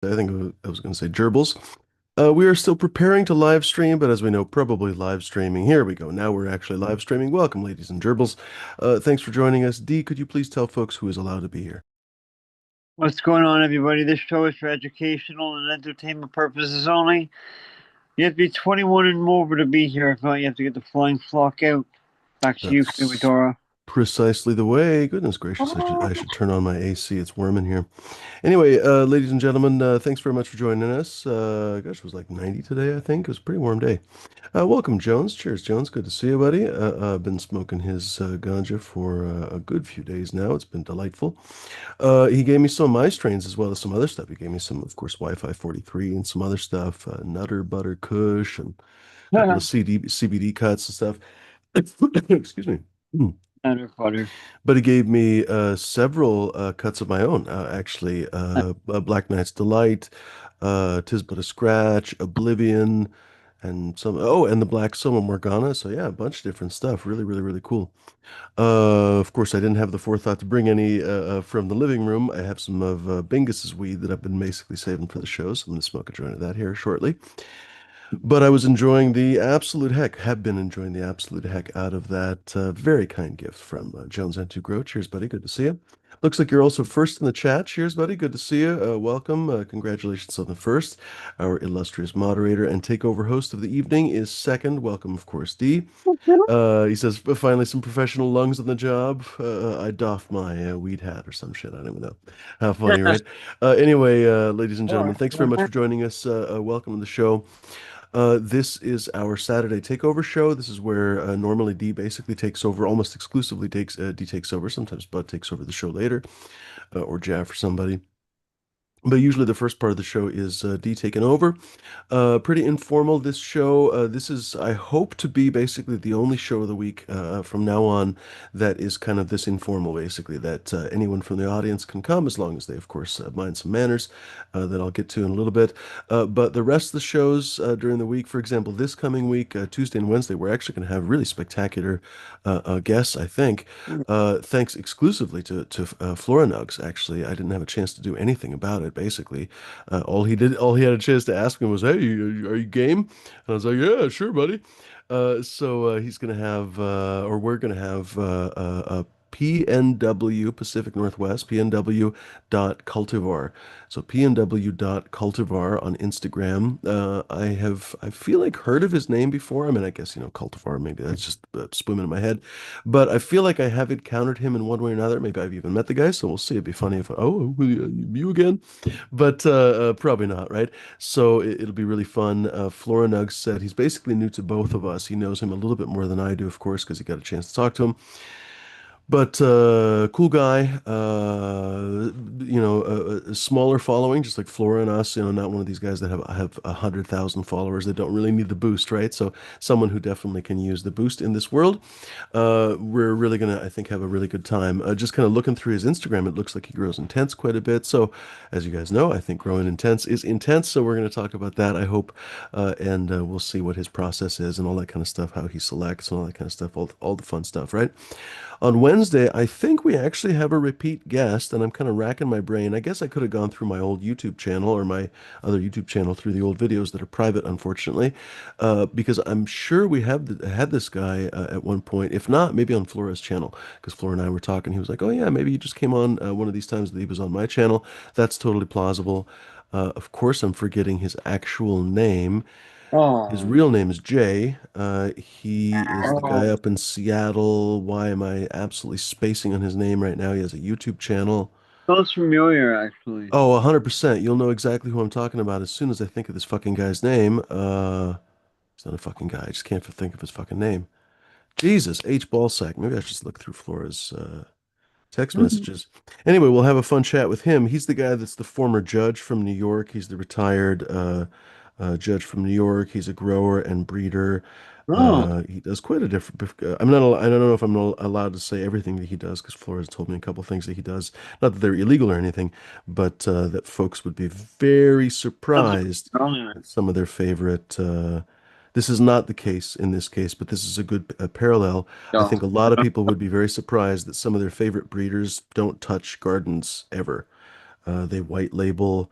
I think I was going to say gerbils. We are still preparing to live stream, but as we know, probably live streaming. Here we go. Now we're actually live streaming. Welcome, ladies and gerbils. Thanks for joining us. Dee, could you please tell folks who is allowed to be here? What's going on, everybody? This show is for educational and entertainment purposes only. You have to be 21 and over to be here. If not, you have to get the flying flock out. Back to you, That's Dora. precisely the way. Goodness gracious, I should turn on my AC. It's warm in here. Anyway, ladies and gentlemen, thanks very much for joining us. Gosh, it was like 90 today, I think. It was a pretty warm day. Welcome, Jones. Cheers, Jones. Good to see you, buddy. I've been smoking his ganja for a good few days now. It's been delightful. He gave me some of my strains as well as some other stuff. He gave me some, of course, Wi-Fi 43 and some other stuff, Nutter Butter Kush and a couple of CBD cuts and stuff. Excuse me. Butter, butter. But he gave me several cuts of my own, actually. Black Knight's Delight, Tis But a Scratch, Oblivion, and and the Black Soma Morgana. So yeah, a bunch of different stuff. Really, really, really cool. Of course, I didn't have the forethought to bring any from the living room. I have some of Bingus's weed that I've been basically saving for the show, so I'm going to smoke a joint of that here shortly. But I was enjoying the absolute heck, have been enjoying the absolute heck out of that very kind gift from Jones and to Grow. Cheers, buddy. Good to see you. Looks like you're also first in the chat. Cheers, buddy. Good to see you. Welcome. Congratulations on the first. Our illustrious moderator and takeover host of the evening is second. Welcome, of course, D. He says, finally, some professional lungs on the job. I doffed my weed hat or some shit. I don't even know. How funny, right? Anyway, ladies and gentlemen, thanks very much for joining us. Welcome to the show. This is our Saturday takeover show. This is where normally D basically takes over, almost exclusively D takes over. Sometimes Bud takes over the show later, or Jav for somebody. But usually the first part of the show is D taking over. Pretty informal, this show. This is, I hope to be basically the only show of the week from now on that is kind of this informal, basically, that anyone from the audience can come as long as they, of course, mind some manners that I'll get to in a little bit. But the rest of the shows during the week, for example, this coming week, Tuesday and Wednesday, we're actually going to have really spectacular guests, I think. Thanks exclusively to Flora Nugs, actually. I didn't have a chance to do anything about it, basically. All he had a chance to ask me was, "Hey, are you game?" And I was like, "Yeah, sure, buddy." He's gonna have, or we're gonna have, PNW Pacific Northwest, PNW dot cultivar. So PNW dot cultivar on Instagram. I feel like heard of his name before. I mean, I guess, cultivar, maybe that's just swimming in my head. But I feel like I have encountered him in one way or another. Maybe I've even met the guy, so we'll see. It'd be funny if, oh, you again? But probably not, right? So it'll be really fun. Flora Nuggs said he's basically new to both of us. He knows him a little bit more than I do, of course, because he got a chance to talk to him. But cool guy, a smaller following, just like Flora and us. Not one of these guys that have 100,000 followers that don't really need the boost, right? So someone who definitely can use the boost in this world. We're really gonna, I think, have a really good time. Just kind of looking through his Instagram, it looks like he grows intense quite a bit. So, as you guys know, I think growing intense is intense. So we're gonna talk about that, I hope, and we'll see what his process is and all that kind of stuff, how he selects and all that kind of stuff, all the fun stuff, right? On Wednesday, I think we actually have a repeat guest, and I'm kind of racking my brain. I guess I could have gone through my old YouTube channel or my other YouTube channel through the old videos that are private, unfortunately, because I'm sure we have had this guy at one point. If not, maybe on Flora's channel, because Flora and I were talking. He was like, "Oh yeah, maybe he just came on one of these times that he was on my channel." That's totally plausible. Of course, I'm forgetting his actual name. His Oh, real name is Jay. He is the guy oh, up in Seattle. Why am I absolutely spacing on his name right now? He has a YouTube channel. sounds familiar, actually. Oh, 100%. You'll know exactly who I'm talking about as soon as I think of this fucking guy's name. He's not a fucking guy. I just can't think of his fucking name. Jesus, H. Ballsack. Maybe I should just look through Flora's text messages. Anyway, we'll have a fun chat with him. He's the guy that's the former judge from New York. He's the retired judge from New York. He's a grower and breeder. Oh, He does quite a different. I'm not. I don't know if I'm allowed to say everything that he does because Flores told me a couple things that he does. Not that they're illegal or anything, but that folks would be very sounds surprised familiar. at some of their favorite. This is not the case in this case, but this is a good parallel. I Yeah. think a lot of people would be very surprised that some of their favorite breeders don't touch gardens ever. They white label.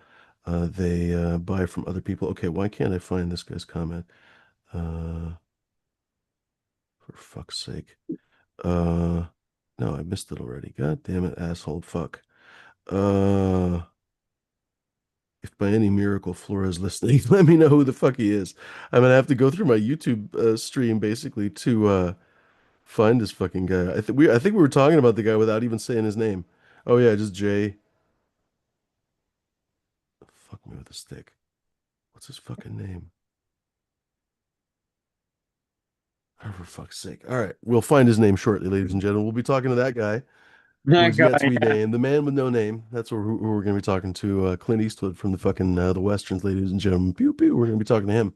They buy from other people. Okay, why can't I find this guy's comment? Uh, for fuck's sake. Uh, no, I missed it already. God damn it, asshole, fuck. Uh, if by any miracle Flora's listening, let me know who the fuck he is. I'm gonna have to go through my YouTube stream basically to find this fucking guy. I think we were talking about the guy without even saying his name. Oh yeah, just Jay. Fuck me with a stick. What's his fucking name? Oh, for fuck's sake. All right, we'll find his name shortly, ladies and gentlemen. We'll be talking to that guy who That is yet to guy, be yeah. named, the man with no name. That's who we're going to be talking to. Clint Eastwood from the fucking the westerns, ladies and gentlemen. Pew pew. We're going to be talking to him.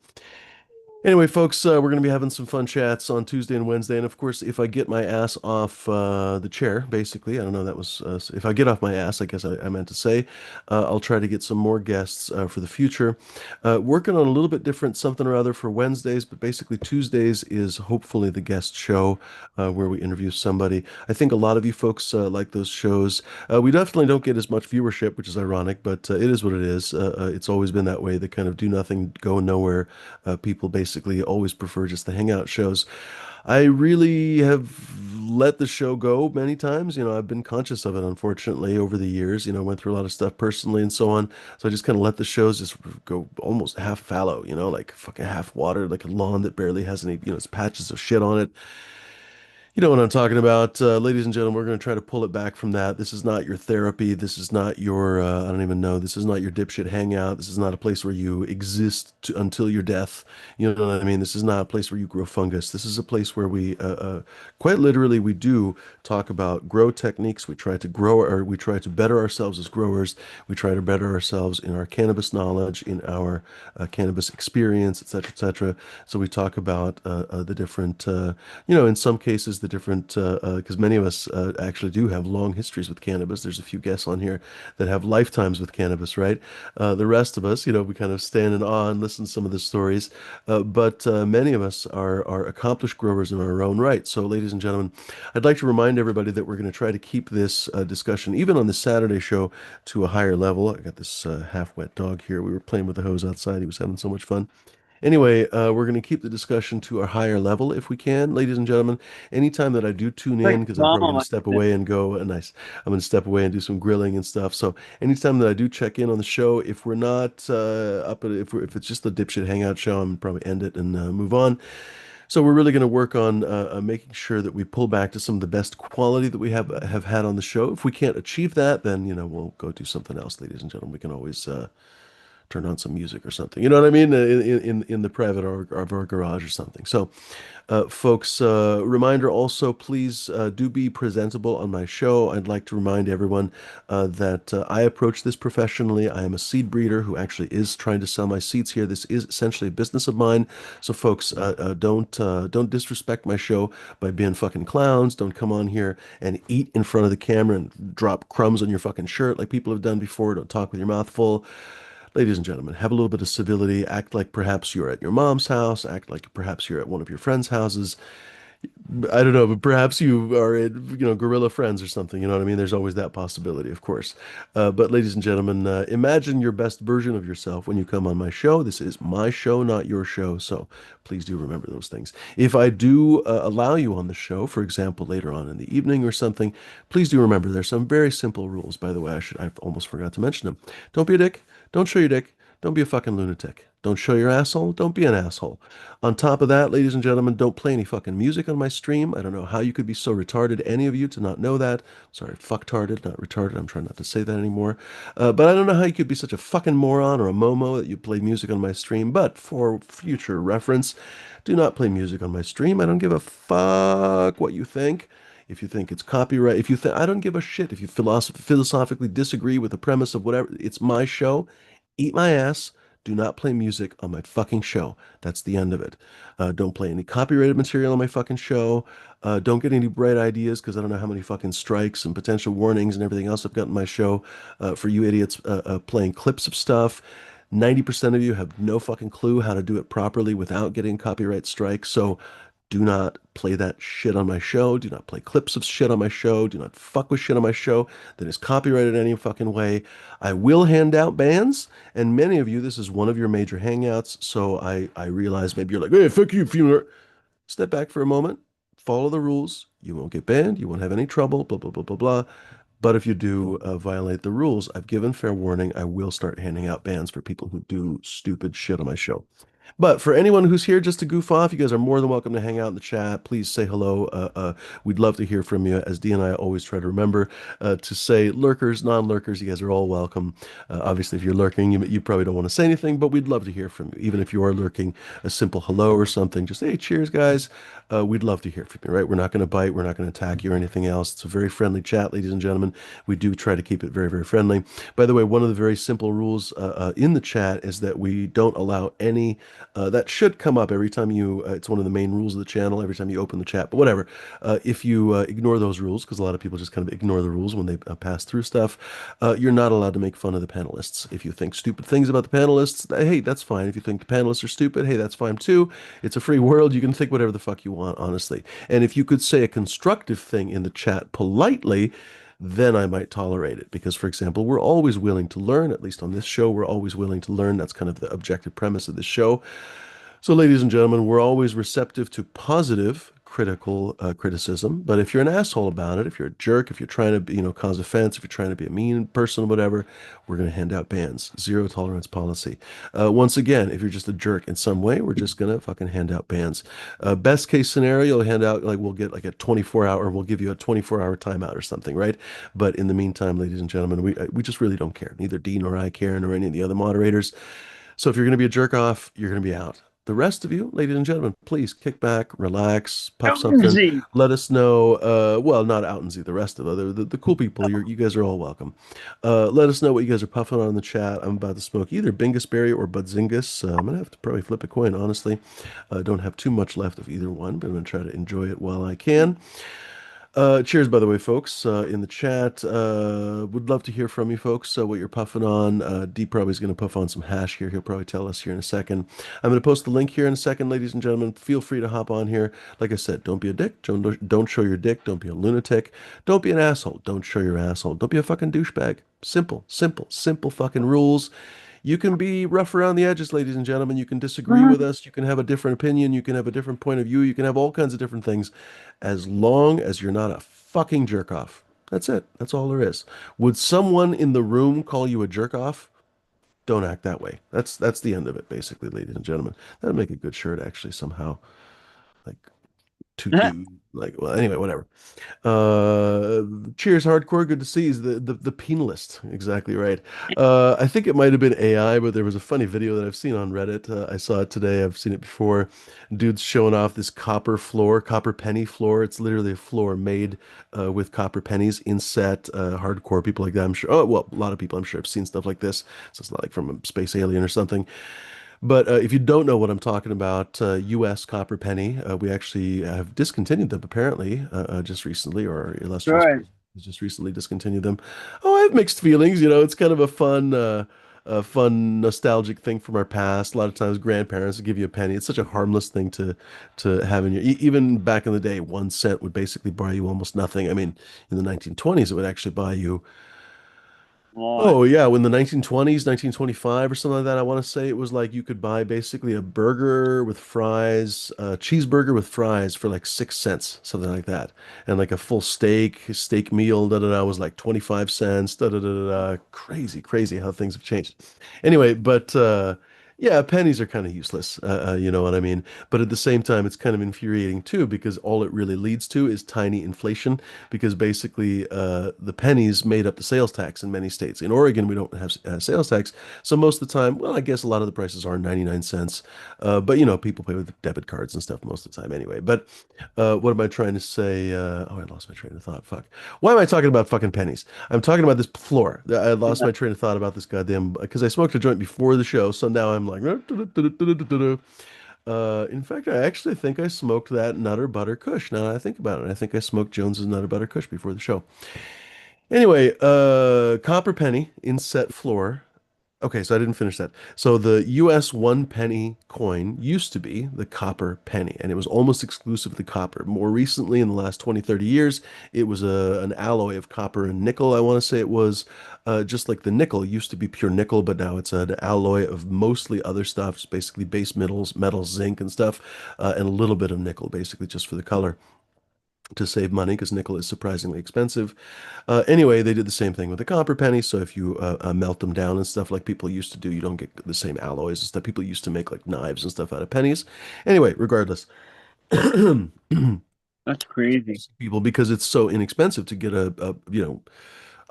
Anyway, folks, we're going to be having some fun chats on Tuesday and Wednesday. And of course, if I get my ass off the chair, basically, I don't know, that was, if I get off my ass, I guess I meant to say, I'll try to get some more guests for the future. Working on a little bit different something or other for Wednesdays, but basically Tuesdays is hopefully the guest show where we interview somebody. I think a lot of you folks like those shows. We definitely don't get as much viewership, which is ironic, but it is what it is. It's always been that way. They kind of do nothing, go nowhere. People basically always prefer just the hangout shows. I really have let the show go many times. I've been conscious of it, unfortunately, over the years. Went through a lot of stuff personally and so on. So I just kind of let the shows just go almost half fallow, like fucking half watered, like a lawn that barely has any, it's patches of shit on it. You know what I'm talking about. Ladies and gentlemen, we're going to try to pull it back from that. This is not your therapy. This is not your, I don't even know. This is not your dipshit hangout. This is not a place where you exist until your death. You know what I mean? This is not a place where you grow fungus. This is a place where quite literally, we do talk about grow techniques. We try to grow, or we try to better ourselves as growers. We try to better ourselves in our cannabis knowledge, in our cannabis experience, et cetera, et cetera. So we talk about the different, in some cases, the different, because many of us actually do have long histories with cannabis. There's a few guests on here that have lifetimes with cannabis, right? The rest of us, we kind of stand in awe and listen to some of the stories. But many of us are accomplished growers in our own right. So, ladies and gentlemen, I'd like to remind everybody that we're going to try to keep this discussion, even on the Saturday show, to a higher level. I got this half-wet dog here. We were playing with the hose outside. He was having so much fun. Anyway, we're going to keep the discussion to a higher level if we can, ladies and gentlemen. Anytime that I do tune Like in, because I'm probably mama going to like step that. away and go, nice. I'm going to step away and do some grilling and stuff. So anytime that I do check in on the show, if we're not if it's just a dipshit hangout show, I'm probably end it and move on. So we're really going to work on making sure that we pull back to some of the best quality that we have had on the show. If we can't achieve that, then we'll go do something else, ladies and gentlemen. We can always turn on some music or something. You know what I mean? In the private of our garage or something. So, folks, reminder also, please do be presentable on my show. I'd like to remind everyone that I approach this professionally. I am a seed breeder who actually is trying to sell my seeds here. This is essentially a business of mine. So, folks, don't disrespect my show by being fucking clowns. Don't come on here and eat in front of the camera and drop crumbs on your fucking shirt like people have done before. Don't talk with your mouth full. Ladies and gentlemen, have a little bit of civility. Act like perhaps you're at your mom's house. Act like perhaps you're at one of your friends' houses. I don't know, but perhaps you are at, Gorilla Friends or something. You know what I mean? There's always that possibility, of course. But ladies and gentlemen, imagine your best version of yourself when you come on my show. This is my show, not your show. So please do remember those things. If I do allow you on the show, for example, later on in the evening or something, please do remember there's some very simple rules. By the way, I've almost forgot to mention them. Don't be a dick. Don't show your dick. Don't be a fucking lunatic. Don't show your asshole. Don't be an asshole. On top of that, ladies and gentlemen, don't play any fucking music on my stream. I don't know how you could be so retarded, any of you, to not know that. Sorry, fucktarded, not retarded. I'm trying not to say that anymore. But I don't know how you could be such a fucking moron or a momo that you play music on my stream. But for future reference, do not play music on my stream. I don't give a fuck what you think. If you think it's copyright, if you think, I don't give a shit if you philosophically disagree with the premise of whatever. It's my show. Eat my ass. Do not play music on my fucking show. That's the end of it. Don't play any copyrighted material on my fucking show. Don't get any bright ideas because I don't know how many fucking strikes and potential warnings and everything else I've got in my show for you idiots playing clips of stuff. 90% of you have no fucking clue how to do it properly without getting copyright strikes. So Do not play that shit on my show. Do not play clips of shit on my show. Do not fuck with shit on my show that is copyrighted any fucking way. I will hand out bans, and many of you, this is one of your major hangouts, so I realize maybe you're like, hey, fuck you, female. Step back for a moment, follow the rules. You won't get banned. You won't have any trouble, blah, blah, blah, blah, blah. But if you do violate the rules, I've given fair warning. I will start handing out bans for people who do stupid shit on my show. But for anyone who's here just to goof off, you guys are more than welcome to hang out in the chat. Please say hello. We'd love to hear from you. As Dee and I always try to remember to say lurkers, non-lurkers, you guys are all welcome. Obviously, if you're lurking, you probably don't want to say anything, but we'd love to hear from you. Even if you are lurking, a simple hello or something, just hey, cheers, guys. We'd love to hear from you, right? We're not going to bite. We're not going to attack you or anything else. It's a very friendly chat, ladies and gentlemen. We do try to keep it very, very friendly. By the way, one of the very simple rules in the chat is that we don't allow any that should come up every time you, it's one of the main rules of the channel, every time you open the chat, but whatever. If you ignore those rules, because a lot of people just kind of ignore the rules when they pass through stuff, you're not allowed to make fun of the panelists. If you think stupid things about the panelists, hey, that's fine. If you think the panelists are stupid, hey, that's fine too. It's a free world. You can think whatever the fuck you want, honestly. And if you could say a constructive thing in the chat politely, then I might tolerate it. Because, for example, we're always willing to learn, at least on this show, we're always willing to learn. That's kind of the objective premise of this show. So, ladies and gentlemen, we're always receptive to positive critical criticism. But if you're an asshole about it, if you're a jerk, if you're trying to, cause offense, if you're trying to be a mean person, whatever, we're going to hand out bans. Zero tolerance policy. Once again, if you're just a jerk in some way, we're just going to fucking hand out bans. Best case scenario, we'll hand out, like, we'll get like a 24-hour, we'll give you a 24-hour timeout or something, right? But in the meantime, ladies and gentlemen, we just really don't care. Neither Dean nor I care, nor any of the other moderators. So if you're going to be a jerk off, you're going to be out. The rest of you, ladies and gentlemen, please kick back, relax, puff something. Jonesy. Let us know. Well, not out and see the rest of the cool people. You guys are all welcome. Let us know what you guys are puffing on in the chat. I'm about to smoke either Bingus Berry or Budzingus. I'm gonna have to probably flip a coin, honestly. Don't have too much left of either one, but I'm gonna try to enjoy it while I can. Cheers, by the way, folks, in the chat. Would love to hear from you, folks, what you're puffing on. D probably is going to puff on some hash here. He'll probably tell us here in a second. I'm going to post the link here in a second, ladies and gentlemen. Feel free to hop on here. Like I said, don't be a dick. Don't show your dick. Don't be a lunatic. Don't be an asshole. Don't show your asshole. Don't be a fucking douchebag. Simple, simple, simple fucking rules. You can be rough around the edges, ladies and gentlemen. You can disagree with us. You can have a different opinion. You can have a different point of view. You can have all kinds of different things as long as you're not a fucking jerk off. That's it. That's all there is. Would someone in the room call you a jerk off? Don't act that way. That's the end of it, basically, ladies and gentlemen. That'd make a good shirt, actually, somehow. Like, to do, like, well, anyway, whatever. Uh, cheers, hardcore. Good to see you. The penalist. Exactly right. I think it might have been AI, but there was a funny video that I've seen on Reddit. I saw it today. I've seen it before. Dude's showing off this copper floor, copper penny floor. It's literally a floor made with copper pennies inset. Hardcore people like that, I'm sure. Oh, well, a lot of people I'm sure have seen stuff like this. So it's not like from a space alien or something. But if you don't know what I'm talking about, U.S. copper penny, we actually have discontinued them apparently just recently, or our illustrious Right. president has just recently discontinued them. Oh, I have mixed feelings. It's kind of a fun nostalgic thing from our past. A lot of times, grandparents would give you a penny. It's such a harmless thing to have in your. Even back in the day, 1 cent would basically buy you almost nothing. I mean, in the 1920s, it would actually buy you. What? Oh yeah, when the 1920s, 1925 or something like that, I want to say it was like you could buy basically a burger with fries, a cheeseburger with fries for like 6 cents, something like that. And like a full steak meal, da da da, was like 25 cents, da da da da da. Crazy, crazy how things have changed. Anyway, but yeah, pennies are kind of useless, you know what I mean? But at the same time, it's kind of infuriating too, because all it really leads to is tiny inflation, because basically the pennies made up the sales tax in many states. In Oregon, we don't have sales tax, so most of the time, well, I guess a lot of the prices are 99 cents, but people pay with debit cards and stuff most of the time anyway. But what am I trying to say? Oh, I lost my train of thought. Fuck. Why am I talking about fucking pennies? I'm talking about this floor. I lost Yeah. my train of thought about this goddamn, because I smoked a joint before the show, so now I'm like, in fact, I actually think I smoked that Nutter Butter Kush. Now that I think about it, I think I smoked Jones's Nutter Butter Kush before the show. Anyway, copper penny inset floor. Okay, so I didn't finish that. So the US 1 penny coin used to be the copper penny, and it was almost exclusively copper. More recently, in the last 20, 30 years, it was an alloy of copper and nickel. I want to say it was just like the nickel used to be pure nickel, but now it's an alloy of mostly other stuff. It's basically base metals, zinc and stuff, and a little bit of nickel, basically just for the color to save money because nickel is surprisingly expensive. Anyway, they did the same thing with the copper penny. So if you melt them down and stuff like people used to do, you don't get the same alloys and stuff. People used to make like knives and stuff out of pennies. Anyway, regardless, That's crazy. people because it's so inexpensive to get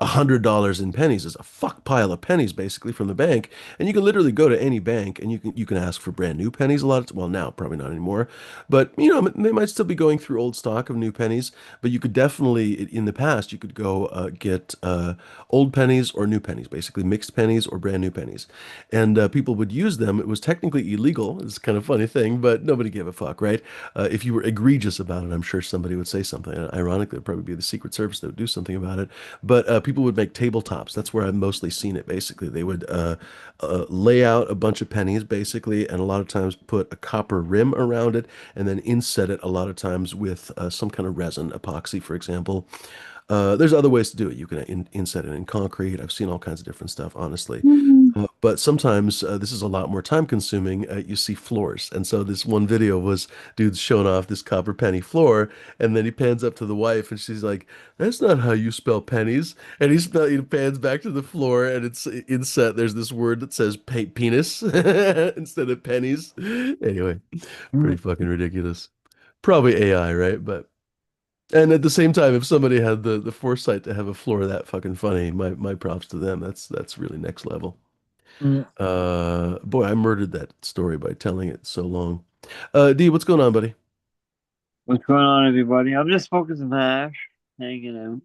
$100 in pennies is a fuck pile of pennies basically from the bank, and you can literally go to any bank and you can ask for brand new pennies a lot of well now probably not anymore, but they might still be going through old stock of new pennies, but you could definitely in the past you could go get old pennies or new pennies, basically mixed pennies or brand new pennies, and people would use them. It was technically illegal. It's kind of funny thing, but nobody gave a fuck, right? If you were egregious about it, I'm sure somebody would say something. And ironically, it'd probably be the Secret Service that would do something about it. But people would make tabletops. That's where I've mostly seen it. Basically, they would lay out a bunch of pennies, basically, and a lot of times put a copper rim around it, and then inset it a lot of times with some kind of resin, epoxy, for example. There's other ways to do it. You can inset it in concrete. I've seen all kinds of different stuff, honestly. Mhm. But sometimes this is a lot more time consuming. You see floors. And so this one video was dude's showing off this copper penny floor. And then he pans up to the wife and she's like, that's not how you spell pennies. And he pans back to the floor and it's inset. There's this word that says penis instead of pennies. Anyway, pretty fucking ridiculous. Probably AI, right? But and at the same time, if somebody had the foresight to have a floor that fucking funny, my props to them. That's really next level. Mm. Boy, I murdered that story by telling it so long. D, what's going on, buddy? What's going on, everybody? I'm just smoking some hash, hanging out.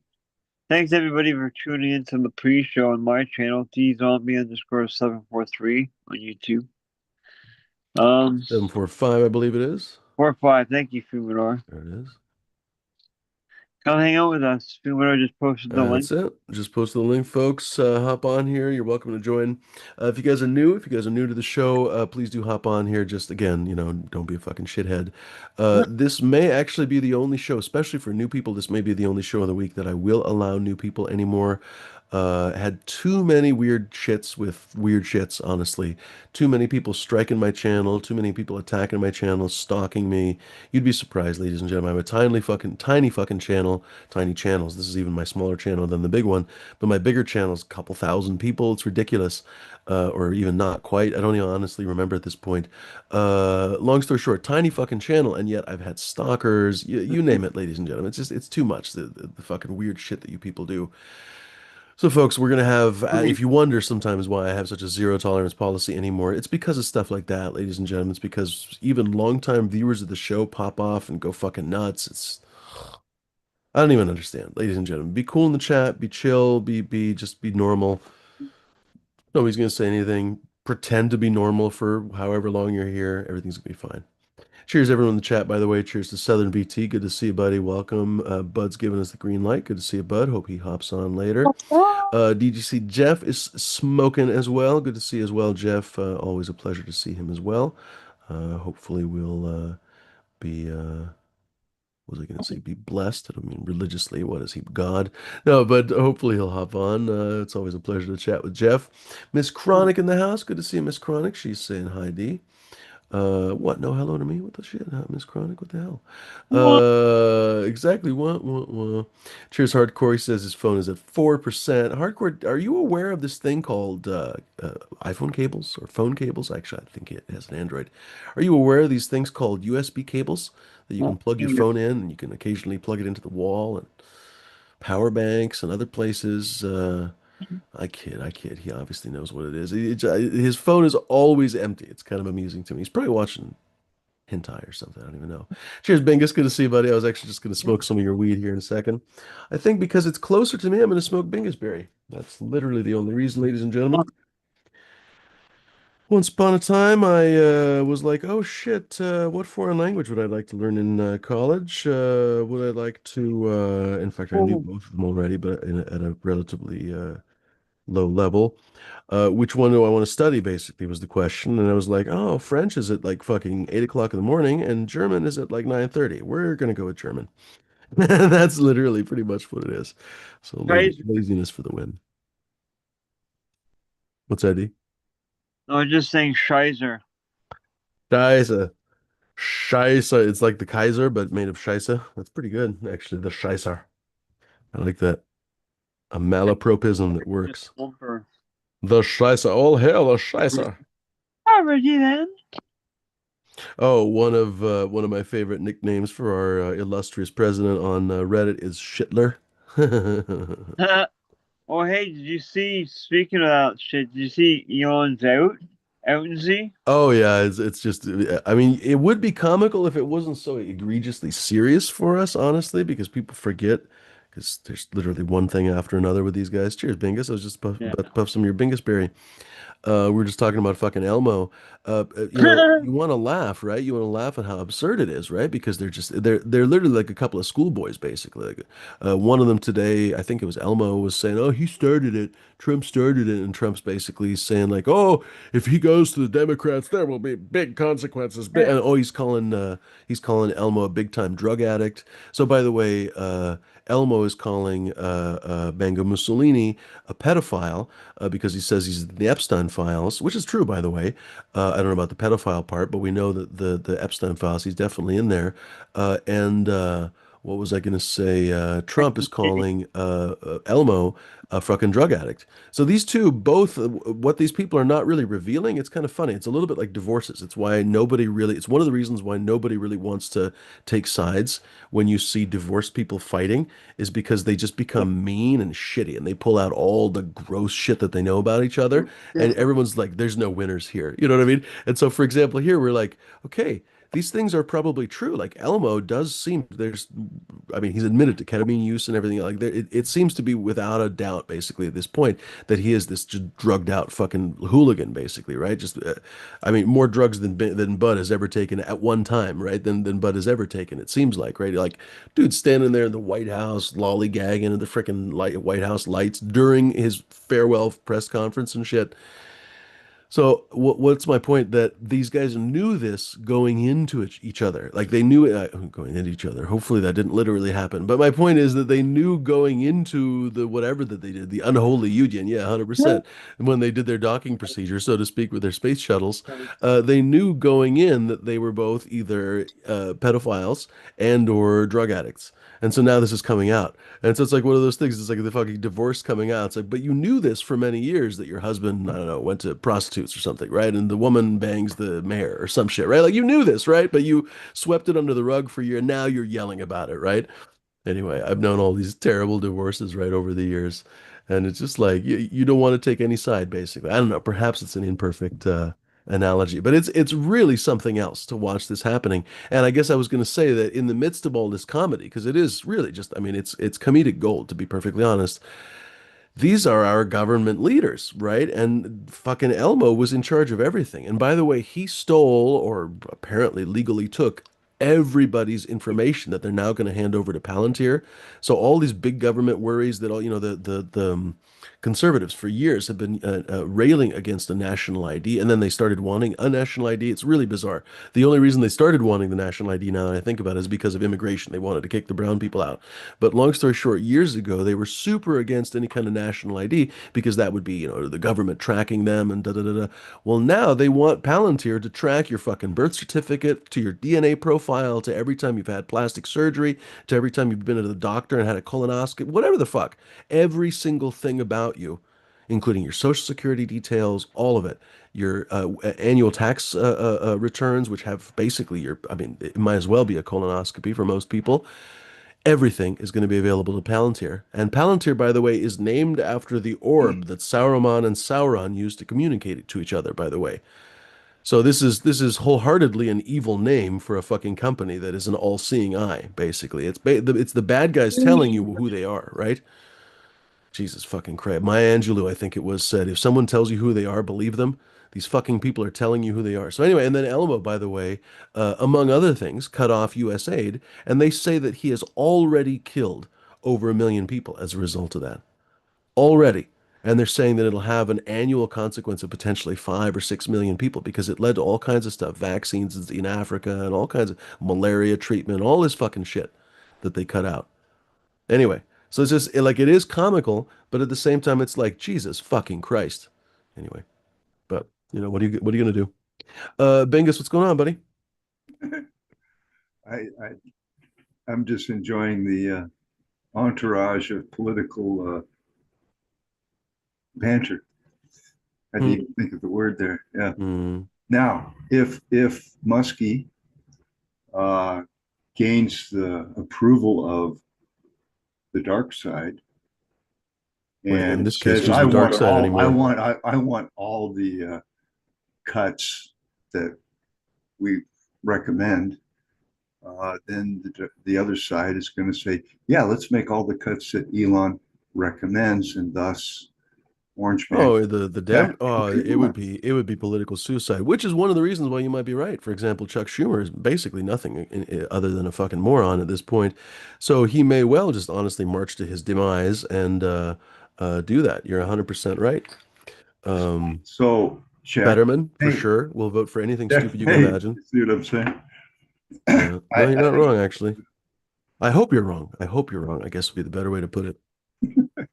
Thanks everybody for tuning in to the pre-show on my channel, dzombie_743 on YouTube. 745, I believe it is. 4 5. Thank you, Fumidor. There it is. Come hang out with us. Fumidor just posted the link. That's it. Just posted the link, folks. Hop on here. You're welcome to join. If you guys are new to the show, please do hop on here. Just again, don't be a fucking shithead. This may actually be the only show, especially for new people. This may be the only show of the week that I will allow new people anymore. Had too many weird shits with weird shits, honestly. Too many people striking my channel, too many people attacking my channel, stalking me. You'd be surprised, ladies and gentlemen. I have a tiny fucking channel, tiny channels. This is even my smaller channel than the big one, but my bigger channel is a couple thousand people. It's ridiculous. Or even not quite. I don't even honestly remember at this point. Long story short, tiny fucking channel, and yet I've had stalkers, you name it, ladies and gentlemen. It's too much, the fucking weird shit that you people do. So, folks, we're going to have, if you wonder sometimes why I have such a zero tolerance policy anymore, it's because of stuff like that, ladies and gentlemen. It's because even longtime viewers of the show pop off and go fucking nuts. I don't even understand, ladies and gentlemen. Be cool in the chat, be chill, just be normal. Nobody's going to say anything. Pretend to be normal for however long you're here. Everything's going to be fine. Cheers, everyone in the chat, by the way. Cheers to Southern BT. Good to see you, buddy. Welcome. Bud's giving us the green light. Good to see you, Bud. Hope he hops on later. DGC Jeff is smoking as well. Good to see you as well, Jeff. Always a pleasure to see him as well. Hopefully we'll be what was I going to say? Be blessed. I don't mean religiously. What is he? God? No, but hopefully he'll hop on. It's always a pleasure to chat with Jeff. Miss Chronic in the house. Good to see you, Miss Chronic. She's saying hi, D. What? No hello to me? What the shit? Miss Chronic, what the hell? Exactly. What? Cheers, Hardcore. He says his phone is at 4%. Hardcore, are you aware of this thing called iPhone cables or phone cables? Actually, I think it has an Android. Are you aware of these things called USB cables that you can plug your phone in and you can occasionally plug it into the wall and power banks and other places? I kid. He obviously knows what it is. His phone is always empty. It's kind of amusing to me. He's probably watching hentai or something. I don't even know. Cheers, Bingus. Good to see you, buddy. I was actually just going to smoke some of your weed here in a second. I think because it's closer to me, I'm going to smoke Bingusberry. That's literally the only reason, ladies and gentlemen. Once upon a time, I was like, oh shit, what foreign language would I like to learn in college? Would I like to, in fact, I knew both of them already, but at a relatively low level. Which one do I want to study, basically, was the question. And I was like, oh, French is at like fucking 8 o'clock in the morning, and German is at like 9:30. We're gonna go with German. That's literally pretty much what it is. So Scheiße. laziness for the win. What's that, D? I was just saying Scheiße. Scheiße. Scheiße. It's like the Kaiser, but made of Scheiße. That's pretty good, actually. The Scheißer. I like that. A malapropism that Just works. bumper. The Scheiße. All hail the Scheiße. Alrighty then. Oh, one of my favorite nicknames for our illustrious president on Reddit is Shitler. Oh, hey, did you see, speaking of that shit, did you see Elon's out? Out and see? Oh yeah, it's just I mean, it would be comical if it wasn't so egregiously serious for us, honestly, because people forget because there's literally one thing after another with these guys. Cheers, Bingus. I was just Yeah. about to puff some of your Bingus berry. We were just talking about fucking Elmo. You know, you want to laugh, right? You want to laugh at how absurd it is, right? Because they're literally like a couple of schoolboys, basically. Like, one of them today, I think it was Elmo, was saying, "Oh, he started it. Trump started it," and Trump's basically saying like, "Oh, if he goes to the Democrats, there will be big consequences." And, oh, he's calling Elmo a big time drug addict. So, by the way, Elmo is calling Mango Mussolini a pedophile because he says he's in the Epstein files, which is true, by the way. I don't know about the pedophile part, but we know that the Epstein files, he's definitely in there. And what was I going to say? Trump is calling Elmo a fucking drug addict. So these two, both, what these people are not really revealing, it's kind of funny. It's a little bit like divorces. It's why nobody really, it's one of the reasons why nobody really wants to take sides when you see divorced people fighting, is because they just become mean and shitty and they pull out all the gross shit that they know about each other. And everyone's like, there's no winners here. You know what I mean? And so, for example, here we're like, okay, these things are probably true. Like Elmo does seem I mean, he's admitted to ketamine use and everything. Like it seems to be without a doubt, basically at this point, that he is this just drugged out fucking hooligan, basically, right? Just, I mean, more drugs than Bud has ever taken at one time, right? Than Bud has ever taken. It seems like, right? Like, dude, standing there in the White House, lollygagging at the freaking White House lights during his farewell press conference and shit. So what's my point? That these guys knew this going into each other. Like they knew it going into each other. Hopefully that didn't literally happen. But my point is that they knew going into the whatever that they did, the unholy union, yeah, 100%. And when they did their docking procedure, so to speak, with their space shuttles, they knew going in that they were both either pedophiles and or drug addicts. And so now this is coming out. And so it's like one of those things. It's like the fucking divorce coming out. It's like, but you knew this for many years that your husband, I don't know, went to prostitutes or something, right? And the woman bangs the mayor or some shit, right? Like you knew this, right? But you swept it under the rug for a year. And now you're yelling about it, right? Anyway, I've known all these terrible divorces right over the years. And it's just like you don't want to take any side, basically. I don't know. Perhaps it's an imperfect analogy, but it's really something else to watch this happening. And I guess I was going to say that in the midst of all this comedy, because it is really just, I mean, it's comedic gold, to be perfectly honest. These are our government leaders, right? And fucking Elmo was in charge of everything. And by the way, he stole or apparently legally took everybody's information that they're now going to hand over to Palantir. So all these big government worries that all, the conservatives for years have been railing against a national ID, and then they started wanting a national ID. It's really bizarre. The only reason they started wanting the national ID, now that I think about it, is because of immigration. They wanted to kick the brown people out. But long story short, years ago, they were super against any kind of national ID because that would be, the government tracking them and da da da da. Well, now they want Palantir to track your fucking birth certificate, to your DNA profile, to every time you've had plastic surgery, to every time you've been to the doctor and had a colonoscopy, whatever the fuck. Every single thing about you, including your social security details, all of it, your annual tax returns, which have basically I mean, it might as well be a colonoscopy for most people. Everything is going to be available to Palantir. And Palantir, by the way, is named after the orb that Saruman and Sauron used to communicate to each other, by the way. So this is wholeheartedly an evil name for a fucking company that is an all-seeing eye, basically. It's the bad guys telling you who they are, right? Jesus fucking Christ. Maya Angelou, I think it was, said, if someone tells you who they are, believe them. These fucking people are telling you who they are. So anyway, and then Elmo, by the way, among other things, cut off U.S. aid, and they say that he has already killed over 1 million people as a result of that. Already. And they're saying that it'll have an annual consequence of potentially 5 or 6 million people because it led to all kinds of stuff, vaccines in Africa and all kinds of malaria treatment, all this fucking shit that they cut out. Anyway, so it's just like it is comical, but at the same time, it's like Jesus fucking Christ. Anyway, but what are you gonna do? Bingus, what's going on, buddy? I I'm just enjoying the entourage of political banter. I didn't Hmm. even think of the word there. Yeah. Hmm. Now, if Muskie uh, gains the approval of the dark side Well, in and this case, says, who's "I the dark want side all, anymore? I want all the cuts that we recommend," then the other side is going to say, "Yeah, let's make all the cuts that Elon recommends," and thus Orange Man Oh, the back Dem. to Oh, where he it would be political suicide, which is one of the reasons why you might be right. For example, Chuck Schumer is basically nothing other than a fucking moron at this point, so he may well just honestly march to his demise and do that. You're 100% right. Um, So check. Fetterman for Hey, sure will vote for anything check. stupid you can Hey, imagine. you see what I'm saying? Yeah, no, you're I not think wrong actually. I hope you're wrong. I hope you're wrong. I guess would be the better way to put it.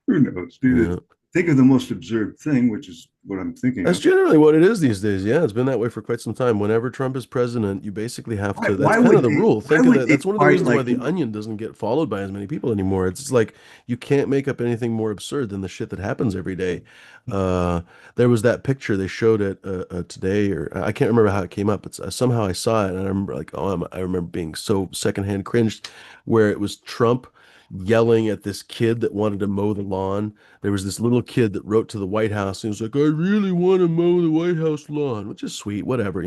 who knows, dude. Yeah. Think of the most absurd thing, which is what I'm thinking That's of. generally what it is these days. Yeah, it's been that way for quite some time. Whenever Trump is president, you basically have Why, to, that's why kind of would the they? rule. Why Think of would that. they That's one of the fight reasons why like? The Onion doesn't get followed by as many people anymore. It's like you can't make up anything more absurd than the shit that happens every day. Uh, there was that picture they showed it today, or I can't remember how it came up. It's somehow I saw it, and I remember like, I remember being so secondhand cringed, where it was Trump yelling at this kid that wanted to mow the lawn. There was this little kid that wrote to the White House and was like, I really want to mow the White House lawn, which is sweet, whatever.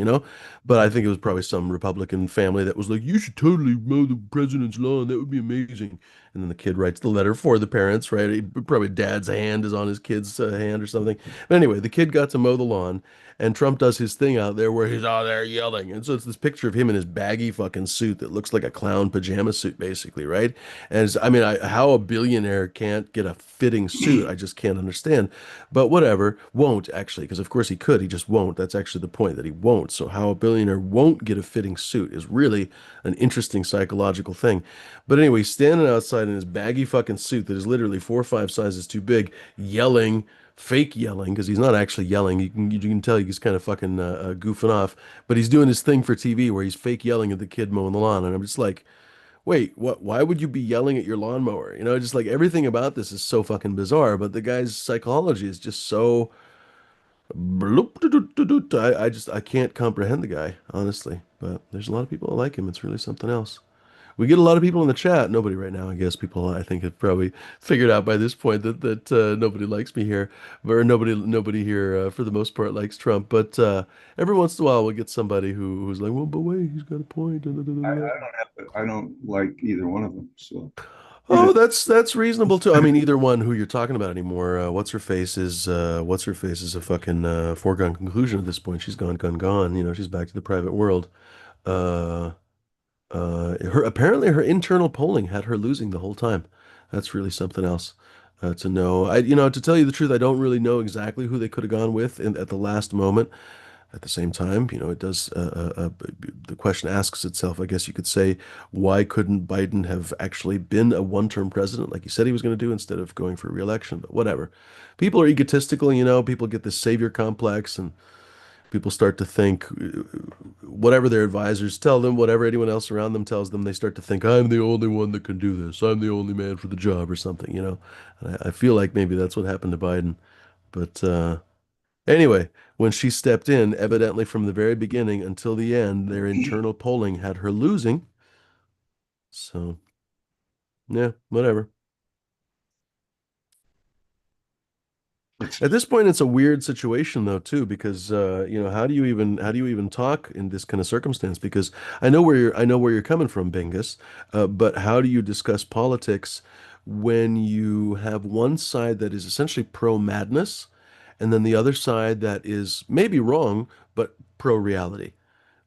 But I think it was probably some Republican family that was like, you should totally mow the president's lawn. That would be amazing. And then the kid writes the letter for the parents, right? Probably dad's hand is on his kid's hand or something. But anyway, the kid got to mow the lawn, and Trump does his thing out there where he's out there yelling. And so it's this picture of him in his baggy fucking suit that looks like a clown pajama suit, basically, right? And I mean, how a billionaire can't get a fitting suit, I just can't understand. But whatever, won't actually, because of course he could, he just won't. That's actually the point that he won't. So how a billionaire won't get a fitting suit is really an interesting psychological thing. But anyway, he's standing outside in his baggy fucking suit that is literally 4 or 5 sizes too big, yelling. Fake yelling because he's not actually yelling. You can tell he's kind of fucking goofing off, but he's doing his thing for TV where he's fake yelling at the kid mowing the lawn, and I'm just like, wait, what? Why would you be yelling at your lawnmower? Just like everything about this is so fucking bizarre, but the guy's psychology is just so bloop, doo, doo, doo, doo. I can't comprehend the guy, honestly. But there's a lot of people that like him. It's really something else. We get a lot of people in the chat. Nobody right now, I guess. People, I think, have probably figured out by this point that nobody likes me here, or nobody here for the most part likes Trump. But every once in a while, we'll get somebody who's like, well, but wait, he's got a point. Da, da, da, I da, da. don't have to, I don't like either one of them. So either Oh, that's reasonable too. I mean, either one who you're talking about anymore. What's her face is a fucking foregone conclusion at this point. She's gone. She's back to the private world. Uh, her apparently her internal polling had her losing the whole time. That's really something else to know. To tell you the truth, I don't really know exactly who they could have gone with at the last moment. At the same time, it does. The question asks itself, I guess you could say, why couldn't Biden have actually been a one-term president like he said he was going to do instead of going for re-election? But whatever. People are egotistical, people get this savior complex, and people start to think whatever their advisors tell them, whatever anyone else around them tells them, they start to think, I'm the only one that can do this. I'm the only man for the job or something. And I feel like maybe that's what happened to Biden. But anyway, when she stepped in, evidently from the very beginning until the end, their internal polling had her losing. So, yeah, whatever. At it's this point, it's a weird situation though, too, because how do you even talk in this kind of circumstance? Because I know where you're coming from, Bingus, but how do you discuss politics when you have one side that is essentially pro madness, and then the other side that is maybe wrong but pro reality?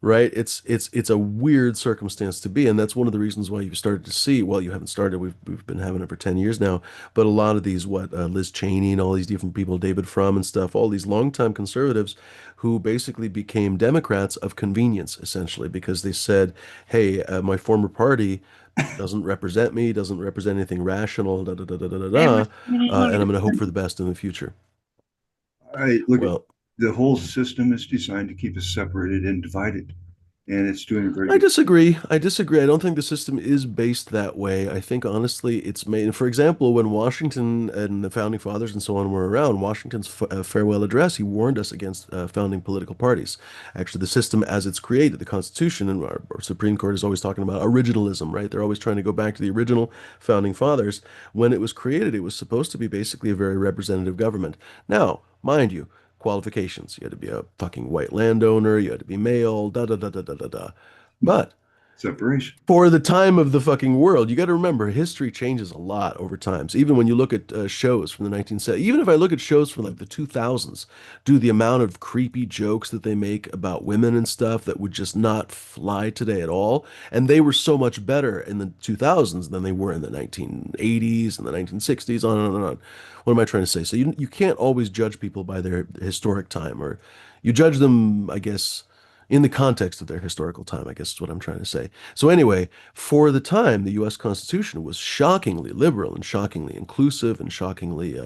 right? It's a weird circumstance to be, and that's one of the reasons why you've started to see. Well, you haven't started. We've been having it for 10 years now, but a lot of these Liz Cheney and all these different people, David Frum and stuff, all these longtime conservatives who basically became Democrats of convenience, essentially, because they said, "Hey, my former party doesn't represent me, doesn't represent anything rational, da da da da da da, Hey, da, and I'm going to hope Mr. for the best in the future." I look at Well, the whole system is designed to keep us separated and divided, and it's doing a very I good. disagree. I disagree. I don't think the system is based that way. I think honestly, it's made. For example, when Washington and the founding fathers and so on were around, Washington's farewell address, he warned us against founding political parties. Actually, the system as it's created, the Constitution and our Supreme Court is always talking about originalism, right? They're always trying to go back to the original founding fathers. When it was created, it was supposed to be basically a very representative government. Now, mind you, qualifications. You had to be a fucking white landowner. You had to be male. Da da da da da da da. But Separation. for the time of the fucking world, you got to remember history changes a lot over time. So even when you look at shows from the 1970s, even if I look at shows from like the 2000s, do the amount of creepy jokes that they make about women and stuff that would just not fly today at all. And they were so much better in the 2000s than they were in the 1980s and the 1960s, on and on and on. What am I trying to say? So you can't always judge people by their historic time, or you judge them, I guess, in the context of their historical time, I guess is what I'm trying to say. So anyway, for the time, the U.S. Constitution was shockingly liberal and shockingly inclusive and shockingly,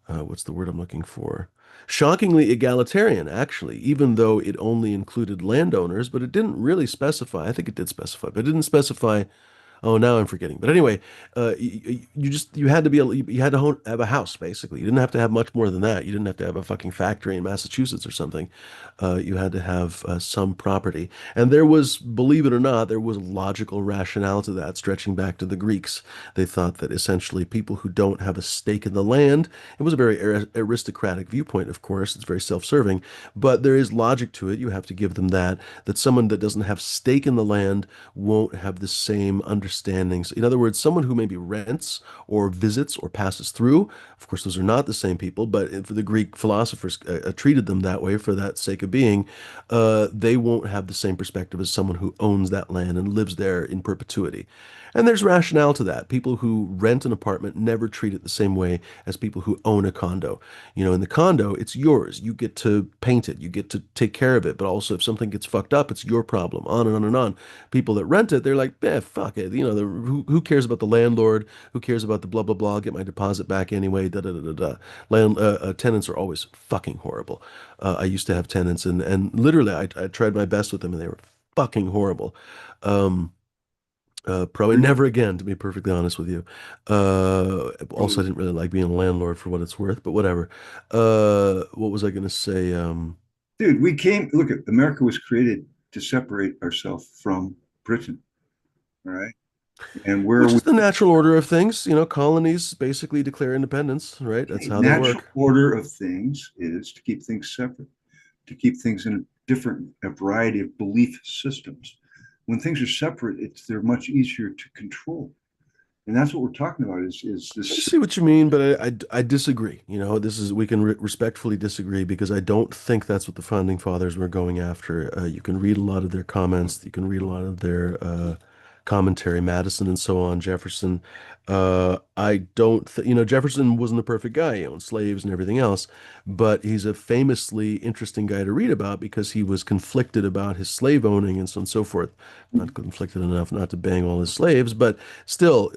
what's the word I'm looking for? Shockingly egalitarian, actually, even though it only included landowners, but it didn't really specify. I think it did specify, but it didn't specify. Oh, now I'm forgetting. But anyway, you had to you had to have a house basically. You didn't have to have much more than that. You didn't have to have a fucking factory in Massachusetts or something. You had to have some property, and there was, believe it or not, there was logical rationale to that, stretching back to the Greeks. They thought that essentially people who don't have a stake in the land. It was a very aristocratic viewpoint, of course. It's very self-serving, but there is logic to it. You have to give them that. That someone that doesn't have stake in the land won't have the same understandings. In other words, someone who maybe rents or visits or passes through, of course, those are not the same people, but for the Greek philosophers treated them that way for that sake of being, they won't have the same perspective as someone who owns that land and lives there in perpetuity. And there's rationale to that. People who rent an apartment never treat it the same way as people who own a condo. You know, in the condo, it's yours. You get to paint it. You get to take care of it. But also, if something gets fucked up, it's your problem. On and on and on. People that rent it, they're like, eh, fuck it. You know, who cares about the landlord? Who cares about the blah, blah, blah? I'll get my deposit back anyway. Da, da, da, da, da. Tenants are always fucking horrible. I used to have tenants, and literally, I tried my best with them, and they were fucking horrible. Um, Probably never again, to be perfectly honest with you. Also, I didn't really like being a landlord for what it's worth, but whatever. What was I going to say? Dude, we came, look at America was created to separate ourselves from Britain. All right. And where Which we, is the natural order of things. You know, colonies basically declare independence, right? That's the how they natural work. order of things is to keep things separate, to keep things in a variety of belief systems. When things are separate, they're much easier to control. And that's what we're talking about is I this. see what you mean, but I disagree. You know, this is we can respectfully disagree because I don't think that's what the founding fathers were going after. You can read a lot of their comments, you can read a lot of their commentary, Madison and so on, Jefferson. I don't th you know, Jefferson wasn't a perfect guy. He owned slaves and everything else, but he's a famously interesting guy to read about because he was conflicted about his slave owning and so on and so forth. Not conflicted enough not to bang all his slaves, but still,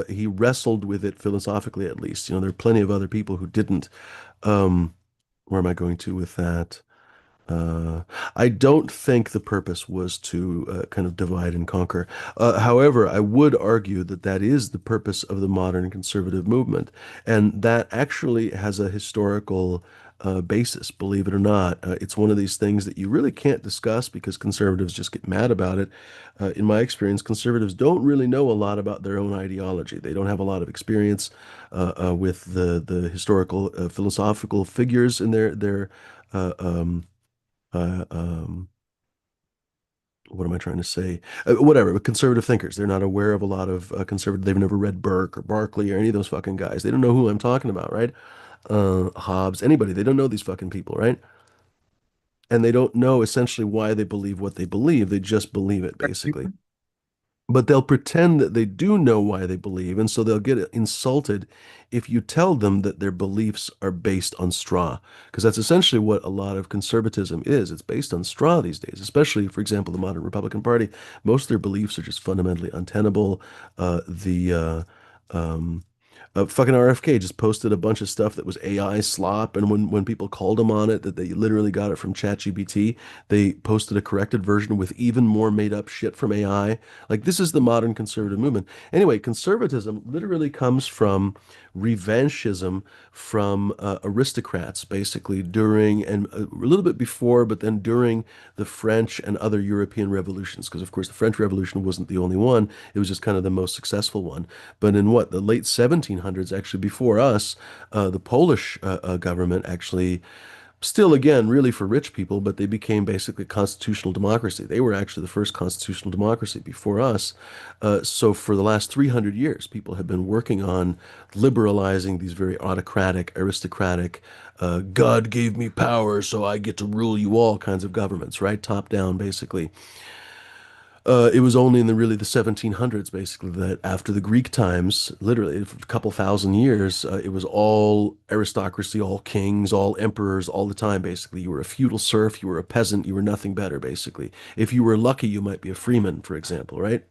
he wrestled with it philosophically, at least. You know, there are plenty of other people who didn't. Um, where am I going to with that? Uh, I don't think the purpose was to kind of divide and conquer. However, I would argue that that is the purpose of the modern conservative movement, and that actually has a historical basis, believe it or not. It's one of these things that you really can't discuss because conservatives just get mad about it. In my experience, conservatives don't really know a lot about their own ideology. They don't have a lot of experience with the historical philosophical figures in their uh, um, uh, um, what am I trying to say? Whatever, but conservative thinkers. They're not aware of a lot of conservative. They've never read Burke or Berkeley or any of those fucking guys. They don't know who I'm talking about, right? Hobbes, anybody. They don't know these fucking people, right? and they don't know essentially why they believe what they believe. They just believe it, basically. But they'll pretend that they do know why they believe, and so they'll get insulted if you tell them that their beliefs are based on straw, because that's essentially what a lot of conservatism is. It's based on straw these days, especially, for example, the modern Republican Party. Most of their beliefs are just fundamentally untenable. The um, fucking RFK just posted a bunch of stuff that was AI slop, and when people called him on it, that they literally got it from ChatGPT, they posted a corrected version with even more made up shit from AI. Like this is the modern conservative movement. Anyway, conservatism literally comes from revanchism from aristocrats, basically during and a little bit before, but then during the French and other European revolutions. Because of course the French Revolution wasn't the only one; it was just kind of the most successful one. But in what, the late 1700s, actually before us, the Polish government actually, still again really for rich people, but they became basically constitutional democracy. They were actually the first constitutional democracy before us. So for the last 300 years, people have been working on liberalizing these very autocratic, aristocratic, God gave me power, so I get to rule you all kinds of governments, right? Top down, basically. It was only in the 1700s, basically, that after the Greek times, literally a couple thousand years, it was all aristocracy, all kings, all emperors, all the time, basically. You were a feudal serf, you were a peasant, you were nothing better, basically. If you were lucky, you might be a freeman, for example, right?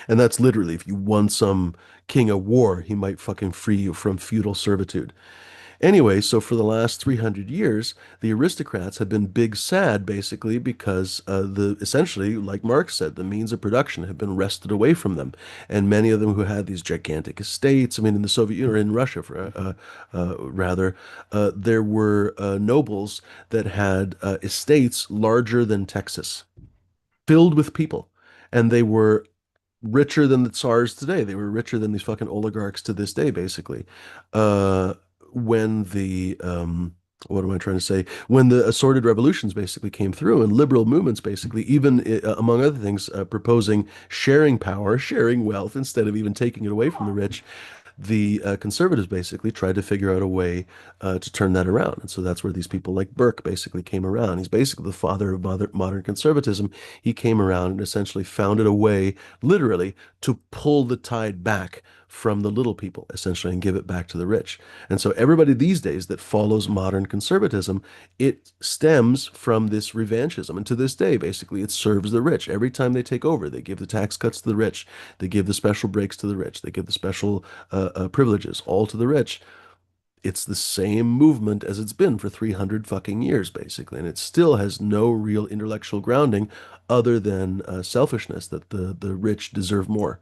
And that's literally, if you won some king a war, he might fucking free you from feudal servitude. Anyway, so for the last 300 years, the aristocrats have been big sad basically because the essentially, like Marx said, the means of production have been wrested away from them. And many of them who had these gigantic estates, I mean, in the Soviet Union, or in Russia, rather, there were nobles that had estates larger than Texas, filled with people. And they were richer than the Tsars today. They were richer than these fucking oligarchs to this day, basically. Uh, when the what am I trying to say? When the assorted revolutions basically came through and liberal movements basically, even among other things, proposing sharing power, sharing wealth instead of even taking it away from the rich, the conservatives basically tried to figure out a way to turn that around. And so that's where these people like Burke basically came around. He's basically the father of modern conservatism. He came around and essentially founded a way, literally, to pull the tide back from the little people, essentially, and give it back to the rich. And so everybody these days that follows modern conservatism, it stems from this revanchism. And to this day, basically, it serves the rich. Every time they take over, they give the tax cuts to the rich. They give the special breaks to the rich. They give the special privileges all to the rich. It's the same movement as it's been for 300 fucking years, basically. And it still has no real intellectual grounding other than selfishness that the rich deserve more.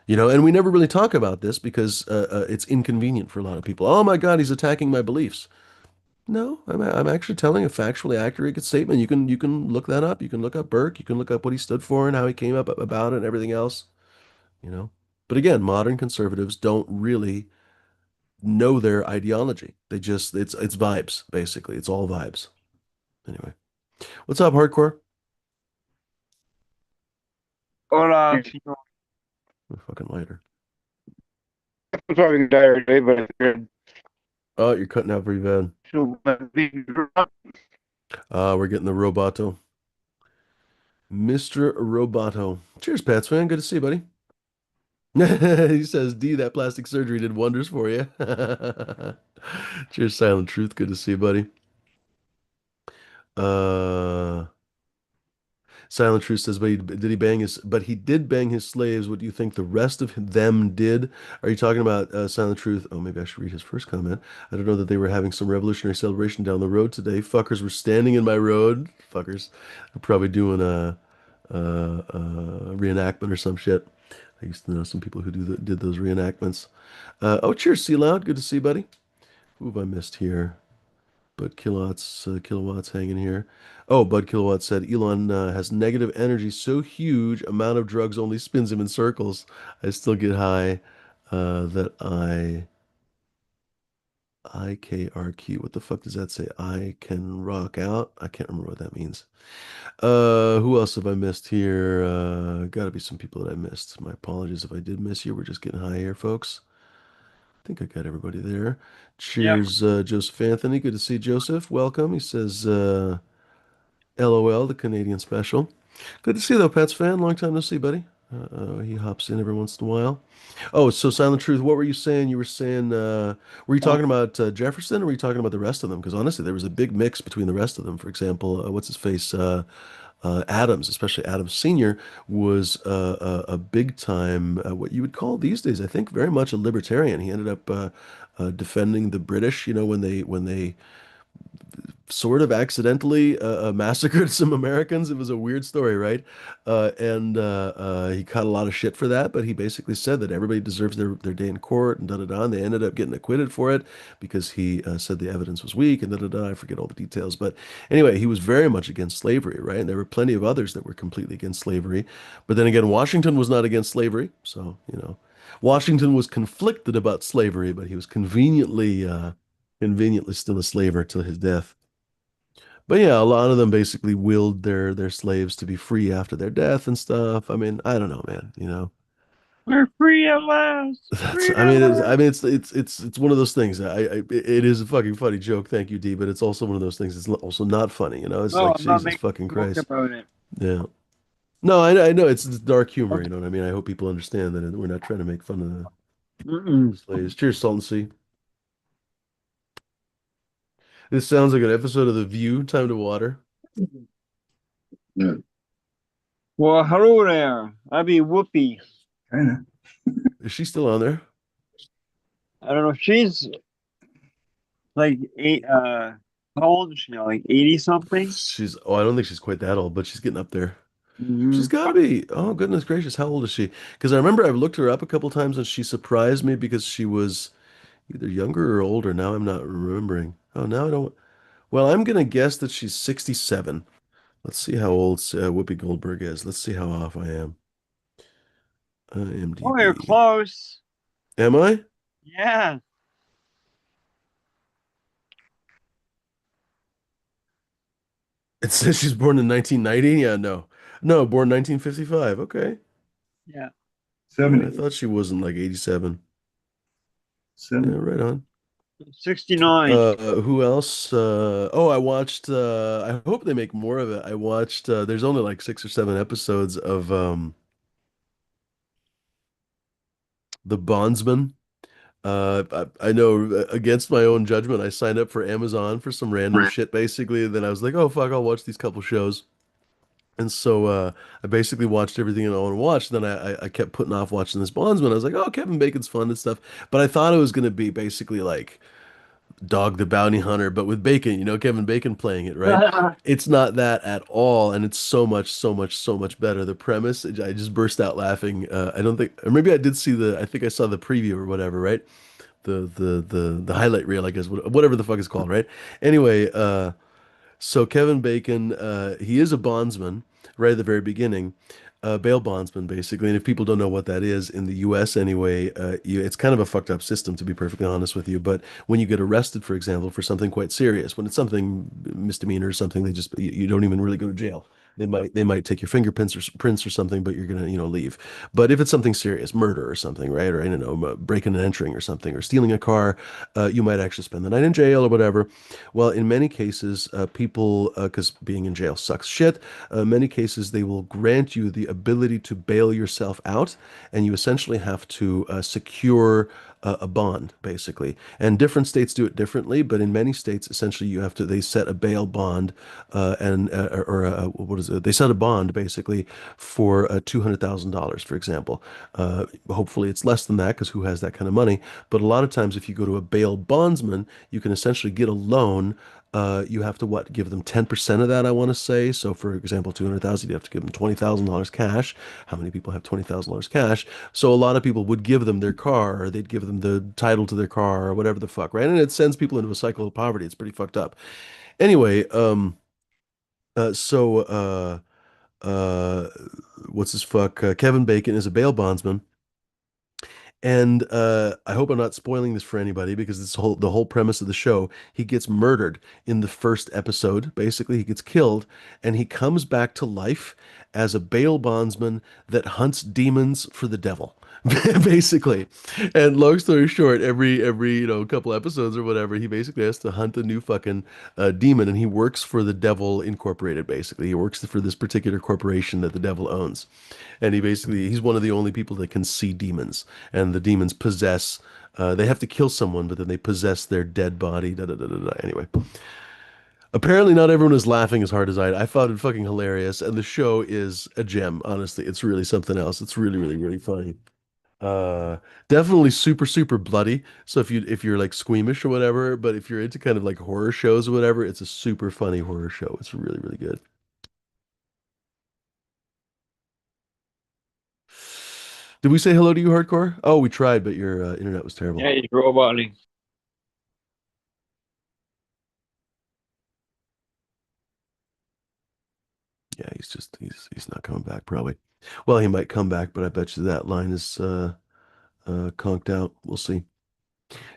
You know, and we never really talk about this because it's inconvenient for a lot of people. Oh my God, he's attacking my beliefs. No, I'm actually telling a factually accurate statement. You can look that up. You can look up Burke. You can look up what he stood for and how he came up about it and everything else. You know. But again, modern conservatives don't really know their ideology. They just it's vibes, basically. It's all vibes. Anyway. What's up, hardcore? Hola, Oh, fucking lighter. I'm having diarrhea, but I figured Oh, you're cutting out pretty bad. We're getting the Roboto. Mr. Roboto. Cheers, Pats man. Good to see you, buddy. He says, D, that plastic surgery did wonders for you. Cheers, Silent Truth. Good to see you, buddy. Uh, Silent Truth says, but he did bang his slaves. What do you think the rest of them did? Are you talking about Silent Truth? Oh, maybe I should read his first comment. I don't know that they were having some revolutionary celebration down the road today. Fuckers were standing in my road. Fuckers. They're probably doing a reenactment or some shit. I used to know some people who did those reenactments. Oh, cheers, Sea Loud. Good to see you, buddy. Who have I missed here? Bud Kilowatts hanging here. Oh, Bud Kilowatt said Elon has negative energy so huge, amount of drugs only spins him in circles. I still get high. That IKRQ. What the fuck does that say? I can rock out. I can't remember what that means. Who else have I missed here? Gotta be some people that I missed. My apologies if I did miss you. We're just getting high here, folks. I think I got everybody there. Yep. Cheers, Joseph Anthony. Good to see Joseph. Welcome. He says, LOL, the Canadian special. Good to see you, though, Pets fan. Long time no see, buddy. He hops in every once in a while. Oh, so Silent Truth, what were you saying? You were saying, were you Uh, talking about Jefferson or were you talking about the rest of them? Because honestly, there was a big mix between the rest of them. For example, what's his face? Adams, especially Adams Sr., was a big time, what you would call these days, I think, very much a libertarian. He ended up defending the British, when they sort of accidentally massacred some Americans. It was a weird story, right? And he caught a lot of shit for that, but he basically said that everybody deserves their day in court and da-da-da. And they ended up getting acquitted for it because he said the evidence was weak and da-da-da. I forget all the details. But anyway, he was very much against slavery, right? And there were plenty of others that were completely against slavery. But then again, Washington was not against slavery. So, Washington was conflicted about slavery, but he was conveniently still a slaver till his death. But yeah, a lot of them basically willed their slaves to be free after their death and stuff. I mean, I don't know, man, we're free at last. That's Free I at mean, last. it's one of those things. It is a fucking funny joke, thank you, D, but it's also one of those things it's also not funny, It's No, like I'm not Jesus making fucking a joke Christ. about it. Yeah. No, I know it's dark humor, you Okay. know what I mean? I hope people understand that we're not trying to make fun of the Mm-mm. slaves. Cheers, Salton Sea. This sounds like an episode of The View, Time to Water. Well, hello there. I be Whoopi. Kind of. Is she still on there? I don't know. She's like eight. How old is she now? Like 80 something. I don't think she's quite that old, but she's getting up there. She's Hmm. got to be. Oh, goodness gracious. How old is she? Because I remember I've looked her up a couple times and she surprised me because she was either younger or older. Now I'm not remembering. Oh, now I don't. Well, I'm going to guess that she's 67. Let's see how old Whoopi Goldberg is. Let's see how off I am. Oh, you're IMDb. close. Am I? Yeah. It says she's born in 1990. Yeah, no. No, born 1955. Okay. Yeah. Yeah, I 70, thought she wasn't like 87. Yeah, 70. right on. 69. Who else? Oh, I watched I hope they make more of it. I watched there's only like 6 or 7 episodes of The Bondsman. I know against my own judgment, I signed up for Amazon for some random shit basically, and then I was like, oh fuck, I'll watch these couple shows. And so I basically watched everything I want to watch. Then I kept putting off watching this Bondsman. I was like, oh, Kevin Bacon's fun and stuff. But I thought it was gonna be basically like Dog the Bounty Hunter, but with Bacon, Kevin Bacon playing it, right? It's not that at all, and it's so much, so much, so much better. The premise, I just burst out laughing. I don't think, or maybe I did I think I saw the preview or whatever, right? The highlight reel, I guess, whatever the fuck it's called, right? Anyway, so Kevin Bacon, he is a bondsman right at the very beginning, bail bondsman basically. And if people don't know what that is in the U.S. anyway, it's kind of a fucked up system to be perfectly honest with you. But when you get arrested, for example, for something quite serious, when it's something misdemeanor or something, you don't even really go to jail. They might take your fingerprints or prints or something, but you're gonna leave. But if it's something serious, murder or something, right, or I don't know, breaking and entering or something, or stealing a car, you might actually spend the night in jail or whatever. Well, in many cases, people, because being in jail sucks shit, many cases they will grant you the ability to bail yourself out, and you essentially have to secure a bond, basically. And different states do it differently, but in many states, essentially, they set a bail bond, and or what is it? They set a bond basically for $200,000, for example. Hopefully, it's less than that because who has that kind of money? But a lot of times, if you go to a bail bondsman, you can essentially get a loan. You have to what? Give them 10% of that, I want to say. So, for example, 200,000, you have to give them $20,000 cash. How many people have $20,000 cash? So, a lot of people would give them their car, or they'd give them the title to their car, or whatever the fuck, right? And it sends people into a cycle of poverty. It's pretty fucked up. Anyway, so uh, what's his fuck? Kevin Bacon is a bail bondsman. And I hope I'm not spoiling this for anybody because the whole premise of the show, he gets murdered in the first episode. Basically, he gets killed and he comes back to life as a bail bondsman that hunts demons for the devil. basically. And long story short, every couple episodes or whatever, he basically has to hunt a new fucking demon, and he works for the Devil Incorporated. Basically, he works for this particular corporation that the devil owns, and he's one of the only people that can see demons, and the demons possess. They have to kill someone, but then they possess their dead body. Da, da, da, da, da. Anyway, apparently not everyone is laughing as hard as I. I found it fucking hilarious, and the show is a gem. Honestly, it's really something else. It's really, really, really funny. Uh, Definitely super, super bloody. So if you're like squeamish or whatever, but if you're into kind of like horror shows or whatever, it's a super funny horror show. It's really, really good. Did we say hello to you, Hardcore? Oh, we tried, but your internet was terrible. Yeah, he's roboting. Yeah, he's not coming back probably. Well, he might come back, but I bet you that line is conked out. We'll see.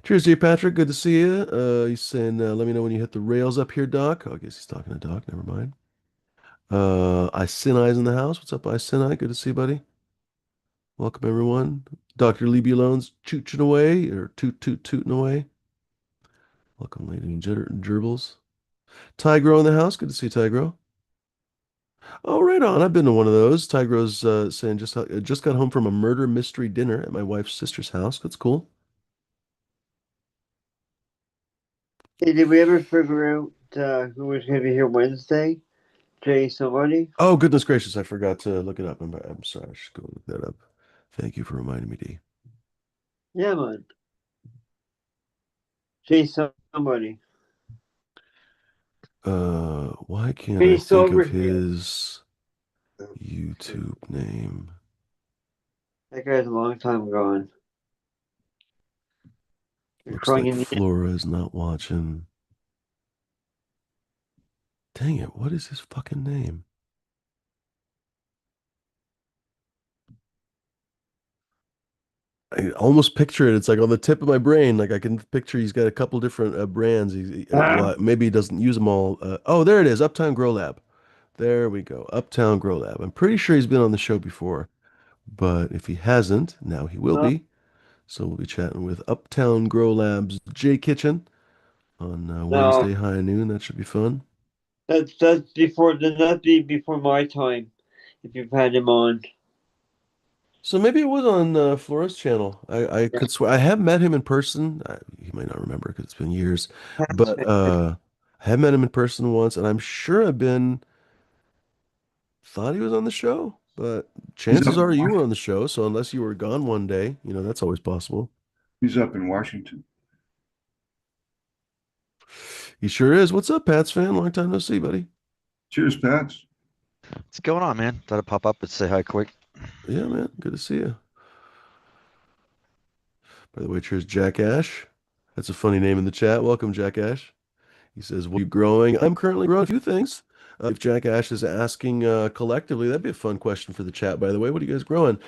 Cheers to you, Patrick. Good to see you. He's saying, let me know when you hit the rails up here, Doc. Oh, I guess he's talking to Doc. Never mind. I Sin Eyes in the house. What's up, I Sin Eye? Good to see you, buddy. Welcome, everyone. Dr. Lee Alone's chooching away, or tooting away. Welcome, lady and gerbils. Tigro in the house. Good to see you, Tigro. Oh, right on. I've been to one of those. Tigro's saying just got home from a murder mystery dinner at my wife's sister's house. That's cool. Hey, did we ever figure out who was going to be here Wednesday? Jay somebody? Oh, goodness gracious. I forgot to look it up. I'm sorry. I should go look that up. Thank you for reminding me, D. Yeah, man. Jay somebody. Why can't I Jay think Silver of here. his YouTube name? That guy's a long time gone. He's Looks calling like in the Flora is not watching. Dang it, what is his fucking name? I almost picture it. It's like on the tip of my brain. Like I can picture he's got a couple different brands. Well, maybe he doesn't use them all. Oh, there it is. Uptown Grow Lab. There we go. Uptown Grow Lab. I'm pretty sure he's been on the show before, but if he hasn't, now he will No, be. So we'll be chatting with Uptown Grow Lab's J Kitchen on no. Wednesday high noon. That should be fun. That's before that'd be before my time if you've had him on. So maybe it was on Flora's channel. I Yeah, could swear I have met him in person. He might not remember because it's been years, that's but I have met him in person once, and I'm sure I've been thought he was on the show. But He's up chances in are you were on Washington. the show. So unless you were gone one day, that's always possible. He's up in Washington. He sure is. What's up, Pats fan? Long time no see, buddy. Cheers, Pats. What's going on, man? Thought I'd pop up and say hi quick. Yeah, man. Good to see you. By the way, cheers, Jack Ash. That's a funny name in the chat. Welcome, Jack Ash. He says, "What are you growing?" I'm currently growing a few things. If Jack Ash is asking collectively, that'd be a fun question for the chat, by the way. What are you guys growing?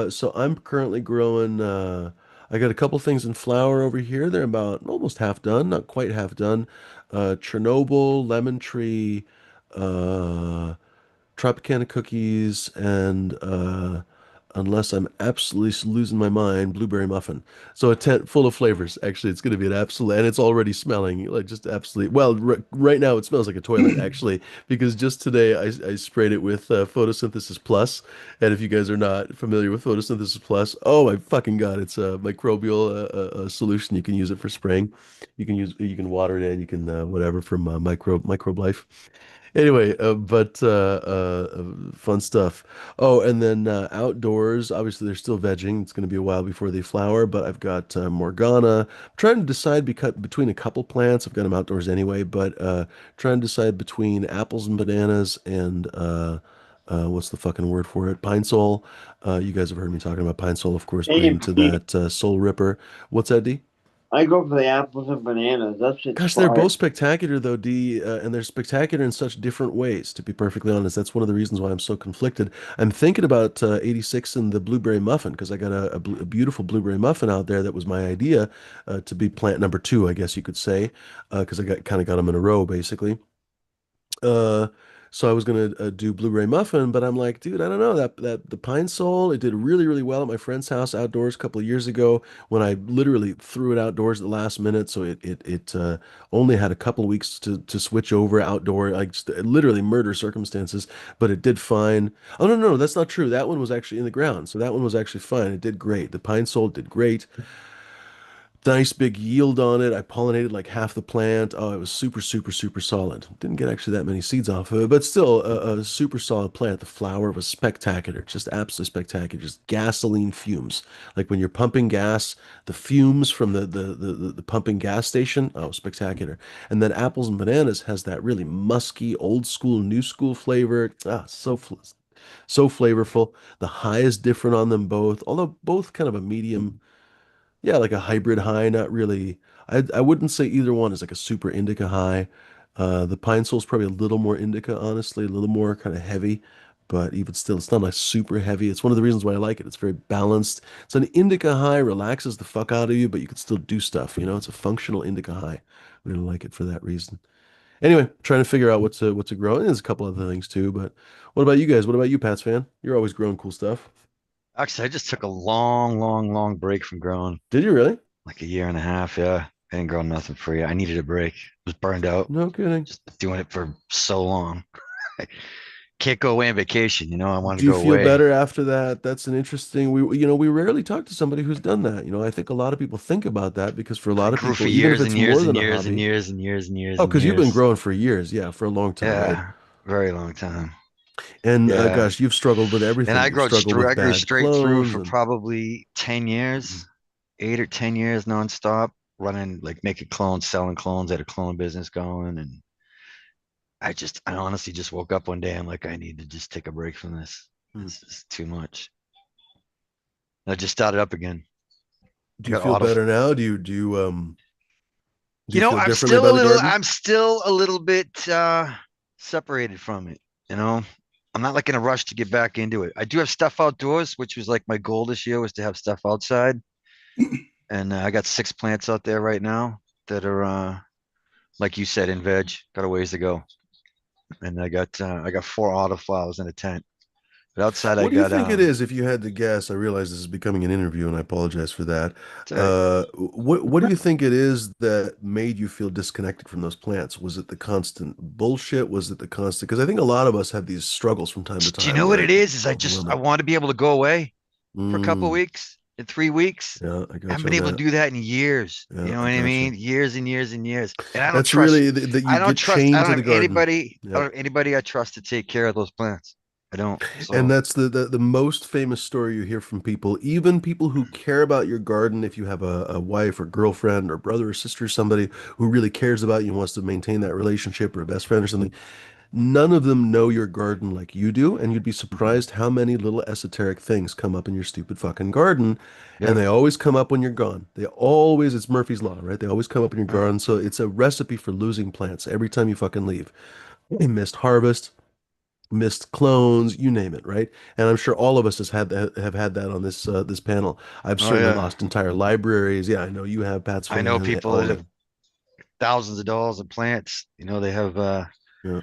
So I'm currently growing, I got a couple things in flower over here. They're about almost half done, not quite half done. Chernobyl, lemon tree, uh, Tropicana cookies, and unless I'm absolutely losing my mind, blueberry muffin. So a tent full of flavors. Actually, it's going to be an absolute, and it's already smelling like just absolutely. Well, right now it smells like a toilet, actually, because just today I sprayed it with Photosynthesis Plus. And if you guys are not familiar with Photosynthesis Plus, oh my fucking God, it's a microbial solution. You can use it for spraying. You can water it in. You can whatever from microbe life. Anyway, fun stuff. Oh, and then outdoors, obviously they're still vegging. It's going to be a while before they flower, but I've got Morgana. I'm trying to decide between a couple plants. I've got them outdoors anyway, but trying to decide between apples and bananas and what's the fucking word for it? Pine Sol. You guys have heard me talking about Pine Sol, of course, A being and to P. that Soul Ripper. What's that, D? I go for the apples and bananas. That shit's Gosh, they're fire. both spectacular though, D, and they're spectacular in such different ways, to be perfectly honest. That's one of the reasons why I'm so conflicted. I'm thinking about 86 and the blueberry muffin because I got a beautiful blueberry muffin out there that was my idea to be plant number two, I guess you could say, because I got them in a row basically. Uh, So I was gonna do blueberry muffin, but I'm like, dude, I don't know that the pine sol. It did really really well at my friend's house outdoors a couple of years ago when I literally threw it outdoors at the last minute. So it only had a couple of weeks to switch over outdoor, like just literally murder circumstances. But it did fine. Oh no, no, that's not true. That one was actually in the ground, so that one was actually fine. It did great. The pine sol did great. Nice big yield on it. I pollinated like half the plant. Oh, it was super, super, super solid. Didn't get actually that many seeds off of it, but still a super solid plant. The flower was spectacular, just absolutely spectacular. Just gasoline fumes. Like when you're pumping gas, the fumes from the pumping gas station. Oh, spectacular. And then apples and bananas has that really musky, old school, new school flavor. Ah, so flavorful. The high is different on them both, although both kind of a medium. Yeah, like a hybrid high, not really. I wouldn't say either one is like a super indica high. The pine sol is probably a little more indica, honestly, a little more kind of heavy, but even still, it's not like super heavy. It's one of the reasons why I like it. It's very balanced. It's an indica high, relaxes the fuck out of you, but you can still do stuff. You know, it's a functional indica high. I really like it for that reason. Anyway, trying to figure out what to grow. And there's a couple other things too, but what about you guys? What about you, Pats fan? You're always growing cool stuff. Actually, I just took a long, long, long break from growing, Did you really? like a year and a half. Yeah, I didn't grow nothing for you. I needed a break. I was burned out, No kidding. just doing it for so long. I can't go away on vacation. I wanted Do to you go feel away. better after that? That's an interesting, we rarely talk to somebody who's done that. I think a lot of people think about that because for a I lot of grew for people, even if years and it's more years and than a years and hobby. years and years and years Oh, and because you've been years. growing for years. Yeah, for a long time, right? Yeah, very long time. And Yeah. gosh, you've struggled with And everything. You've struggled with I grew bad straight through clones for and probably 10 years, 8 or 10 years nonstop, running like making clones, selling clones, had a clone business going. And I honestly just woke up one day. I'm like, I need to just take a break from this. Hmm. This is too much. I just started up again. Do I you got feel auto. better now? Do you feel differently about the garden? I'm still a little bit separated from it. You know, I'm not like in a rush to get back into it. I do have stuff outdoors, which was like my goal this year was to have stuff outside. And I got 6 plants out there right now that are like you said in veg. Got a ways to go, and I got 4 autoflowers in a tent. But outside I What do you got think it is, if you had to guess? I realize this is becoming an interview, and I apologize for that. it's all right. What do you think it is that made you feel disconnected from those plants? Was it the constant bullshit? Was it the constant? Because I think a lot of us have these struggles from time to Do you time know what where it it's is? I overwhelming. want to be able to go away for a couple of Mm, weeks, in 3 weeks. yeah, I I haven't got you been on able to that. do that in years. You Yeah, know what I I got you. mean? Years and years and years. And That's really that you I don't get trust, I chained don't to the have garden. anybody, I Yep. don't have anybody I trust to take care of those plants. I don't. And So that's the most famous story you hear from people, even people who care about your garden. If you have a wife or girlfriend or brother or sister, somebody who really cares about you and wants to maintain that relationship or a best friend or something, none of them know your garden like you do. And you'd be surprised how many little esoteric things come up in your stupid fucking garden. And yeah. they always come up when you're gone. It's Murphy's Law, right? They always come up in your Yeah. garden. So it's a recipe for losing plants every time you fucking leave. A missed harvest, missed clones, you name it, right? And I'm sure all of us have had that on this panel. I've Oh certainly yeah. lost entire libraries. Yeah, I know you have, Pat's I know fan, people all that that. have thousands of dollars in plants. They have Yeah.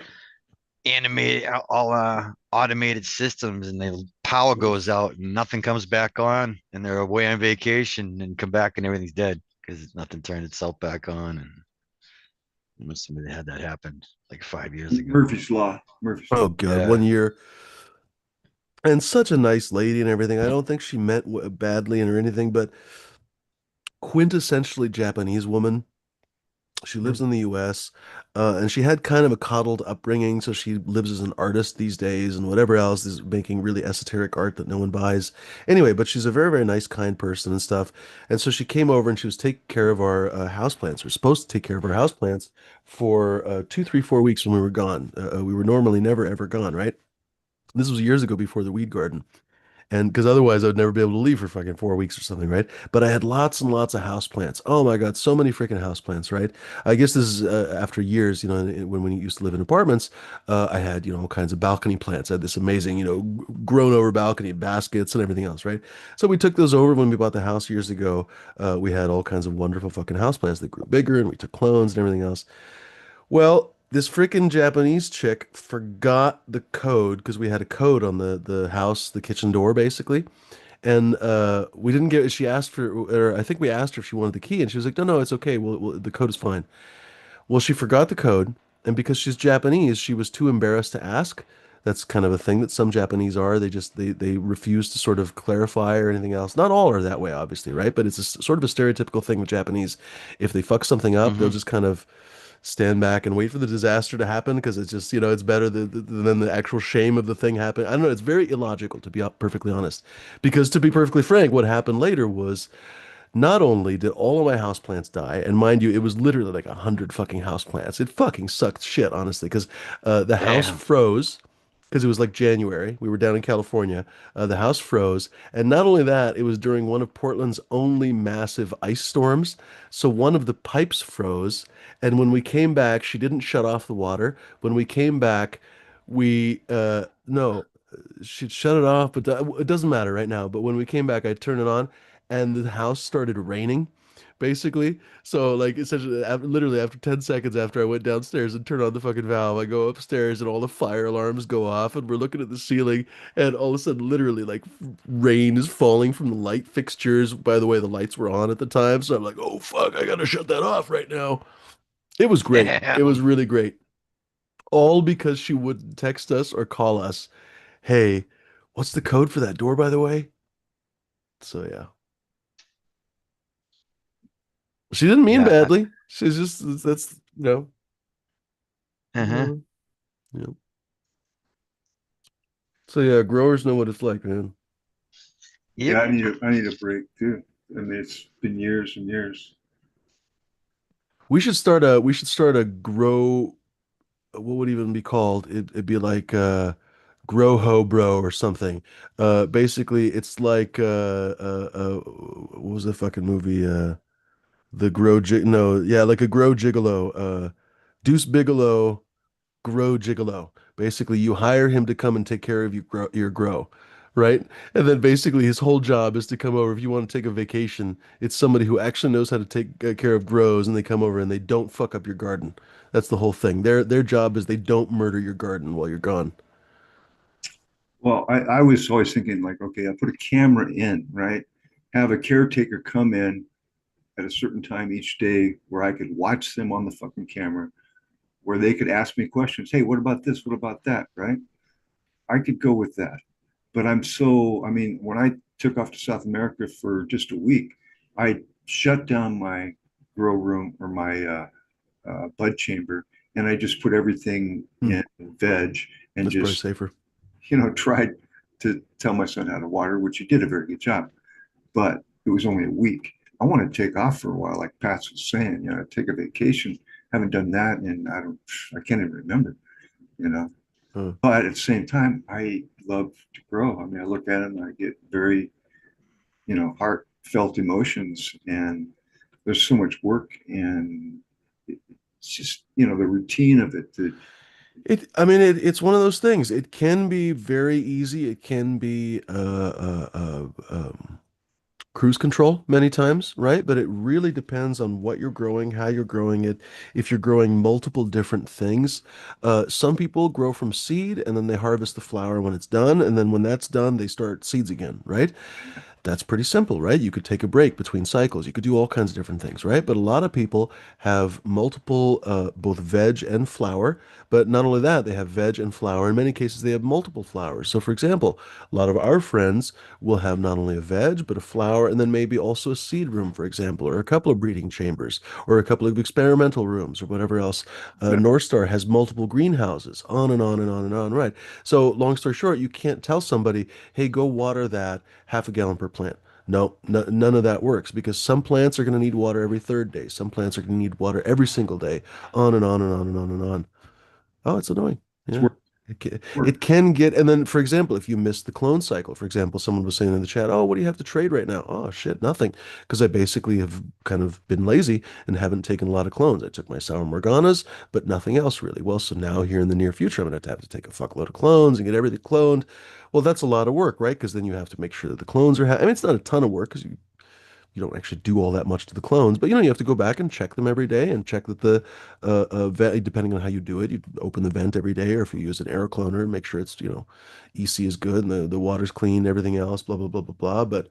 animated all automated systems, and the power goes out and nothing comes back on, and they're away on vacation and come back and everything's dead because nothing turned itself back on. And somebody had that happen like 5 years ago. Murphy's Law. Murphy's Oh Law. God, Yeah. 1 year. And such a nice lady and everything. I don't think she meant badly or anything, but quintessentially Japanese woman. She lives in the US, and she had kind of a coddled upbringing, so she lives as an artist these days and whatever else is making really esoteric art that no one buys. Anyway, but she's a very, very nice, kind person and stuff. And so she came over and she was taking care of our houseplants. We're supposed to take care of our houseplants for 2, 3, 4 weeks when we were gone. We were normally never, ever gone, right? This was years ago before the weed garden. And because otherwise I would never be able to leave for fucking 4 weeks or something, right? But I had lots and lots of house plants. Oh my God, so many freaking house plants, right? I guess this is after years, when we used to live in apartments, I had, all kinds of balcony plants. I had this amazing, grown over balcony baskets and everything else, right? So we took those over when we bought the house years ago. We had all kinds of wonderful fucking house plants that grew bigger and we took clones and everything else. Well, this freaking Japanese chick forgot the code because we had a code on the house, the kitchen door basically. And we didn't get she asked for or I think we asked her if she wanted the key and she was like, "No, it's okay. The code is fine." Well, she forgot the code, and because she's Japanese, she was too embarrassed to ask. That's kind of a thing that some Japanese are. They refuse to sort of clarify or anything else. Not all are that way, obviously, right? But it's sort of a stereotypical thing with Japanese. If they fuck something up, they'll Hmm. just kind of stand back and wait for the disaster to happen because it's just, it's better than the actual shame of the thing happening. I don't know. It's very illogical, to be perfectly honest. Because to be perfectly frank, what happened later was not only did all of my houseplants die, and mind you, it was literally like 100 fucking houseplants. It fucking sucked shit, honestly, because the house Damn. froze because it was like January. We were down in California. The house froze, and not only that, it was during one of Portland's only massive ice storms. So one of the pipes froze, and when we came back, she didn't shut off the water. When we came back, we no, she'd shut it off, but it doesn't matter right now. But when we came back, I turned it on, and the house started raining, basically. So like essentially, literally after 10 seconds after I went downstairs and turned on the fucking valve, I go upstairs and all the fire alarms go off, and we're looking at the ceiling, and all of a sudden, literally like rain is falling from the light fixtures. By the way, the lights were on at the time, so I'm like, oh fuck, I gotta shut that off right now. It was great. It was Damn. really great. All because she wouldn't text us or call us. Hey, what's the code for that door, by the way? So yeah, she didn't mean Yeah. badly. She's just that's Uh-huh. yeah. So yeah, growers know what it's like, man. Yeah, Yep. I need a break too. I mean, it's been years and years. We should start a grow. What would it even be called? It'd be like grow ho bro or something. Basically, it's like what was the fucking movie? The grow jig. No, yeah, like a grow gigolo. Deuce Bigelow grow gigolo. Basically, you hire him to come and take care of your grow, right? And then basically his whole job is to come over. If you want to take a vacation, it's somebody who actually knows how to take care of grows, and they come over and they don't fuck up your garden. That's the whole thing. Their job is they don't murder your garden while you're gone. Well, I was always thinking like, okay, I put a camera in, right? Have a caretaker come in at a certain time each day where I could watch them on the fucking camera, where they could ask me questions. Hey, what about this? What about that? Right? I could go with that. But I mean, when I took off to South America for just a week, I shut down my grow room or my bud chamber, and I just put everything Hmm, in veg and that's probably just, safer. tried to tell my son how to water, which he did a very good job. But it was only a week. I want to take off for a while, like Pat was saying, take a vacation. Haven't done that, and I can't even remember, you know. Huh. But at the same time, I love to grow. I mean, I look at it and I get very, heartfelt emotions, and there's so much work, and it's just, the routine of it. I mean, it's one of those things. It can be very easy. It can be cruise control many times, right? But it really depends on what you're growing, how you're growing it, if you're growing multiple different things. Some people grow from seed and then they harvest the flower when it's done, and then when that's done, they start seeds again, right? That's pretty simple, right? You could take a break between cycles. You could do all kinds of different things, right? But a lot of people have multiple, both veg and flower. But not only that, they have veg and flower. In many cases, they have multiple flowers. So, for example, a lot of our friends will have not only a veg, but a flower, and then maybe also a seed room, for example, or a couple of breeding chambers, or a couple of experimental rooms, or whatever else. North Star has multiple greenhouses, on and on and on and on, right? So, long story short, you can't tell somebody, hey, go water that half a gallon per plant. No, none of that works because some plants are going to need water every third day. Some plants are going to need water every single day, on and on and on and on and on. Oh, it's annoying. It's Yeah. work. It can get, and then, for example, if you miss the clone cycle, for example, someone was saying in the chat, oh, what do you have to trade right now? Oh, shit, nothing. Because I basically have kind of been lazy and haven't taken a lot of clones. I took my Sour Morganas, but nothing else really. Well, so now here in the near future, I'm going to have to take a fuckload of clones and get everything cloned. Well, that's a lot of work, right? Because then you have to make sure that the clones are, I mean, it's not a ton of work because you you don't actually do all that much to the clones, but you have to go back and check them every day and check that the vent, depending on how you do it, you open the vent every day, or if you use an air cloner, make sure it's, EC is good and the water's clean, everything else, blah, blah, blah, blah, blah. But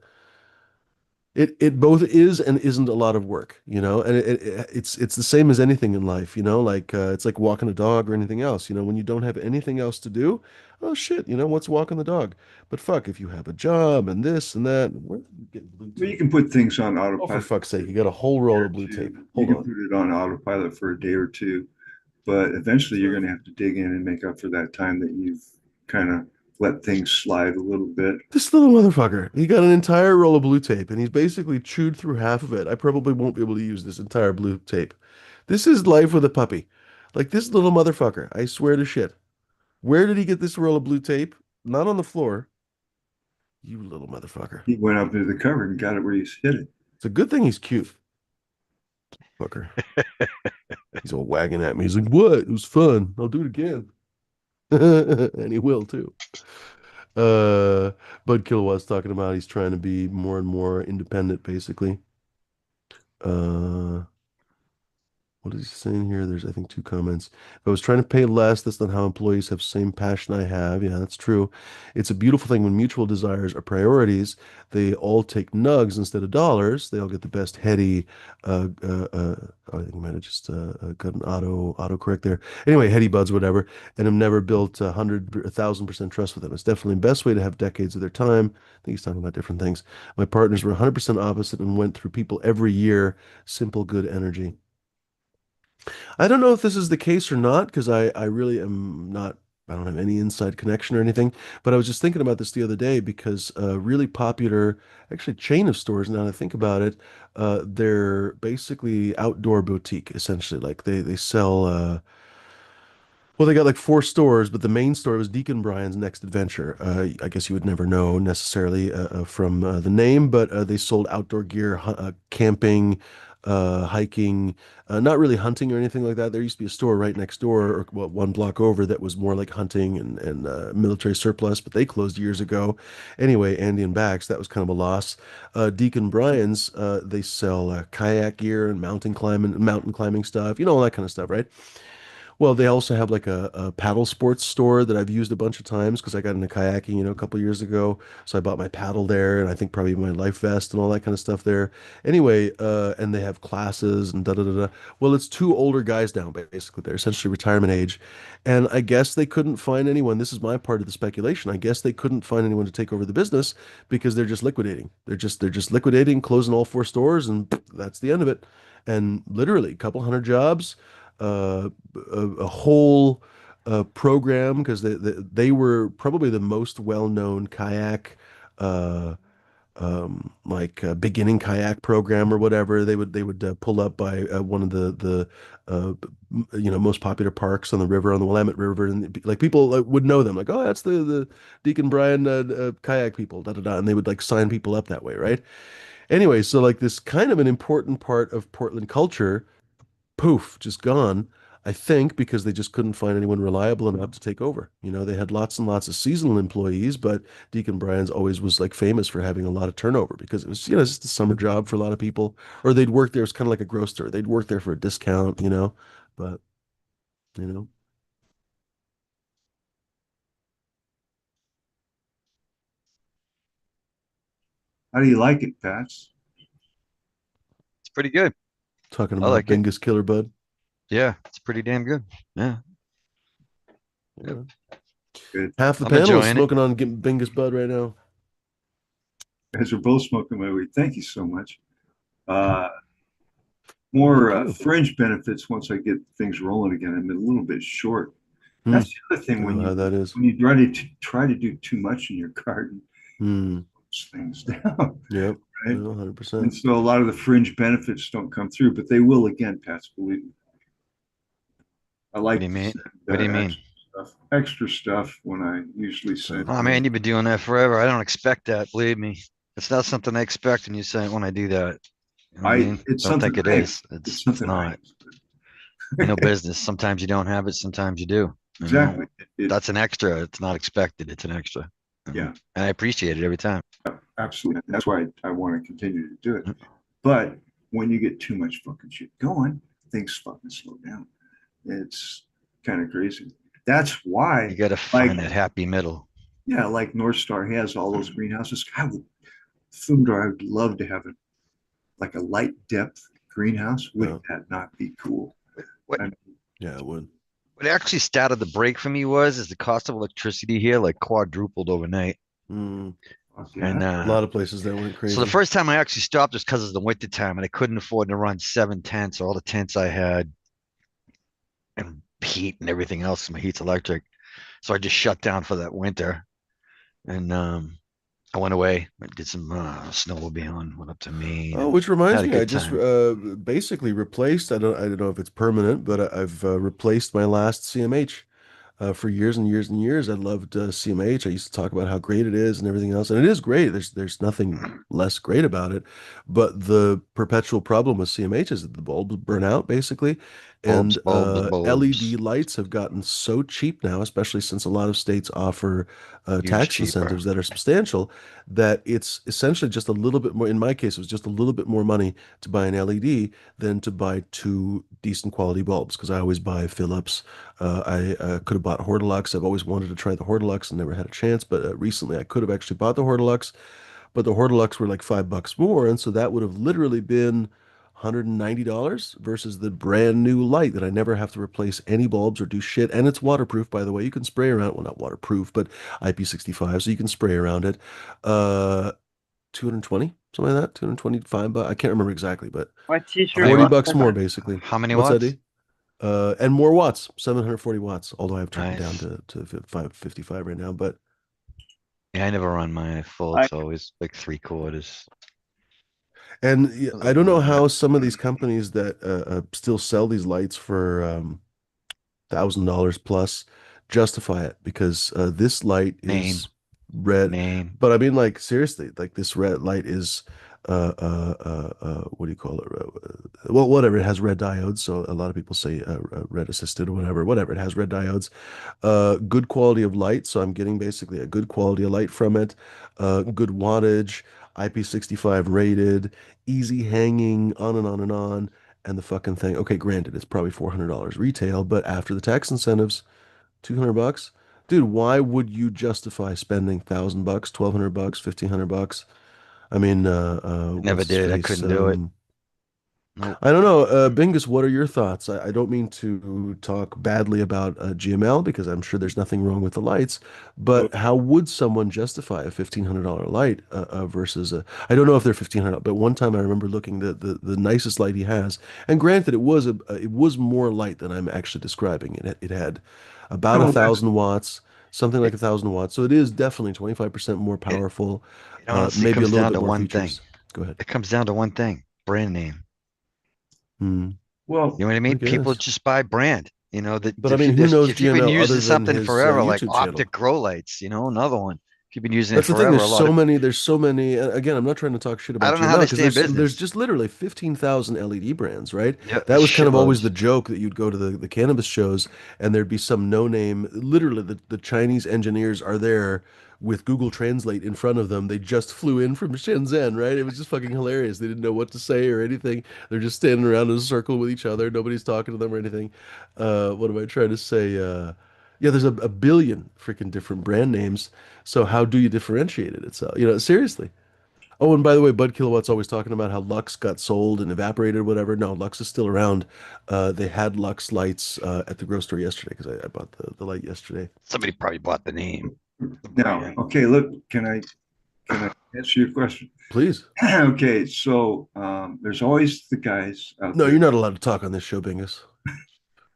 it both is and isn't a lot of work, and it's the same as anything in life, like it's like walking a dog or anything else, when you don't have anything else to do, oh shit, what's walking the dog? But fuck, if you have a job and this and that, where did you get blue But you tape? can put things on Oh, for autopilot fuck's for sake, a you got a whole day roll or of blue tape. two. You Hold can on. put it on autopilot for a day or two, but eventually you're going to have to dig in and make up for that time that you've kind of let things slide a little bit. This little motherfucker, he got an entire roll of blue tape and he's basically chewed through half of it. I probably won't be able to use this entire blue tape. This is life with a puppy. Like this little motherfucker, I swear to shit. Where did he get this roll of blue tape? Not on the floor. You little motherfucker. He went up into the cupboard and got it where he's hit it. It's a good thing he's cute. Fucker. He's all wagging at me. He's like, what? It was fun. I'll do it again. And he will too. Uh, Bud Kilowatt's talking about he's trying to be more and more independent, basically. Uh, What is he saying here? There's, I think, two comments. If I was trying to pay less, that's not how employees have same passion I have. Yeah, that's true. It's a beautiful thing when mutual desires are priorities. They all take nugs instead of dollars. They all get the best heady. I think I might have just got an auto correct there. Anyway, heady buds, whatever. And have never built 1,000% trust with them. It's definitely the best way to have decades of their time. I think he's talking about different things. My partners were 100% opposite and went through people every year. Simple, good energy. I don't know if this is the case or not because I really am not, I don't have any inside connection or anything. But I was just thinking about this the other day because a really popular, actually, chain of stores, now that I think about it, they're basically outdoor boutique, essentially. Like they sell, well, they got like four stores, but the main store was Deacon Brian's Next Adventure. I guess you would never know necessarily from the name, but they sold outdoor gear, camping, hiking, not really hunting or anything like that. There used to be a store right next door, or well, one block over, that was more like hunting and military surplus, but they closed years ago. Anyway, Andy and Bax, that was kind of a loss. Deacon Brian's, they sell kayak gear and mountain climbing stuff, all that kind of stuff, right? Well, they also have like a paddle sports store that I've used a bunch of times because I got into kayaking, a couple years ago. So I bought my paddle there and I think probably my life vest and all that kind of stuff there. Anyway, and they have classes and da da da da. Well, it's two older guys now, basically. They're essentially retirement age. And I guess they couldn't find anyone. This is my part of the speculation. I guess they couldn't find anyone to take over the business because they're just liquidating. They're just liquidating, closing all four stores, and that's the end of it. And literally a couple hundred jobs, uh, a whole program because they were probably the most well-known kayak like beginning kayak program or whatever. They would pull up by one of the most popular parks on the river, on the Willamette River, and like people would know them, like, oh, that's the Deacon Brian kayak people, da da da, and they would like sign people up that way, right? Anyway, so like this kind of an important part of Portland culture, poof, just gone. I think because they just couldn't find anyone reliable enough to take over. They had lots and lots of seasonal employees, but Deacon Brian's always was like famous for having a lot of turnover because it was, just a summer job for a lot of people. Or they'd work there. It's kind of like a grocer. They'd work there for a discount. But, you know, How do you like it, Pats? It's pretty good. talking I about like it. Bingus Killer Bud. Yeah, it's pretty damn good. Yeah, yeah. Yeah. Good. Half the I'm panel is enjoying it. smoking on Bingus Bud right now. As we're both smoking my weed, thank you so much. Thank Uh, more you. fringe benefits once I get things rolling again. I'm a little bit short. Hmm. That's the other thing I when know how you that is. try to do too much in your garden, Hmm. things down, Yep. right? No, And 100%. so a lot of the fringe benefits don't come through, but they will again, Pats, believe me. I What do like you to mean? send What do you mean? extra stuff when I usually send. Sounds Oh man, great. you've been doing that forever. I don't expect that. Believe me, it's not something I expect when you say when I do that. You know what I I mean? it's Don't something think it I is. it's It's something I not. You know, business. Sometimes you don't have it. Sometimes you do. You know, exactly it that's an extra. It's not expected. It's an extra. yeah. And I appreciate it every time. Absolutely. That's why I want to continue to do it. But when you get too much fucking shit going, things fucking slow down. It's kind of crazy. That's You why, got to like, find that happy middle. yeah, like North Star has all those greenhouses. I would, Fumdar, I would love to have it like a light depth greenhouse. Would Yeah, that not be cool? What I yeah, it would. what actually started the break for me was is the cost of electricity here like quadrupled overnight. Mm, yeah. And a lot of places that went so the crazy. first time I actually stopped was because of the winter time and I couldn't afford to run 7 tents, all the tents I had and heat and everything else. My heat's electric. So I just shut down for that winter. And I went away, I did some snowmobiling, went up to Maine Oh, and which reminds had a me, I good just time. basically replaced. I don't know if it's permanent, but I've replaced my last CMH. For years and years and years, I loved CMH. I used to talk about how great it is and everything else, and it is great. There's nothing less great about it, but the perpetual problem with CMH is that the bulbs burn out basically, Bulbs, and bulbs, LED bulbs. lights have gotten so cheap now, especially since a lot of states offer Huge tax cheaper. incentives that are substantial, that it's essentially just a little bit more. In my case, it was just a little bit more money to buy an LED than to buy two decent quality bulbs because I always buy Philips. I could have bought Hortilux. I've always wanted to try the Hortilux and never had a chance. But recently, I could have actually bought the Hortilux, but the Hortilux were like $5 more, and so that would have literally been $190 versus the brand new light that I never have to replace any bulbs or do shit. And it's waterproof, by the way. You can spray around. Well, not waterproof, but IP65, so you can spray around it. 220, something like that. 225 bucks. I can't remember exactly, but What How t-shirt many $40 watt? more basically. How many What's that, watts? D? And more watts, 740 watts, although I've turned it down Nice. to 555 right now. But Yeah, I never run mine at full. I It's always like 3/4. and yeah, A I little don't more know than that. how some of these companies that still sell these lights for $1,000 plus justify it because this light Name, is red. name. But I mean, like seriously, like this red light is what do you call it? Well, whatever. It has red diodes, so a lot of people say red assisted or whatever. Whatever. It has red diodes. Good quality of light, so I'm getting basically a good quality of light from it. Good wattage, IP65 rated, easy hanging, on and on and on. And the fucking thing. Okay, granted, it's probably $400 retail, but after the tax incentives, 200 bucks. Dude, why would you justify spending 1,000 bucks, 1,200 bucks, 1,500 bucks? I mean, Never what's his did it. I face? couldn't do it. Nope. I don't know. Bingus, what are your thoughts? I don't mean to talk badly about GML because I'm sure there's nothing wrong with the lights, but how would someone justify a $1,500 light versus a, I don't know if they're 1,500, but one time I remember looking the nicest light he has, and granted it was more light than I'm actually describing. It had about a No, that's thousand watts, something like It, 1,000 watts. So it is definitely 25% more it powerful, it honestly maybe a comes little down bit to more one thing. features. Go ahead. It comes down to one thing. Brand name. Hmm, well, You know what I I mean? People guess. just buy brand. You know that But I mean, who knows if you've been GML using other than something his forever, like YouTube channel? optic grow lights, another one. If you've been using it That's the thing. forever, a lot of There's so many. Again, I'm not trying to talk shit I about don't know how GML they because stay in there's business. just literally 15,000 LED brands, right? Yeah, That was kind of always the shitloads. joke that you'd go to the cannabis shows and there'd be some no name. Literally, the Chinese engineers are there with Google Translate in front of them. They just flew in from Shenzhen, right? It was just fucking hilarious. They didn't know what to say or anything. They're just standing around in a circle with each other. Nobody's talking to them or anything. What am I trying to say? Yeah, there's a billion freaking different brand names. So how do you differentiate it itself? Seriously. Oh, and by the way, Bud Kilowatt's always talking about how Lux got sold and evaporated or whatever. No, Lux is still around. They had Lux lights at the grocery store yesterday because I bought the light yesterday. Somebody probably bought the name, the now, brand. okay, look, can I answer your question? Please. Okay, so there's always the guys out No, there. you're not allowed to talk on this show, Bingus.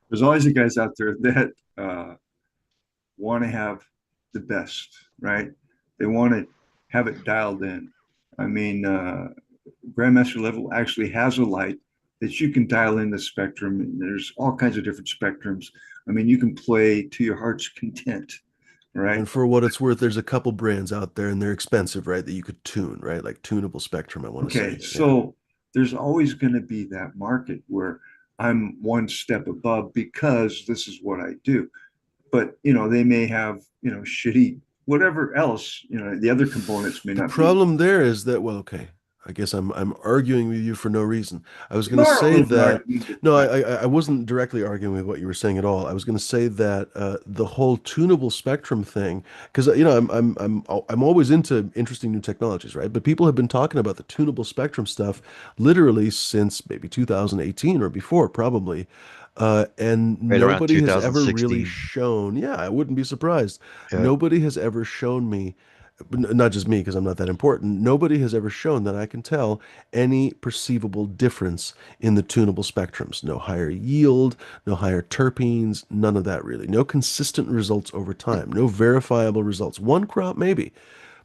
There's always the guys out there that want to have the best, right? They want to have it dialed in. I mean, Grandmaster level actually has a light that you can dial in the spectrum. And there's all kinds of different spectrums. I mean, you can play to your heart's content, right? And for what it's worth, there's a couple brands out there and they're expensive, right? That you could tune, right? Like tunable spectrum, I want to Okay, say. Yeah. so there's always going to be that market where I'm one step above because this is what I do. But they may have shitty whatever else, the other components may The not be. problem there is that, well, okay, I guess I'm arguing with you for no reason. I was You going to are a say little bit that arguing, but no, I wasn't directly arguing with what you were saying at all. I was going to say that the whole tunable spectrum thing, because I'm always into interesting new technologies, right? But people have been talking about the tunable spectrum stuff literally since maybe 2018 or before, probably. And Right around nobody has ever really 2016. shown, yeah, I wouldn't be surprised. Yeah. Nobody has ever shown me, not just me because I'm not that important, nobody has ever shown that I can tell any perceivable difference in the tunable spectrums. No higher yield, no higher terpenes, none of that really. No consistent results over time, no verifiable results. One crop maybe,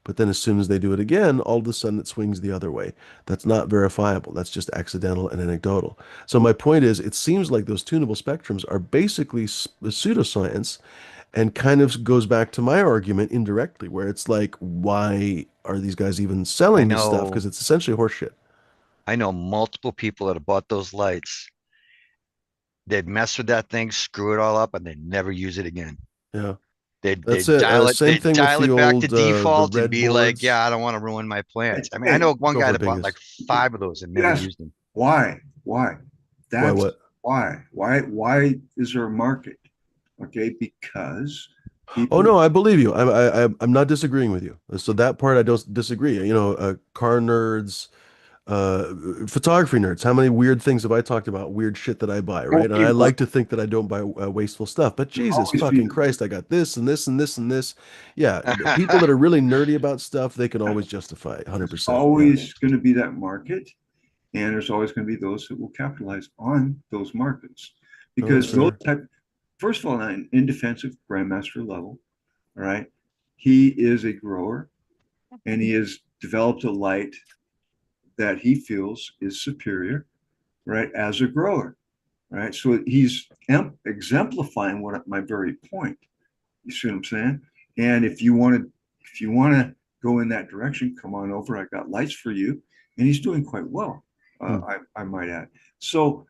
but then as soon as they do it again, all of a sudden it swings the other way. That's not verifiable. That's just accidental and anecdotal. So my point is, it seems like those tunable spectrums are basically pseudoscience and kind of goes back to my argument indirectly, where it's like, why are these guys even I selling this stuff? know Because it's essentially horseshit. I know multiple people that have bought those lights. They'd mess with that thing, screw it all up, and they'd never use it again. Yeah, They'd that's they'd it. dial it, Same they'd thing with dial the it back to old the default and red be like, yeah, boards. I don't want to ruin my Hey, plants. I mean, I hey, know one Go guy for it, that bought Bingus. like 5 of those and never yes. used them. Why? Why? Why That's what? why. Why is there a market? Okay, because Oh people no, I believe you. I'm not disagreeing with you. So that part I don't disagree. Car nerds, photography nerds. How many weird things have I talked about? Weird shit that I buy, right? And Okay, I but like to think that I don't buy wasteful stuff. But there'll Jesus always be fucking Christ, I got this and this and this and this. Yeah, people that are really nerdy about stuff, they can always justify it, there's 100%. Yeah, always going to be that market, and there's always going to be those that will capitalize on those markets no, that's because those fair. type. First of all, in defensive grandmaster level, all right, he is a grower, and he has developed a light that he feels is superior, right, as a grower, right? So he's exemplifying what my very point. You see what I'm saying? And if you want to go in that direction, come on over. I got lights for you, and he's doing quite well. Hmm. I might add. So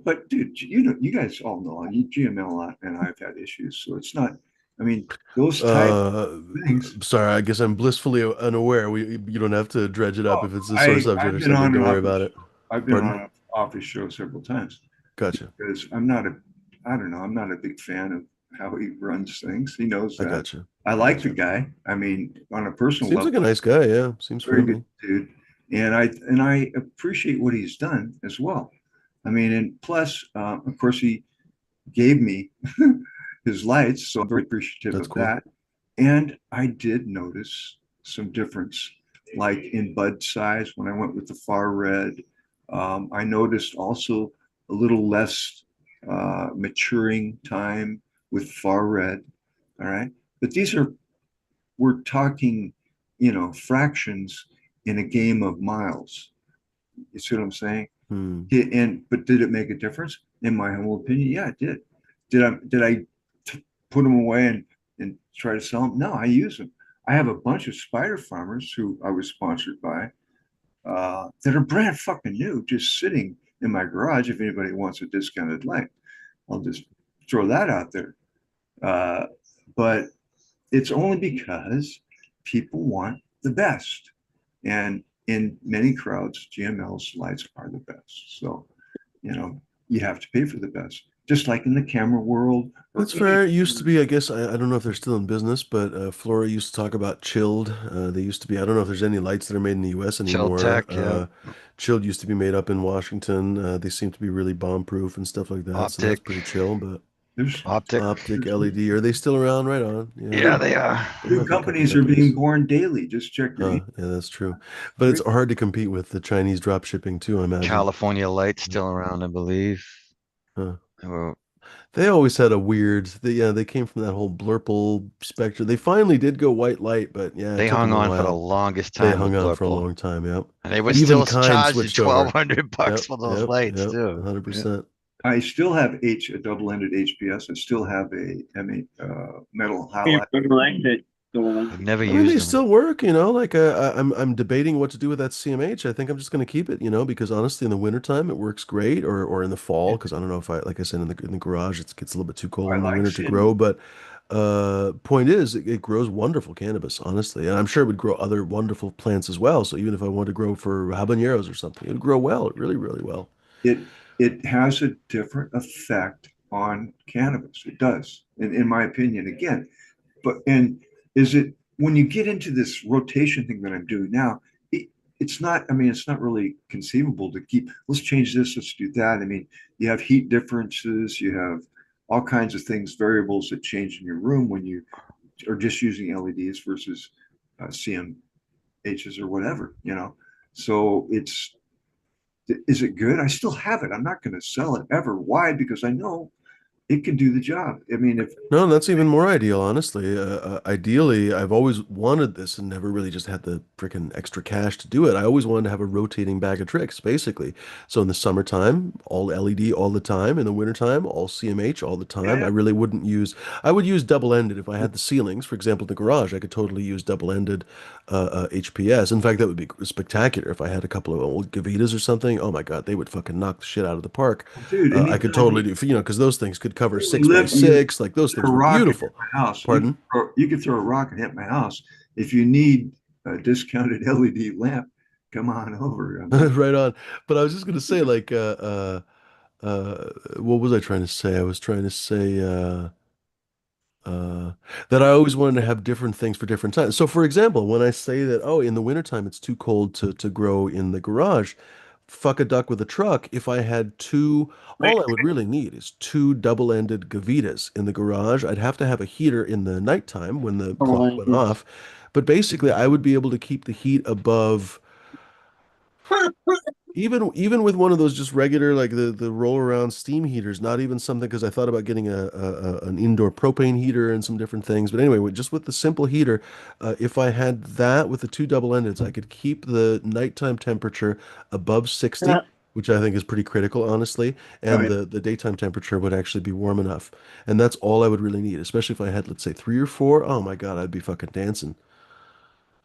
but dude, you guys all know you GML a lot, and I've had issues. So it's not. I mean, those type Uh, things. sorry, I guess I'm blissfully unaware. You don't have to dredge it up Oh, if it's a sore subject I've or been something. on Don't and worry off. about it. I've been Pardon? on an office show several times Gotcha. because I don't know, I'm not a big fan of how he runs things. He knows I that. gotcha. I I like the gotcha. guy. I mean, on a personal Seems level, like a nice guy. Yeah, seems very good friendly. dude, and I appreciate what he's done as well. I mean, and plus, of course, he gave me his lights, so I'm very appreciative That's of cool. that. And I did notice some difference, like in bud size when I went with the far red. I noticed also a little less maturing time with far red. All right. But we're talking, fractions in a game of miles. You see what I'm saying? Hmm. But did it make a difference? In my humble opinion, yeah, it did. Did I put them away and try to sell them? No, I use them. I have a bunch of spider farmers who I was sponsored by that are brand fucking new, just sitting in my garage. If anybody wants a discounted light, I'll just throw that out there. Uh, but it's only because people want the best. And in many crowds, GML's lights are the best. So, you know, you have to pay for the best, just like in the camera world or That's any. fair. It used to be, I guess, I don't know if they're still in business, but Flora used to talk about chilled. They used to be, I don't know if there's any lights that are made in the US Chill anymore. Tech, yeah. Chilled used to be made up in Washington. They seem to be really bomb-proof and stuff like that. So that's Optic, pretty chill, but There's, Optic. Optic there's LED, are they still around? Right on. Yeah. Yeah, they are. Been new around for a couple companies are being decades. born daily. Just check your email. Yeah, that's true. But it's hard to compete with the Chinese drop shipping too, I imagine. California Light still around, I believe. Huh. Well, They always had a yeah, they came from that whole blurple spectrum. They finally did go white light, but yeah, it they took hung them a on for the while. longest They time hung with on for a Blurple. long time, yep. And they would Even still Kind charge you switched over. 1,200 bucks Yep, for those yep, lights yep, too. Yeah. 100%. I still have a double-ended HPS. I still have a metal yeah, halide. I like that going I've never I mean, they used them. still work, like I'm debating what to do with that CMH. I think I'm just going to keep it, because honestly, in the wintertime it works great, or in the fall, because I don't know if like I said, in the garage, it gets a little bit too cold I in the like winter to seeing grow. But Point is, it grows wonderful cannabis, honestly, and I'm sure it would grow other wonderful plants as well. So even if I wanted to grow for habaneros or something, it would grow well, really, really well. It it has a different effect on cannabis. It does, in my opinion. Again, but and is it when you get into this rotation thing that I'm doing now, it's not, I mean, it's not really conceivable to keep, let's change this, let's do that. I mean, you have heat differences, you have all kinds of things, variables that change in your room when you are just using LEDs versus CMHs or whatever, you know. So it's, is it good? I still have it. I'm not going to sell it ever. Why? Because I know it can do the job. I mean, if No, that's even more ideal, honestly. Ideally, I've always wanted this and never really just had the freaking extra cash to do it. I always wanted to have a rotating bag of tricks, basically. So in the summertime, all LED all the time. In the wintertime, all CMH all the time. yeah, I would use double-ended if I had the ceilings. For example, in the garage, I could totally use double-ended HPS. In fact, that would be spectacular if I had a couple of old Gavitas or something. Oh my God, they would fucking knock the shit out of the park. dude, I could anytime totally do, because those things could cover you 6x6. Like those throw things a were rock at beautiful. my house. Pardon? You could throw a rock and hit my house. If you need a discounted LED lamp, come on over. I mean, Right on. But I was just gonna say, like, what was I trying to say? I was trying to say, uh, that I always wanted to have different things for different times. So, for example, when I say that, oh, in the wintertime it's too cold to grow in the garage, fuck a duck with a truck. If I had two, all I would really need is two double-ended Gavitas in the garage. I'd have to have a heater in the nighttime when the clock went off. But basically, I would be able to keep the heat above. Even with one of those just regular like the roll around steam heaters, not even something because I thought about getting an indoor propane heater and some different things. But anyway, just with the simple heater, if I had that with the two double endeds, I could keep the nighttime temperature above 60, which I think is pretty critical, honestly, oh, and yeah, the daytime temperature would actually be warm enough. And that's all I would really need, especially if I had, let's say, three or four. Oh my God, I'd be fucking dancing.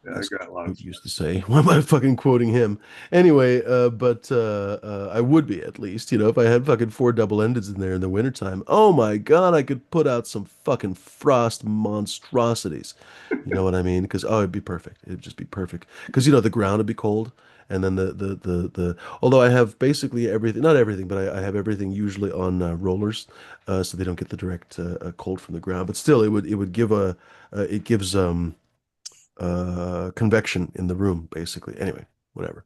I As got a lot of Snoop stuff. used to say. Why am I fucking quoting him? Anyway, but I would be at least, if I had fucking four double endeds in there in the wintertime. Oh my God, I could put out some fucking frost monstrosities. You know what I mean? Because it'd be perfect. It'd just be perfect. Because the ground would be cold, and then the although I have basically everything, not everything, but I have everything usually on rollers, so they don't get the direct cold from the ground. But still, it would give it gives convection in the room, basically. Anyway, whatever.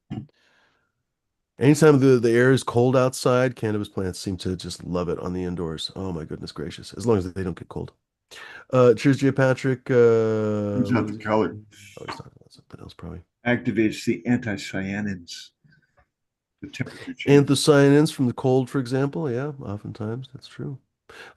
Anytime the air is cold outside, cannabis plants seem to just love it on the indoors. Oh my goodness gracious. As long as they don't get cold. Cheers, J. Patrick. Brings What out is the he color, saying? Oh, he's talking about something else, probably. activates the anthocyanins, the temperature change. Anthocyanins from the cold, for example. Yeah, oftentimes that's true.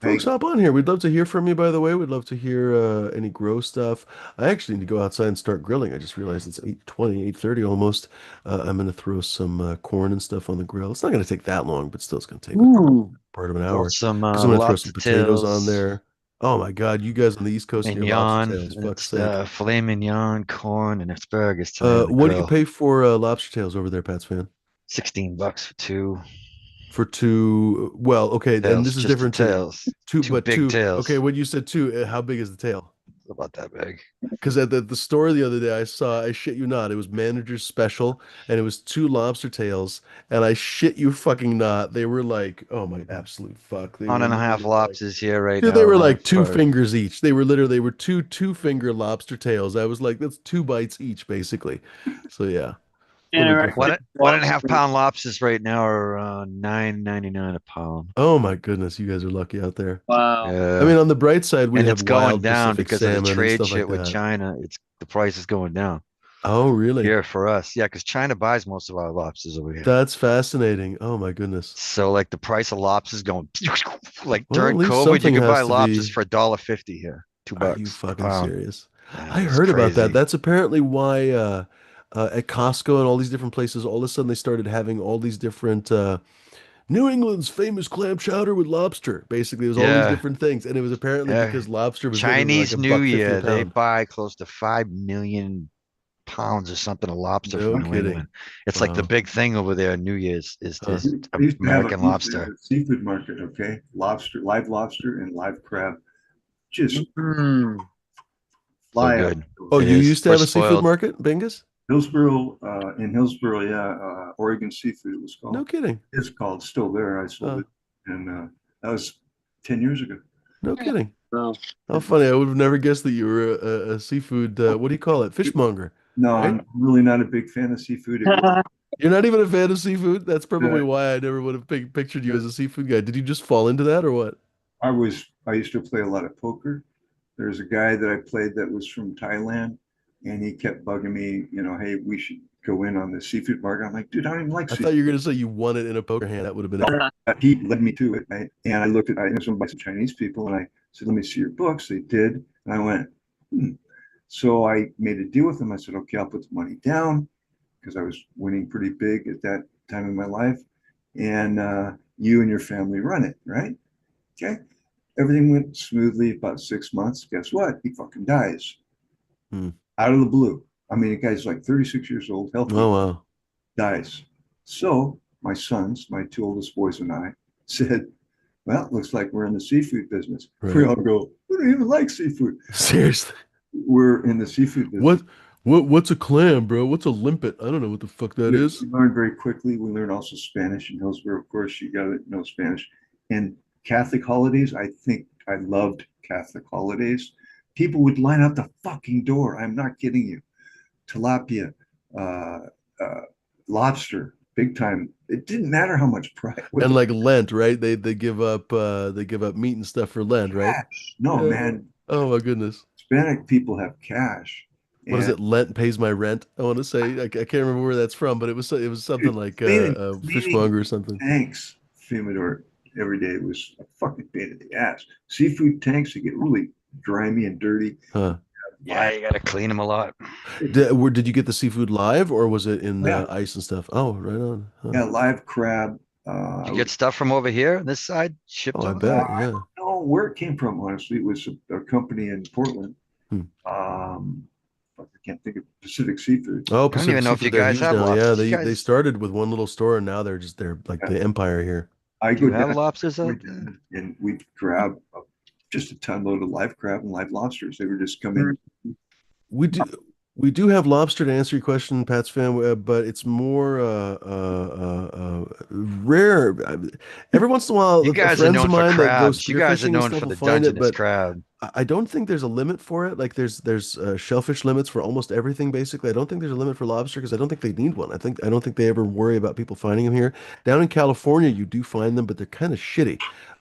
Folks, Hey, hop on here. We'd love to hear from you, by the way. We'd love to hear any grow stuff. I actually need to go outside and start grilling. I just realized it's 8:20, 8:30 almost. I'm going to throw some corn and stuff on the grill. It's not going to take that long, but still it's going to take like Ooh. part of an Grill hour some because I'm going to throw some lobster potatoes on tails, there. Oh my God, you guys on the East Coast and your lobster mignon. tails, fuck's It's sake. filet mignon, corn, and asparagus tonight on the What do you grill. pay for lobster tails over there, Pats fan? $16 for two For two, well, okay, and tails, this is just the different too. tails. Two, Two but big two, okay, tails. when you said two, how big is the tail? About that big. Because at the store the other day, I shit you not, it was manager's special, and it was two lobster tails, and I shit you fucking not, they were like, oh my absolute fuck, they Pound were and a half literally like, lobsters here right dude, now they were around like two for fingers each. They were two-finger lobster tails. I was like, that's two bites each, basically. So yeah, a little bit Interesting. different. one and a half pound lobsters right now are $9.99 a pound. Oh my goodness, you guys are lucky out there. Wow. I mean, Yeah. on the bright side, we And have it's going wild down Pacific because of the salmon and trade stuff like shit with that. China. It's the price is going down Oh, really? here for us. Yeah, because China buys most of our lobsters over here. That's fascinating. Oh my goodness. So like the price of lobsters going like Well, at during least COVID, you something could buy has to lobsters be. for $1.50 here, two Are you bucks a fucking pound. serious? Yeah, I it's heard about that. crazy. That's apparently why at Costco and all these different places, all of a sudden they started having all these different New England's famous clam chowder with lobster. Basically, it was all these Yeah, different things, and it was apparently yeah. because lobster was literally like Chinese a New buck 50 a Year, they pound. buy close to 5 million pounds or something of lobster No from New kidding. England. It's like the Wow. big thing over there. New Year's Huh. is we used to have American a lobster. seafood market, okay? Lobster, live lobster and live crab. just Mm. So fly out. good. Oh, It you is. used to We're have a seafood spoiled. market, Bingus? Hillsboro, in Hillsboro, yeah, Oregon Seafood it was No called. kidding. It's called, still there. I sold Uh, it, and that was 10 years ago. no kidding. Well, How funny. I would have never guessed that you were a seafood, what do you call it? Fishmonger, No, right? I'm really not a big fan of seafood. It was You're not even a fan of seafood? That's probably the, why I never would have pictured you the as a seafood guy. Did you just fall into that or what? I used to play a lot of poker. There's a guy that I played that was from Thailand, and he kept bugging me, hey, we should go in on the seafood market. I'm like, dude, I don't even like I thought seafood. you were going to say you won it in a poker hand. That would have been it. He led me to it, right? And I looked at, I was by some Chinese people, and I said, let me see your books. They did. And I went, hmm. So I made a deal with them. I said, okay, I'll put the money down because I was winning pretty big at that time in my life. And you and your family run it, right? Okay. Everything went smoothly about 6 months. Guess what? He fucking dies Hmm. out of the blue. I mean, the guy's like 36 years old, healthy, Oh, wow. dies. So my sons, my two oldest boys, and I said, well, it looks like we're in the seafood business. We Right. all go, we don't even like seafood. Seriously. We're in the seafood business. What's a clam, bro? What's a limpet? I don't know what the fuck that is. We learned very quickly. We learned also Spanish in Hillsborough. Of course, you got to know Spanish. And Catholic holidays, I think I loved Catholic holidays. People would line up the fucking door. I'm not kidding you. Tilapia, uh, uh, lobster, big time. It didn't matter how much price. And like Lent, right? They give up meat and stuff for Lent, right? Cash. No, Yeah. man. Oh my goodness. Hispanic people have cash. What is And it? Lent pays my rent. I want to say I can't remember where that's from, but it was something dude, like cleaning fishmonger or something. tanks, Fumador, every day was a fucking pain in the ass. Seafood tanks, they get really grimy and dirty. Huh. Yeah, you gotta clean them a lot. Did you get the seafood live or was it in Yeah, ice and stuff? Oh, right on. Huh. yeah, live crab. Did you get stuff from over here, this side, Oh, shipped I over there? bet. Yeah. I don't know where it came from, honestly. It was a company in Portland. Hmm. I can't think of Pacific Seafood. Oh, I don't Pacific even know if you Seafood, they're guys huge have now. Yeah, lobsters. You they guys, started with one little store and now they're like Yeah. the empire here. I do go you have down lobsters out there? and we grab just a ton load of live crab and live lobsters. They were just coming. We do we do have lobster to answer your question, Pat's fan, but it's more rare. Every once in a while, You guys are friends of known for mine that go crabs. You guys are spearfishing and known stuff for will the find it, Dungeness but crab. I don't think there's a limit for it. Like there's shellfish limits for almost everything basically. I don't think there's a limit for lobster because I don't think they need one. I don't think they ever worry about people finding them here. Down in California, you do find them, but they're kind of shitty.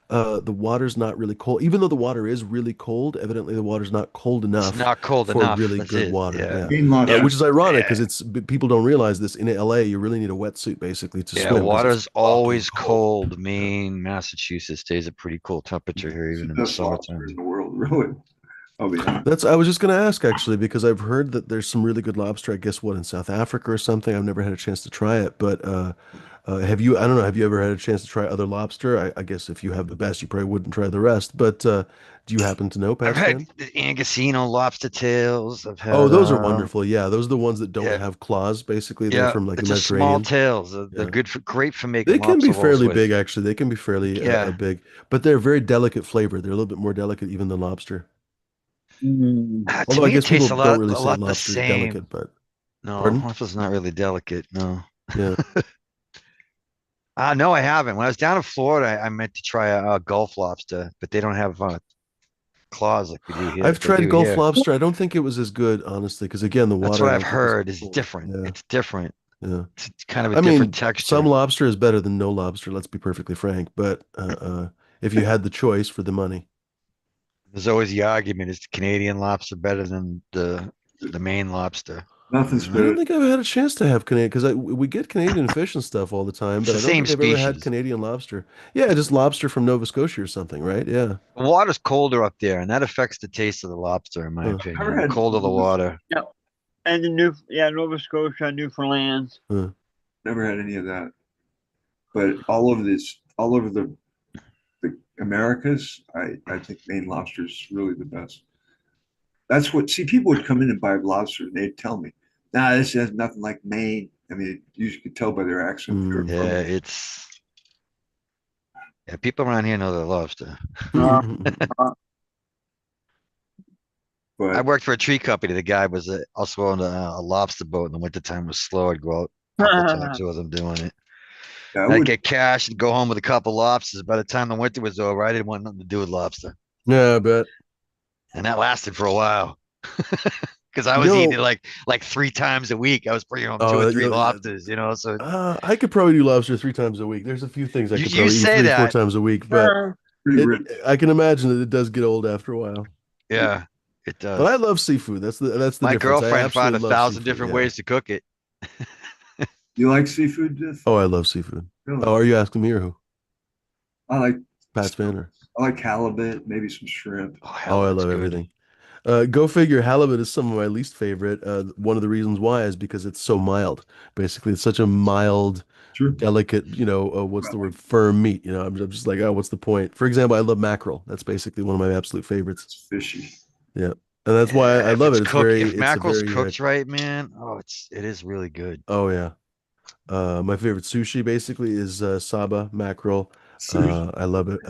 The water's not really cold. Even though the water is really cold, evidently the water's not cold It's enough not cold for enough. really That's good it. water. Yeah. Yeah. Maine lobster. Which is ironic Yeah. because people don't realize this. In LA, you really need a wetsuit basically to Yeah, swim because it's water's fucking always cold. cold. Yeah. Maine, Massachusetts stays a pretty cool temperature here, It's the even in the best lobster in summertime. the world, really. I'll be honest. I was just going to ask actually because I've heard that there's some really good lobster. I guess what in South Africa or something. I've never had a chance to try it, but have you? I don't know. Have you ever had a chance to try other lobster? I guess if you have the best, you probably wouldn't try the rest. But do you happen to know, I've Pats had fan? the Angosino lobster tails. I've Oh, had those are wonderful. Yeah, those are the ones that don't yeah, have claws. Basically, they're yeah, from like they're the just small Mediterranean. tails. They're Yeah, good for great for making they can be lobster rolls fairly with. big actually. They can be fairly Yeah. big, but they're very delicate flavor. They're a little bit more delicate even than lobster. To Although I me it guess people tastes don't really a say lot the lobster is delicate, same. but No, pardon? lobster's not really delicate. No. Yeah. No, I haven't. When I was down in Florida, I meant to try a Gulf lobster, but they don't have claws like we do here. I've They tried do Gulf here. lobster. I don't think it was as good, honestly, because again, the That's water what I I've don't think is heard is cold. different. Yeah, It's different. yeah. It's kind of a I different mean, some texture. lobster is better than no lobster, let's be perfectly frank. But if you had the choice for the money, There's always the argument, is the Canadian lobster better than the Maine lobster? Nothing's I don't better. think I've had a chance to have Canadian because we get Canadian fish and stuff all the time, It's but the I don't same think I've ever had species. Canadian lobster. Yeah, just lobster from Nova Scotia or something, right? Yeah. The water's colder up there, and that affects the taste of the lobster, in my Huh, Never opinion. The had colder the water. yeah, and Nova Scotia, Newfoundland. huh. never had any of that. But all over the Americas, I think Maine lobster is really the best. That's what, see, people would come in and buy lobster and they'd tell me, nah, this has nothing like Maine. I mean, you could tell by their accent they're Mm. from. Yeah, yeah, people around here know their lobster. Uh, I but worked for a tree company. The guy was also on a lobster boat in the wintertime. Was slow. I'd go out a couple times with him doing it. I And I'd would get cash and go home with a couple lobsters. By the time the winter was over, I didn't want nothing to do with lobster. Yeah, I bet. And that lasted for a while. Because I You was eating know, it like 3 times a week. I was bringing home two or oh, three lobsters, So I could probably do lobster 3 times a week. There's a few things I you could you probably eat say three, four that, times a week, but pretty it rich. I can imagine that it does get old after a while. yeah, it But I does. love seafood. That's the My difference. I girlfriend found absolutely a love thousand seafood. different Yeah. ways to cook it. You like seafood, Jeff? Oh, I love seafood. Really? Oh, are you asking me or who? I like Pat's fan or? I like halibut, maybe some shrimp. Oh, Oh, I halibut's love good. everything. Go figure. Halibut is some of my least favorite. One of the reasons why is because it's so mild. Basically, it's such a mild, Sure. delicate, what's I the like word? Firm meat. I'm just like, oh, what's the point? For example, I love mackerel. That's basically one of my absolute favorites. it's fishy. Yeah, and that's why I Yeah, if love it's it. cooked, if It's a mackerel's very, cooked right, man, it is really good. oh yeah. My favorite sushi basically is Saba mackerel. Sushi. I love it.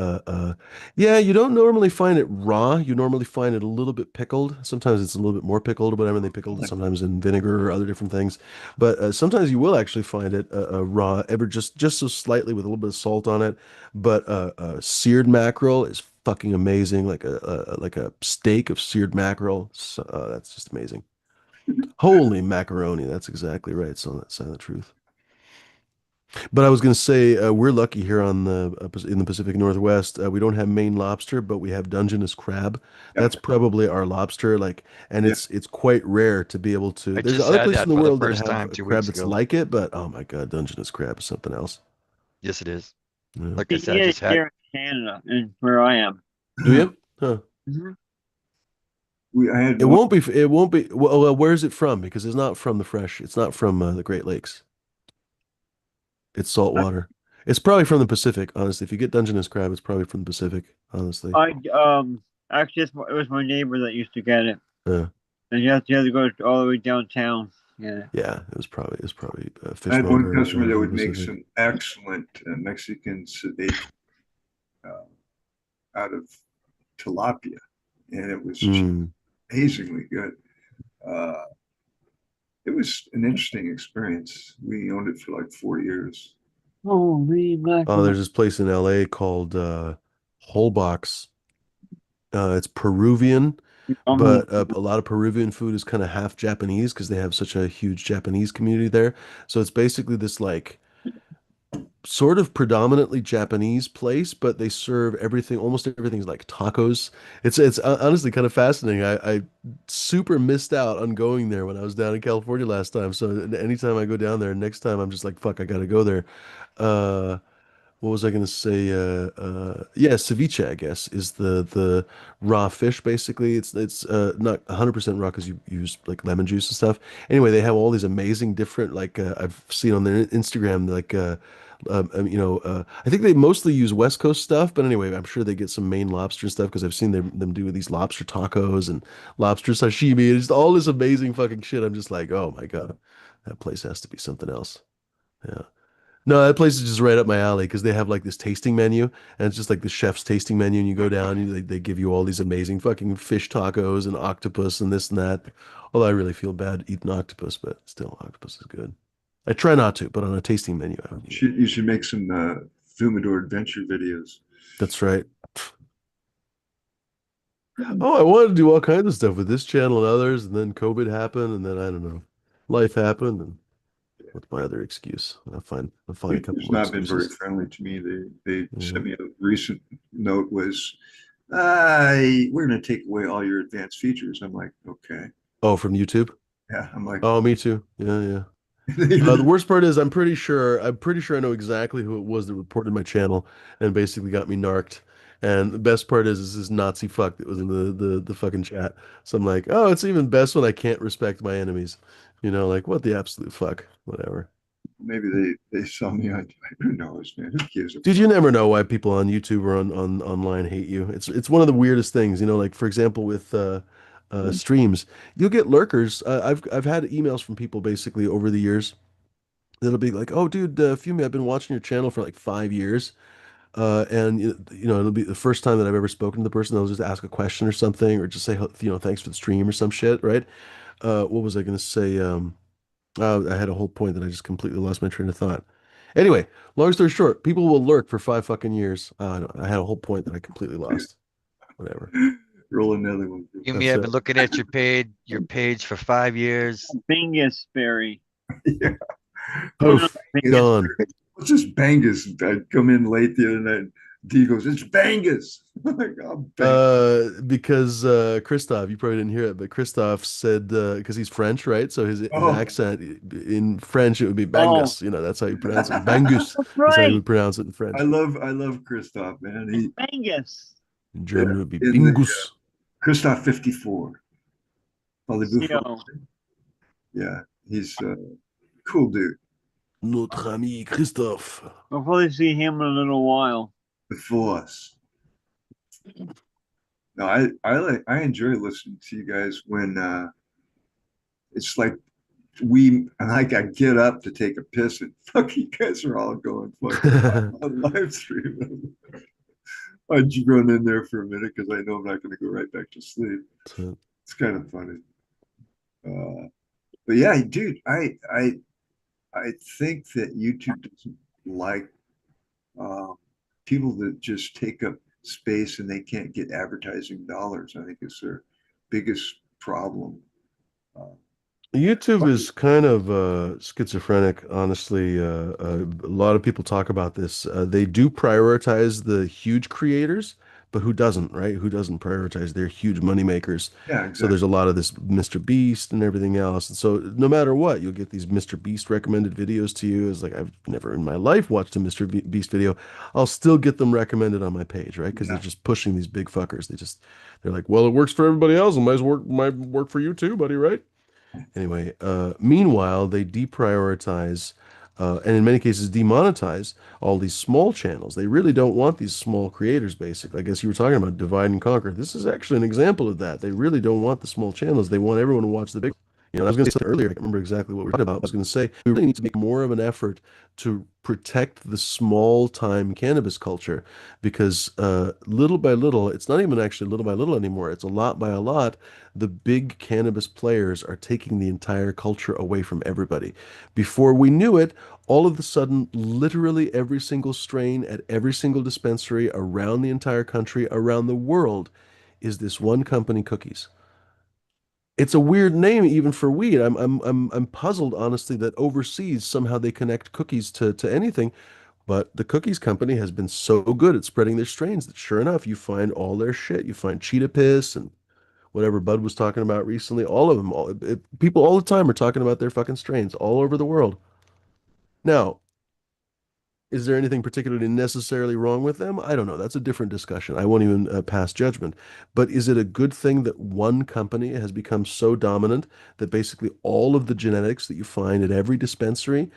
Yeah, you don't normally find it raw. You normally find it a little bit pickled. Sometimes it's a little bit more pickled, whatever they pickled it, sometimes in vinegar or other different things. But sometimes you will actually find it raw, ever just so slightly with a little bit of salt on it. But seared mackerel is fucking amazing, like a steak of seared mackerel. So, that's just amazing. Holy macaroni, that's exactly right. So that's the truth. But I was going to say we're lucky here on the in the Pacific Northwest. We don't have Maine lobster, but we have Dungeness crab. Yeah, That's probably our lobster. Like, and yeah. it's quite rare to be able to. I There's just other had places in that the for the world that first have time a two crab weeks that's ago. like it, but oh my God, Dungeness crab is something else. Yes, it is. Yeah. Like I You said, I get it just had. here in Canada and where I am. Do you? Huh. Mhm. We I had It one. won't be. It won't be. Well, where is it from? Because it's not from the fresh. It's not from the Great Lakes. It's salt water. It's probably from the Pacific, honestly. If you get Dungeness crab, it's probably from the Pacific, honestly. I actually it was my neighbor that used to get it, Uh, and you have to go all the way downtown. Yeah. yeah, it was probably a I had one fishmonger customer that from the would make Pacific. some excellent Mexican ceviche uh, out of tilapia, and it was just Mm. amazingly good. Uh, it was an interesting experience. We owned it for like 4 years. Holy Oh, there's mackerel! this place in LA called Holbox. It's Peruvian, Um, but a lot of Peruvian food is kind of half Japanese because they have such a huge Japanese community there. So it's basically this like sort of predominantly Japanese place, but they serve everything, almost everything's like tacos. It's honestly kind of fascinating. I super missed out on going there when I was down in California last time. So anytime I go down there, next time I'm just like, fuck, I gotta go there. Uh, what was I gonna say? Yeah, ceviche, I guess, is the raw fish basically. It's not 100% raw because you use like lemon juice and stuff. Anyway, they have all these amazing different like I've seen on their Instagram like I think they mostly use West Coast stuff, but anyway, I'm sure they get some Maine lobster and stuff because I've seen them do these lobster tacos and lobster sashimi and just all this amazing fucking shit. I'm just like, oh my God, that place has to be something else. Yeah. No, that place is just right up my alley because they have like this tasting menu and it's just like the chef's tasting menu and you go down and they give you all these amazing fucking fish tacos and octopus and this and that. Although I really feel bad eating octopus, but still octopus is good. I try not to, but on a tasting menu, I would eat it. You should make some Fumador adventure videos. That's right. Oh, I wanted to do all kinds of stuff with this channel and others, and then COVID happened, and then I don't know, life happened, and what's my other excuse? I'll find a couple It's more not been very excuses. friendly to me. They Yeah. sent me a recent note was, we're going to take away all your advanced features. I'm like, okay. Oh, from YouTube? Yeah. I'm like, Oh, me too. Yeah, yeah. The they worst part is I'm pretty sure I know exactly who it was that reported my channel and basically got me narked. And the best part is this Nazi fuck that was in the fucking chat. So I'm like, oh, it's even best when I can't respect my enemies. Like what the absolute fuck, whatever. maybe they saw me on. Who knows, man? Who gives a Dude, fuck? you never know why people on YouTube or on online hate you. It's one of the weirdest things, like for example with streams, you'll get lurkers. I've had emails from people basically over the years that'll be like, "Oh, dude, Fumi, I've been watching your channel for like 5 years. And it'll be the first time that I've ever spoken to the person. They'll just ask a question or something, or just say, thanks for the stream or some shit, right? What was I going to say? I had a whole point that I just completely lost my train of thought. Anyway, long story short, people will lurk for 5 fucking years. I had a whole point that I completely lost. Whatever. Roll another one. You may That's have it. been looking at your page for 5 years. Bingus berry. Yeah. Oh, Poof, Bingus. gone. What's this Bangus? I come in late the other night. D goes, it's Bangus. I'm like, oh, Bangus. Because Christoph, you probably didn't hear it, but Christoph said because he's French, right? So his Oh, accent in French it would be Oh, Bangus. That's how you pronounce it. Bangus that's is how you right. would pronounce it in I French. love Christoph, man. It's Bingus. In Yeah, German it would be in the Bingus. Christoph 54. Parlez-vous CO. français? Yeah, he's a cool dude. Notre ami Christophe. We'll probably see him in a little while. Before us. No, I enjoy listening to you guys when it's like I get up to take a piss and fuck you guys are all going fucking on live stream. I just run in there for a minute because I know I'm not going to go right back to sleep. It's kind of funny. But yeah, dude, I think that YouTube doesn't like uh, people that just take up space and they can't get advertising dollars. I think it's their biggest problem. Uh, YouTube is kind of schizophrenic, honestly. A lot of people talk about this. They do prioritize the huge creators, but who doesn't, right? Who doesn't prioritize their huge money makers? yeah, So exactly. there's a lot of this Mr. Beast and everything else. And so no matter what, you'll get these Mr. Beast recommended videos to you. It's like I've never in my life watched a Beast video. I'll still get them recommended on my page, right? Because they're Yeah. just pushing these big fuckers. They're like, well, it works for everybody else. It might work for you too, buddy, right? Anyway, meanwhile, they deprioritize and in many cases demonetize all these small channels. They really don't want these small creators, basically. I guess you were talking about divide and conquer. This is actually an example of that. They really don't want the small channels. They want everyone to watch the big. I was going to say earlier, I can't remember exactly what we were talking about. I was going to say we really need to make more of an effort to protect the small time cannabis culture because little by little, it's not even actually little by little anymore. It's a lot by a lot the big cannabis players are taking the entire culture away from everybody. Before we knew it, all of a sudden, literally every single strain at every single dispensary around the entire country, around the world, is this one company, Cookies. It's a weird name even for weed. I'm puzzled, honestly, that overseas somehow they connect cookies to anything. But the Cookies company has been so good at spreading their strains that sure enough, you find all their shit. You find Cheetah Piss and whatever Bud was talking about recently, all of them, people all the time are talking about their fucking strains all over the world. Now, is there anything particularly necessarily wrong with them? I don't know. That's a different discussion. I won't even pass judgment. But is it a good thing that one company has become so dominant that basically all of the genetics that you find at every dispensary,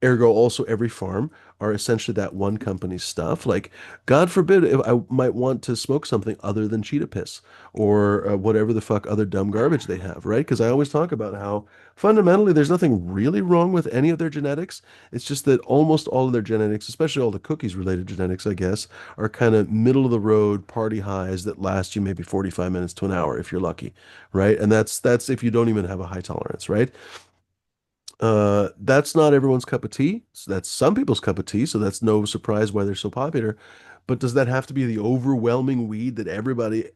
ergo also every farm, are essentially that one company's stuff? Like, God forbid if I might want to smoke something other than cheetah piss or whatever the fuck other dumb garbage they have, right? Because I always talk about how fundamentally there's nothing really wrong with any of their genetics. It's just that almost all of their genetics, especially all the cookies related genetics, I guess, are kind of middle of the road party highs that last you maybe 45 minutes to an hour if you're lucky, right? And that's if you don't even have a high tolerance, right? That's not everyone's cup of tea. So that's some people's cup of tea, so that's no surprise why they're so popular. But does that have to be the overwhelming weed that everybody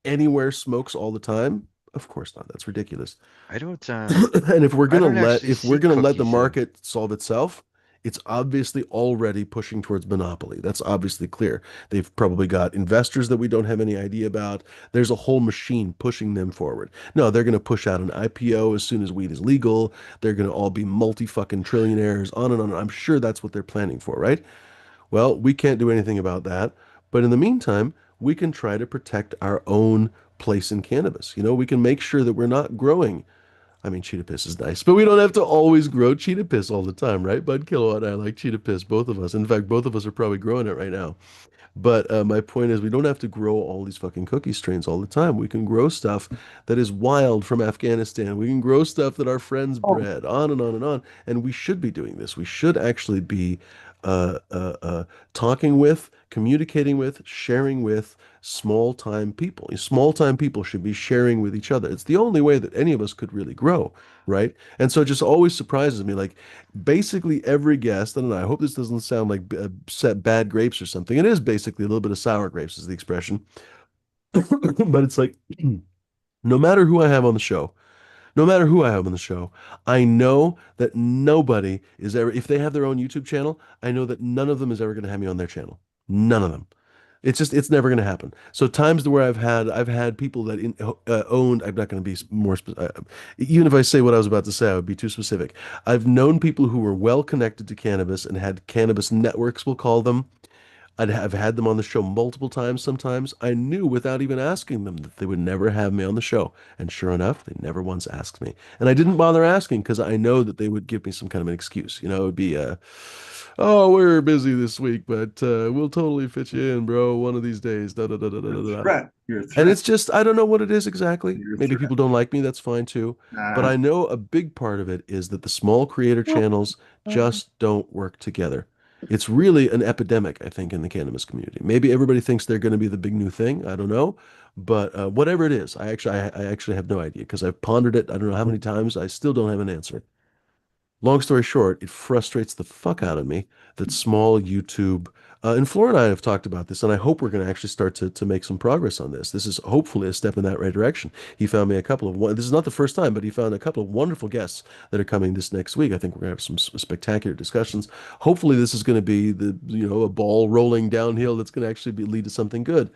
anywhere smokes all the time? Of course not. That's ridiculous. I don't And I don't actually if we're see gonna let the cookies here. market solve itself, it's obviously already pushing towards monopoly. That's obviously clear. They've probably got investors that we don't have any idea about. There's a whole machine pushing them forward. No, they're gonna push out an IPO as soon as weed is legal. They're gonna all be multi-fucking trillionaires, on and on. I'm sure that's what they're planning for, right? Well, we can't do anything about that. But in the meantime, we can try to protect our own place in cannabis. We can make sure that we're not growing. I mean, cheetah piss is nice, but we don't have to always grow cheetah piss all the time, right? Bud Kilowatt and I like cheetah piss, both of us. In fact, both of us are probably growing it right now. But my point is, we don't have to grow all these fucking cookie strains all the time. We can grow stuff that is wild from Afghanistan. We can grow stuff that our friends Oh, bred, on and on and on. And we should be doing this. We should actually be talking with, communicating with, sharing with small-time people. Small-time people should be sharing with each other. It's the only way that any of us could really grow, right? And so it just always surprises me. Like basically every guest, I don't know, I hope this doesn't sound like set bad grapes or something. It is basically a little bit of sour grapes is the expression. But it's like no matter who I have on the show, no matter who I have on the show, I know that nobody is ever, if they have their own YouTube channel, I know that none of them is ever going to have me on their channel. None of them. It's just, it's never going to happen. So times where I've had people that owned, I'm not going to be more, even if I say what I was about to say, I would be too specific. I've known people who were well connected to cannabis and had cannabis networks, we'll call them, I'd have had them on the show multiple times sometimes. I knew without even asking them that they would never have me on the show. And sure enough, they never once asked me. And I didn't bother asking because I know that they would give me some kind of an excuse. You know, it would be, oh, we're busy this week, but we'll totally fit you in, bro, one of these days. Da, da, da, da, da, You're a da, da. threat. You're a And threat. it's just, I don't know what it is exactly. You're a Maybe threat. people don't like me. That's fine too. But Nah, I know a big part of it is that the small creator channels just don't work together. It's really an epidemic, I think, in the cannabis community. Maybe everybody thinks they're going to be the big new thing. I don't know. But whatever it is, I actually have no idea because I've pondered it. I don't know how many times. I still don't have an answer. Long story short, it frustrates the fuck out of me that small YouTube, and Flora and I have talked about this, and I hope we're going to actually start to make some progress on this. This is hopefully a step in that right direction. He found me a couple of, this is not the first time, but he found a couple of wonderful guests that are coming this next week. I think we're going to have some spectacular discussions. Hopefully this is going to be a ball rolling downhill that's going to actually lead to something good.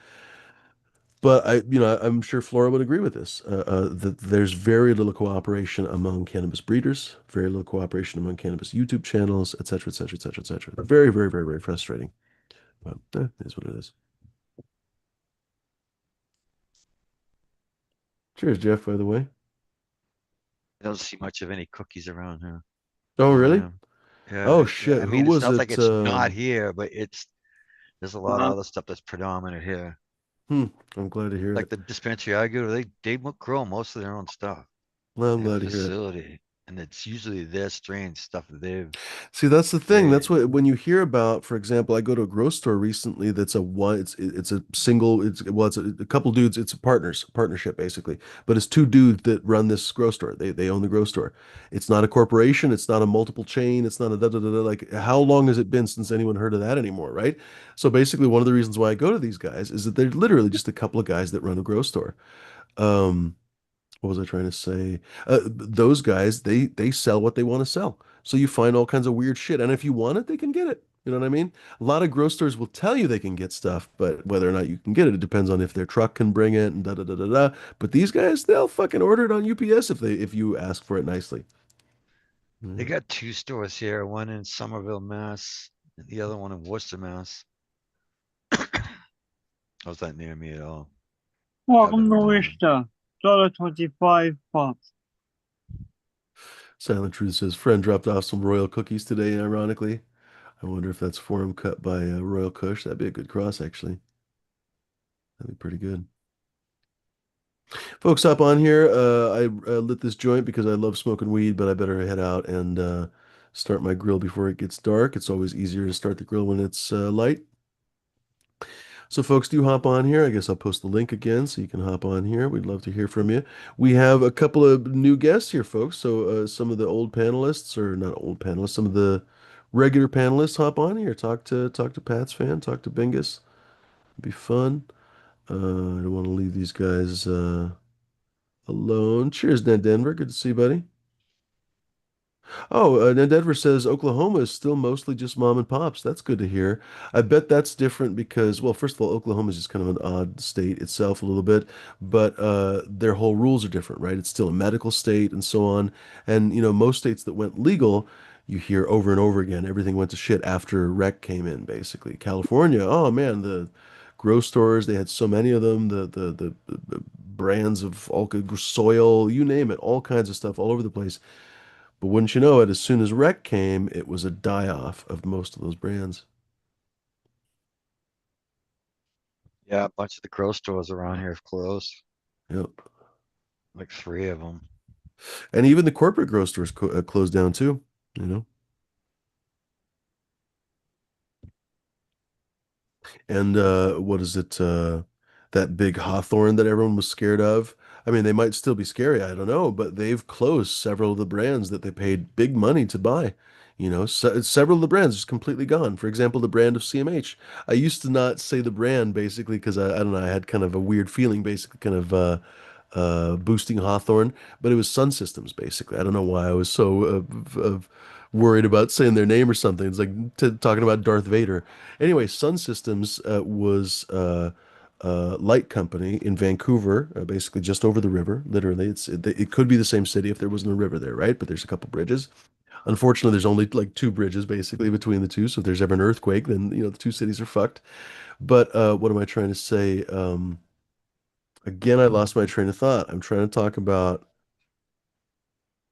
But I'm sure Flora would agree with this, that there's very little cooperation among cannabis breeders, very little cooperation among cannabis YouTube channels, et cetera, et cetera, et cetera, et cetera. Very, very, very, very frustrating. But it is what it is. Cheers, Jeff, by the way. I don't see much of any cookies around here Oh, where I really? am. Yeah, Oh, yeah. shit. I Who mean, it's was not like it? it's not here, but there's a lot of other stuff that's predominant here. Hmm, I'm glad to hear Like it. the dispensary I go to, they grow most of their own stuff. Well, I'm They have a glad to hear it. facility, and it's usually their strain stuff that they've See, that's the thing. That's made. what when you hear about, for example, I go to a grocery store recently that's a one it's a single it's a couple dudes, it's a partnership basically. But it's two dudes that run this grocery store. They own the grocery store. It's not a corporation, it's not a multiple chain, it's not a da da da da. Like how long has it been since anyone heard of that anymore, right? So basically one of the reasons why I go to these guys is that they're literally just a couple of guys that run a grocery store. Um what was I trying to say? Those guys, they sell what they want to sell. So you find all kinds of weird shit, and if you want it, they can get it. You know what I mean? A lot of grocery stores will tell you they can get stuff, but whether or not you can get it, it depends on if their truck can bring it and da da da da da. But these guys, they'll fucking order it on UPS if you ask for it nicely. They Mhm. got two stores here, one in Somerville, Mass, and the other one in Worcester, Mass. Was that near me at all? I've Welcome never to been there. Worcester. $1.25 pops. Silent Truth says, friend dropped off some royal cookies today, ironically. I wonder if that's for him cut by Royal Kush. That'd be a good cross, actually. That'd be pretty good. Folks, hop on here. I lit this joint because I love smoking weed, but I better head out and start my grill before it gets dark. It's always easier to start the grill when it's light. So, folks, do hop on here. I guess I'll post the link again so you can hop on here. We'd love to hear from you. We have a couple of new guests here, folks. So, some of the old panelists, or not old panelists, some of the regular panelists hop on here. Talk to Pat's fan, talk to Bingus. It'd be fun. I don't want to leave these guys alone. Cheers, Ned Denver. Good to see you, buddy. Oh, Ned Denver says Oklahoma is still mostly just mom and pops. That's good to hear. I bet that's different because, well, first of all, Oklahoma is just kind of an odd state itself a little bit, but their whole rules are different, right? It's still a medical state and so on. And, most states that went legal, you hear over and over again, everything went to shit after rec came in, basically. California, oh man, the grow stores, they had so many of them, the brands of all soil, you name it, all kinds of stuff all over the place. But wouldn't you know it, as soon as rec came, it was a die-off of most of those brands. Yeah, a bunch of the grocery stores around here have closed, Yep. like three of them. And even the corporate grocery stores closed down too, you know. And what is it? That big hawthorn that everyone was scared of. I mean, they might still be scary, I don't know, but they've closed several of the brands that they paid big money to buy. Several of the brands just completely gone. For example, the brand of CMH. I used to not say the brand basically because I don't know, I had kind of a weird feeling, basically, kind of boosting Hawthorne, but it was Sun Systems basically. I don't know why I was so worried about saying their name or something. It's like talking about Darth Vader. Anyway, Sun Systems was light company in Vancouver, basically just over the river. Literally, it could be the same city if there wasn't a river there, right? But there's a couple bridges. Unfortunately, there's only like two bridges basically between the two. So if there's ever an earthquake, then the two cities are fucked. But what am I trying to say? Again, I lost my train of thought. I'm trying to talk about.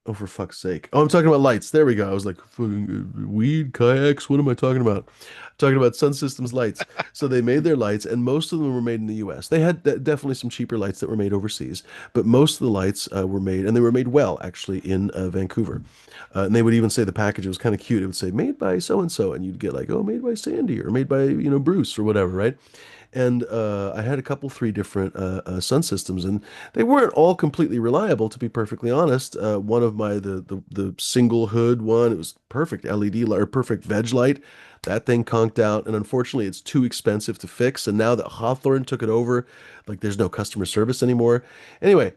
Oh, for fuck's sake. Oh, I'm talking about lights. There we go. I was like, fucking weed, kayaks. What am I talking about? I'm talking about Sun Systems lights. So they made their lights, and most of them were made in the US. They had definitely some cheaper lights that were made overseas, but most of the lights were made, and they were made well, actually, in Vancouver. And they would even say the package, it was kind of cute. It would say, made by so and so, and you'd get like, oh, made by Sandy, or made by, Bruce, or whatever, right? And I had a couple, three different sun systems, and they weren't all completely reliable, to be perfectly honest. One of my the single hood one, it was perfect LED light or perfect veg light. That thing conked out, and unfortunately, it's too expensive to fix. And now that Hawthorne took it over, like there's no customer service anymore. Anyway,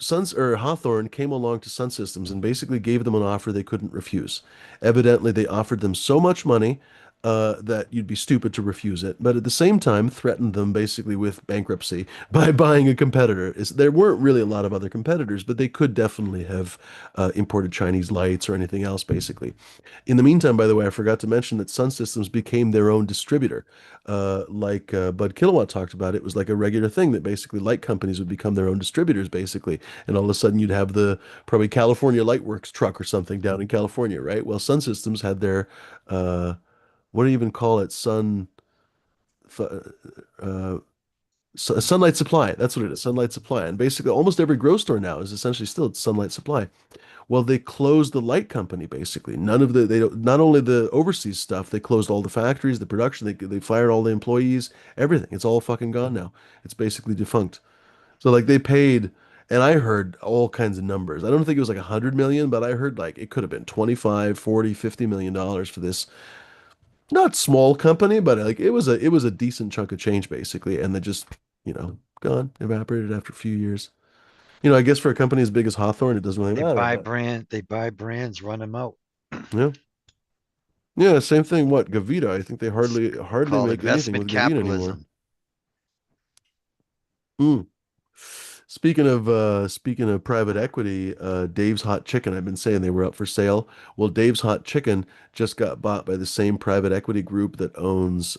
Suns or Hawthorne came along to Sun Systems and basically gave them an offer they couldn't refuse. Evidently, they offered them so much money that you'd be stupid to refuse it, but at the same time threatened them basically with bankruptcy by buying a competitor. There weren't really a lot of other competitors, but they could definitely have imported Chinese lights or anything else, basically. In the meantime, by the way, I forgot to mention that Sun Systems became their own distributor. Like Bud Kilowatt talked about, it was like a regular thing that basically light companies would become their own distributors, basically. And all of a sudden, you'd have the probably California Lightworks truck or something down in California, right? Well, Sun Systems had their, what do you even call it? Uh, Sunlight Supply. That's what it is. Sunlight Supply. And basically, almost every grocery store now is essentially still Sunlight Supply. Well, they closed the light company basically. None of the they don't not only the overseas stuff, they closed all the factories, the production, they fired all the employees, everything. It's all fucking gone now. It's basically defunct. So like they paid, and I heard all kinds of numbers. I don't think it was like 100 million, but I heard like it could have been 25, 40, 50 million dollars for this not small company, but like it was a decent chunk of change basically, and they just, gone, evaporated after a few years. I guess for a company as big as Hawthorne, it doesn't really matter, but They buy brands, run them out. yeah. Yeah, same thing. What, Gavita? I think they hardly Called make anything investment with Gavita anymore. capitalism. Mm. Speaking of private equity, Dave's Hot Chicken, I've been saying they were up for sale. Well, Dave's Hot Chicken just got bought by the same private equity group that owns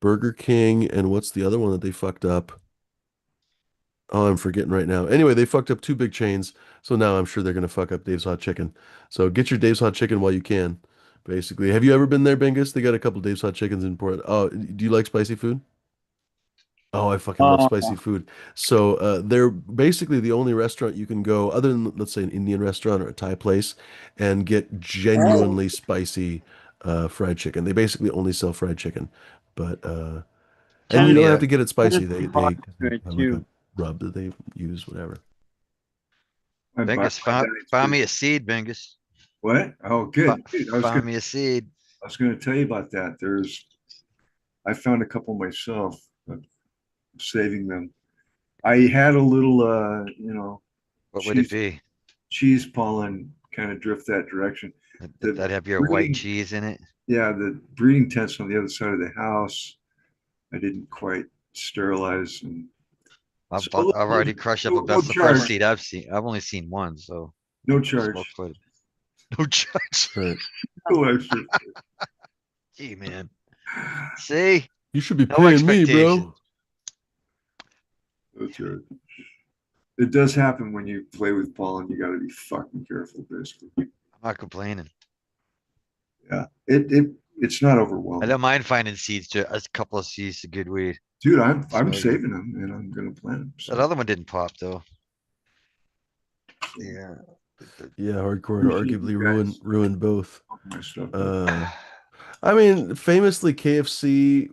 Burger King, and what's the other one that they fucked up? Oh, I'm forgetting right now. Anyway, they fucked up two big chains, so now I'm sure they're gonna fuck up Dave's Hot Chicken. So get your Dave's Hot Chicken while you can. Basically, have you ever been there, Bingus? They got a couple Dave's Hot Chickens in Port. Oh, do you like spicy food? Oh, I fucking love Uh, spicy food. So they're basically the only restaurant you can go, other than let's say an Indian restaurant or a Thai place, and get oh, genuinely spicy fried chicken. They basically only sell fried chicken, but and you don't have Tennessee to get it spicy. They hot they good have like a too. rub that they use, whatever. I buy Bingus, my diets found too. me a seed, Bingus. What? Oh, good. Dude, Found me a seed. I was gonna tell you about that. I found a couple myself, saving them. I had a little, What would it cheese be? cheese pollen kind of drift that direction. The That have your white breeding, cheese in it? yeah, the breeding tents on the other side of the house, I didn't quite sterilize, and so I've already crushed up a. no That's the first charge, seed I've seen. I've only seen one, so no smoke charge, footage. No judge. Right. no extra. Gee, man. See, You should be no paying me, bro. expectations. That's right. It does happen when you play with pollen. You got to be fucking careful, basically. I'm not complaining. Yeah, it's not I overwhelming, don't mind finding seeds. A couple of seeds to good weed. dude. I'm Swag it. saving them and I'm gonna plant them. That So, other one didn't pop though. so Yeah. Yeah, hardcore and appreciate you arguably ruined guys ruined both. talking my stuff up. Uh, I mean, famously, KFC,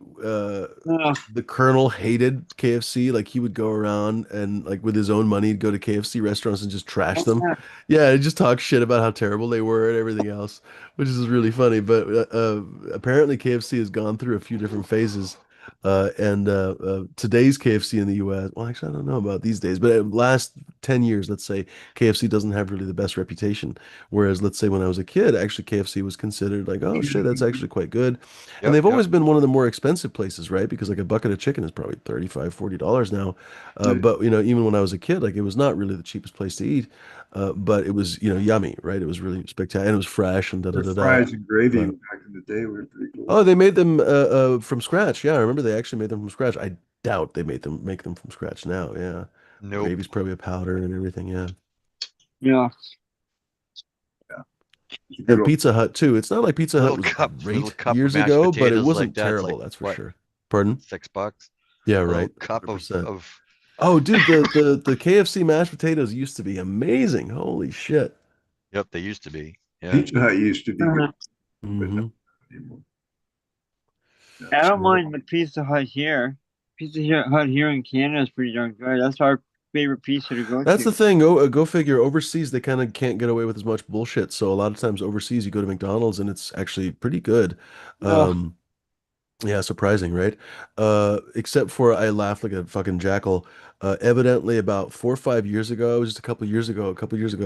Ugh. the Colonel hated KFC. Like he would go around and like with his own money, he'd go to KFC restaurants and just trash them. Yeah, and just talk shit about how terrible they were and everything else, which is really funny. But apparently, KFC has gone through a few different phases. And today's KFC in the US, well, actually, I don't know about these days, but last 10 years, let's say, KFC doesn't have really the best reputation. Whereas, let's say when I was a kid, actually KFC was considered like, oh shit, that's actually quite good. And Yep, they've yep. always been one of the more expensive places, right? Because like a bucket of chicken is probably 35, $40 now. But you know, even when I was a kid, like it was not really the cheapest place to eat. But it was, you know, yummy, right? It was really spectacular and it was fresh and da da Their da da. fries and gravy But back in the day were pretty cool. oh, they made them from scratch. Yeah, I remember they actually made them from scratch. I doubt they made them make them from scratch now. Yeah. Nope. Gravy's probably a powder and everything, yeah. Yeah. Yeah, it's a good And old Pizza Hut too. It's not like Pizza Hut was Little great cup of years mashed ago, but it potatoes like wasn't that's like terrible, that's for what, sure. Pardon? $6? Yeah, A little right. cup 100%. of Oh, dude, the KFC mashed potatoes used to be amazing. Holy shit. Yep, they used to be. Yeah. Pizza Hut used to be good, Uh, but not Hmm. anymore. No. I don't Yeah. mind the Pizza Hut here. Hut here in Canada is pretty darn good. That's our favorite pizza to go That's the to. thing. Go figure. Overseas, they kind of can't get away with as much bullshit. So a lot of times overseas, you go to McDonald's and it's actually pretty good. Oh, Um, Yeah, surprising, right? Except for I laughed like a fucking jackal. Evidently, about 4 or 5 years ago, just a couple years ago,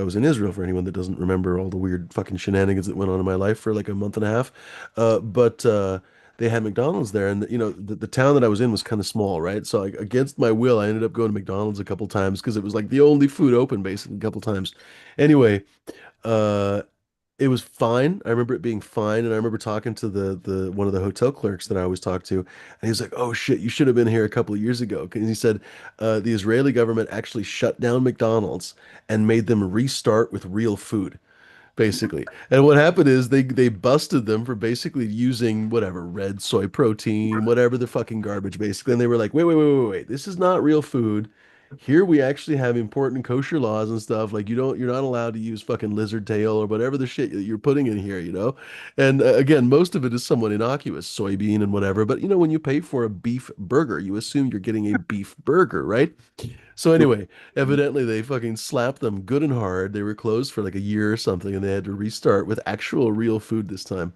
I was in Israel for anyone that doesn't remember all the weird fucking shenanigans that went on in my life for like a month and a half. But they had McDonald's there, and you know the town that I was in was kind of small, right? So like, against my will, I ended up going to McDonald's a couple times because it was like the only food open basically a couple times. Anyway, uh, it was fine. I remember it being fine, and I remember talking to the one of the hotel clerks that I always talk to, and he was like, "Oh shit, you should have been here a couple of years ago." Because he said the Israeli government actually shut down McDonald's and made them restart with real food basically. And what happened is they busted them for basically using whatever red soy protein, whatever the fucking garbage basically. And they were like, wait, this is not real food. Here we actually have important kosher laws and stuff. Like you're not allowed to use fucking lizard tail or whatever the shit that you're putting in here, you know? And again, most of it is somewhat innocuous, soybean and whatever. But you know, when you pay for a beef burger, you assume you're getting a beef burger, right? So anyway, evidently they fucking slapped them good and hard. They were closed for like a year or something, and they had to restart with actual real food this time.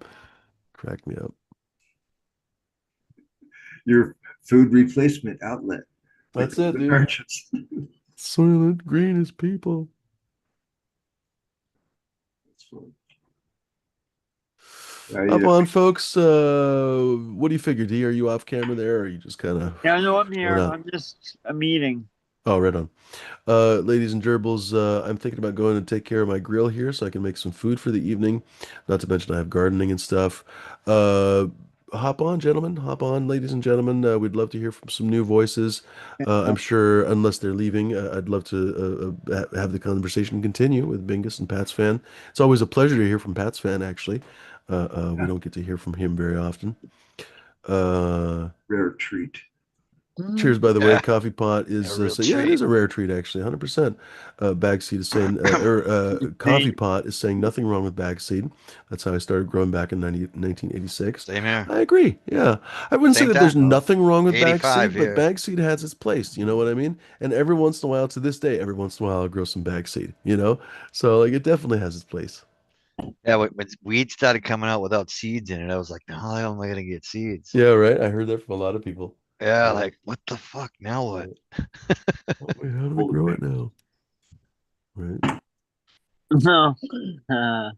Crack me up. Your food replacement outlet, That's it, the dude. merchants. Soylent Green is people. Up I, on, folks. What do you figure, D? Are you off camera there, or are you just kind of yeah, no, I'm chilling here. out? I'm just a meeting. Oh, right on. Ladies and gerbils, I'm thinking about going and take care of my grill here so I can make some food for the evening. Not to mention I have gardening and stuff. Uh, Hop on, gentlemen. Hop on, ladies and gentlemen. We'd love to hear from some new voices. I'm sure, unless they're leaving, I'd love to have the conversation continue with Bingus and Pat's fan. It's always a pleasure to hear from Pat's fan, actually. We yeah, don't get to hear from him very often. Uh, rare treat. Cheers, by the way. Yeah, Coffee pot a is real so yeah, it is treat. a rare treat actually, 100%. Bagseed is saying, Coffee Thank pot is saying nothing wrong with bagseed. That's how I started growing back in 1986. Same here. I agree. Yeah, I wouldn't say Same that there's time though. nothing wrong with 85 bagseed, but here. bagseed has its place. You know what I mean? And every once in a while, to this day, every once in a while, I'll grow some bagseed. You know, so like it definitely has its place. Yeah, when weed started coming out without seeds in it, I was like, how the hell am I gonna get seeds? Yeah, right. I heard that from a lot of people. Yeah, Yeah. like what the fuck? Now what? Yeah. Oh, wait, how do we Old grow thing. it now? Right. you. No. Uh,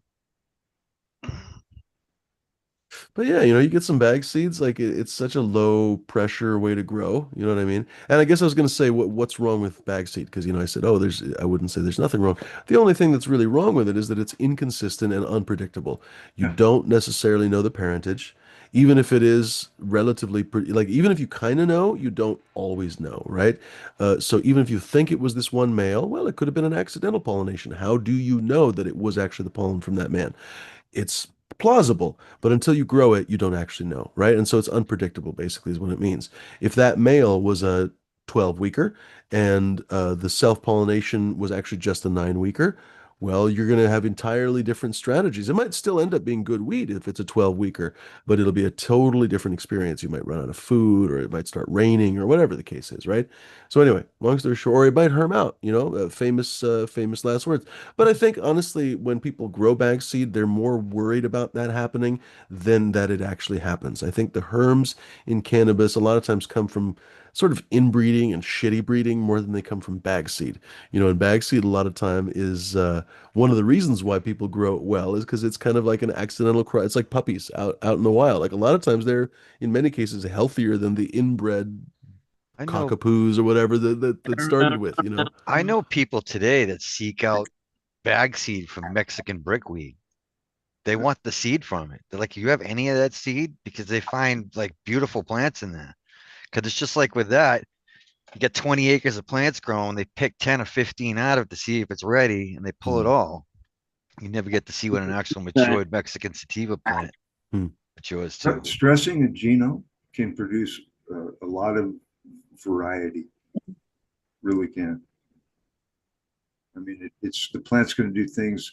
But yeah, you know, you get some bag seeds, like it's such a low pressure way to grow. You know what I mean? And I guess I was going to say what's wrong with bag seed because you know I said, oh, I wouldn't say there's nothing wrong. The only thing that's really wrong with it is that it's inconsistent and unpredictable. You Yeah, don't necessarily know the parentage, even if it is relatively pretty. Like even if you kind of know, you don't always know, right? So even if you think it was this one male, well, it could have been an accidental pollination. How do you know that it was actually the pollen from that man? It's plausible, but until you grow it, you don't actually know, right? And so it's unpredictable, basically, is what it means. If that male was a 12 weeker and the self pollination was actually just a 9 weeker, Well, you're going to have entirely different strategies. It might still end up being good weed if it's a 12 weeker, but it'll be a totally different experience. You might run out of food, or it might start raining, or whatever the case is, right? So anyway, long story short, or it might herm out, famous last words. But I think honestly, when people grow bag seed, they're more worried about that happening than that it actually happens. I think the herms in cannabis a lot of times come from sort of inbreeding and shitty breeding more than they come from bag seed. And bag seed a lot of time is one of the reasons why people grow it well is because it's kind of like an accidental cross. It's like puppies out in the wild. Like a lot of times they're in many cases healthier than the inbred I know cockapoos or whatever that started with. I know people today that seek out bag seed from Mexican brickweed. They want the seed from it. They're like, you have any of that seed? Because they find like beautiful plants in there. Because it's just like with that, you get 20 acres of plants growing, they pick 10 or 15 out of it to see if it's ready, and they pull it Hmm. all. You never get to see what an actual That matured Mexican sativa plant Hmm. matures to. Stressing a genome can produce a lot of variety, really can. I mean, it's the plant's going to do things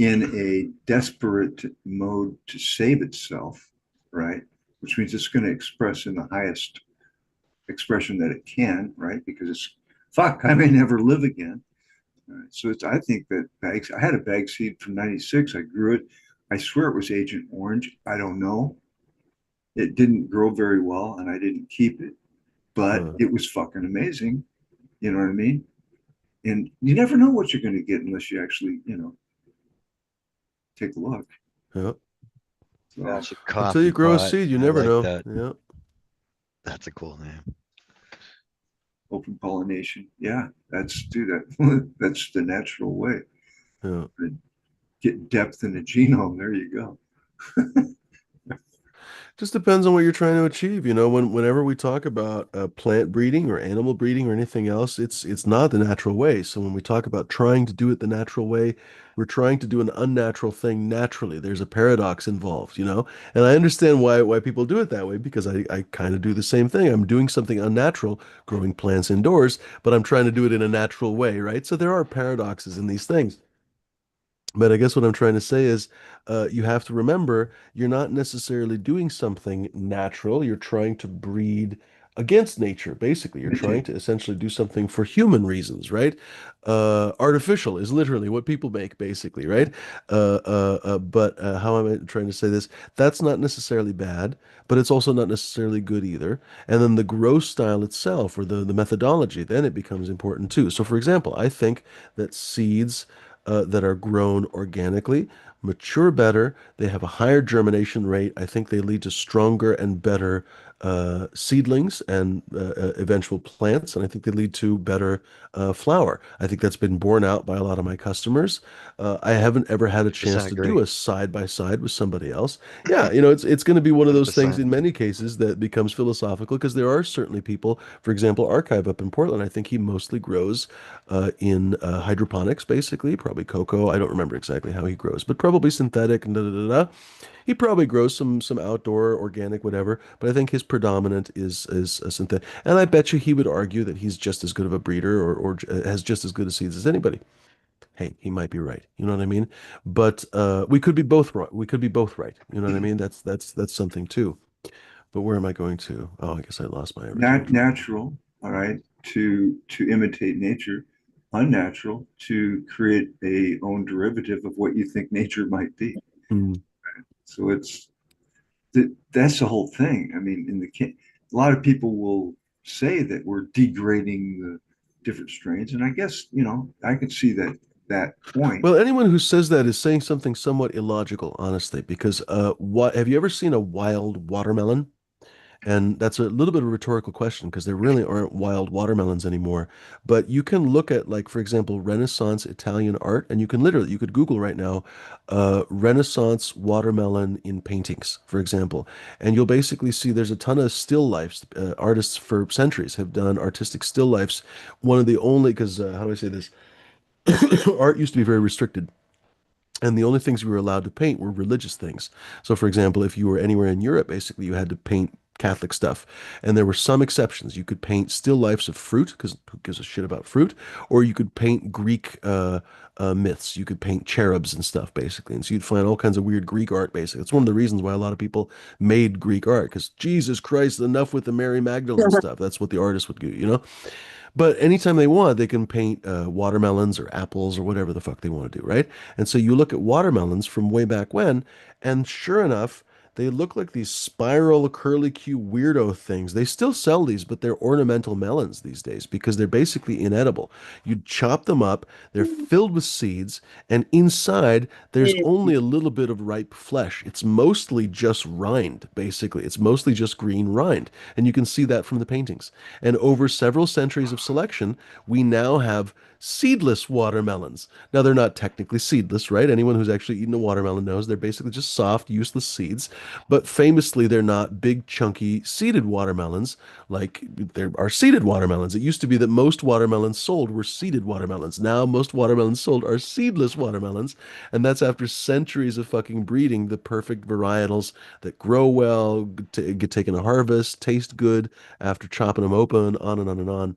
in a desperate mode to save itself, right? Which means it's going to express in the highest expression that it can, right? Because it's fuck, I may never live again. Right? So I think that bags. I had a bag seed from '96. I grew it. I swear it was Agent Orange. I don't know. It didn't grow very well, and I didn't keep it, but Uh, it was fucking amazing. You know what I mean? And you never know what you're going to get unless you actually, take a look. yeah. So That's a Until you coffee grow a pot. seed, you I never like know. that. Yeah. That's a cool name. open pollination, yeah, that's do that. That's the natural way. Yeah. Get depth in the genome. There you go. Just depends on what you're trying to achieve. Whenever we talk about plant breeding or animal breeding or anything else, it's not the natural way. So when we talk about trying to do it the natural way, we're trying to do an unnatural thing naturally. There's a paradox involved. And I understand why people do it that way because I kind of do the same thing. I'm doing something unnatural, growing plants indoors, but I'm trying to do it in a natural way, right? So there are paradoxes in these things. But I guess what I'm trying to say is, you have to remember you're not necessarily doing something natural. You're trying to breed against nature, basically. You're trying Imitate. to essentially do something for human reasons, right? Artificial is literally what people make, basically, right? But how am I trying to say this? That's not necessarily bad, but it's also not necessarily good either. And then the grow style itself, or the methodology, then it becomes important too. So, for example, I think that seeds that are grown organically mature better. They have a higher germination rate. I think they lead to stronger and better seedlings and eventual plants. And I think they lead to better flower. I think that's been borne out by a lot of my customers. I haven't ever had a chance 100% to do agree. a side by side with somebody else. Yeah, it's going to be one of those things 100%. in many cases that becomes philosophical because there are certainly people, for example, Archive up in Portland, I think he mostly grows in hydroponics, basically, probably cocoa. I don't remember exactly how he grows, but probably synthetic and da da da da. He probably grows some outdoor organic whatever, but I think his predominant is a synthetic. And I bet you he would argue that he's just as good of a breeder or has just as good of seeds as anybody. Hey, he might be right. You know what I mean? But we could be both right. We could be both right. You know what I mean? That's something too. But where am I going to? Oh, I guess I lost my original train. Natural, all right, to imitate nature, unnatural to create a own derivative of what you think nature might be. Hmm. So that's the whole thing. I mean, a lot of people will say that we're degrading the different strains, and I guess I could see that point. Well, anyone who says that is saying something somewhat illogical, honestly, because what have you ever seen a wild watermelon? And that's a little bit of a rhetorical question because there really aren't wild watermelons anymore. But you can look at, like, for example, Renaissance Italian art, and you could Google right now, Renaissance watermelon in paintings, for example, and you'll basically see there's a ton of still lifes. Artists for centuries have done artistic still lifes. One of the only, because how do I say this? Art used to be very restricted. And the only things we were allowed to paint were religious things. So, for example, if you were anywhere in Europe, basically you had to paint Catholic stuff. And there were some exceptions. You could paint still lifes of fruit, because who gives a shit about fruit? Or you could paint Greek myths. You could paint cherubs and stuff, basically. And so you'd find all kinds of weird Greek art, basically. It's one of the reasons why a lot of people made Greek art, because Jesus Christ, enough with the Mary Magdalene stuff. That's what the artist would do, you know? But anytime they want, they can paint watermelons or apples or whatever the fuck they want to do, right? And so you look at watermelons from way back when, and sure enough, they look like these spiral curly Q weirdo things. They still sell these, but they're ornamental melons these days because they're basically inedible. You chop them up, they're filled with seeds, and inside there's only a little bit of ripe flesh. It's mostly just rind, basically. It's mostly just green rind. And you can see that from the paintings. And over several centuries of selection, we now have seedless watermelons. Now, they're not technically seedless, right? Anyone who's actually eaten a watermelon knows they're basically just soft, useless seeds. But famously, they're not big, chunky, seeded watermelons like there are seeded watermelons. It used to be that most watermelons sold were seeded watermelons. Now, most watermelons sold are seedless watermelons. And that's after centuries of fucking breeding the perfect varietals that grow well, get taken to harvest, taste good after chopping them open, on and on and on.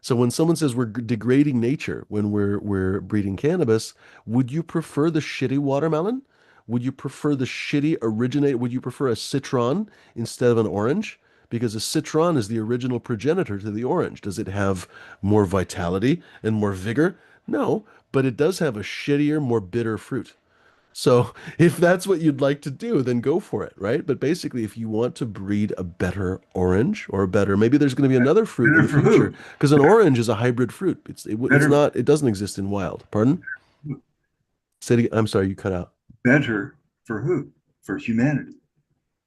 So when someone says we're degrading nature when we're breeding cannabis, would you prefer the shitty watermelon? Would you prefer the shitty originate? Would you prefer a citron instead of an orange? Because a citron is the original progenitor to the orange. Does it have more vitality and more vigor? No, but it does have a shittier, more bitter fruit. So if that's what you'd like to do, then go for it, right? But basically, if you want to breed a better orange or a better, maybe there's going to be another fruit in Better the for future who? because an orange is a hybrid fruit. It's Better, not, it doesn't exist in wild. Pardon? I'm sorry, you cut out. better for who? For humanity,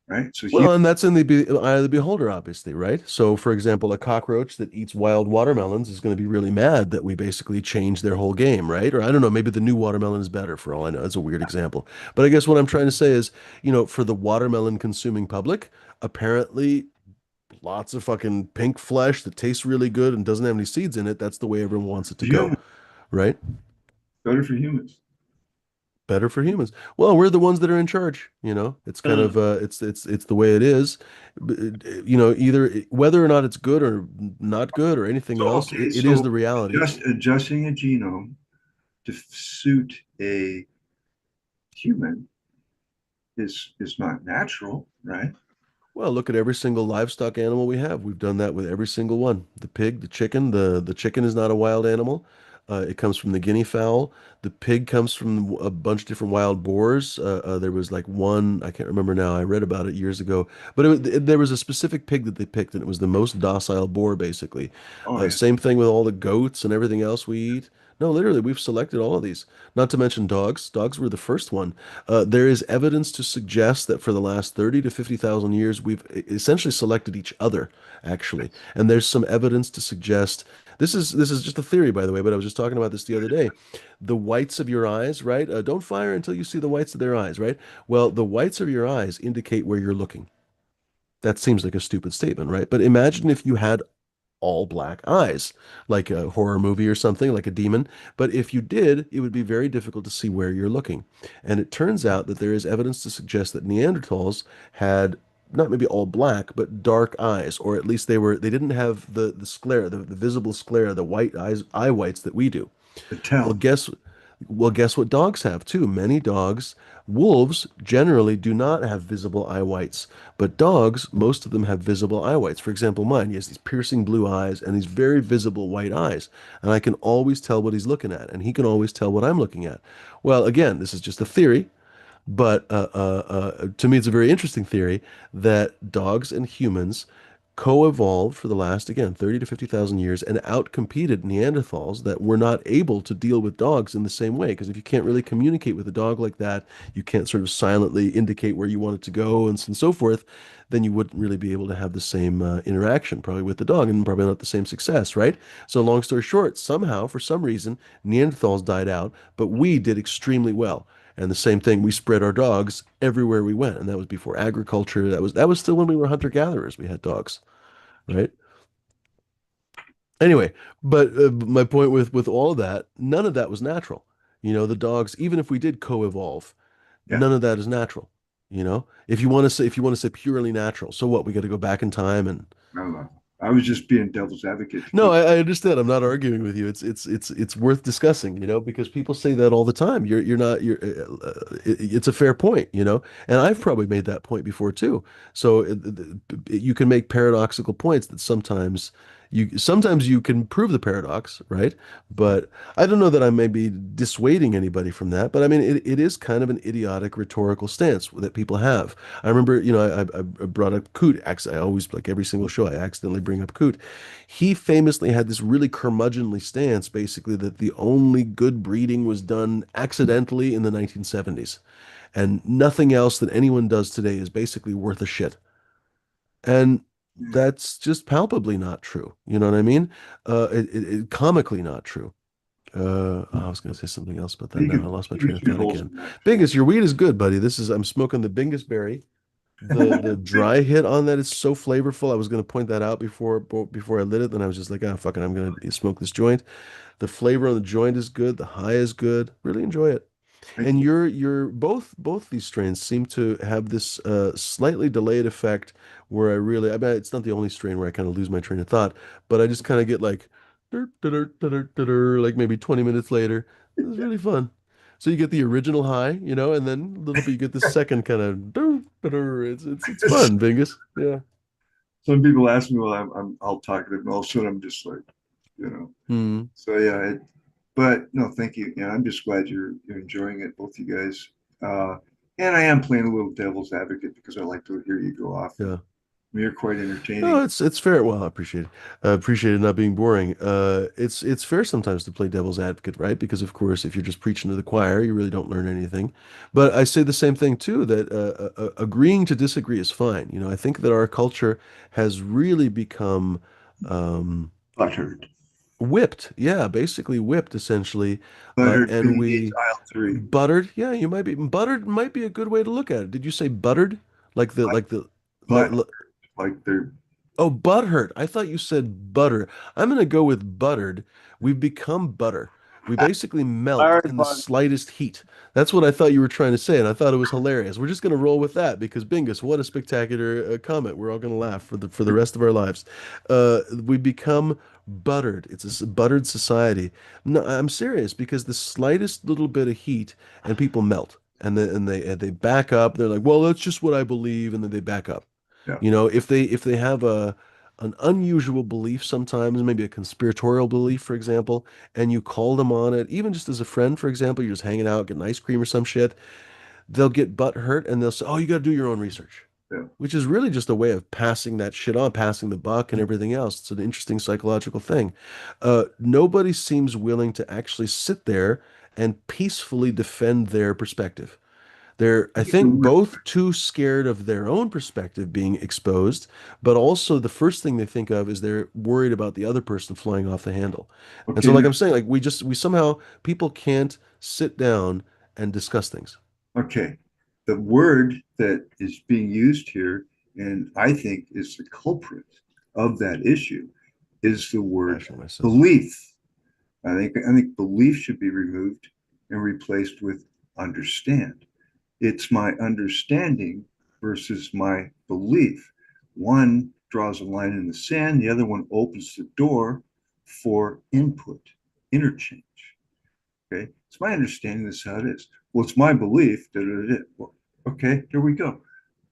right? So Well, and that's in the eye of the beholder, obviously, right? So, for example, a cockroach that eats wild watermelons is going to be really mad that we basically changed their whole game, right? Or I don't know, maybe the new watermelon is better for all I know. It's a weird example. But I guess what I'm trying to say is, for the watermelon consuming public, apparently lots of fucking pink flesh that tastes really good and doesn't have any seeds in it. That's the way everyone wants it to go, human, right? better for humans. Better for humans. Well, we're the ones that are in charge, you know. It's kind of it's the way it is. Either whether or not it's good or not good or anything So else, okay, it is so the reality. just adjusting a genome to suit a human is not natural, right? Well, look at every single livestock animal we have. We've done that with every single one. The pig, the chicken. The chicken is not a wild animal. It comes from the guinea fowl. The pig comes from a bunch of different wild boars. There was like one, I can't remember now. I read about it years ago. But there was a specific pig that they picked, and it was the most docile boar, basically. Oh yeah, Same thing with all the goats and everything else we eat. No, literally, we've selected all of these. Not to mention dogs. Dogs were the first one. There is evidence to suggest that for the last 30 to 50,000 years, we've essentially selected each other, actually. And there's some evidence to suggest this is just a theory, by the way, but I was just talking about this the other day. The whites of your eyes, right? Don't fire until you see the whites of their eyes, right? Well, the whites of your eyes indicate where you're looking. That seems like a stupid statement, right? But imagine if you had all black eyes, like a horror movie or something, like a demon. But if you did, it would be very difficult to see where you're looking. And it turns out that there is evidence to suggest that Neanderthals had not maybe all black, but dark eyes, or at least they didn't have the sclera, the visible sclera, the white eyes, eye whites that we do. the Well, tell. guess what dogs have too. Many dogs, wolves generally do not have visible eye whites, but dogs, most of them have visible eye whites. For example, mine, he has these piercing blue eyes and these very visible white eyes, and I can always tell what he's looking at, and he can always tell what I'm looking at. Well, again, this is just a theory, but to me, it's a very interesting theory that dogs and humans co-evolved for the last, again, 30 to 50,000 years and outcompeted Neanderthals that were not able to deal with dogs in the same way. Because if you can't really communicate with a dog like that, you can't sort of silently indicate where you want it to go and so forth, then you wouldn't really be able to have the same interaction probably with the dog and probably not the same success, right? So long story short, somehow, for some reason, Neanderthals died out, but we did extremely well. And the same thing, we spread our dogs everywhere we went, and that was before agriculture. That was still when we were hunter-gatherers. We had dogs, right? Anyway, but my point with all of that, none of that was natural. The dogs, even if we did co-evolve, Yeah, none of that is natural. If you want to say purely natural, so what? We got to go back in time and I don't know. I was just being devil's advocate to no, keep. I understand. I'm not arguing with you. It's worth discussing, because people say that all the time. It's a fair point, and I've probably made that point before too. So you can make paradoxical points that sometimes you can prove the paradox, right? But I don't know that I may be dissuading anybody from that. But I mean, it is kind of an idiotic rhetorical stance that people have. I remember, I brought up Coote. I always, like every single show, I accidentally bring up Coote. He famously had this really curmudgeonly stance, basically, that the only good breeding was done accidentally in the 1970s. And nothing else that anyone does today is basically worth a shit. And that's just palpably not true. You know what I mean? Comically not true. I was going to say something else, but then You now I can lost my you train can of shoot thought holes again. in that if you Bingus, your weed is good, buddy. I'm smoking the Bingus berry. The want. dry hit on that is so flavorful. I was going to point that out before I lit it. Then I was just like, ah, fuck it, I'm going to smoke this joint. The flavor on the joint is good. The high is good. Really enjoy it. Thank And you. you're both these strains seem to have this slightly delayed effect where I bet it's not the only strain where I kind of lose my train of thought, but I just kind of get like like maybe 20 minutes later. It's really fun. So you get the original high, and then a little bit you get the second kind of it's fun, Bingus. Yeah. Some people ask me, well, I'm all talkative, and all of a sudden I'm just like, you know. Hmm. So yeah, but no, thank you. I'm just glad you're enjoying it, both you guys. Uh, and I am playing a little devil's advocate because I like to hear you go off, and Yeah. you're quite No, entertaining. it's fair. Well, I appreciate it. I appreciate it not being boring. It's fair sometimes to play devil's advocate, right? Because of course, if you're just preaching to the choir, you really don't learn anything. But I say the same thing too, that agreeing to disagree is fine. I think that our culture has really become Buttered. whipped. Yeah, basically whipped essentially. Buttered And beneath we aisle three. buttered. Yeah, you might be buttered might be a good way to look at it. Did you say buttered? Like Like the like butt, like they're Oh, butthurt. I thought you said butter. I'm going to go with buttered. We've become butter. We basically melt Sorry, in the bud. slightest heat. That's what I thought you were trying to say, and I thought it was hilarious. We're just going to roll with that because Bingus, what a spectacular comment. We're all going to laugh for the rest of our lives. We become buttered. It's a buttered society. No, I'm serious because the slightest little bit of heat and people melt. And they back up. They're like, "Well, that's just what I believe," and then they back up. yeah. If they have an unusual belief sometimes, maybe a conspiratorial belief, for example, and you call them on it, even just as a friend, for example, you're just hanging out, getting ice cream or some shit, they'll get butt hurt and they'll say, "Oh, you got to do your own research." Yeah. Which is really just a way of passing that shit on, passing the buck and everything else. It's an interesting psychological thing. Nobody seems willing to actually sit there and peacefully defend their perspective. They're, I think, both too scared of their own perspective being exposed, but also the first thing they think of is they're worried about the other person flying off the handle. And so, Okay. like I'm saying, like we somehow, people can't sit down and discuss things. Okay. The word that is being used here, and I think is the culprit of that issue, is the word Flashing my scissors. belief. I think belief should be removed and replaced with understand. It's my understanding versus my belief. One draws a line in the sand, the other one opens the door for input, interchange. Okay. It's my understanding this is how it is. Well, it's my belief that it is. Well, okay, here we go.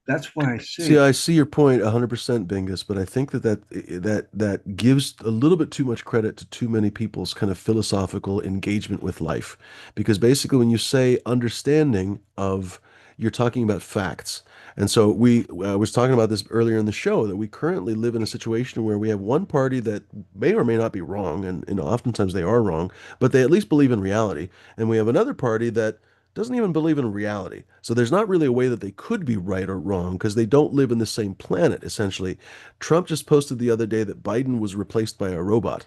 That's why I See, say, I see your point 100%, Bingus, but I think that gives a little bit too much credit to too many people's kind of philosophical engagement with life. Because basically, when you say understanding of, you're talking about facts. And so I was talking about this earlier in the show that we currently live in a situation where we have one party that may or may not be wrong, and oftentimes they are wrong, but they at least believe in reality. And we have another party that doesn't even believe in reality. So there's not really a way that they could be right or wrong because they don't live in the same planet, essentially. Trump just posted the other day that Biden was replaced by a robot.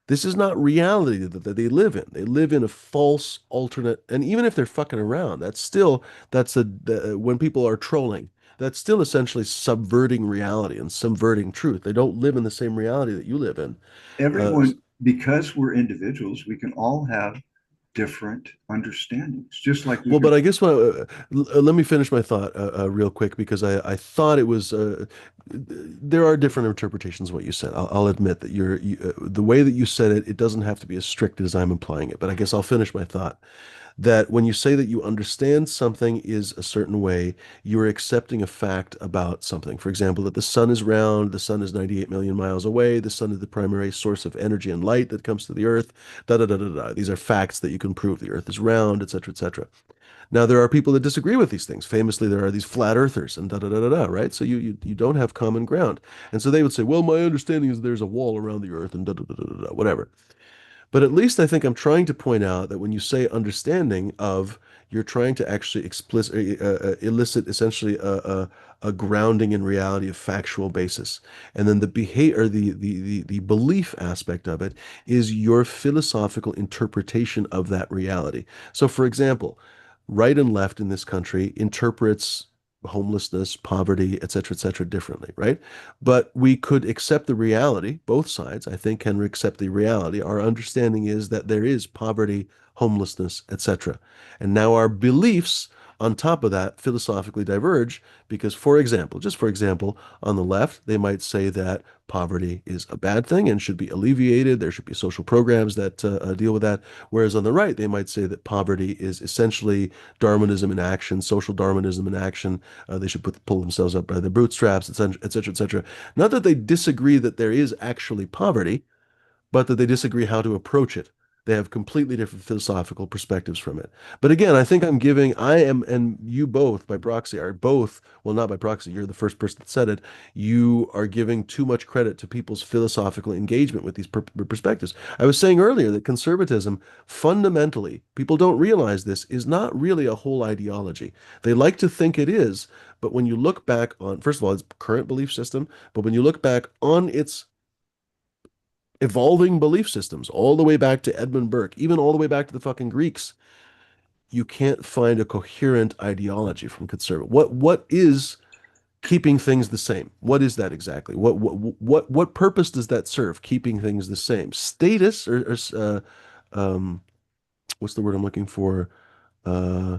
This is not reality that they live in. They live in a false alternate, and even if they're fucking around, when people are trolling, that's still essentially subverting reality and subverting truth. They don't live in the same reality that you live in. Uh, everyone, because we're individuals, we can all have different understandings, just like we Well, can. but I guess let me finish my thought real quick because I thought it was there are different interpretations of what you said. I'll admit that the way that you said it, it doesn't have to be as strict as I'm implying it. But I guess I'll finish my thought that when you say that you understand something is a certain way, you're accepting a fact about something. For example, that the sun is round, the sun is 98 million miles away, the sun is the primary source of energy and light that comes to the earth, da da da da da. These are facts that you can prove. The earth is round, etc., etc. Now, there are people that disagree with these things. Famously, there are these flat earthers and da da da da da, right? So you don't have common ground. And so they would say, well, my understanding is there's a wall around the earth and da da da da da, whatever. But at least I think I'm trying to point out that when you say understanding of, you're trying to actually elicit essentially a grounding in reality of factual basis. And then the behavior, the belief aspect of it is your philosophical interpretation of that reality. So for example, right and left in this country interprets homelessness, poverty, et cetera, differently, right? But we could accept the reality, both sides, I think, can accept the reality. Our understanding is that there is poverty, homelessness, etc. And now our beliefs on top of that philosophically diverge because, for example, just for example, on the left, they might say that poverty is a bad thing and should be alleviated. There should be social programs that deal with that. Whereas on the right, they might say that poverty is essentially Darwinism in action, social Darwinism in action. They should pull themselves up by their bootstraps, etc., etc., etc. Not that they disagree that there is actually poverty, but that they disagree how to approach it. They have completely different philosophical perspectives from it. But again, I think I am, and you both by proxy are both, well, not by proxy, you're the first person that said it. You are giving too much credit to people's philosophical engagement with these perspectives. I was saying earlier that conservatism, fundamentally, people don't realize this, is not really a whole ideology. They like to think it is, but when you look back on, first of all, its current belief system, but when you look back on its evolving belief systems, all the way back to Edmund Burke, even all the way back to the fucking Greeks, you can't find a coherent ideology from conservative. What is keeping things the same? What is that exactly? What purpose does that serve? Keeping things the same? Status or what's the word I'm looking for? Uh,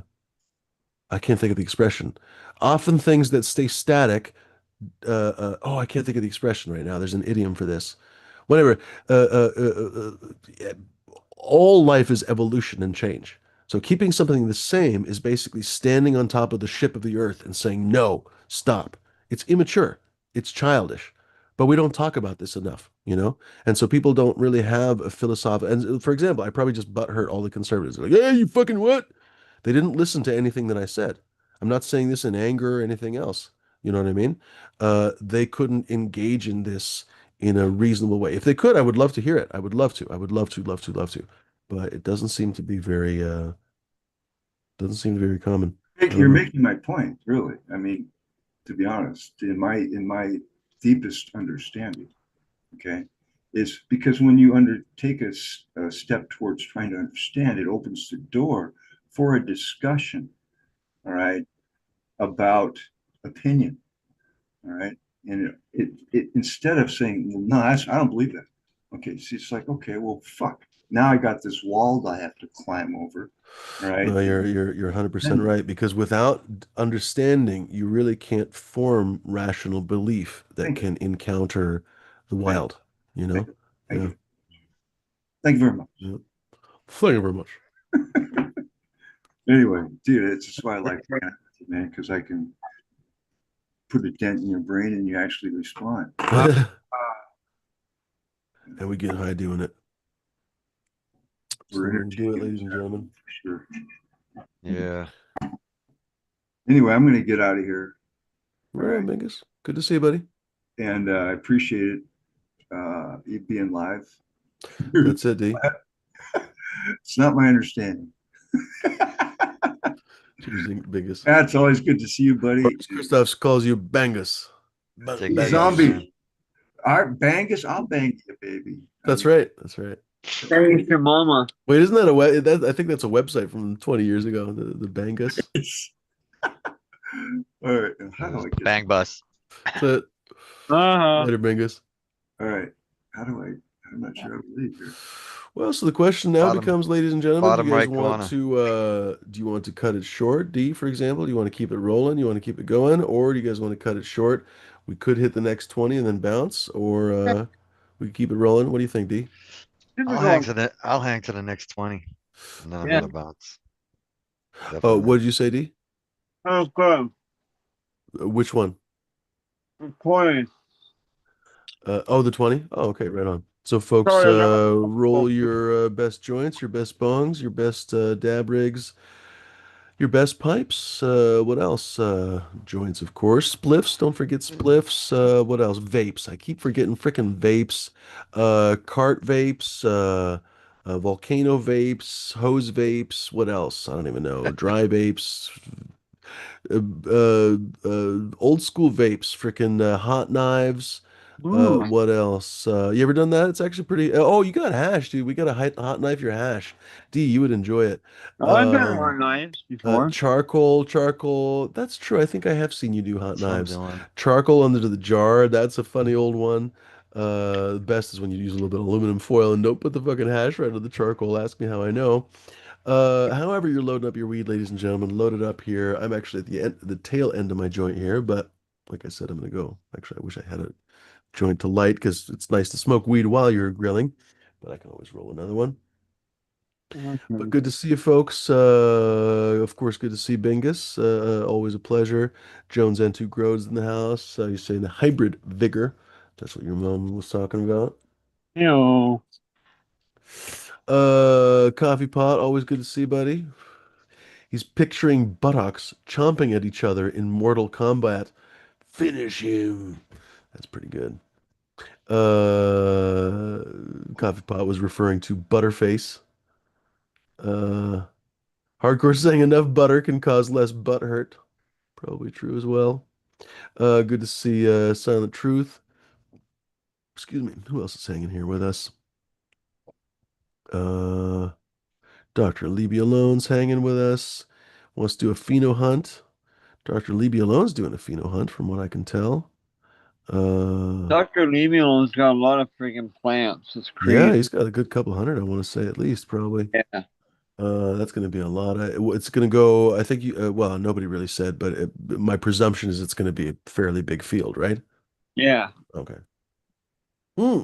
I can't think of the expression. Often things that stay static. Oh, I can't think of the expression right now. There's an idiom for this. Whatever. All life is evolution and change. So keeping something the same is basically standing on top of the ship of the earth and saying, no, stop. It's immature. It's childish. But we don't talk about this enough, you know? And so people don't really have a philosophical. And for example, I probably just butthurt all the conservatives. They're like, hey, you fucking what? They didn't listen to anything that I said. I'm not saying this in anger or anything else. You know what I mean? They couldn't engage in this in a reasonable way. If they could, I would love to hear it. I would love to. I would love to, love to, love to. But it doesn't seem to be doesn't seem very common. I You're don't know. making my point, really. I mean, to be honest, in my deepest understanding, okay, is because when you undertake a step towards trying to understand, it opens the door for a discussion, all right, about opinion, all right, and it instead of saying, well, no, I don't believe that. Okay, so it's like, okay, well, fuck. Now I got this wall that I have to climb over, all right. No, you're 100% right because without understanding, you really can't form rational belief that Thank you, can encounter the thank you, wild, you thank know? you, thank Yeah. you, thank you very much. Yeah. Thank you very much. Anyway, dude, it's just why I like hanging out with you, man, because I can put a dent in your brain and you actually respond. And we get high doing it. So We're we'll do it, entertaining ladies and gentlemen. for sure. Yeah. Anyway, I'm going to get out of here. All All right, right. Mingus. Good to see you, buddy. And I appreciate it, you being live. That's it, D. It's not my understanding. Cheers, Bingus. That's always good to see you, Or buddy. as Christoph calls you, Bangus. Take it easy, Bangus. man. Zombie. All right, Bangus, I'll bang you, baby. That's right. That's right. Thanks, your mama. Wait, isn't that a web? I think that's a website from 20 years ago. The Bangus. All right. It How do was I get? bang bus. That's it. Uh-huh. Later, Bingus. All right. How do I? I'm not sure how to leave here. Well, so the question now Bottom becomes, ladies and gentlemen, do bottom you guys right want corner. to do you want to cut it short, D, for example? Do you want to keep it rolling? You want to keep it going, or do you guys want to cut it short? We could hit the next 20 and then bounce, or we could keep it rolling. What do you think, D? Typical. I'll hang to the next 20 and then I'm Yeah. gonna bounce. Oh, what Definitely. did you say, D? Oh, good. Which one? Recording. Oh, the 20? Oh, okay, right on. So, folks, Sorry, I never. roll your best joints, your best bongs, your best dab rigs, your best pipes. What else? Joints, of course. Spliffs. Don't forget spliffs. What else? Vapes. I keep forgetting frickin' vapes. Cart vapes. Volcano vapes. Hose vapes. What else? I don't even know. Dry vapes. uh, Old school vapes, freaking hot knives. Ooh. What else? You ever done that? It's actually pretty. Oh, you got hash, dude. We got a hot knife your hash. D, you would enjoy it. Oh, I've done Um, hard knives before. charcoal. That's true. I think I have seen you do hot That's what I'm knives. doing. Charcoal under the jar. That's a funny old one. The best is when you use a little bit of aluminum foil and don't put the fucking hash right under the charcoal. Ask me how I know. However you're loading up your weed, ladies and gentlemen, load it up here. I'm actually at the tail end of my joint here, but like I said, I'm gonna go. Actually, I wish I had a joint to light because it's nice to smoke weed while you're grilling, but I can always roll another one. But Okay. good to see you folks. Of course, good to see Bingus. Always a pleasure. Jones and Two Grows in the house. You're saying the hybrid vigor. That's what your mom was talking about. Ew. Coffee pot. Always good to see, buddy. He's picturing buttocks chomping at each other in mortal combat. Finish him. That's pretty good. Coffee pot was referring to Butterface. Uh, Hardcore saying enough butter can cause less butt hurt. Probably true as well. Good to see Silent Truth. Excuse me. Who else is hanging here with us? Uh, Dr. Leave Alone's hanging with us. Wants to do a pheno hunt. Dr. Leave Alone's doing a pheno hunt, from what I can tell. Uh, Dr. Lemuel's got a lot of freaking plants. It's yeah, crazy. he's got a good couple hundred, I want to say at least, probably. Yeah. That's going to be a lot. It's going to go, I think well, nobody really said, but my presumption is it's going to be a fairly big field, right? Yeah. Okay. Hmm.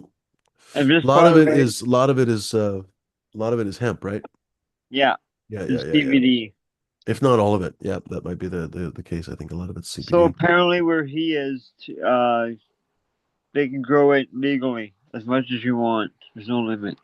And just A lot by of the it way, is, a lot of it is, a lot of it is hemp, right? yeah, Yeah, yeah, it's yeah, yeah. CBD. If not all of it, yeah, that might be the case. I think a lot of it's So CBD. apparently, where he is, they can grow it legally as much as you want. There's no limit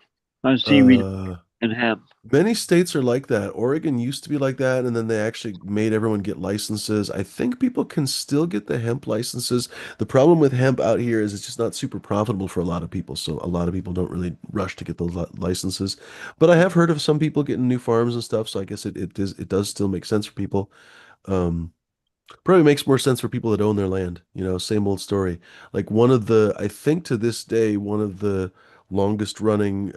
on CBD Uh, and hemp. Many states are like that. Oregon used to be like that, and then they actually made everyone get licenses. I think people can still get the hemp licenses. The problem with hemp out here is it's just not super profitable for a lot of people, so a lot of people don't really rush to get those licenses. But I have heard of some people getting new farms and stuff, so I guess it does still make sense for people. Um, Probably makes more sense for people that own their land, same old story. Like I think to this day, one of the longest running,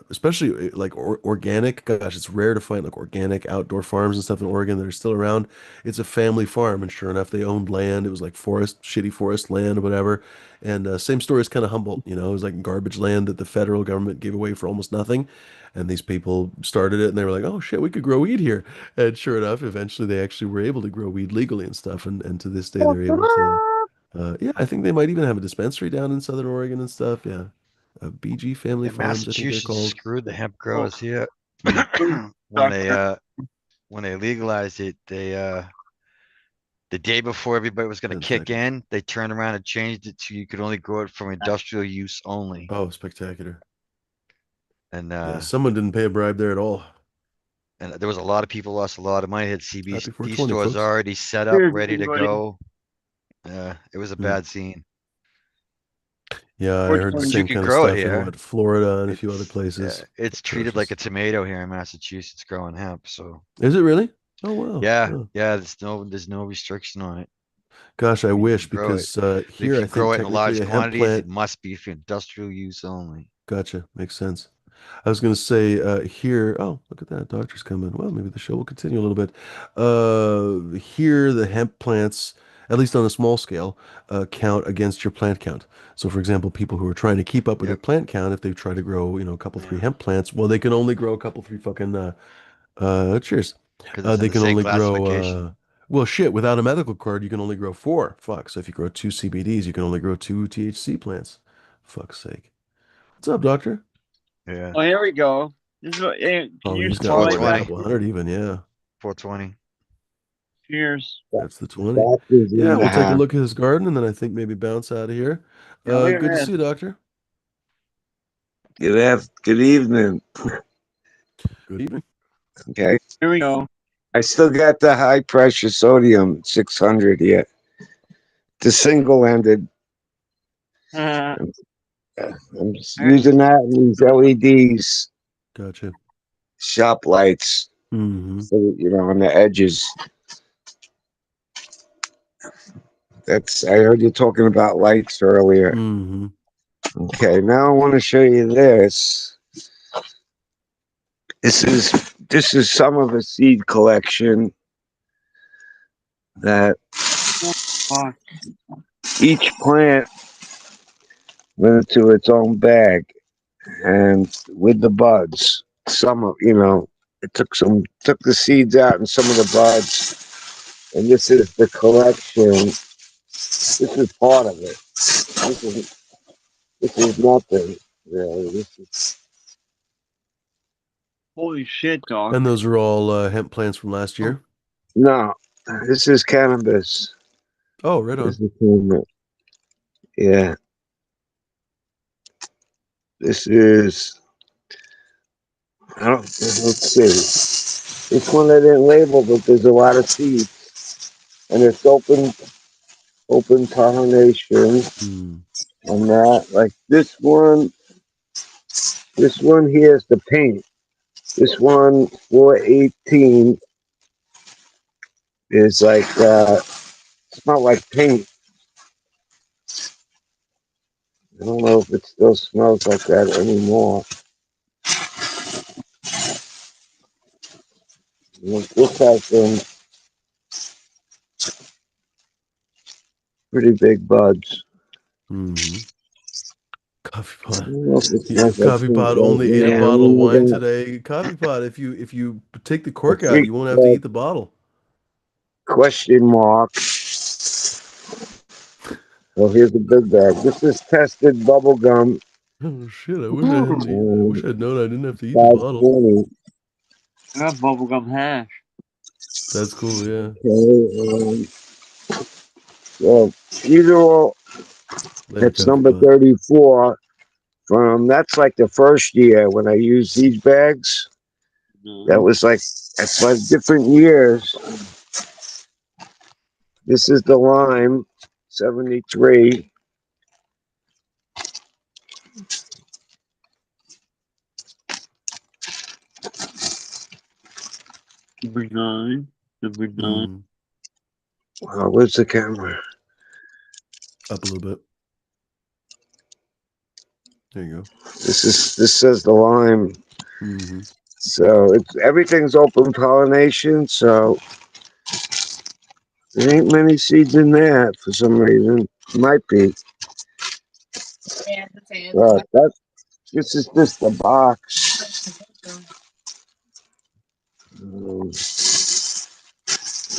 especially like organic, gosh, it's rare to find like organic outdoor farms and stuff in Oregon that are still around. It's a family farm, and sure enough, they owned land. It was like shitty forest land or whatever. And same story as kind of Humboldt, it was like garbage land that the federal government gave away for almost nothing. And these people started it and they were like, oh shit, we could grow weed here. And sure enough, eventually they actually were able to grow weed legally and stuff. And to this day, they're able to, yeah, I think they might even have a dispensary down in Southern Oregon and stuff. Yeah. BG Family Yeah, Farms, I think they're Massachusetts called. screwed the hemp Oh, growers here. Hmm. when they doctor. uh when they legalized it, the day before everybody was going to 10 kick seconds. in, they turned around and changed it to you could only grow it for industrial use only. Oh, spectacular. And Yeah, someone didn't pay a bribe there at all. there was a lot of people lost a lot of money. Had Happy CBD 420, stores folks. already set up, Here's ready to everybody. go. It was a Hmm. bad scene. Yeah, I heard the But you same Fortunately, can kind of grow it stuff in here. what, Florida and a few other It's places. it's treated like Atrocious. a tomato here in Massachusetts growing hemp. So Is it really? Oh, wow. yeah, Oh. yeah, there's no restriction on it. Gosh, I You wish can grow it. because But if here you I think grow it in technically large a hemp quantities, it plant. must be for industrial use only. Gotcha. Makes sense. I was going to say here. Oh, look at that. Doctor's coming. Well, maybe the show will continue a little bit. Here, the hemp plants at least on a small scale, count against your plant count. So, for example, people who are trying to keep up with their Yep. plant count, if they try to grow, a couple, three Yeah. hemp plants, well, they can only grow a couple, three fucking, cheers. Because it's in They the can same only grow, classification. well, shit, without a medical card, you can only grow four. Fuck. So if you grow two CBDs, you can only grow two THC plants. Fuck's sake. What's up, doctor? Yeah. Oh, here we go. This is what, hey, can Oh, you he's got more slide than a back? 420. couple hundred even. Yeah, 420. Cheers. that's the 20. Doctor's Yeah, in the we'll take a house. look at his garden and then I think maybe bounce out of here. Yeah, look at Good to this. see you, doctor. Good evening. Good evening. Okay. Here we go. I still got the high pressure sodium 600 here. The single ended. Uh, I'm just using that and these LEDs, Gotcha. shop lights, Mm-hmm. so, on the edges. I heard you talking about lights earlier. Mm-hmm. Okay, now I want to show you this. This is some of a seed collection that fuck. each plant went into its own bag, and with the buds, some of it took the seeds out and some of the buds, and this is the collection. This is part of it. This is nothing really. This is Holy shit, dog. And those are all hemp plants from last year. no. This is cannabis. Oh, right on. This is cannabis. Yeah. This is. I don't. Let's see. This one I didn't label, but there's a lot of seeds, and it's open pollination Mm. on that. Like this one. This one here is the paint. This one 418 is like smell like paint. I don't know if it still smells like that anymore. This has some pretty big buds. Mm-hmm. Coffee I pot. don't know if it Yeah, smells like Coffee paint pot right only ate a now. bottle of wine I today. Coffee pot, if you take the I cork out, think you won't have to eat the bottle. question mark. Well, here's a big bag. This is tested bubble gum, Oh shit! I wish I'd known I didn't have to eat the bottle. 520. I got bubblegum hash. That's cool. Yeah. Okay, so either or, Later, that's coffee number pot. 34. That's like the first year when I used these bags. That was like that's like different years. This is the lime, 73. Number nine. Number nine. Mm. Where's the camera? Up a little bit. There you go. This says the lime. Mm-hmm. So everything's open pollination. So there ain't many seeds in there for some reason. Might be. This is just the box.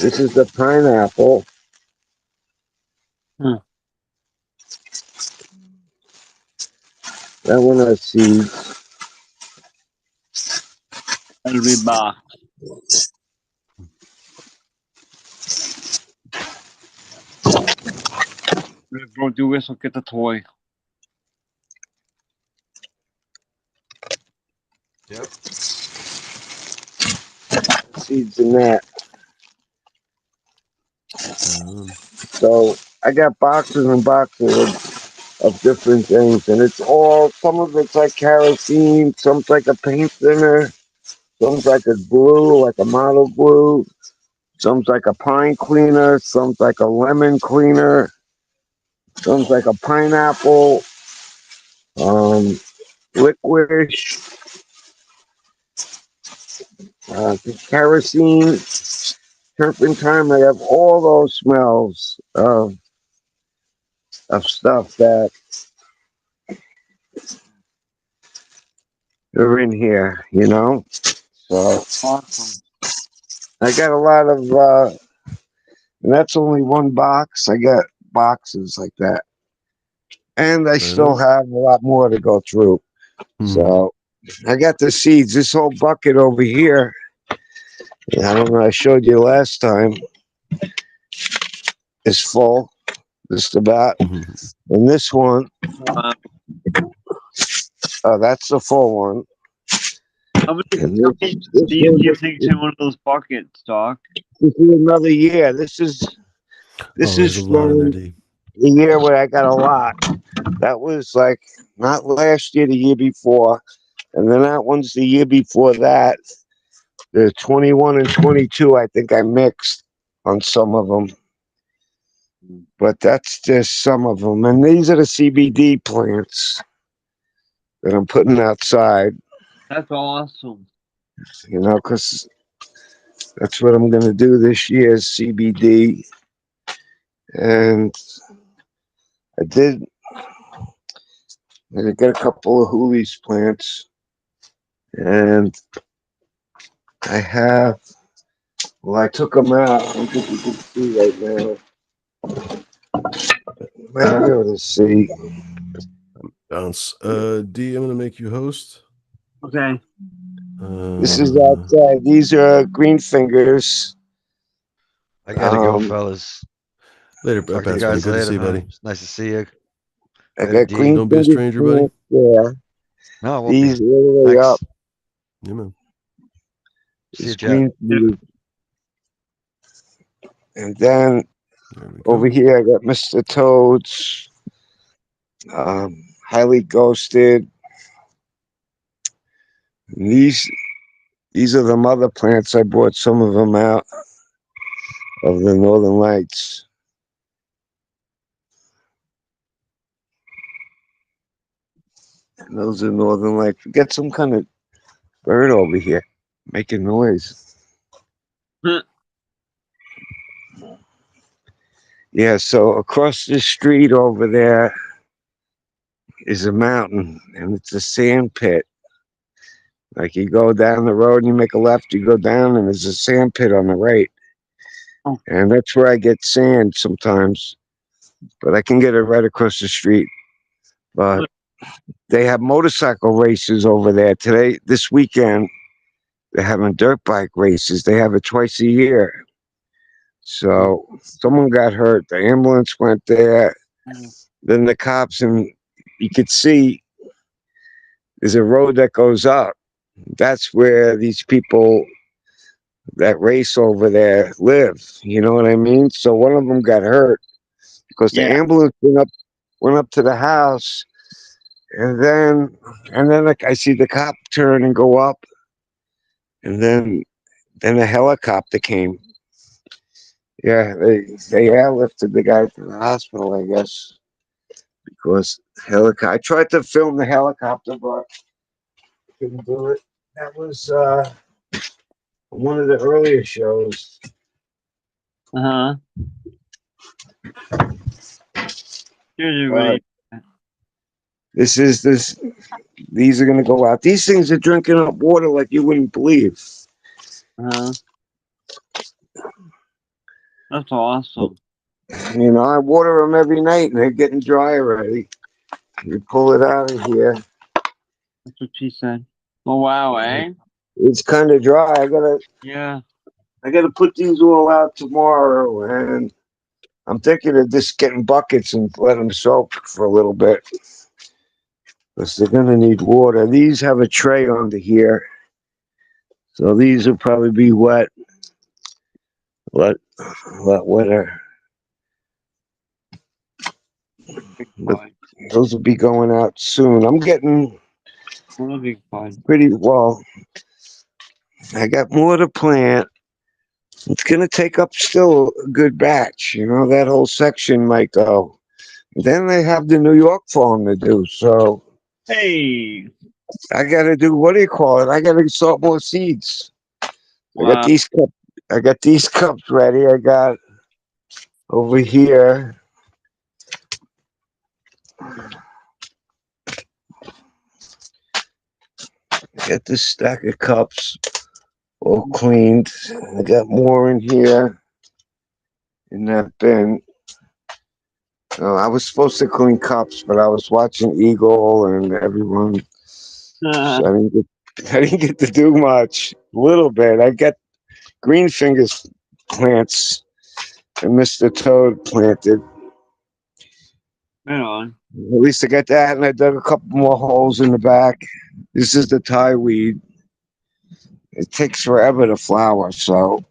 This is the pineapple. Huh. That one has seeds. That'll be back. Let's go do this. I'll get the toy. Yep. Seeds in that. So I got boxes and boxes of different things, and it's all some of it's like kerosene, some's like a paint thinner, some's like a glue, like a model glue, some's like a pine cleaner, some's like a lemon cleaner, some's like a pineapple, licorice, kerosene. turpentine. I have all those smells of stuff that are in here, you know. So Awesome. I got a lot of, and that's only one box. I got boxes like that, and I Right still on. have a lot more to go through. Hmm. So I got the seeds. This whole bucket over here. I don't know. I showed you last time. Is full, just about. And this one, Wow. that's the full one. How many And this seeds one, do you think's in one of those buckets, Doc? this is another year. This Oh, there's is a lot in there, from D. the year where I got a lot. That was like not last year, the year before, and then that one's the year before that. The 21 and 22, I think I mixed on some of them, but that's just some of them. And these are the CBD plants that I'm putting outside, That's awesome. you know, because that's what I'm going to do this year is CBD. And I did, I got a couple of Hooley's plants, and I have, well, I took them out. I don't think you can see right now. You might be able to see. Bounce. D, I'm gonna make you host. Okay. This is Uh, outside. These are green fingers. I gotta go, Um, fellas. later, Talk to you Bats buddy. guys Good to see later, you, man. buddy. It's nice to see you. I Later, got D. green Don't be a fingers stranger, buddy. plants there. No, it won't be. These all the way up Thanks. Yeah, man. See you, is Jack. green fingers. And then There we over go. here, I got Mr. Toads, highly ghosted. And these are the mother plants. I brought some of them out of the Northern Lights. And those are Northern Lights. We got some kind of bird over here making noise. Yeah, so across the street over there is a mountain, and it's a sand pit. Like you go down the road and you make a left, you go down, and there's a sand pit on the right. Oh. And that's where I get sand sometimes. But I can get it right across the street. But they have motorcycle races over there today. This weekend, they're having dirt bike races. They have it twice a year. So someone got hurt. The ambulance went there. Then the cops, and you could see there's a road that goes up. That's where these people that race over there live. You know what I mean? So one of them got hurt because the Yeah. ambulance went up to the house, and then like I see the cop turn and go up, and then a helicopter came. Yeah, they airlifted the guy to the hospital, I guess, because helicopter. I tried to film the helicopter, but couldn't do it. That was one of the earlier shows. Uh-huh. Here's Uh, everybody. this. These are gonna go out. These things are drinking up water like you wouldn't believe. Uh-huh. That's awesome. You know, I water them every night, and they're getting dry already. You pull it out of here. That's what she said. Oh, wow, eh? It's kind of dry. Yeah. I gotta put these all out tomorrow, and I'm thinking of just getting buckets and let them soak for a little bit because they're gonna need water. These have a tray under here, so these will probably be wet. Let wetter. Big But fun. those will be going out soon. I'm getting What a big fun. pretty well. I got more to plant. It's gonna take up still a good batch. You know, that whole section might go. Then they have the New York farm to do. So Hey. I gotta do, what do you call it? I gotta sort more seeds. I got Wow. I got these cups ready. I got over here. I got this stack of cups all cleaned. I got more in here in that bin. I was supposed to clean cups, but I was watching Eagle and everyone, so I didn't get to do much. A little bit. I got green fingers plants and Mr. Toad planted. Right on. At least I got that, and I dug a couple more holes in the back. This is the Thai weed. It takes forever to flower, so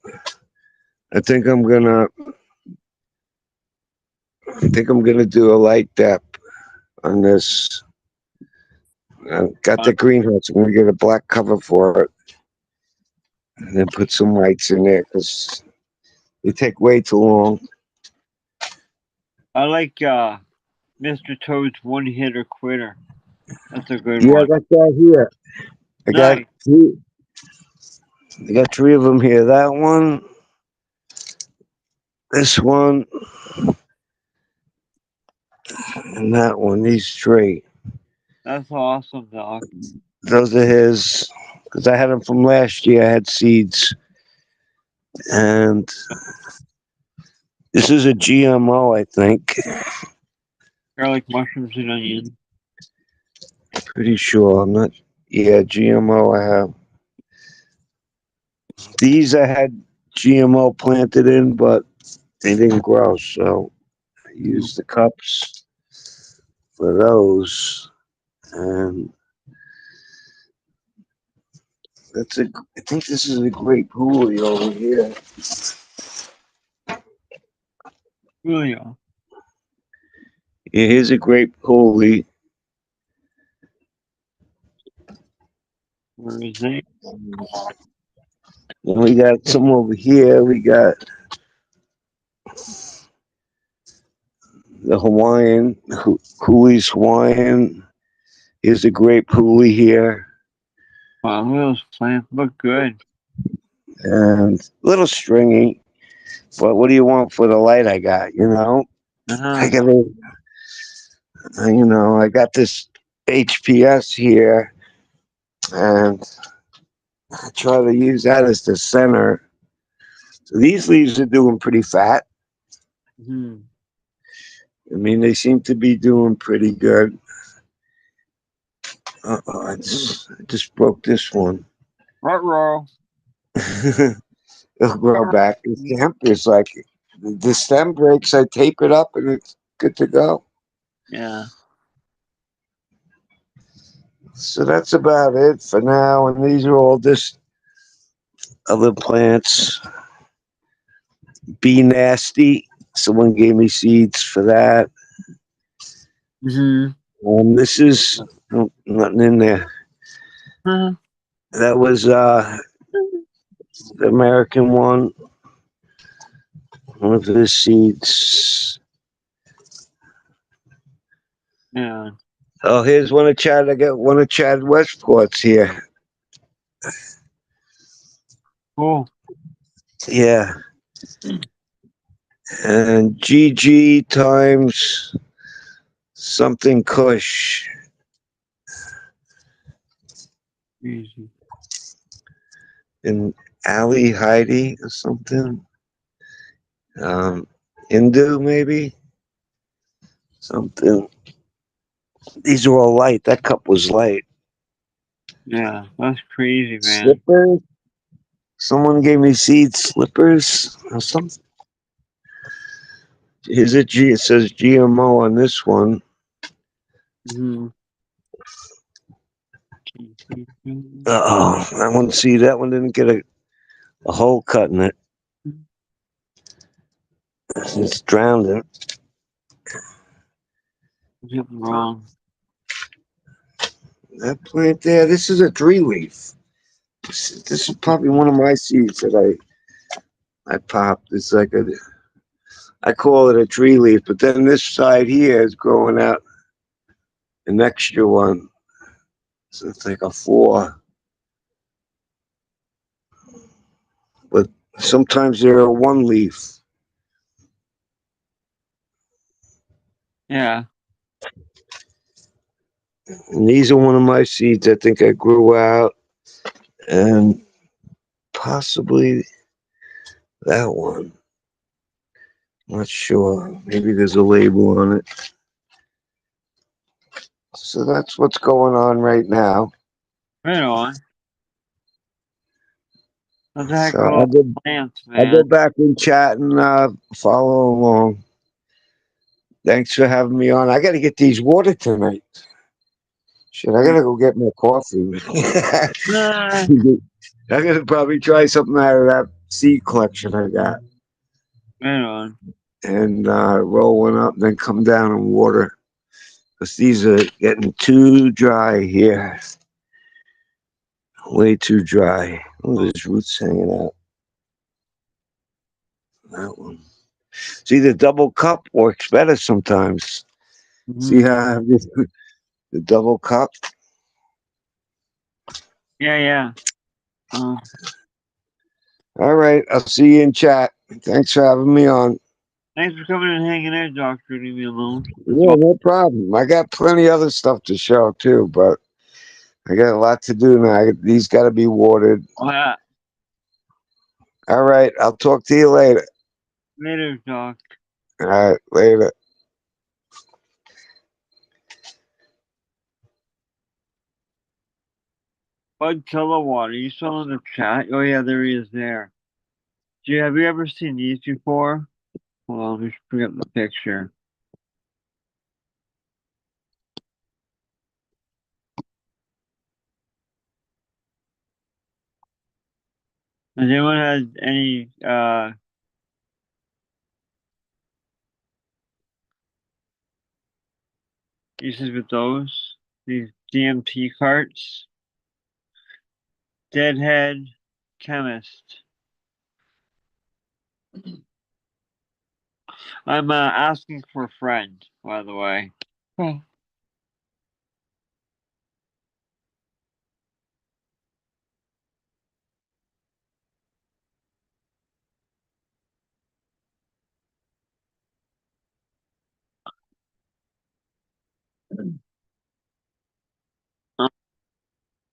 I think I'm gonna. I think I'm gonna do a light dep on this. I got the greenhouse. I'm gonna get a black cover for it, and then put some lights in there because they take way too long. I like Mr. Toad's one hitter quitter. That's a good Yeah, I one. got that here. I got Nice. three. I got three of them here. That one, this one, and that one. These three. That's awesome, Doc. Those are his. Because I had them from last year. I had seeds, and this is a GMO, I think. Garlic mushrooms and onion. Pretty sure. I'm not. Yeah, GMO. I have these. I had GMO planted in, but they didn't grow, so I used the cups for those. And that's a. I think this is a great poolie over here. Really? Yeah, here's a great poolie. Where is it? And we got some over here. We got the Hawaiian, Cooley's Hawaiian. Here's a great poolie here. Wow, those plants look good. And a little stringy. But what do you want for the light I got, you know? I Uh-huh. got I got this HPS here, and I try to use that as the center. So these leaves are doing pretty fat. Hmm. I mean, they seem to be doing pretty good. I just broke this one. Ruh-roh. It'll grow back. The hemp is like the stem breaks. I tape it up, and it's good to go. Yeah. So that's about it for now. And these are all just other plants. Be nasty. Someone gave me seeds for that. Mm-hmm. This is nothing in there. Uh-huh. That was the American one. One of his seeds. Yeah. Oh, here's one of Chad. I got one of Chad Westport's here. Cool. Yeah. And GG times something Kush. Easy. And Ali Heidi or something. Hindu maybe. Something. These are all light. That cup was light. Yeah, that's crazy, man. Slippers. Someone gave me seed slippers or something. Is it G? It says GMO on this one. Mm-hmm. Oh, that one. See, that one didn't get a hole cut in it. It's drowned it. Something wrong. That plant there. This is a tree leaf. This is probably one of my seeds that I popped. It's like I call it a tree leaf, but then this side here is growing out an extra one. So it's like a 4. But Sometimes they're a one leaf. Yeah. And these are one of my seeds I think I grew out. And possibly that one. Not sure. Maybe there's a label on it. So that's what's going on right now. Right on. That's a heck So of a lot of plants, I'll go man. back in chat and follow along. Thanks for having me on. I got to get these water tonight. Shit, I got to go get my coffee. Ah, I got to probably try something out of that seed collection I got right on. and roll one up, then come down and water. Because these are getting too dry here. Way too dry. Oh, there's roots hanging out. That one. See, the double cup works better sometimes. See Mhm. how I have this, the double cup? Yeah, yeah. All right. I'll see you in chat. Thanks for having me on. Thanks for coming and hanging out, Doctor. Leave me alone. That's Yeah, all. no problem. I got plenty other stuff to show too, but I got a lot to do now. These got to be watered. Yeah. All right. I'll talk to you later. Later, Doc. All right. Later. Bud Kilowatt, are you still in the chat? Oh yeah, there he is there. Have you ever seen these before? Hold on, let me bring up the picture. Has anyone had any uses with those? These DMT carts? Deadhead Chemist. I'm asking for a friend, by the way. Oh.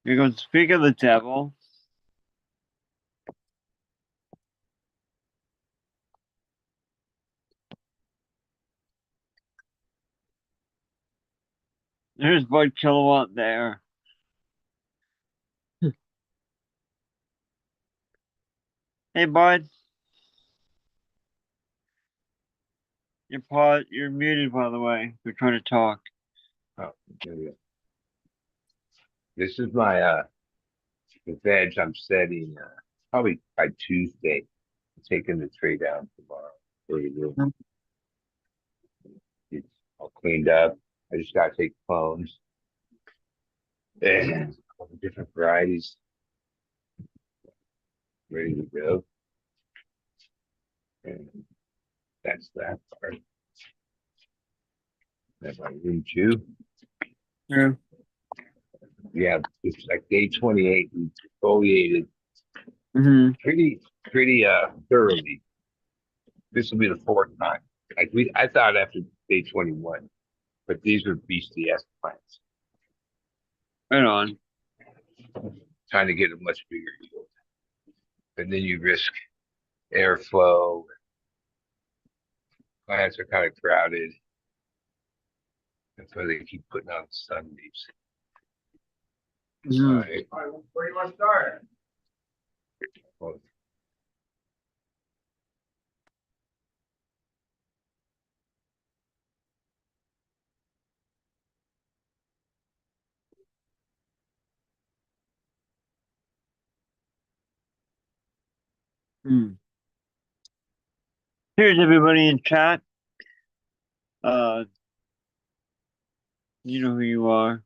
Here goes. Speak of the devil. There's Bud Kilowatt there. Hey, Bud. You're muted, by the way. We're trying to talk. Oh, there we go. This is my the veg I'm setting probably by Tuesday. I'm taking the tray down tomorrow. There you go. Mm. It's all cleaned up. I just gotta take clones and all the different varieties ready to go. And that's that part. That's my room two. Yeah. Yeah, it's like day 28. We foliated Mm-hmm. pretty thoroughly. This will be the fourth time. I thought after day 21, but these were BCS plants. Right on. Trying to get a much bigger yield. And then you risk airflow. Plants are kind of crowded. That's why they keep putting on sun leaves. Mm-hmm. Where do you want to start? Well, Mm. Here's everybody in chat. You know who you are.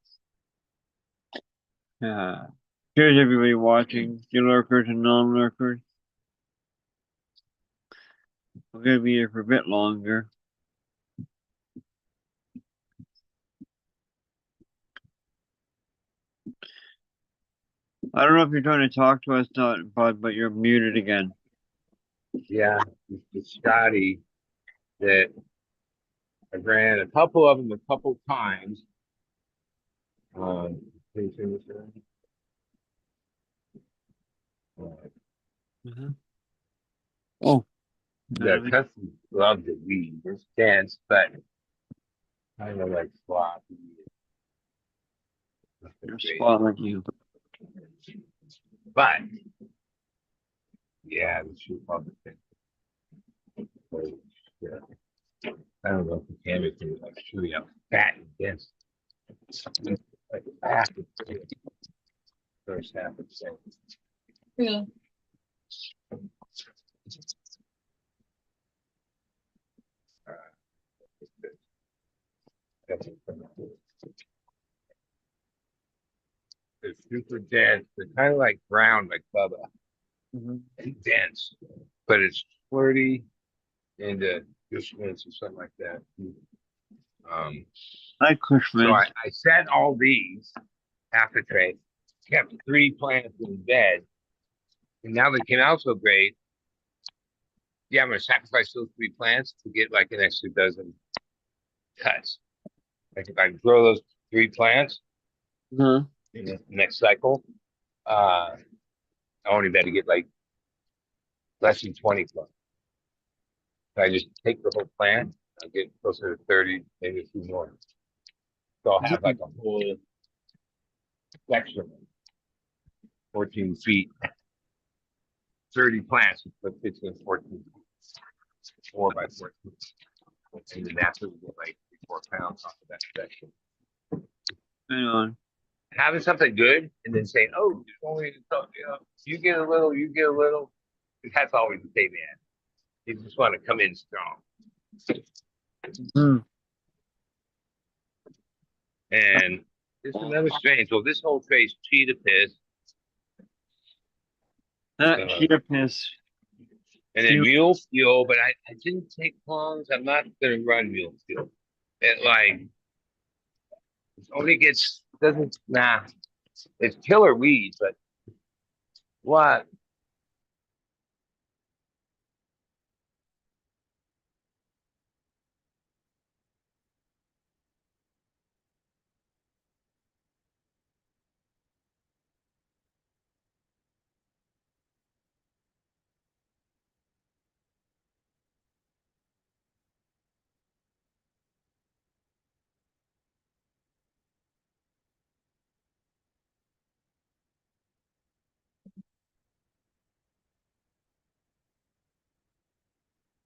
Here's everybody watching. You lurkers and non-lurkers. We're gonna be here for a bit longer. I don't know if you're trying to talk to us, Bud, but you're muted again. Yeah, it's Scotty that I ran a couple of them a couple times. Can you see this around? Oh, Yeah, custom love the weed. It's dense, but kind of like sloppy. you're Great. spot like you. But yeah, the shoe public thing. Yeah. I don't know if the canvas is like shooting up fat and dense. Like half the first half of the second. Yeah. That's it. They're super dense. They're kind of like brown, like Bubba. Dense, but it's flirty and Cushman's or something like that. Um, Hi, so Cushman. I set all these half a tray, kept 3 plants in bed, and now they came out so great. Yeah, I'm gonna sacrifice those 3 plants to get like an extra dozen cuts. Like if I grow those 3 plants in the next cycle, I only better get like less than 20 plants. If I just take the whole plant, I'll get closer to 30, maybe a few more. So I'll have like a whole section, 14 feet, 30 plants, but fits in 14 feet, 4 by 14. And then after we get like 3-4 pounds off of that section. Hang on. Having something good and then saying, oh, there's only, you get a little, you get a little. That's always the same man. You just want to come in strong. And this is another strain. So this whole trace cheetah piss. Cheetah piss. And then mule fuel, but I didn't take plums. I'm not gonna run mule fuel. It like it only gets doesn't it's killer weeds, but what?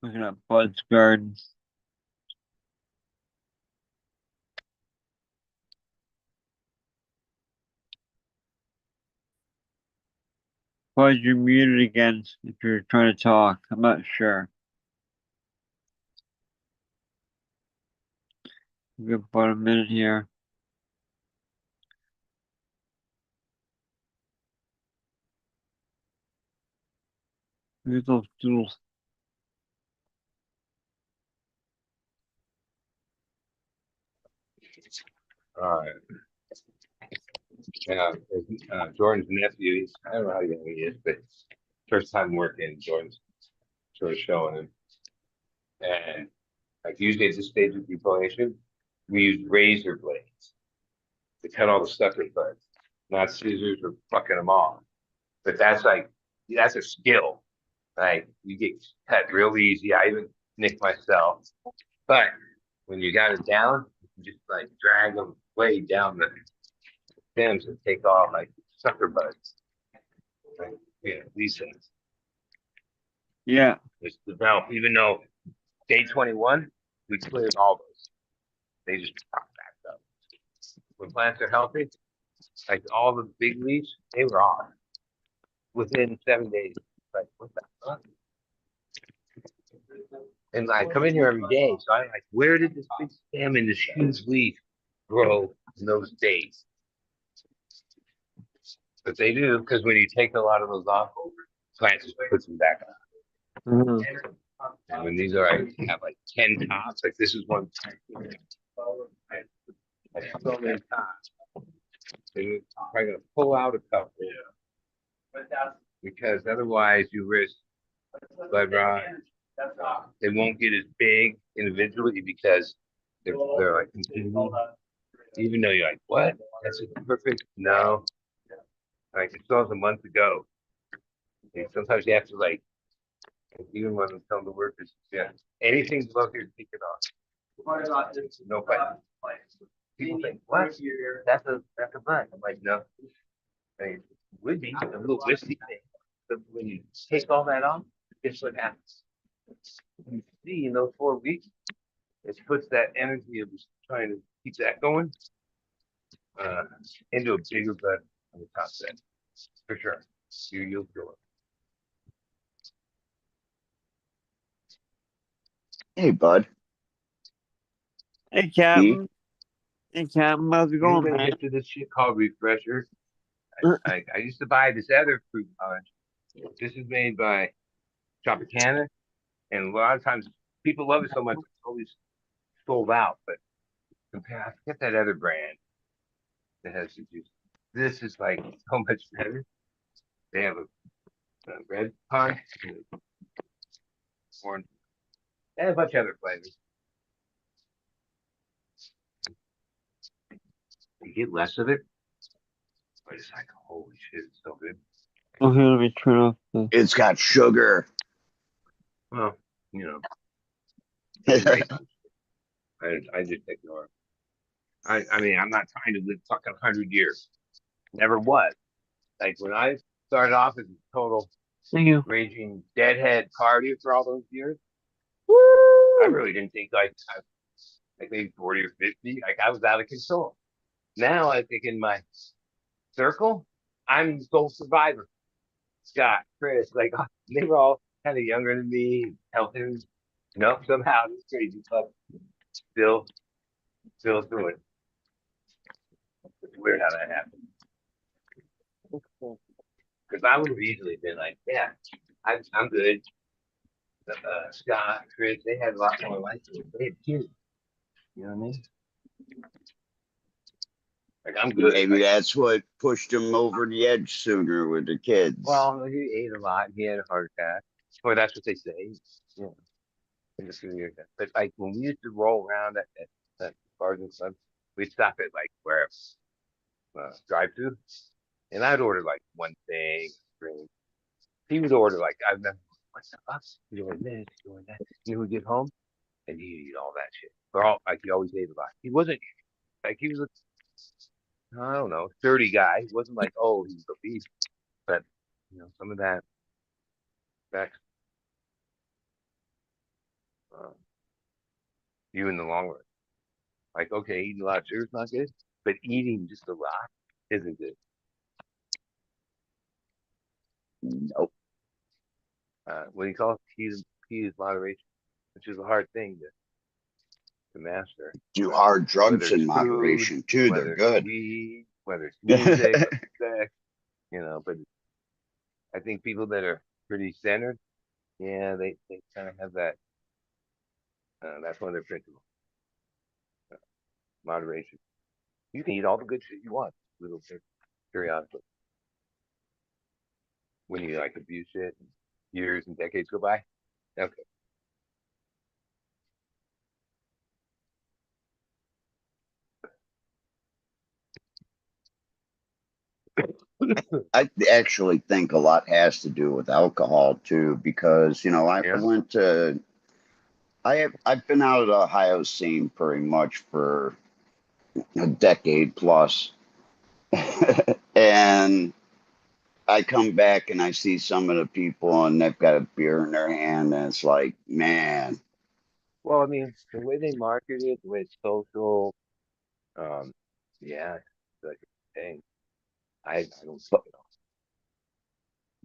Looking at Bud's garden. Bud, you're muted again if you're trying to talk. I'm not sure. Give about a minute here. Here's those doodles. All right. Yeah, Jordan's nephew. I don't know how young he is, but first time working, Jordan's sort of showing him. And like usually at this stage of deplanation, we use razor blades to cut all the sucker buds, not scissors or fucking them off. But that's a skill. Like you get cut real easy. I even nick myself. But when you got it down, you can just like drag them way down the stems and take off like sucker buds. Like, these things. Yeah. It's developed, even though day 21, we cleared all those. They just pop back up. When plants are healthy, like all the big leaves, they were off within 7 days. Like, what the fuck? And I come in here every day, so I'm like, where did this big stem and this huge leaf grow in those days? But they do, because when you take a lot of those off, plants just puts them back on. And when these are like have like 10 tops, like this is one. I have so many tops. They're probably gonna pull out a couple. Because otherwise you risk but they won't get as big individually because they're like continuing. Even though you're like, what? That's perfect. No, like it still has a month to go. And sometimes you have to like, even when I'm telling the workers, yeah, anything below here, take it off. No fight. People think, what? That's a bun. I'm like, no. I mean, it would be a little whiskey thing. But when you take all that off, guess what happens? You see in those 4 weeks, it puts that energy of just trying to keep that going uh, into a bigger bud on the top set. For sure. You'll feel it. Hey, bud. Hey, E? Captain. Hey, Captain. How's it going, Anybody man? hit to this shit called Refresher? I used to buy this other fruit punch. This is made by Tropicana, and a lot of times people love it so much it's always sold out. But compare, I forget that other brand that has the juice. This is like so much better. They have a red punch, and orange, and a bunch of other flavors. You get less of it, but it's like holy shit, it's so good. Okay, let me turn off the. It's got sugar. Well, you know, right? I just ignore it. I mean, I'm not trying to live fucking 100 years. Never was. Like when I started off as a total Thank you. raging deadhead party for all those years, I really didn't think like maybe 40 or 50. Like I was out of control. Now I think in my circle, I'm sole survivor. Scott, Chris, like they were all kind of younger than me, healthier. No, somehow this crazy club still doing it. It's weird how that happened. Because I would have easily been like, yeah, I'm good. Scott, Chris, they had a lot more life. They had kids. You know what I mean? Like I'm good. Maybe that's what pushed him over the edge sooner with the kids. Well, he ate a lot. He had a heart attack. Or that's what they say. Yeah. In the studio. But like when we used to roll around at bars and stuff, we'd stop at like where drive through, and I'd order like one thing, drink. He would order like I remember, what's the fuck? You doing this, doing that. He would get home and he'd eat all that shit. Or all like he always ate a lot. He wasn't like he was I don't know, 30 guy. He wasn't like, oh, he's obese. But some of that back uh, you in the long run. Like, okay, eating a lot of sugar is not good, but eating just a lot isn't good. Nope. What do you call it? Key is moderation, which is a hard thing to master. Do hard drugs Whether it's in food, moderation too. They're whether it's good. weed, whether it's music, whether it's sex, but I think people that are pretty centered, yeah, they kind of have that. That's one of their principles. Moderation. You can eat all the good shit you want, little periodically. When you like abuse shit, years and decades go by. Okay. I actually think a lot has to do with alcohol too, because I Yeah. went to I've been out of the Ohio scene pretty much for a decade plus, and I come back and I see some of the people and they've got a beer in their hand, and it's like, man, Well, I mean, the way they market it, the way it's social, um, yeah, it's like a thing. I don't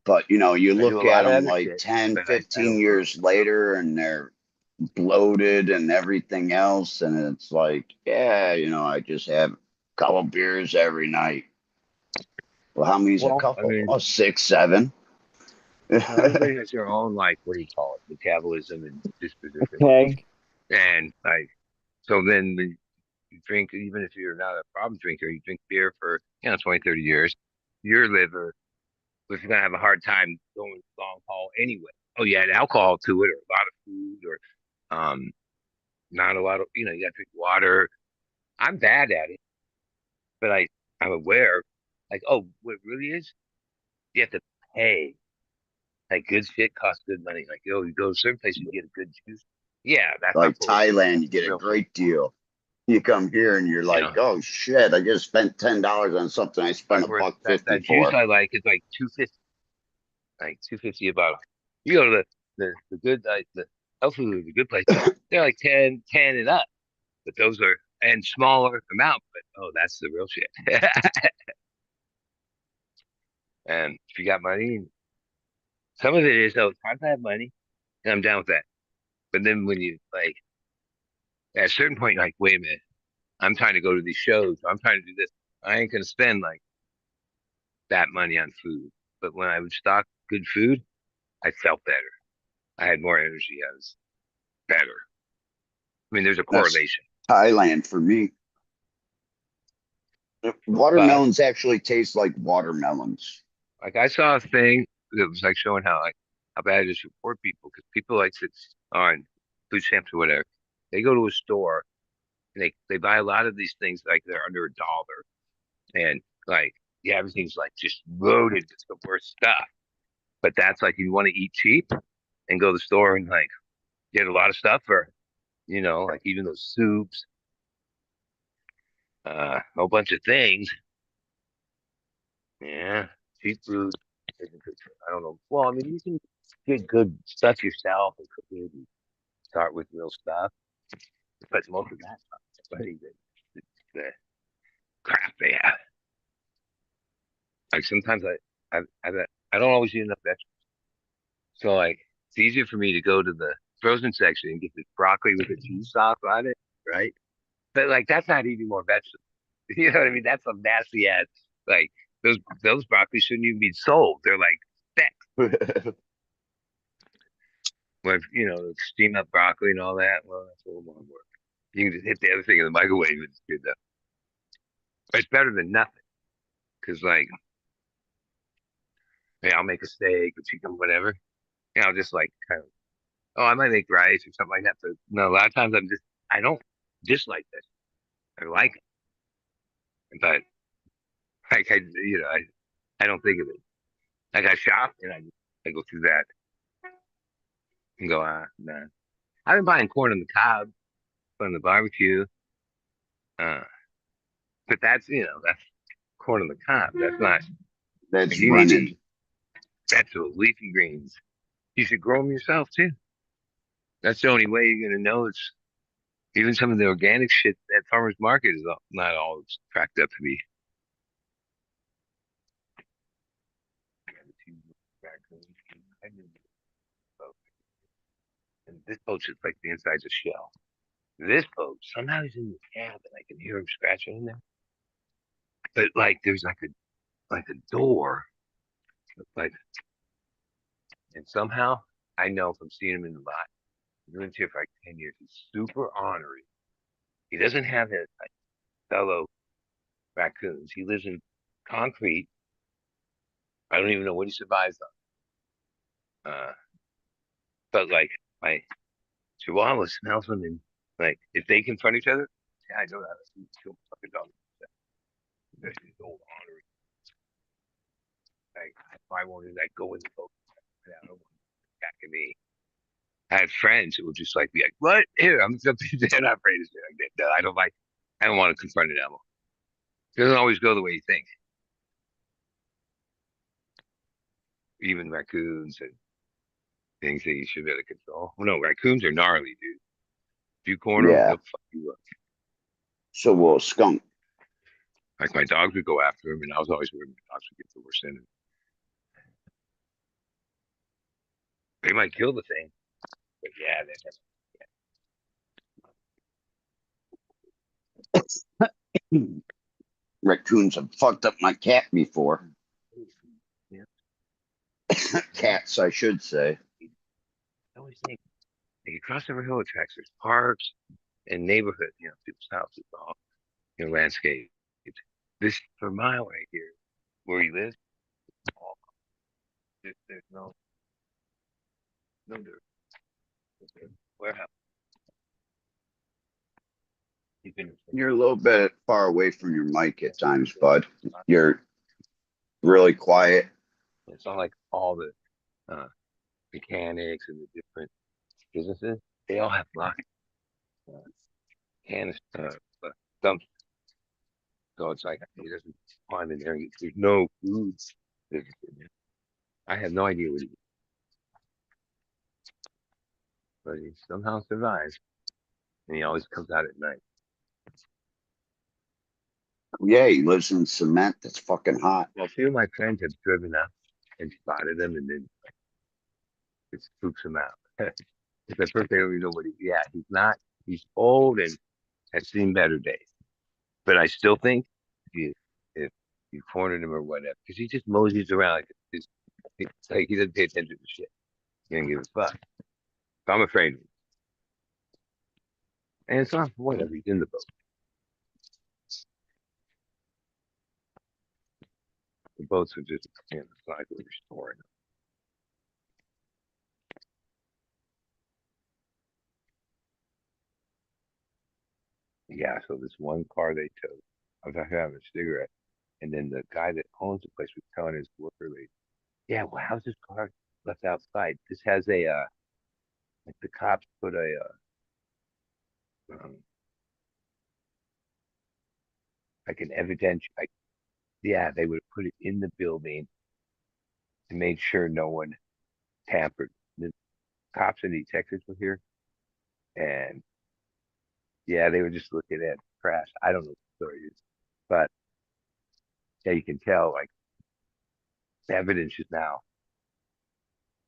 but think it all. you I do look a at lot of them other like shit, 10, but I 15 don't drink years later and they're bloated and everything else, and it's like, yeah, I just have a couple beers every night. Well, how many's a Well, I couple? mean, Oh, six, seven. everybody has their own, like, what do you call it, metabolism and disposition. Okay. And, like, so then when you drink, even if you're not a problem drinker, you drink beer for, 20, 30 years, your liver was going to have a hard time going long haul anyway. oh, you add alcohol to it, or a lot of food, or not a lot of, you got to drink water. I'm bad at it, but I'm aware, like, oh, what it really is, you have to pay. Like good shit costs good money. Like, you go to certain places, you get a good juice. Yeah, that's not Like bullshit. Thailand, you That's the get a real shit. great deal. You come here and you're You like, know, oh shit, I just spent $10 on something I spent like a where buck that 50 juice for. I like is like 250, like 250 a bottle. You go to the good, like the health food, the good place, they're like 10 and up. But those are and smaller amount. But oh, that's the real shit. And if you got money, some of it is though. If I have money, and I'm down with that. But then when you like at a certain point, you're like, wait a minute, I'm trying to go to these shows. I'm trying to do this. I ain't gonna spend like that money on food. But when I would stock good food, I felt better. I had more energy. I was better. I mean, there's a That's correlation. Thailand for me. But Watermelons actually taste like watermelons. like I saw a thing that was like showing how bad it is for poor people because people like sit on food stamps or whatever. They go to a store and they buy a lot of these things like they're under $1 and like yeah everything's like just loaded with the worst stuff. But that's like you want to eat cheap and go to the store and like get a lot of stuff for like even those soups, a whole bunch of things. Yeah, cheap food isn't good I don't know. Well, I mean, you can get good stuff yourself and cook it and start with real stuff, but most of that stuff is funny the crap they have. Like sometimes I don't always eat enough vegetables, so like it's easier for me to go to the frozen section and get the broccoli with the cheese sauce on it, right? But like that's not eating more vegetables. You know what I mean? That's some nasty ass like those broccoli shouldn't even be sold. They're like thick. When steam up broccoli and all that, well, that's a little more work. You can just hit the other thing in the microwave and it's good enough. But it's better than nothing. Cause like, hey, I'll make a steak or chicken, whatever. And I'll just like kind of, oh, I might make rice or something like that. But no, a lot of times I don't dislike this. I like it, but like I don't think of it. Like I shop and I go through that and go, nah. I've been buying corn on the cob on the barbecue. Uh, but that's corn on the cob. That's not like That's you need to running. eat vegetables, leafy greens. You should grow them yourself too. That's the only way you're gonna know it's even some of the organic shit at farmers market is not all it's cracked up to be. And this boat's just like the inside's a shell. This boat, somehow he's in the cab and I can hear him scratching in there. But like there's like a door, like and somehow I know from seeing him in the lot, he's been here for like 10 years. He's super ornery. He doesn't have his like, fellow raccoons. He lives in concrete. I don't even know what he survives on. But like my Chihuahua smells them and like if they confront each other, yeah, I know how to kill fucking dog. This is old ornery. Like I wanted like go in the boat. I don't want attacking me. I had friends who would just like be like, "What? Here, I'm something." They're not afraid of shit like that. I don't like. I don't want to confront an animal. It doesn't always go the way you think. Even raccoons and things that you should be able to control. Well, no, raccoons are gnarly, dude. If you corner them, Yeah. they'll fuck you up. So will a skunk. Like my dogs would go after him, and I was always worried my dogs would get the worst end of it. They might kill the thing, but yeah, Raccoons have fucked up my cat before. yeah. Cats, I should say. I always think like across every hill tracks, there's parks and neighborhoods, people's houses, all landscape. This for a mile right here, where he lives, all, there's no No dirt. Okay. Warehouse. You're a little bit far away from your mic at times, bud. You're really quiet. It's not like all the uh, mechanics and the different businesses. They all have lots uh, canister dumps. So it's like he doesn't climb in there. There's no food business in there. I have no idea what he, but he somehow survives, and he always comes out at night. Yeah, he lives in cement that's fucking hot. Well, a few of my friends have driven up and spotted him, and then it spooks him out. It's the first thing we know what he. Yeah, he's not. He's old and has seen better days. But I still think if you cornered him or whatever, because he just moseys around like he doesn't pay attention to shit. He doesn't give a fuck. So I'm afraid of him. And it's not whatever. He's in the boat. The boats are just it's like we're restoring them. Yeah. So this one car they towed. I was out having a cigarette, and then the guy that owns the place was telling his worker lady, "Yeah, well, how's this car left outside? This has a like the cops put a like an evidence like yeah, they would put it in the building to make sure no one tampered. The cops and detectives were here, and yeah, they were just looking at the crash. I don't know what the story is, but yeah, you can tell like the evidence is now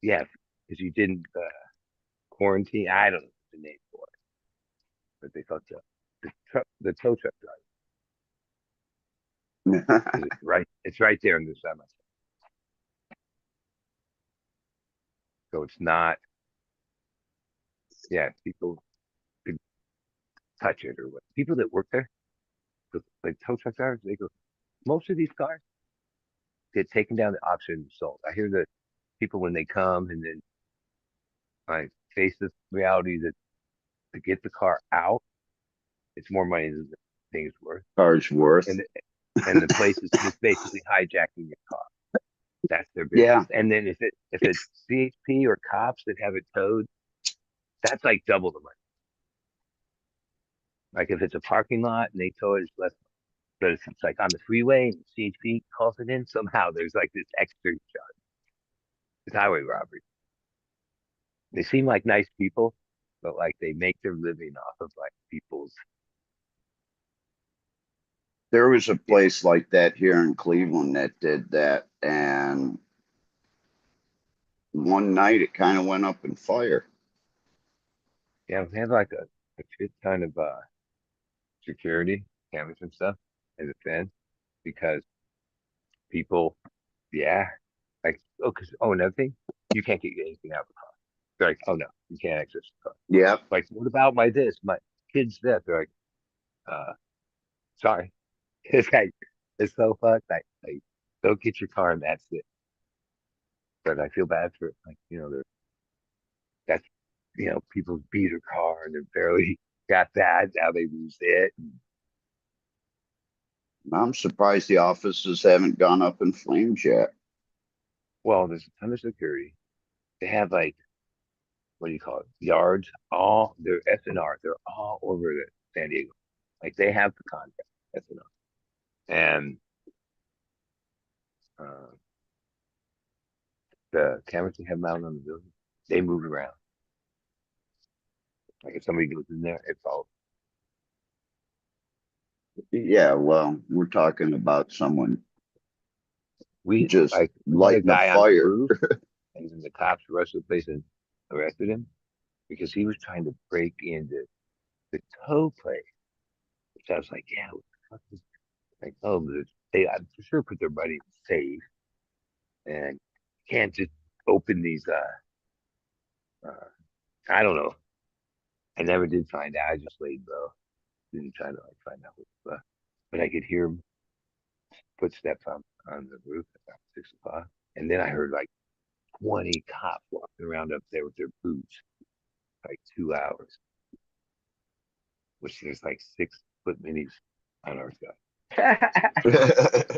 yeah, because you didn't quarantine. I don't know the name for it, but they thought the tow truck driver. 'Cause it's right there in the semi. So it's not. Yeah, people could touch it or what. People that work there, like tow truck drivers, they go. Most of these cars get taken down the auction and sold. I hear that people when they come and then I face this reality that to get the car out, it's more money than the thing's worth. Car's worth. And the place is just basically hijacking your car. That's their business. Yeah. And then if it's CHP or cops that have it towed, that's like double the money. Like if it's a parking lot and they tow it, it's less. But if it's like on the freeway and CHP calls it in, somehow there's like this extra charge. It's highway robbery. They seem like nice people, but like they make their living off of like people's. There was a place like that here in Cleveland that did that, and one night it kind of went up in fire. Yeah, they have like a shit ton of security cameras and stuff and the fence because people, yeah, like another thing, you can't get anything out of the car. They're like, oh no, you can't access the car. Yeah. Like, what about my kid's death? They're like, sorry. It's like it's so fucked. Like don't get your car and that's it. But I feel bad for like that's people beat her car and they barely got that. Now they lose it. I'm surprised the offices haven't gone up in flames yet. Well, there's a ton of security. They have like what do you call it? Yards. All they're SNR. They're all over the San Diego. Like they have the contract SNR, and uh, the cameras they have mounted on the building, they move around. Like if somebody goes in there, it's all Yeah, well, we're talking about someone we just like we had a lighting a guy on the fire. roof, and then the cops rushed the place and arrested him because he was trying to break into the tow place. Which I was like, yeah, what the fuck is like, oh, they I'm for sure put their money in safe and can't just open these. I don't know. I never did find out. I just laid low. Didn't try to like find out what. But I could hear footsteps on the roof at about 6 o'clock, and then I heard like 20 cops walking around up there with their boots, like 2 hours, which there's like 6-foot minis on our side.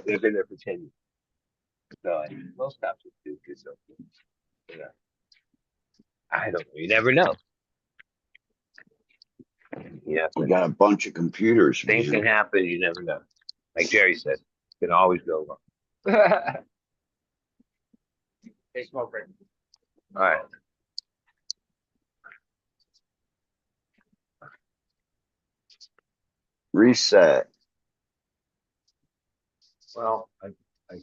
They've been there for 10 years. So I mean, most cops would do because you know, I don't know. You never know. Yeah, We got a bunch of computers, things can man. happen. You never know. Like Jerry said, it can always go wrong. Hey, smoke break. All right. Reset. Well, I a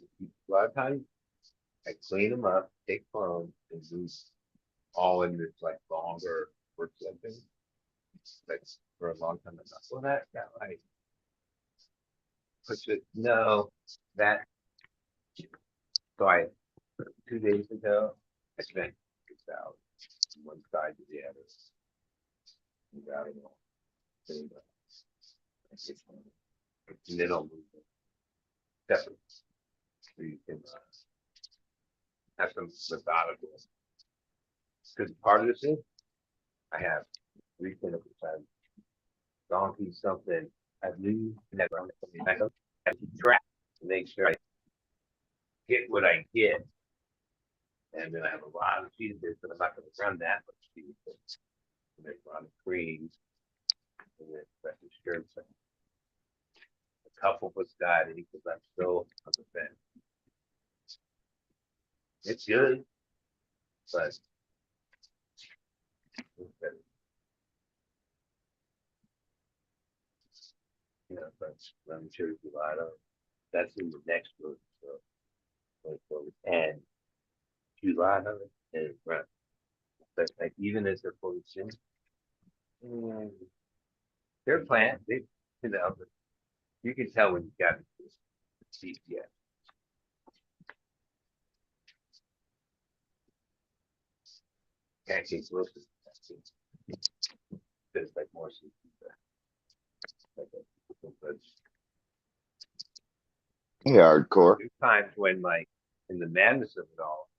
lot of times I clean them up, take foam, and use all in this like longer work something. That's for a long time. I'm not, well, that like puts it. No, that. So 2 days ago, I spent 6 hours from one side to the other. Without it all. And then I'll move it separate. So you can have some methodical. Because part of this is I have 3 clinical times, donkey something, I lose, and that's something I don't have to track to make sure I get what I get. And then I have a lot of cheese bits, but I'm not going to run that much cheese bits. And there's a lot of creams, and then especially shirts. A couple was guided because I'm still on the fence. It's good, but you know, but let me show you a lot of that's in the next book. So and July of it and run. But like even as they're fully in, they're planned. They you know, but you can tell when you got it. Yeah. Pancakes roasted. There's like more like Hey, hardcore. there's times when like in the madness of it all,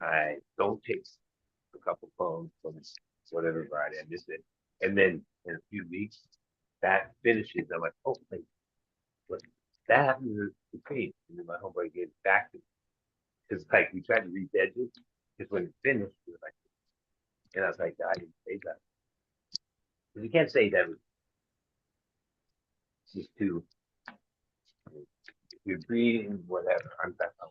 I don't take a couple phones from whatever variety I missed it. And then in a few weeks that finishes. I'm like, oh wait, what that happened to the cream. And then my homeboy gave it back to me. Because like we tried to re-veg it, because when it finished, it was like, and I was like, I didn't say that. You can't say that was just too. If you're breeding, whatever. I'm back on.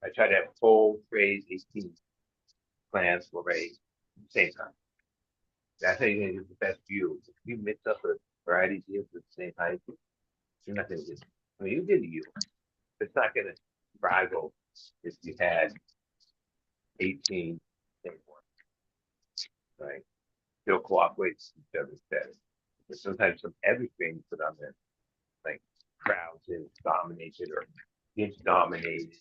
I try to have full trays, 18 plants for a same time. That's how you're gonna get the best view. If you mix up a variety of yields at the same height, you're not gonna get. I mean, you get a yield. It's not gonna rival if you had 18 same one, right? Still cooperates with each other's better. But sometimes some everything put on there, like crowds is dominated or gets dominated.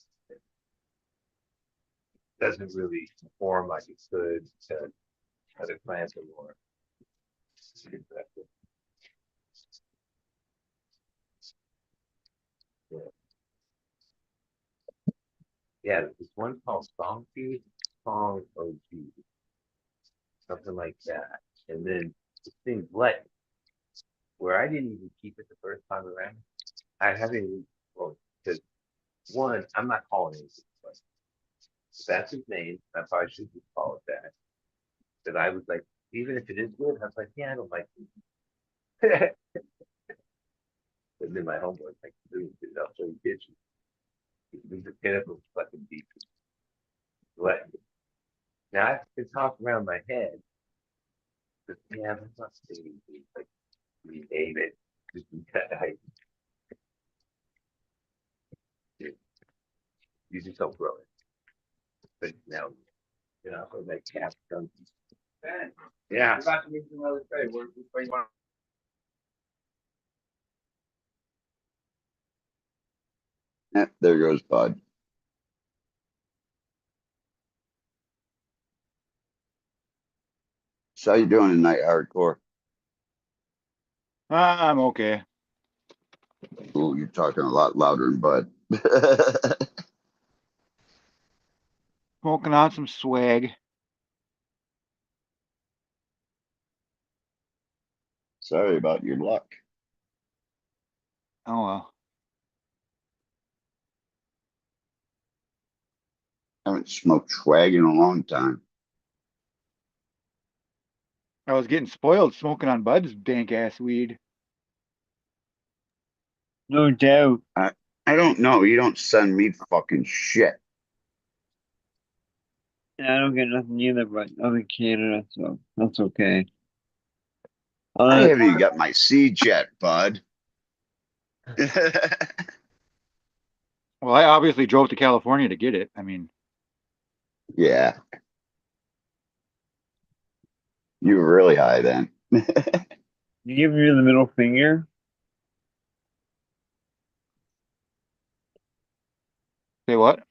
Doesn't really perform like it could to other plants or more. Yeah. Yeah, there's one called Song OG, something like that. And then this thing Let, where I didn't even keep it the first time around. I haven't even, well, because one, I'm not calling anything, but that's his name. I probably should just call it that. But I was like, even if it is good, I was like, yeah, I don't like it. And then my homeboy's like, dude, I'll show you pictures. These are pinnacle fucking deep. Let now I can talk around my head, but yeah, that's not saying like rename it. Just because you just don't grow it. But now, you know, for that cap done. Yeah. About to move to another trade. Where you want? Yeah, there goes Bud. So how you doing tonight, hardcore? I'm okay. Ooh, you're talking a lot louder than Bud. Smoking on some swag. Sorry about your luck. Oh well. Haven't smoked swag in a long time. I was getting spoiled smoking on Bud's dank ass weed. No doubt. I don't know. You don't send me fucking shit. Yeah, I don't get nothing either, but I'm in Canada, so that's okay. I haven't even got my seed yet, bud. Well, I obviously drove to California to get it. I mean, Yeah, you were really high then. You give me the middle finger. say what?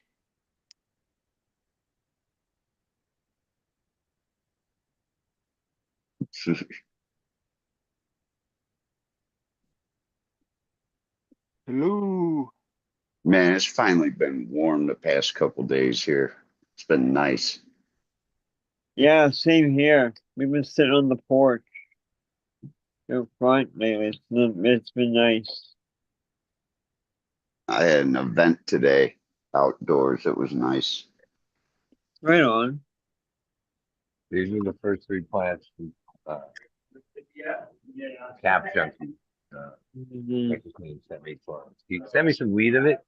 Hello. Man, it's finally been warm the past couple days here. It's been nice. Yeah, same here. We've been sitting on the porch out front lately. It's been nice. I had an event today outdoors. It was nice. Right on. These are the first three plants from Cap Junkie. Mhm. He sent me clones. He sent me some weed of it,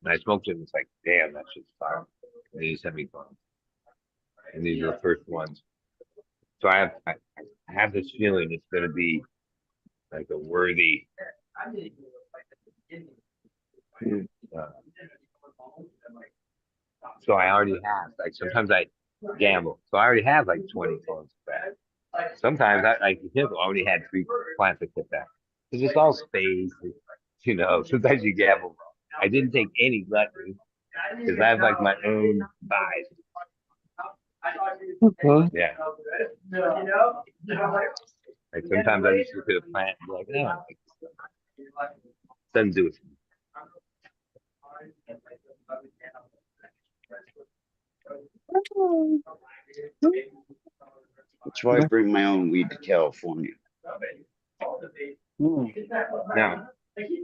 and I smoked it. And it's like, damn, that's just fire. And he sent me clones, and these are the first ones. So I have this feeling it's going to be like a worthy. Uh, so I already have like sometimes I gamble, so I already have like 20 clones of that. Sometimes I like I already had 3 plants I put back because it's all space, you know. Sometimes you gamble. I didn't take any gluttony because I have like my own buys. Huh? Yeah. Like sometimes I just look at a plant and be like, no, like, doesn't do it for me. That's why I bring my own weed to California. Mm. Now,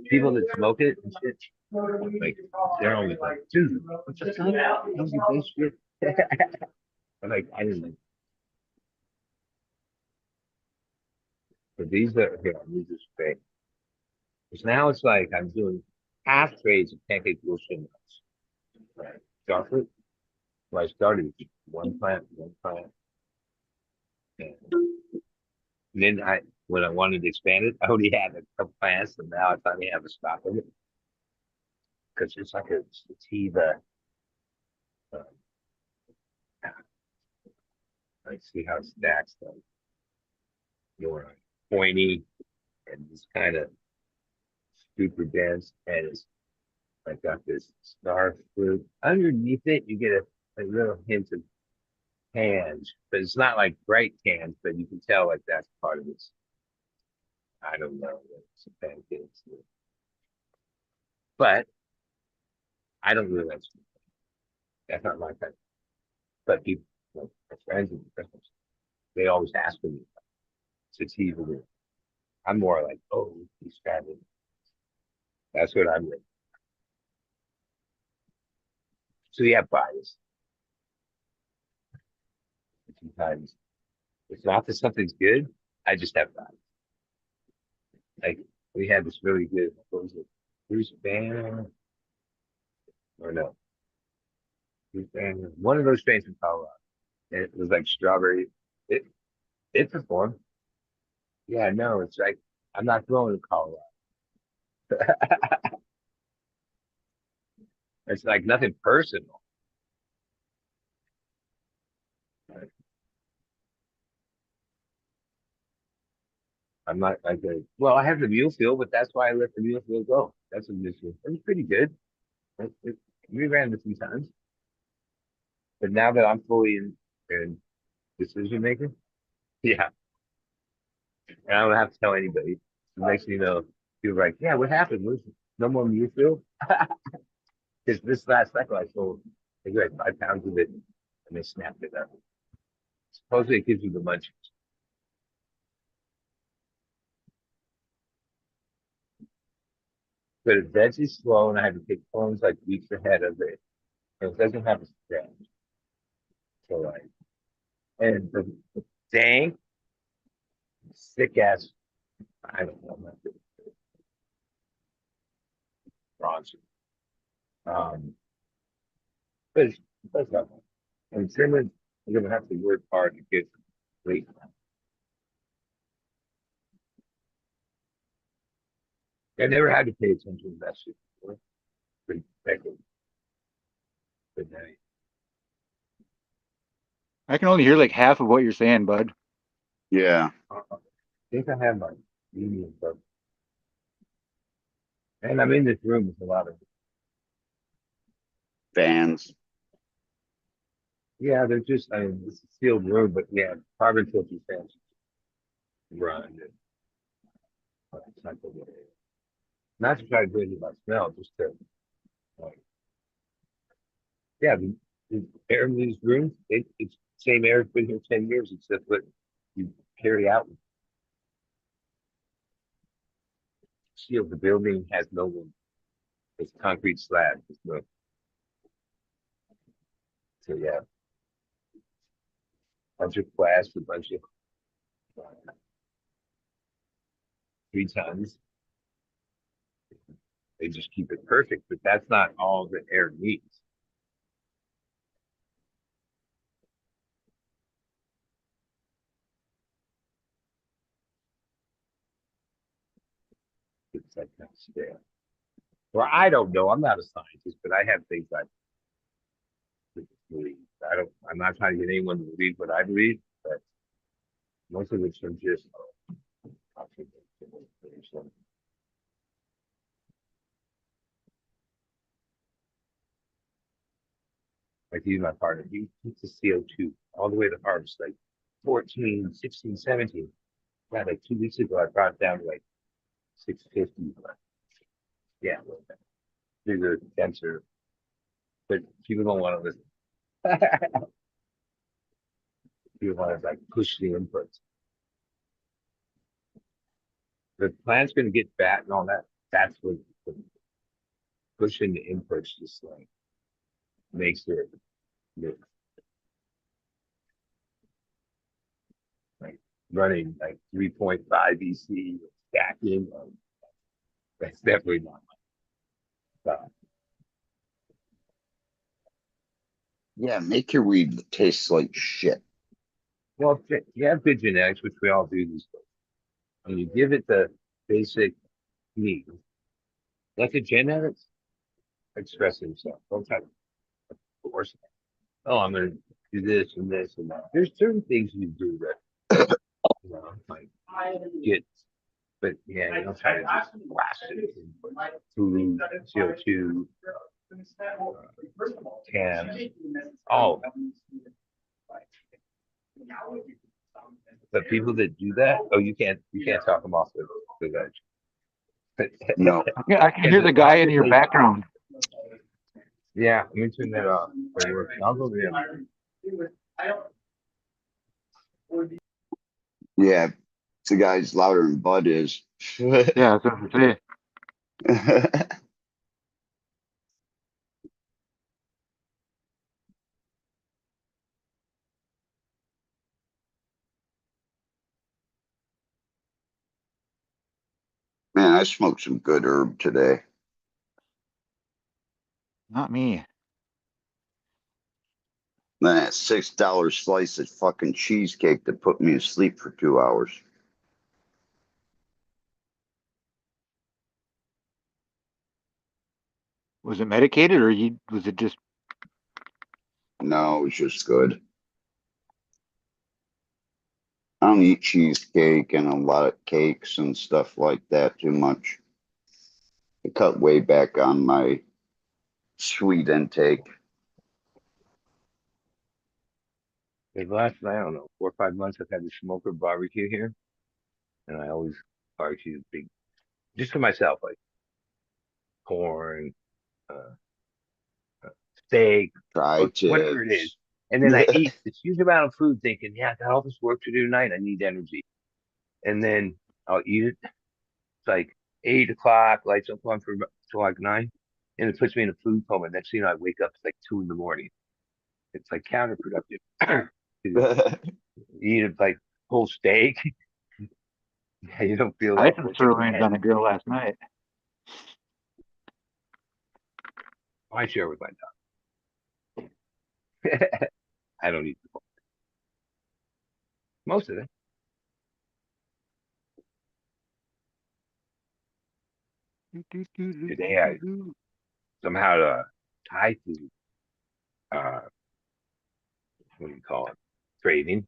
people that smoke it and shit, like they're always like, dude, what's the fuck? Don't you this shit? I'm like, I didn't know. But these are here, these are straight. Because now it's like I'm doing half trades of pancake roasting nuts. Right. Chocolate. So I started with one plant, one plant. And then when I wanted to expand it, I only had a couple plants, and now I finally have a stock of it. Because it's like a sativa. Uh, I see how it stacks like more pointy and it's kind of super dense, and it's I got this star fruit. Underneath it, you get a little hint of tans, but it's not like bright tans, but you can tell like that's part of this. I don't know. It's a pancakes. But I don't really like sweet. That's not my kind. But people, like my friends and friends, they always ask me sativa. I'm more like, oh, he's having. That's what I'm with. So you have bias. Sometimes it's not that something's good. I just have bias. Like we had this really good, what was it? Bruce Banner or no? Bruce Banner. One of those strains from Colorado. And it was like strawberry. It it performed. Yeah, no, it's like I'm not going to Colorado. It's like nothing personal. I'm not like well, I have the mule field, but that's why I let the mule field go. That's a mission. It was pretty good. We ran it a few times, but now that I'm fully in decision making, yeah, and I don't have to tell anybody. The next thing you know, people are like, yeah, what happened? Was no more mule field? Because this last cycle I sold, I got 5 pounds of it and they snapped it up. Supposedly it gives you the munchies. But it veggies slow, and I had to take clones like weeks ahead of it. And it doesn't have a stretch. So like, and the dang sick ass, I don't know, not good. Bronze. Um, but that's not. And German, you're gonna have to work hard to get weight. I never had to pay attention to that shit before. But now, I can only hear like half of what you're saying, bud. Yeah. I think I have my medium, but and I'm in this room with a lot of Fans. yeah, they're just I mean it's a sealed room, but yeah, carbon filter fans run and it's not the way. Not to try to bring my smell, just to like yeah, the air in these rooms, it's same air it's been here 10 years, except what you carry out. Seal the building has no room. It's concrete slab. There's no, so yeah, bunch of glass, a bunch of 3 tons. They just keep it perfect, but that's not all the air needs. It's like kind of stale. Well, I don't know. I'm not a scientist, but I have things I believe. I don't. I'm not trying to get anyone to believe what I believe, but most of it's from just like he's my partner. He keeps the CO2 all the way to harvest, like 14, 16, 17. Yeah, like 2 weeks ago, I brought it down to like 650. But yeah, through the denser, but people don't want to listen. People want to like push the inputs. The plant's going to get fat and all that. That's what pushing the inputs just makes it like running like 3.5 EC stacking. That's definitely not my style. Yeah, make your weed taste like shit. Well, if you have good genetics, which we all do these days, and you give it the basic needs, let the genetics express themselves. Don't try to force it. Oh, I'm going to do this and this and that. There's certain things you do that, like get, but yeah, you don't try to just blast it in food, CO2, cam, all of it. The people that do that, oh, you can't talk them off the ledge. No. I can hear the guy in your background. Yeah, let me turn that off. I'll go there. Yeah, the guy's louder than Bud is. Yeah, that's what I'm saying. Man, I smoked some good herb today. Not me. Then that $6 slice of fucking cheesecake that put me to sleep for 2 hours. Was it medicated or was it just No, it was just good. I don't eat cheesecake and a lot of cakes and stuff like that too much. I cut way back on my sweet intake. The last, I don't know, 4 or 5 months I've had the smoker barbecue here, and I always barbecue big, just for myself, like corn, uh, steak, or whatever it is. Tri-tips. And then I eat this huge amount of food thinking, yeah, I got all this work to do tonight. I need energy. And then I'll eat it. It's like 8 o'clock, lights up on for till like 9. And it puts me in a food coma. Next thing you know, I wake up, it's like 2 in the morning. It's like counterproductive. You eat it like whole steak. Yeah, you don't feel I that had some much sirloins again. on the grill last night. I share with my dog. I don't eat the most of it. Today I somehow Thai food, uh, what do you call it? Craving.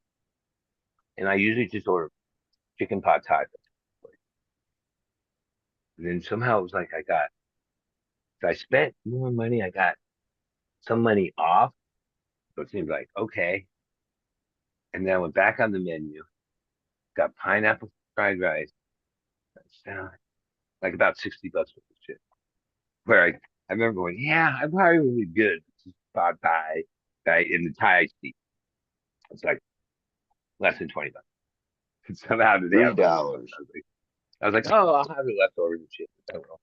And I usually just order chicken pot thai. And then somehow it was like I spent more money. I got some money off. So it seemed like, okay. And then I went back on the menu, got pineapple fried rice. That's like about $60 for this shit. Where I remember going, yeah, I'm probably really good. This is pad thai, right? In the Thai seat. It's like less than $20. And somehow today I Three was like, dollars. oh, I'll have it leftovers and shit. I don't know.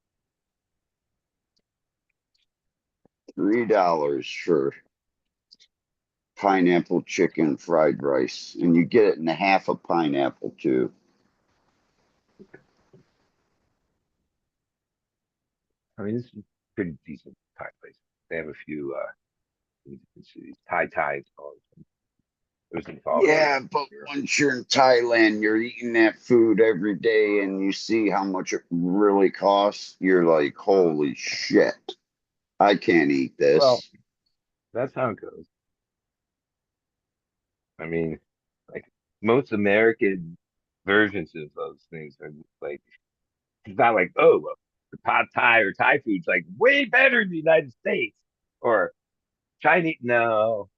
$3 for pineapple chicken fried rice, and you get it in a half a pineapple too. I mean, this is pretty decent Thai place. They have a few cities. Thai is called. There's some fall place. Yeah, but once you're in Thailand, you're eating that food every day, and you see how much it really costs. You're like, holy shit, I can't eat Well, this. that's how it goes. I mean, like most American versions of those things are like it's not like, oh, well, the pad Thai or Thai food's like way better in the United States or Chinese. No,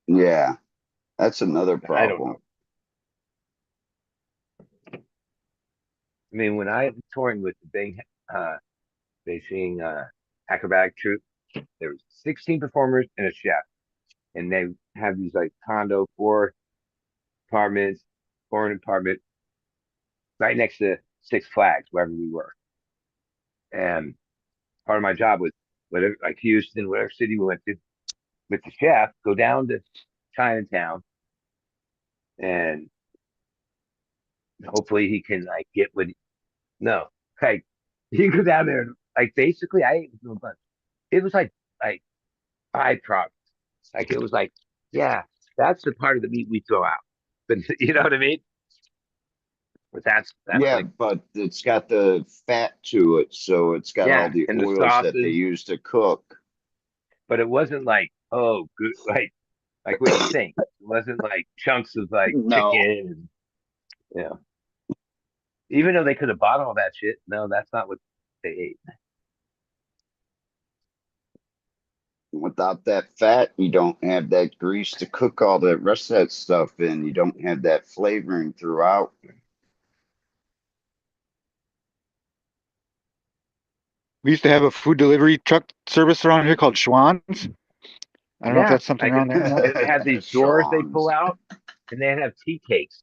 Yeah, that's another I don't problem. know. I mean, when I was touring with the big Beijing acrobatic troupe, there was 16 performers and a chef, and they have these like condo, apartments, foreign apartment right next to Six Flags, wherever we were. And part of my job was whatever, like Houston, whatever city we went to, with the chef, go down to Chinatown, and hopefully he can like get what. No, like you go down there, and, like basically, I ate a bunch. It was like byproduct. Like it was like, yeah, that's the part of the meat we throw out. But you know what I mean? But that's Yeah, like, but it's got the fat to it, so it's got all yeah, the and the oils that they sauces. use to cook. But it wasn't like, oh, good, like what you think. It wasn't like chunks of like No, chicken. Yeah. Even though they could have bought all that shit, no, that's not what they ate. without that fat, you don't have that grease to cook all the rest of that stuff in. You don't have that flavoring throughout. We used to have a food delivery truck service around here called Schwann's. I don't know if Yeah, that's something like around there or not. they had these drawers they pull Sean's. out, and they'd have tea cakes,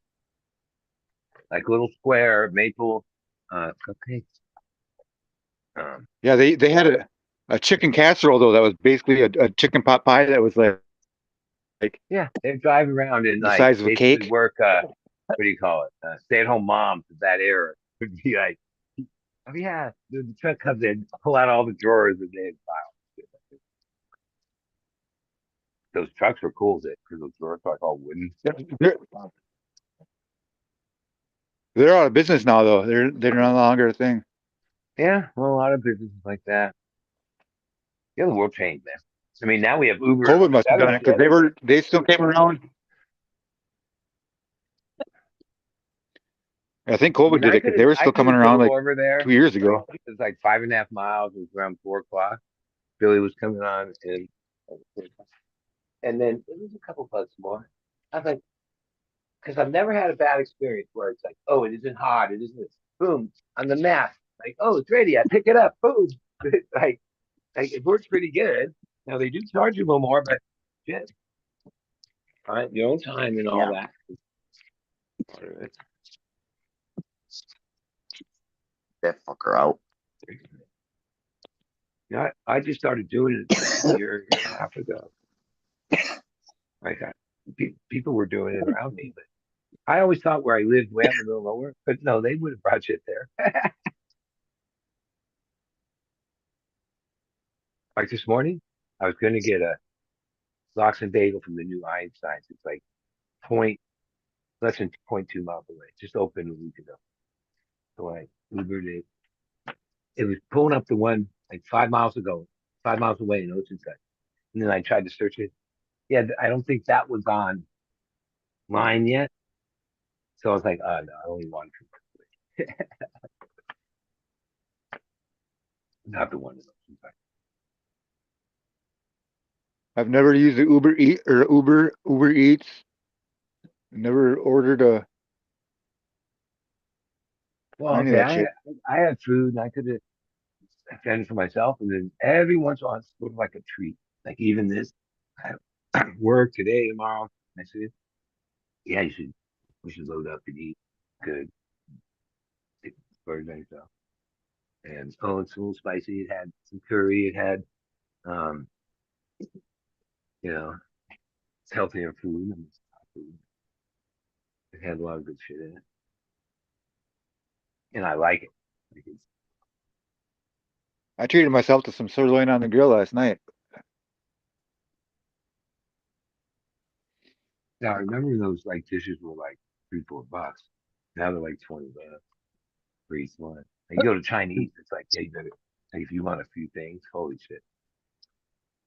like little square maple cupcakes. Yeah, they had a chicken casserole though that was basically a chicken pot pie that was like Yeah, they'd drive around and the like size of a basically cake. work. What do you call it? Stay-at-home moms of that era would be like, oh yeah, the truck comes in, pull out all the drawers, and they wow. Those trucks were cool, because those drawers are like all wooden. They're, they're out of business now though. They're no longer a thing. Yeah, well, a lot of businesses like that. Yeah, the world changed, man. I mean, now we have Uber and all COVID this must have other done it because shit. they still came around. I think I COVID mean, did it because they were I still could coming have around drove like over there. 2 years ago. It was like 5.5 miles. It was around 4 o'clock. Billy was coming on, and then it was a couple bucks more. I was like, because I've never had a bad experience where it's like, oh, it isn't hot. It isn't this. Boom on the map. Like, oh, it's ready. I pick it up. Boom. like, it works pretty good. Now they do charge you a little more, but shit. All right, your own time and all that. Part of it. That fucker out. Yeah, I just started doing it like a year and a half ago. Like people were doing it around me, but I always thought where I lived way out in the middle of nowhere. But no, they would have brought shit there. Like this morning, I was going to get a lox and bagel from the new Einstein's. It's like point less than 0.2 miles away. Just opened a week ago. So I Ubered it. It was pulling up the one like 5 miles ago, 5 miles away in Oceanside. And then I tried to search it. Yeah, I don't think that was on line yet. So I was like, oh no, I only want to not the one in Oceanside. I've never used the Uber Eat or Uber Eats. Never ordered Well, any of okay, that shit. I had food and I could have fended for myself, and then every once in a while, it's sort of like a treat. Like even this, I work today, tomorrow. I said, yeah, we should load up and eat good for yourself. And oh, it's a little spicy. It had some curry. It had, um, you know, it's healthier food and it's hot food. It had a lot of good shit in it, and I like it. Like it's, I treated myself to some sirloin on the grill last night. now I remember those like dishes were like $3, $4. Now they're like $20 for each one. And you go to Chinese, it's like, yeah, you better like if you want a few things, holy shit.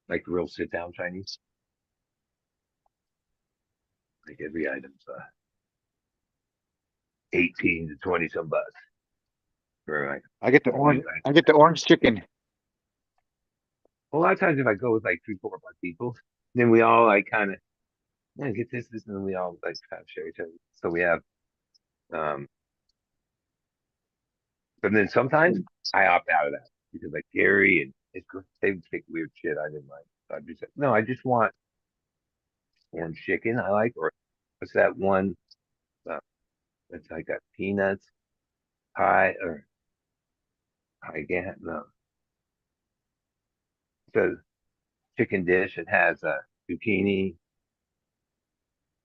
Like real sit down Chinese. Like every item's 18 to 20 some bucks. For like I get the you orange. guys. I get the orange chicken. A lot of times if I go with like 3, 4 buck people, then we all like kind of yeah, get this, and then we all like kind of share each other. So we have um but then sometimes I opt out of that because like Gary and they would pick weird shit I didn't like. So I'd be like, no, I just want orange chicken I like, or what's that one? Uh, it's like a peanuts pie or I get no. It's a chicken dish. It has zucchini,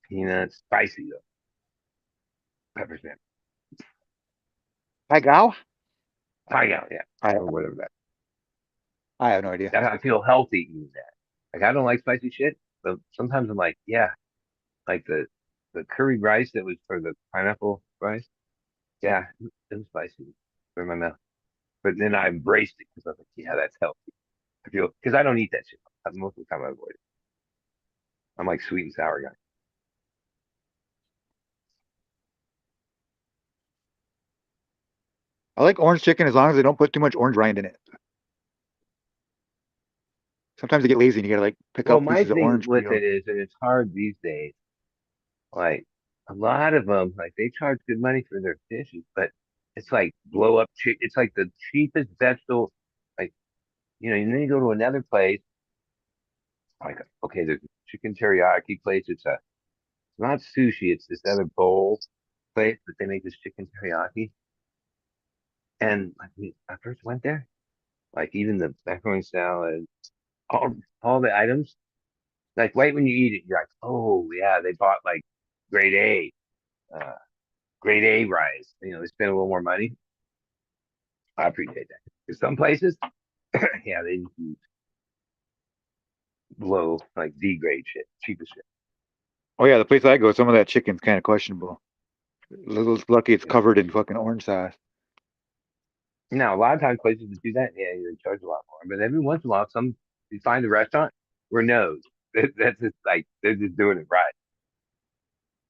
peanuts, spicy though, pepper snap, Hi, Gao. pie out, yeah, I or whatever that. I have no idea. I feel healthy eating that. Like I don't like spicy shit, but sometimes I'm like, yeah, like the curry rice that was for the pineapple rice. Yeah, it was spicy for my mouth. But then I embraced it because I was like, yeah, that's healthy. I feel because I don't eat that shit. Most of the time I avoid it. I'm like sweet and sour guy. I like orange chicken as long as they don't put too much orange rind in it. Sometimes they get lazy and you gotta like pick Well, out my pieces of thing orange with peel. it is, and it's hard these days. Like a lot of them, like they charge good money for their dishes, but it's like blow up. It's like the cheapest vegetable. Like and then you go to another place. Like okay, there's a chicken teriyaki place. It's not sushi. It's this other bowl place, but they make this chicken teriyaki. And like I first went there, like even the macaroni salad, all all the items. Like right when you eat it, you're like, oh yeah, they bought like grade A, grade A rice. They spend a little more money. I appreciate that. Because some places, yeah, they use low, like D grade shit, cheapest shit. Oh yeah, the place I go, some of that chicken's kind of questionable. Little lucky it's You know. covered in fucking orange sauce. Now, a lot of times places that do that, yeah, they charge a lot more. But every once in a while, you find a restaurant where no, that's just like they're just doing it right.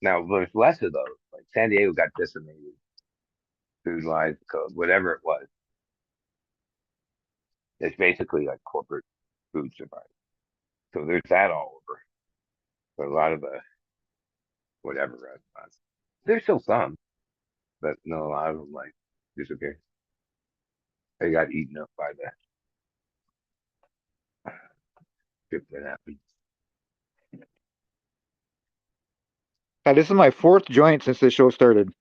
Now, there's less of those. Like San Diego got decimated food wise, whatever it was. It's basically like corporate food survival. So there's that all over. But a lot of the whatever restaurants. There's still some, but no, a lot of them like disappear. They got eaten up by the trip that happened. This is my fourth joint since the show started.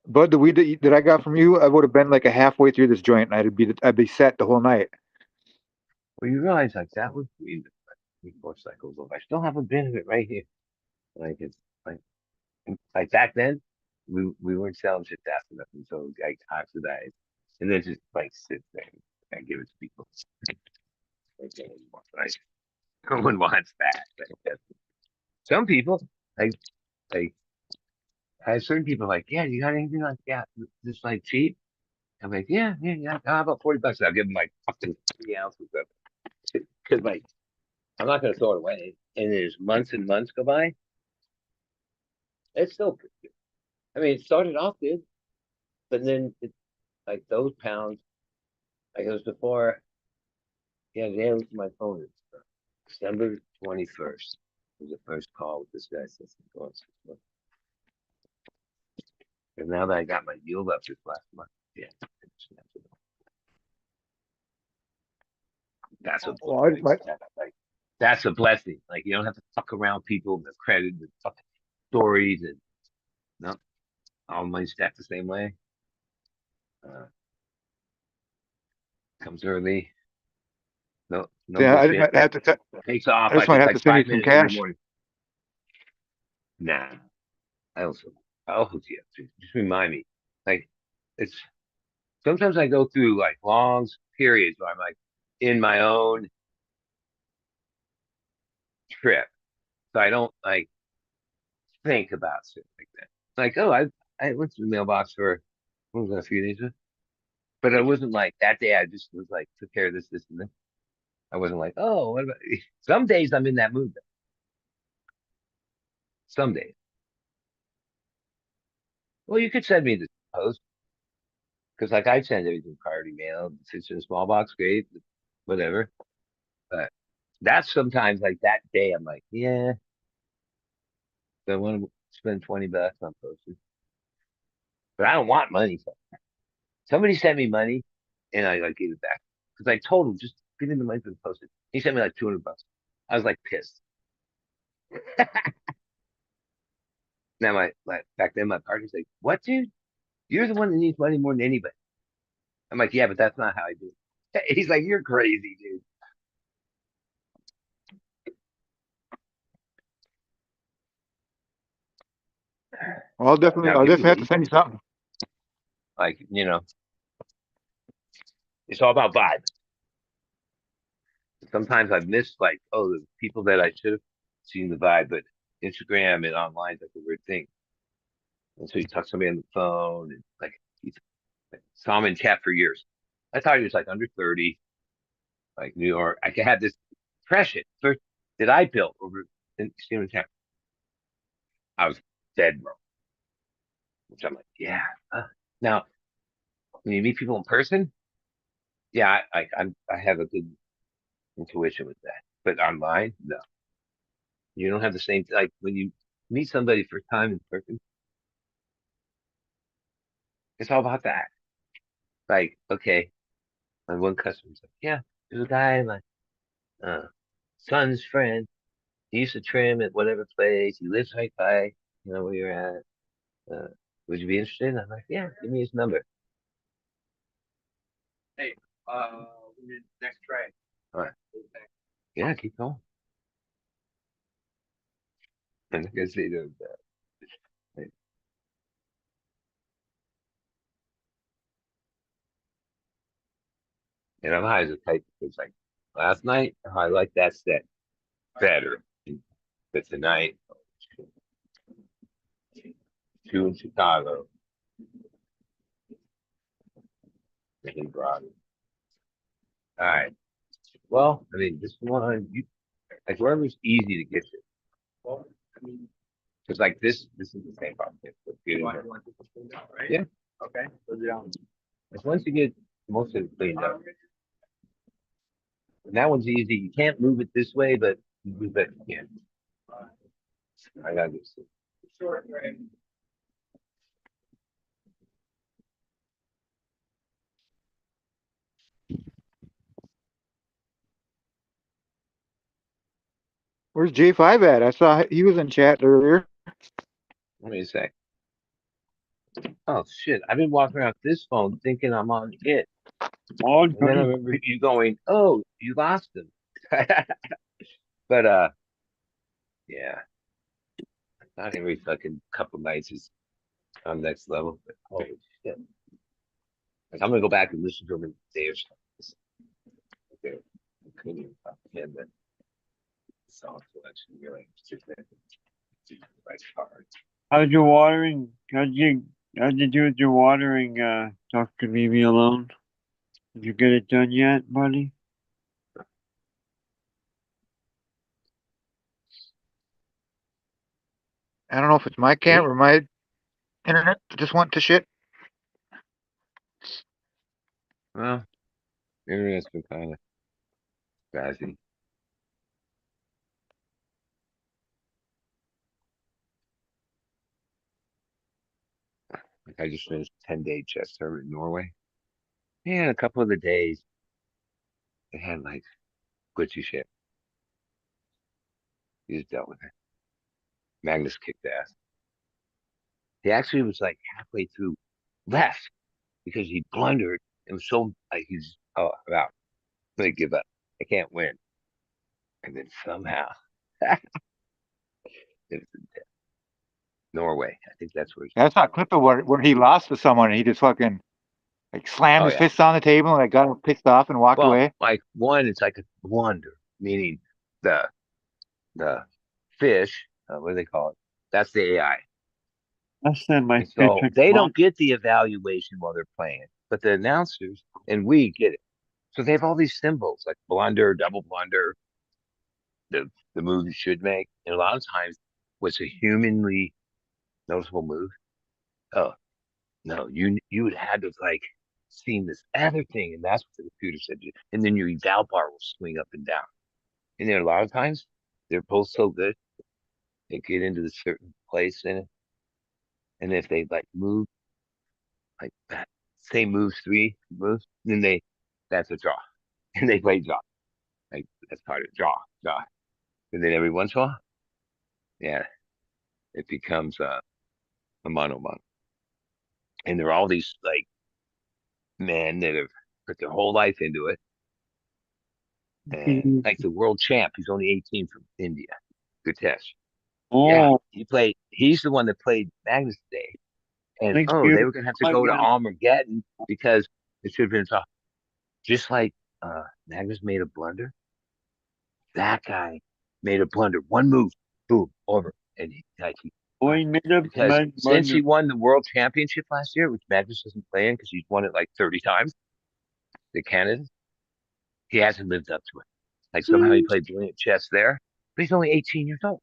Bud, the weed that I got from you, I would have been like a halfway through this joint, and I'd be set the whole night. Well, you realize like that was weed 4 cycles old. I still have a bit of it right here. Like it's like like back then, we weren't selling shit fast enough, and so like oxidized, and then just like sit there and give it to people. Like, no one wants that. Like, some people like I have certain people like, yeah, you got anything like just like cheap? I'm like, yeah. How about $40? I'll give them like fucking 3 ounces of it because like I'm not gonna throw it away. And there's months and months go by. It's still pretty good. I mean, it started off good, but then it like those pounds. Like it was before. Yeah, the day I looked at my phone. It's December 21st was the first call with this guy. Since going 6 months. And now that I got my yield up this last month, yeah, that's a Well, like that's a blessing. Like you don't have to fuck around people with credit and fucking stories and no, all money stacked the same way. Uh, comes early, no yeah, bullshit. Takes off I just like might it's have to like send you five some minutes every cash. morning. Nah, I also I'll hook you up. Just remind me. Like it's sometimes I go through like long periods where I'm like in my own trip, so I don't like think about shit like that. Like, oh, I went to the mailbox for what was it, a few days ago, but it wasn't like that day. I just was like took care of this, and this. I wasn't like, oh, what about? Some days I'm in that mood. Though. Some days. Well, you could send me the post because like I send everything priority mail. If it's in a small box, great, whatever. But that's sometimes like that day. I'm like, yeah, I want to spend $20 on posters, but I don't want money. So somebody sent me money, and I like gave it back because I told him just give me the money for the postage. He sent me like $200. I was like pissed. Now my back then my partner's like, "What, dude? You're the one that needs money more than anybody." I'm like, "Yeah, but that's not how I do it." He's like, "You're crazy, dude." Well, Now I'll give definitely have to me send you something. like it's all about vibe. Sometimes I've missed like, oh, the people that I should have seen the vibe, but Instagram and online is like a weird thing. And so you talk to somebody on the phone and like he's like, saw him in chat for years. I thought he was like under 30, like New York. I could have this impression first that I built over in Stephen Town. I was dead wrong, which I'm like, yeah. Now, when you meet people in person, yeah, I have a good intuition with that. But online, no, you don't have the same like when you meet somebody first time in person. It's all about that. Like, okay, my one customer's like, yeah, there's a guy, my uh, son's friend. He used to trim at whatever place. He lives right by, where you're at. Uh, would you be interested? And I'm like, yeah, give me his number. Hey, next try. All right. Yeah, keep going. And like I say, and I'm high as a kite because like last night I like that set better. But tonight, two in Chicago, and brought it. All right. Well, I mean, this one, like wherever's easy to get to. Well, I mean, because like this is the same problem. Right? Yeah. Okay. Like once you get most of it cleaned up, and that one's easy. You can't move it this way, but you move it. Yeah. I got this. Sure. Right. Where's J5 at? I saw he was in chat earlier. Let me say. Oh shit! I've been walking around with this phone thinking I'm on it, Oh, and then I remember you going, "Oh, you lost them." But yeah, not every fucking couple nights is on next level. But holy shit! Like I'm gonna go back and listen to them in a day or so. Okay, opinion about him and song selection. You're like, just right hard. how's your watering? How'd you do with your watering? Talk to me alone. Did you get it done yet, buddy? I don't know if it's my camera or my internet that just went to shit. Well, the internet's been kind of spazzy. Like I just finished a 10-day chess tournament in Norway. Man, a couple of the days they had like glitchy shit. You just dealt with it. Magnus kicked ass. He actually was like halfway through left because he blundered. It was so like he's about to give up. I can't win. And then somehow it was Norway. I think that's where he's That's not clip of where he lost to someone and he just fucking like slammed oh his yeah. fists on the table and like got him pissed off and walked Well, away. like one, it's like a blunder, meaning the the fish, what do they call it? That's the AI. I sent my And so picture. they don't get the evaluation while they're playing, but the announcers and we get it. So they have all these symbols like blunder, double blunder, the move you should make. And a lot of times, what's a humanly noticeable move? Oh no, you would have to like seen this other thing, and that's what the computer said. And then your eval bar will swing up and down. And then a lot of times they're both so good they get into the certain place in it, and if they like move like that, say moves three moves, then that's a draw, and they play draw. Like that's part of draw. And then every once in a while, yeah, it becomes a mono. And there are all these like men that have put their whole life into it. And like the world champ, he's only 18 from India. Good test. Yeah, Oh, he's the one that played Magnus Day. And thank oh, you. they were gonna have to My go to God. Armageddon because it should have been tough. Just like Magnus made a blunder, that guy made a blunder. One move, boom, over. And he Oh, he made a because bad since blunder. he won the world championship last year, which Magnus doesn't play in because he's won it like 30 times, the Canada, he hasn't lived up to it. Like somehow he played brilliant chess there, but he's only 18 years old.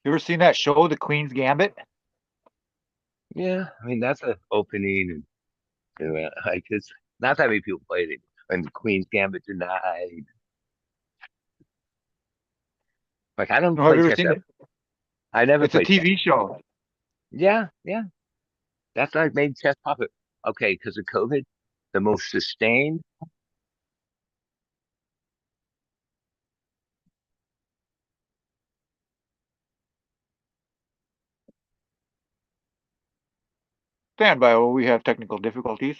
You ever seen that show, The Queen's Gambit? Yeah, I mean that's an opening, and like it's not that many people played it. And the Queen's Gambit denied. Like I don't No, have play you ever chess seen ever. it? I never It's a played chess. TV show. Yeah. That's like made chess popular. Okay, because of COVID, the most sustained. Stand by while we have technical difficulties.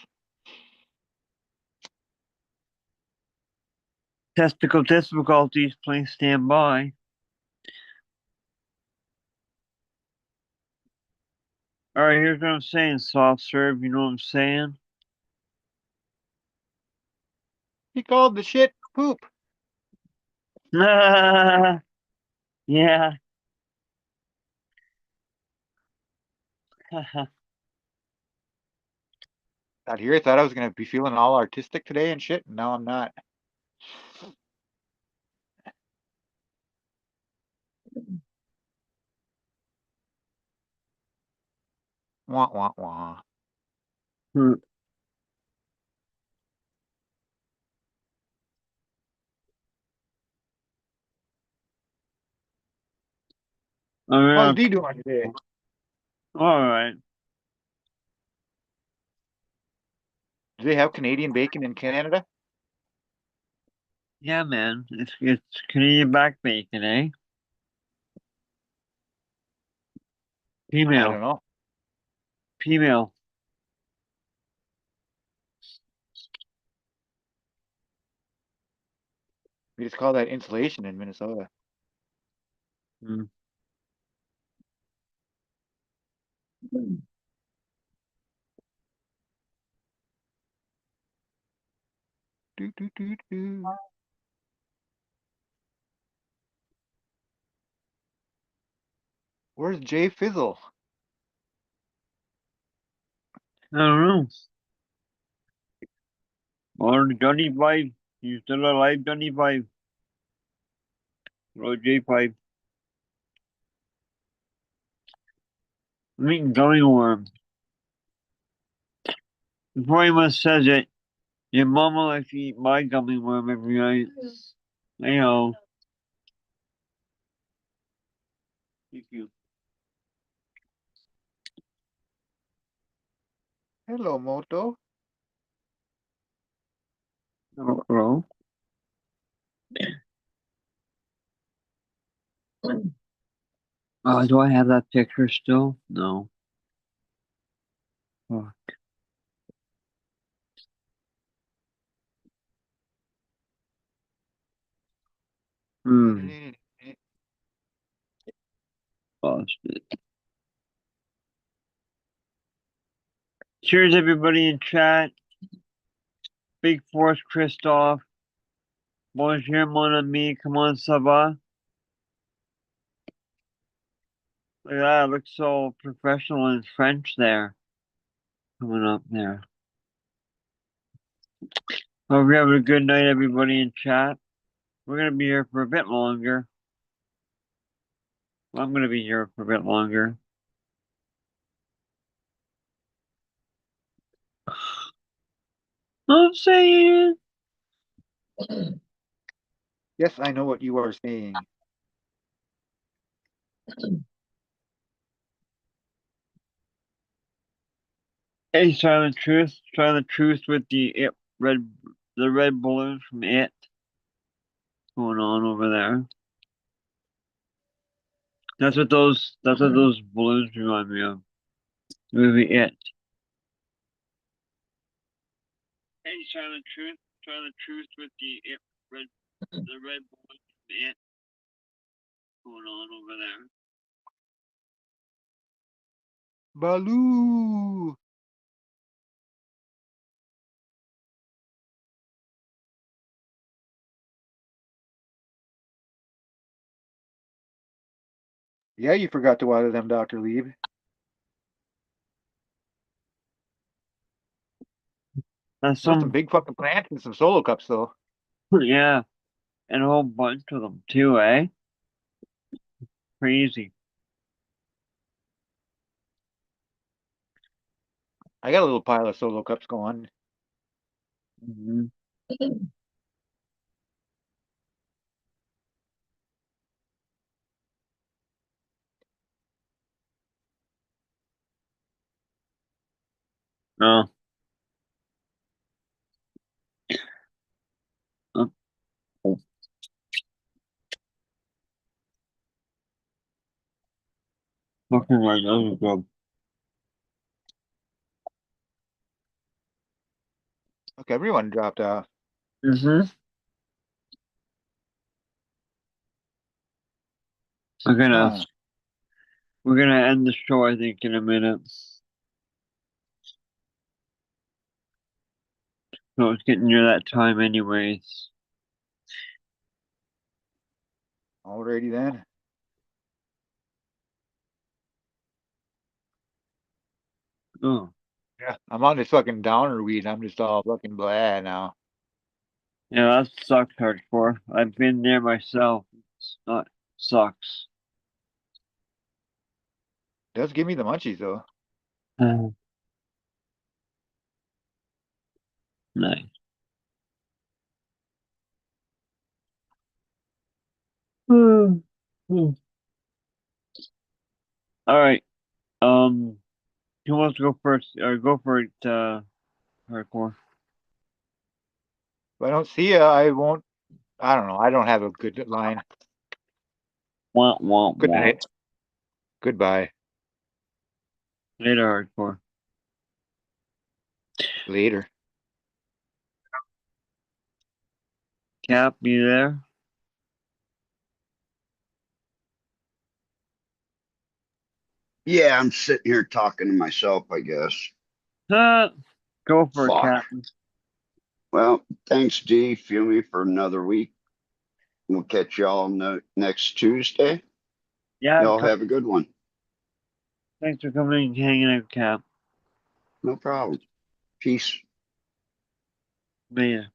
Testicle difficulties. Please stand by. All right, here's what I'm saying. Soft serve. You know what I'm saying? He called the shit poop. Yeah. Out here, I thought I was gonna be feeling all artistic today and shit, and now I'm not. Wah wah wah. Hmm. All How's right. D doing today? All right. Do they have Canadian bacon in Canada? Yeah, man. It's Canadian back bacon, eh? I don't Female. know. Female. We just call that insulation in Minnesota. Mm. Do, do, do, do. Where's Jay Fizzle? I don't know. Or Johnny Five. He's still alive, Johnny Five. Or J5. I'm eating gummy worm. Before anyone says it, your mama likes to eat my gummy worm every night. I know. Thank you. Hello, Moto. Hello. Do I have that picture still? No. Fuck. Hmm. Lost it. Cheers, everybody in chat. Big Force Christoph. Bonjour, mon ami. Comment ça va? Look at that. It looks so professional in French there. Coming up there. Hope you're having a good night, everybody in chat. We're going to be here for a bit longer. Well, I'm going to be here for a bit longer. I'm saying. Yes, I know what you are saying. Hey, Silent Truth. Silent Truth with the red balloons from It. Going on over there. That's what those balloons remind me of. The movie It. Hey, Silent Truth. Silent Truth with the red balloons from It. Going on over there. Baloo. Yeah, you forgot to water them, Dr. Lieb. That's There's some some, big fucking plants and some solo cups, though. yeah, and a whole bunch of them too, eh? Crazy. I got a little pile of solo cups going. Mm-hmm. Oh. Oh. Fucking like those are good. Look, everyone dropped off. Mm-hmm. We're gonna Huh. we're gonna end the show, I think, in a minute. So it's getting near that time, anyways. Alrighty then. Oh, Yeah, I'm on this fucking downer weed. I'm just all fucking blah now. yeah, that sucks hardcore. I've been there myself. It's not sucks. Does give me the munchies though. Nice. All right. Who wants to go first? Or go for it, hardcore. If I don't see ya, I won't I don't know. I don't have a good line. Wah, wah, Good wah. night. Goodbye. Later, hardcore. Later. Cap, you there? Yeah, I'm sitting here talking to myself, I guess. Go for it, Fuck. Cap. Well, thanks, D. Feel me for another week. We'll catch y'all next Tuesday. Yeah, Y'all have a good one. thanks for coming and hanging out, Cap. No problem. Peace. Man,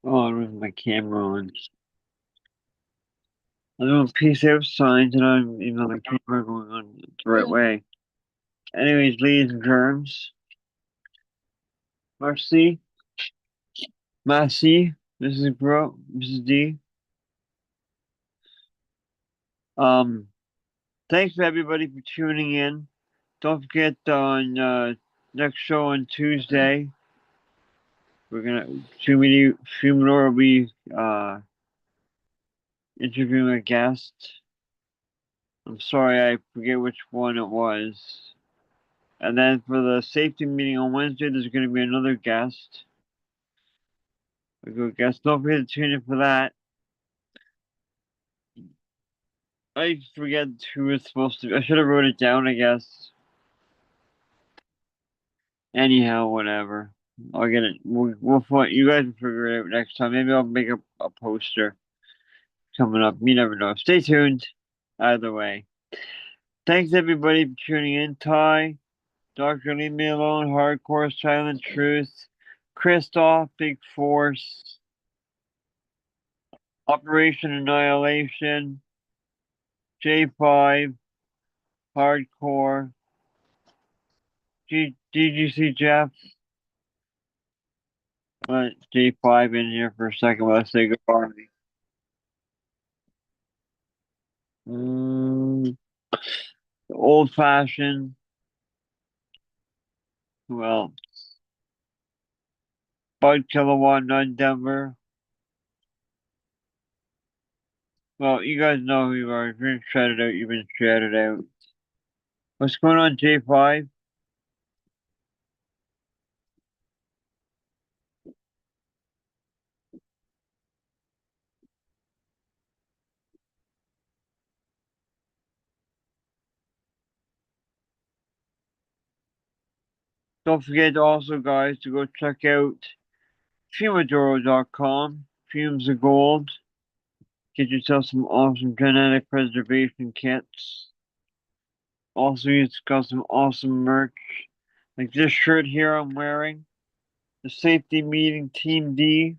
oh, I don't have my camera on. I'm doing peace out signs and I'm even on my camera going on the right way. Anyways, ladies and germs. Merci. Merci. Mrs. D. Thanks for everybody for tuning in. Don't forget on next show on Tuesday. We're gonna Fuminor will be interviewing a guest. I'm sorry, I forget which one it was. And then for the safety meeting on Wednesday, there's going to be another guest. A good guest. Don't forget to tune in for that. I forget who it's supposed to be. I should have wrote it down, I guess. Anyhow, whatever. I'll get it. We'll find. You guys will figure it out next time. Maybe I'll make a poster coming up. You never know. Stay tuned. Either way. Thanks everybody for tuning in. Ty, Dr. Leave Me Alone, Hardcore Silent Truth, Christoph, Big Force, Operation Annihilation, J5, Hardcore. Did you see Jeff? Let J5 in here for a second. Let's say goodbye. Old fashioned. Well, Bud Kilowatt, None Denver. Well, you guys know who you are. If you've been shouted out, you've been shouted out. What's going on, J5? Don't forget also, guys, to go check out fumadoro.com. Fumes of Gold. Get yourself some awesome genetic preservation kits. Also, it's got some awesome merch. Like this shirt here I'm wearing. The Safety Meeting Team D.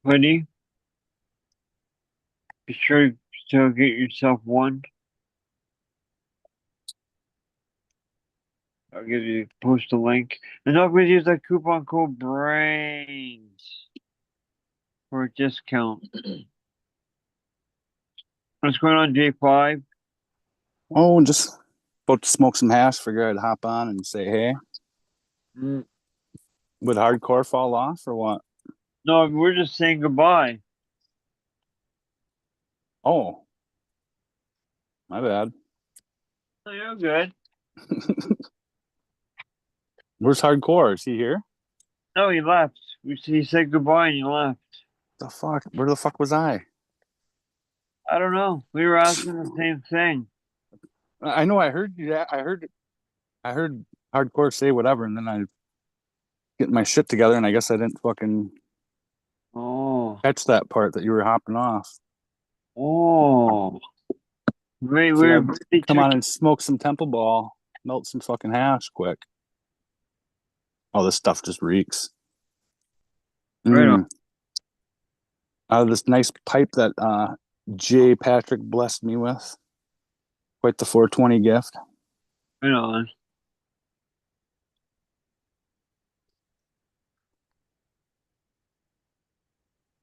Hoodie. Be sure to get yourself one. I'll give you post a link. And don't forget to use that coupon code BRAINS for a discount. What's going on, J5? Oh, just about to smoke some hash. Figure I'd hop on and say hey. Mm. Would hardcore fall off or what? No, we're just saying goodbye. Oh, my bad. Oh, you're good. Where's hardcore? Is he here? No, he left. He said goodbye and he left. The fuck? Where the fuck was I? I don't know. We were asking the same thing. I know I heard you. I heard hardcore say whatever, and then I get my shit together, and I guess I didn't fucking Oh. catch that part that you were hopping off. Oh. Wait, So we're come on and smoke some Temple Ball, melt some fucking hash quick. Oh, this stuff just reeks. Right on. Out of this nice pipe that J. Patrick blessed me with. Quite the 420 gift. Right on.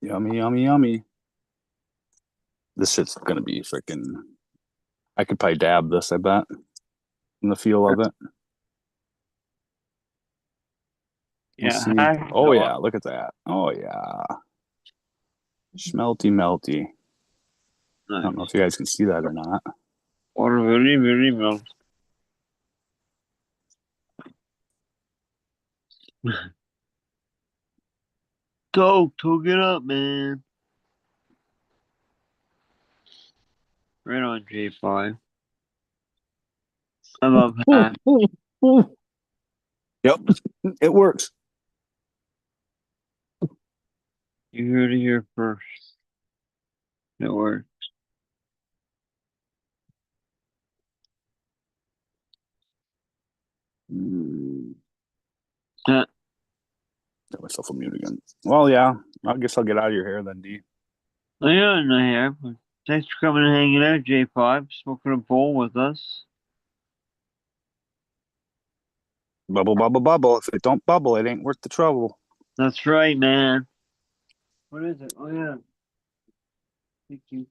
Yummy, yummy, yummy. This shit's gonna be freaking. I could probably dab this, I bet. From the feel of it. Yeah, see. hash Oh dog. yeah, look at that. Oh yeah. Schmelty melty. I don't know Nice. if you guys can see that or not. Water very, very well. Go, get up, man. Right on, J5. I love Ooh, that. ooh, ooh. Yep, it works. You heard it here first. It works. Uh, Got myself a mute again. Well, yeah. I guess I'll get out of your hair then, D. yeah, in the hair. Thanks for coming and hanging out, J5. Smoking a bowl with us. Bubble, bubble, bubble. If it don't bubble, it ain't worth the trouble. That's right, man. What is it? Oh, yeah. Thank you.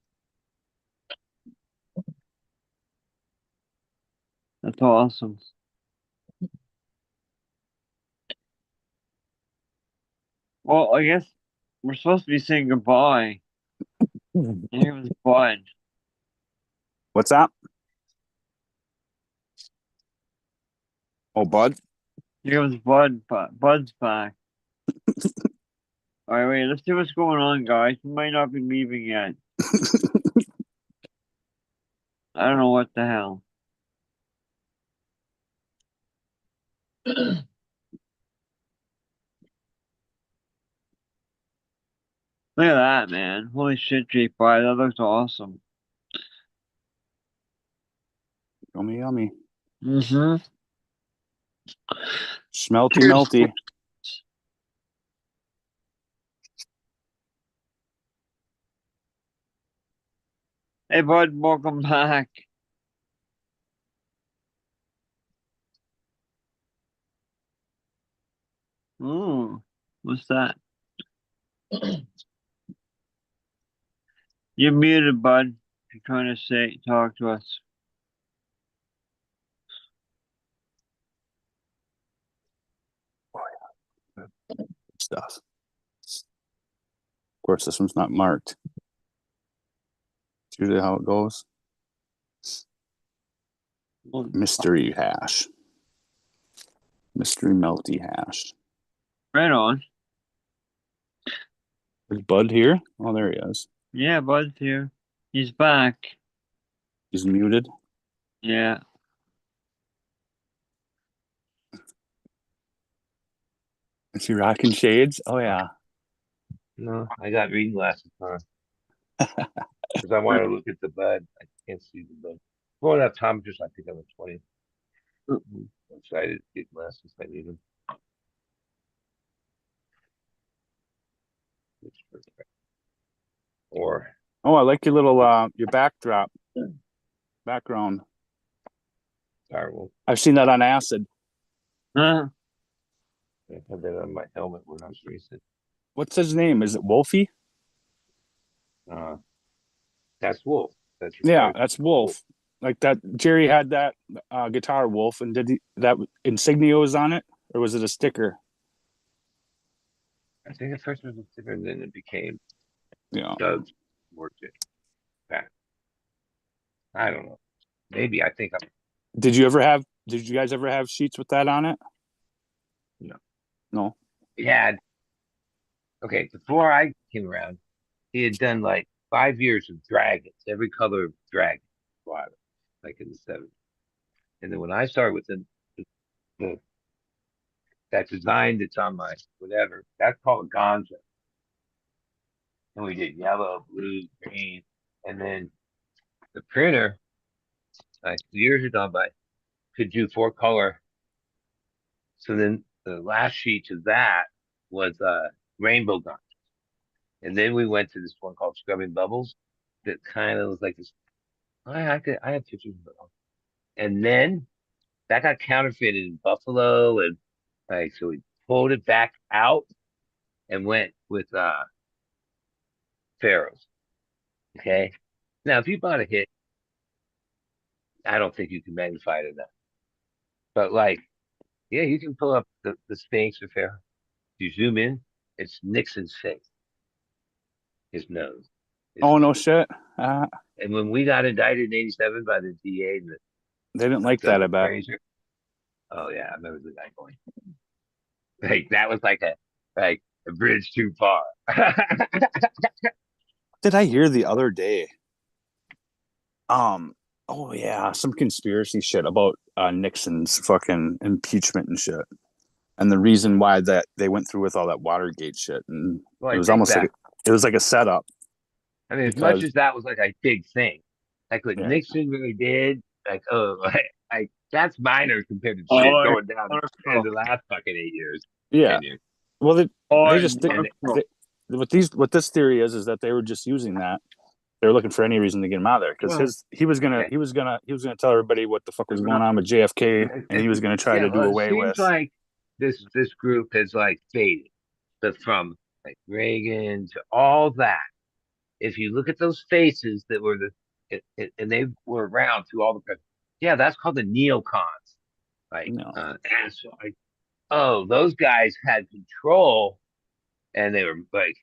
That's awesome. Well, I guess we're supposed to be saying goodbye. And here was Bud. What's that? Oh, Bud. Here was Bud. Bud's back. All right, wait. Let's see what's going on, guys. We might not be leaving yet. I don't know what the hell. Look at that, man. Holy shit, J5. That looks awesome. Yummy, yummy. Mm-hmm. Smelty, Cheers. melty. Hey, Bud, welcome back. Ooh, what's that? You're muted, Bud. You're trying to talk to us. Stuff. Of course, this one's not marked. It's usually how it goes. Mystery hash. Mystery melty hash. Right on. Is Bud here? Oh, there he is. Yeah, Bud's here. He's back. He's muted. Yeah. Is he rocking shades? Oh, yeah. No, I got reading glasses on because I want to look at the bud. I can't see the bud. Well, that time just I think I'm at 20. I'm excited to get glasses. I need them. Or Oh, I like your little your backdrop background. terrible. I've seen that on acid. Huh? I have that on my helmet when I was racing. What's his name? Is it Wolfie? Uh, that's Wolf. That's your Yeah, favorite. that's Wolf. Like that. Jerry had that guitar Wolf, and did that insignia was on it, or was it a sticker? I think at first it was a sticker, and then it became Yeah. Doug's worked it back. I don't know. Maybe I think I'm Did you ever have? Did you guys ever have sheets with that on it? no. No. He had okay before I came around. He had done like 5 years of dragons, every color of dragon, like in the 70s. And then when I started with the that design that's on my whatever, that's called Gonzo. And we did yellow, blue, green, and then the printer, like years had gone by, could do 4 color. So then the last sheet of that was rainbow gun. And then we went to this one called Scrubbing Bubbles that kind of was like this. I have pictures of it. And then that got counterfeited in Buffalo, and like so we pulled it back out and went with Pharaohs. Okay. Now if you bought a hit, I don't think you can magnify it enough. But like, yeah, you can pull up the Sphinx or Pharaoh. you zoom in, it's Nixon's face, his nose. Oh no shit. And when we got indicted in '87 by the DA and They didn't like that, I Douglas bet. Fraser, oh yeah, I remember the guy going like that was like a bridge too far. Did I hear the other day? Oh yeah, some conspiracy shit about Nixon's fucking impeachment and shit, and the reason why that they went through with all that Watergate shit, and Well, it I was think almost that. like it was like a setup I mean, as much because as that was like a big thing, like what yeah, Nixon really did, like like that's minor compared to shit Or, going down in or, the last fucking 8 years, yeah. 10 years. Well, they or, just And what this theory is that they were just using that. They were looking for any reason to get him out of there well, because he was gonna okay. tell everybody what the fuck was going on with JFK, and he was gonna try Yeah, to do well, it away seems with like this group has like faded, but from like Reagan to all that. If you look at those faces that were and they were around through all the presidents, yeah, that's called the neocons. Like, no. and so oh, those guys had control, and they were like,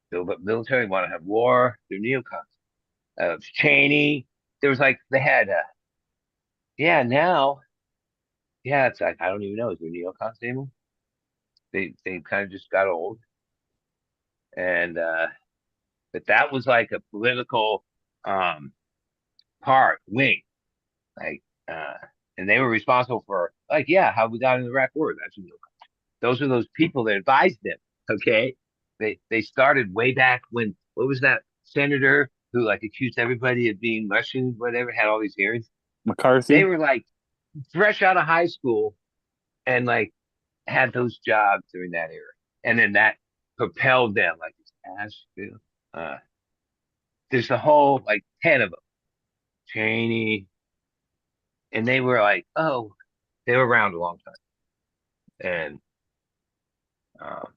the military want to have war. They're neocons. Cheney, there was like they had, yeah, now, yeah, it's like I don't even know. Is there neocons anymore? They kind of just got old, and but that was like a political um wing, like and they were responsible for like yeah how we got in the Iraq War. That's neocons. Those are those people that advised them. Okay, they started way back when what was that senator who like accused everybody of being Russian, whatever, had all these hearings. They McCarthy. were like fresh out of high school and like had those jobs during that era, and then that propelled them like Asheville. Uh, there's a whole like 10 of them, Cheney, and they were like, oh, they were around a long time, and um,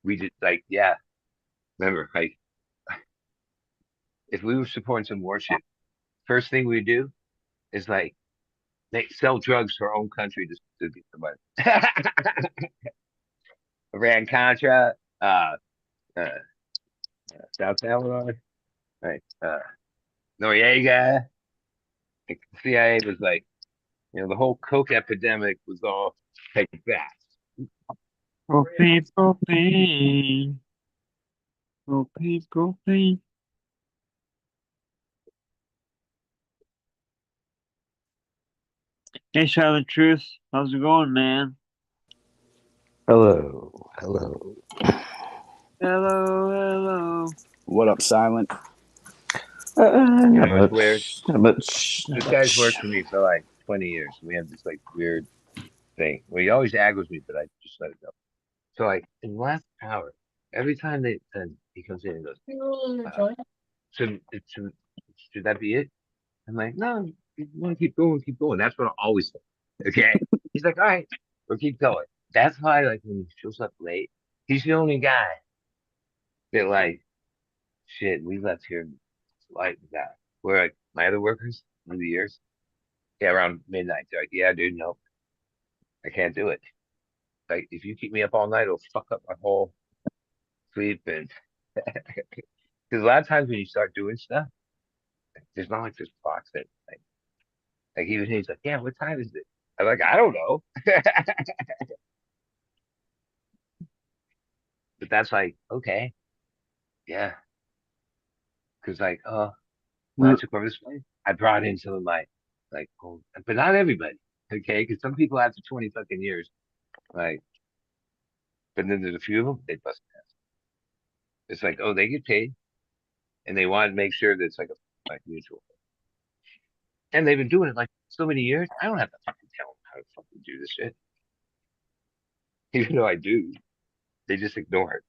we did like yeah, remember like if we were supporting some warship, first thing we do is like they sell drugs to our own country to get the money. Iran Contra, uh, South Salvador, right? Noriega. Like, the CIA was like, the whole coke epidemic was all like that. propane, propane, propane, propane. Hey, Silent Truth, how's it going, man? Hello, hello. Hello, hello. What up, Silent? Not It's weird. much, not much, This not guy's worked much. for me for like 20 years. We have this like weird thing. Well, he always aggroes me, but I just let it go. So like in the last hour, every time then he comes in and goes, should, should that be it? I'm like, no, you want to keep going, keep going. That's what I always say. Okay. He's like, all right, we'll keep going. That's why, like, when he shows up late, he's the only guy that, like, shit, we left here like that. Where, like, my other workers through the years, yeah, around midnight, they're like, yeah, dude, no, I can't do it. Like, if you keep me up all night, it'll fuck up my whole sleep. And because a lot of times when you start doing stuff, there's not like this clock that, like even he's like, yeah, what time is it? I'm like, I don't know. But that's like, okay, yeah. Because like, when I took over this place, I brought in some of my like old, but not everybody. Okay, because some people after 20 fucking years, like, but then there's a few of them they bust ass. It's like, oh, they get paid, and they want to make sure that it's like a like mutual. And they've been doing it like so many years. I don't have to fucking tell them how to fucking do this shit, even though I do. They just ignore it.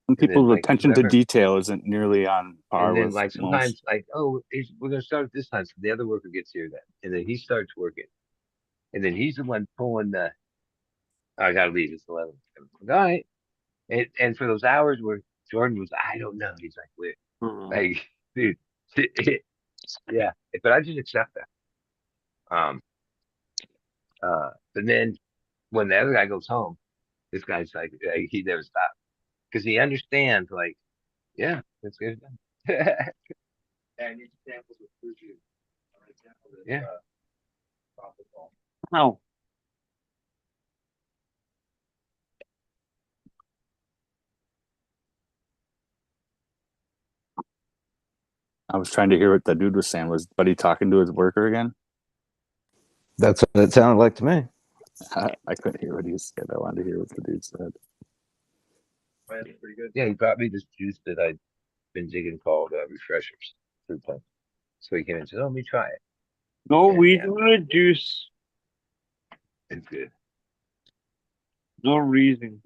Some And then people's like attention to whatever. detail isn't nearly on par And then with like most. sometimes like, oh, we're gonna start at this time. So the other worker gets here then. And then he starts working. And then he's the one pulling the I gotta leave, it's 11. All right. And for those hours where Jordan was, I don't know. He's like, wait, like, dude, yeah. But I just accept that. Um, But then when the other guy goes home, this guy's like, he never stops because he understands, like, yeah, let's get it done. And examples of fruit juice. Yeah. Oh, I was trying to hear what the dude was saying. Was Buddy talking to his worker again? That's what it sounded like to me. I couldn't hear what he said. I wanted to hear what the dude said. Pretty good. Yeah, he brought me this juice that I'd been digging called Refreshers fruit punch. So he came in and said, "Oh, let me try it." no And, reason to juice. It's good. No reason.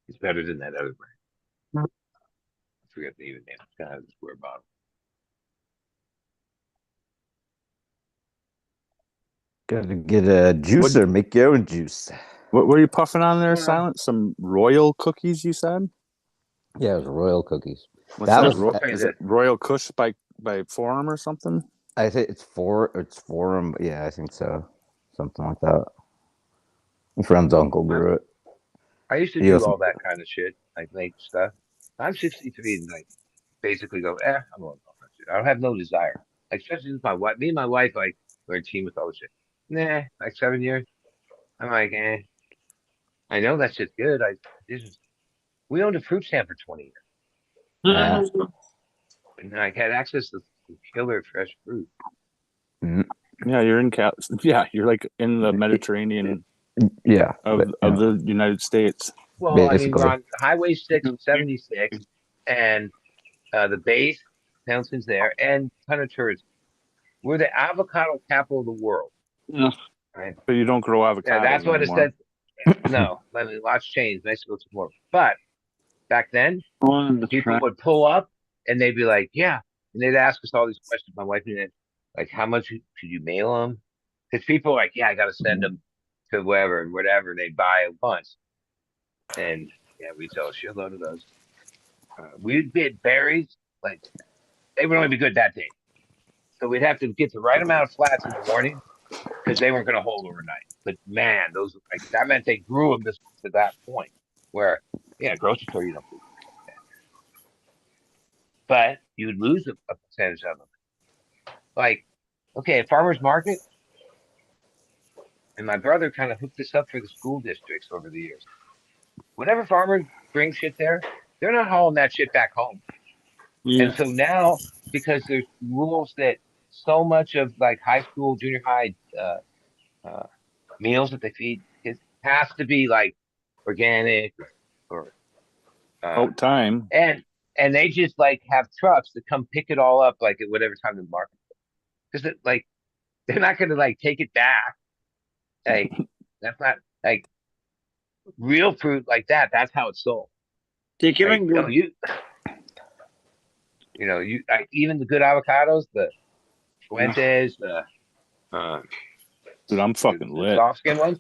It's better than that other brand. I forget the even name. It's kind of a square bottle. Gotta get a juicer, make your own juice. What were you puffing on there, Yeah. Silent? Some royal cookies, you said? Yeah, it was royal cookies. What's That that? was- Is it Royal Kush by Forum or something? I think it's Forum. Yeah, I think so. Something like that. My friend's uncle grew it. I used to He do also- all that kind of shit, like make stuff. I'm 63 and like basically go, I'm going to I don't have no desire. Like especially with my wife. Me and my wife like we're a team with all this shit. Nah, like 7 years. I'm like, I know that shit's good. We owned a fruit stand for 20 years. Yeah. And I had access to killer fresh fruit. Yeah, you're in Yeah, you're like in the Mediterranean Yeah. of the United States. Well, I mean, we're Basically. on Highway 676 and the base, Townsend's there, and ton of tourism. We're the avocado capital of the world. Ugh. Right? But you don't grow avocados Yeah, that's what it anymore. says. No, I mean, lots changed. Mexico took more. But back then, On the people track. would pull up and they'd be like, yeah. And they'd ask us all these questions. My wife and I, like, how much should you mail them? Because people are like, yeah, I got to send them to wherever and whatever. And they'd buy a bunch. And yeah, we sell a shitload of those. We'd get berries, like, they would only be good that day. So we'd have to get the right amount of flats in the morning because they weren't going to hold overnight. But man, those like that meant they grew them to that point where, yeah, grocery store, you don't do that. But you would lose a percentage of them. Like, okay, a farmer's market, and my brother kind of hooked this up for the school districts over the years. Whenever farmers bring shit there, they're not hauling that shit back home. Yeah. And so now, because there's rules that so much of like high school, junior high meals that they feed kids has to be like organic or About time. and they just like have trucks that come pick it all up like at whatever time the market. Because like they're not going to like take it back. Like that's not like real fruit like that. That's how it's sold. Take it Like, and go. You like, even the good avocados, the Fuentes, the Dude, I'm fucking the lit. soft skin ones.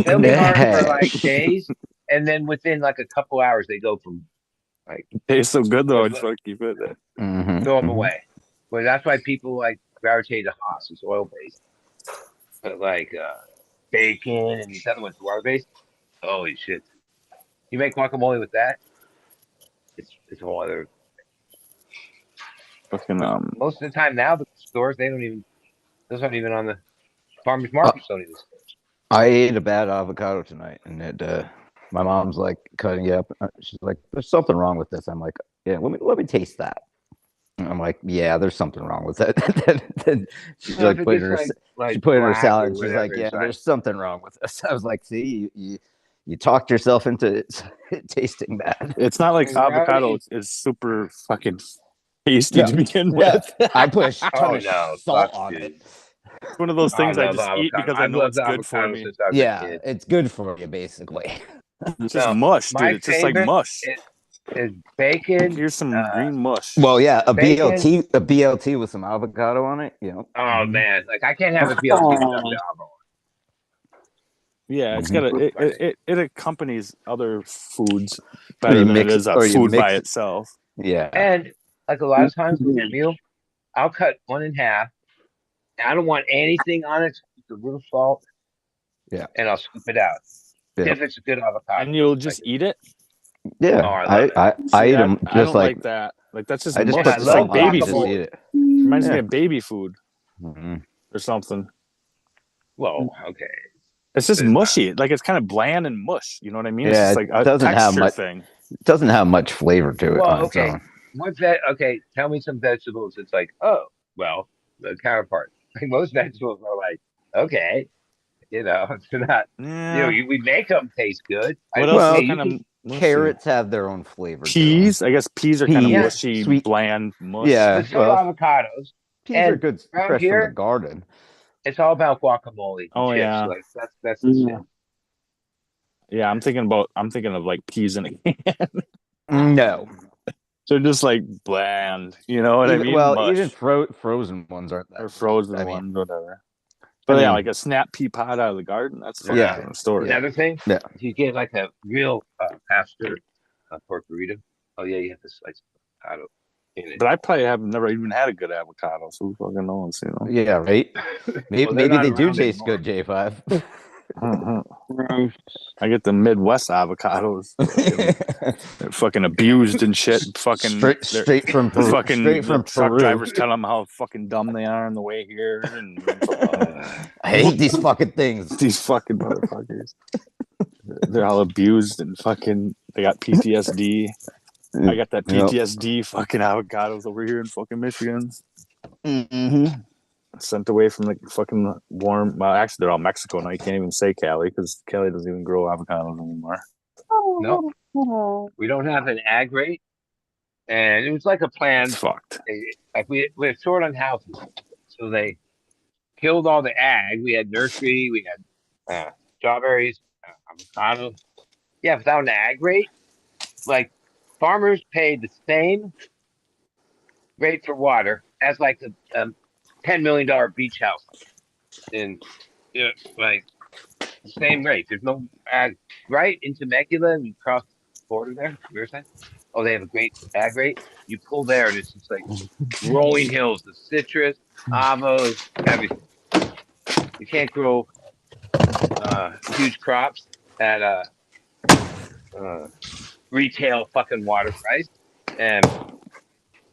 They'll be hard for like days, and then within like a couple hours, they go from like Tastes so good though. I just want to keep it there. throw them away. Well, that's why people like gravitate to Haas. It's oil based, but like bacon and these other ones, water based. Holy shit! You make guacamole with that? It's a whole other. Fucking Most of the time now, the stores those aren't even on the farmers markets. Don't even stores. I ate a bad avocado tonight, and my mom's like cutting it up. She's like, "There's something wrong with this." I'm like, "Yeah, let me taste that." And I'm like, "Yeah, there's something wrong with it." Then she's No, if like it putting gets her like she put it in her black or salad. And she's whatever like, "Yeah, inside. there's something wrong with this." I was like, "See, you talked yourself into it tasting bad." it's not like In reality- avocado is super fucking tasty No, to begin no, with. I put a ton Oh of no, salt fuck, on dude. it. It's one of those I things I love just eat avocado. because I I've know it's loved good for avocado me. since I was a Yeah, kid. it's good for you, basically. It's just No, mush, dude. my It's just like favorite mush. is bacon. Here's some green mush. Well, yeah, a Bacon. BLT with some avocado on it. You know. Oh man, like I can't have a BLT without the avocado. Yeah, it's Mhm. got it accompanies other foods better than it is a food by itself. Yeah. And like a lot of times with a meal, I'll cut one in half. I don't want anything on it. a little salt. Yeah. And I'll scoop it out. Yeah. If it's a good avocado. And you'll just eat it? Yeah, Oh, I love it. I See, eat them I just don't like like that. Like that's just I just mush. put I It's love like salt on baby and just food. eat it. Reminds me Yeah. of baby food Mhm. or something. Well, okay. It's just But it's not. mushy. Like it's kind of bland and mush. You know what I mean? It's Yeah, just it like a doesn't have texture much. thing. It doesn't have much flavor to it Well, on its okay. own. What's that? Okay, tell me some vegetables. It's like, oh, well, the counterpart. Like most vegetables are like, okay, it's not. Yeah. We make them taste good. What else Okay, Well, is you kind can. of mushy? carrots have their own flavor to them. Peas. I guess peas are kind of Peas, mushy, sweet. bland mush. Yeah, But so well, are avocados. peas are And good around fresh from the here, garden. it's all about guacamole and Oh chips. yeah. Like that's the shit. Yeah, I'm thinking of like peas in a can. No, They're just like bland. You know what I mean? even Mush frozen ones aren't that or great. frozen I mean, ones, whatever. But yeah, like a snap pea pod out of the garden. That's fucking Yeah. different story. Another thing, Yeah. if you get like a real pasture pork burrito, oh yeah, you have to slice avocado in it. But I probably have never even had a good avocado, so who fucking knows, you know? Yeah, right. Maybe, Well, they're maybe not they do around taste anymore. good, J5. I get the Midwest avocados. They're fucking abused and shit. Fucking straight from the fucking straight from the truck Peru. drivers tell them how fucking dumb they are on the way here, and I hate these fucking things. these fucking motherfuckers. They're all abused and fucking. They got PTSD. I got that PTSD fucking avocados over here in fucking Michigan. Mm-hmm. Sent away from the fucking warm. Well, actually, they're all Mexico now. You can't even say Cali because Cali doesn't even grow avocados anymore. No, we don't have an ag rate, and it was like a plan. It's fucked. Like we're short on houses, so they killed all the ag. We had nursery, we had strawberries, avocados. Yeah, without an ag rate, like farmers paid the same rate for water as like a $10 million beach house in like the same rate. There's no ag right in Temecula and you cross the border there. You're saying, oh, they have a great ag rate. You pull there and it's just like rolling hills, the citrus, avos, everything. You can't grow huge crops at retail fucking water price. And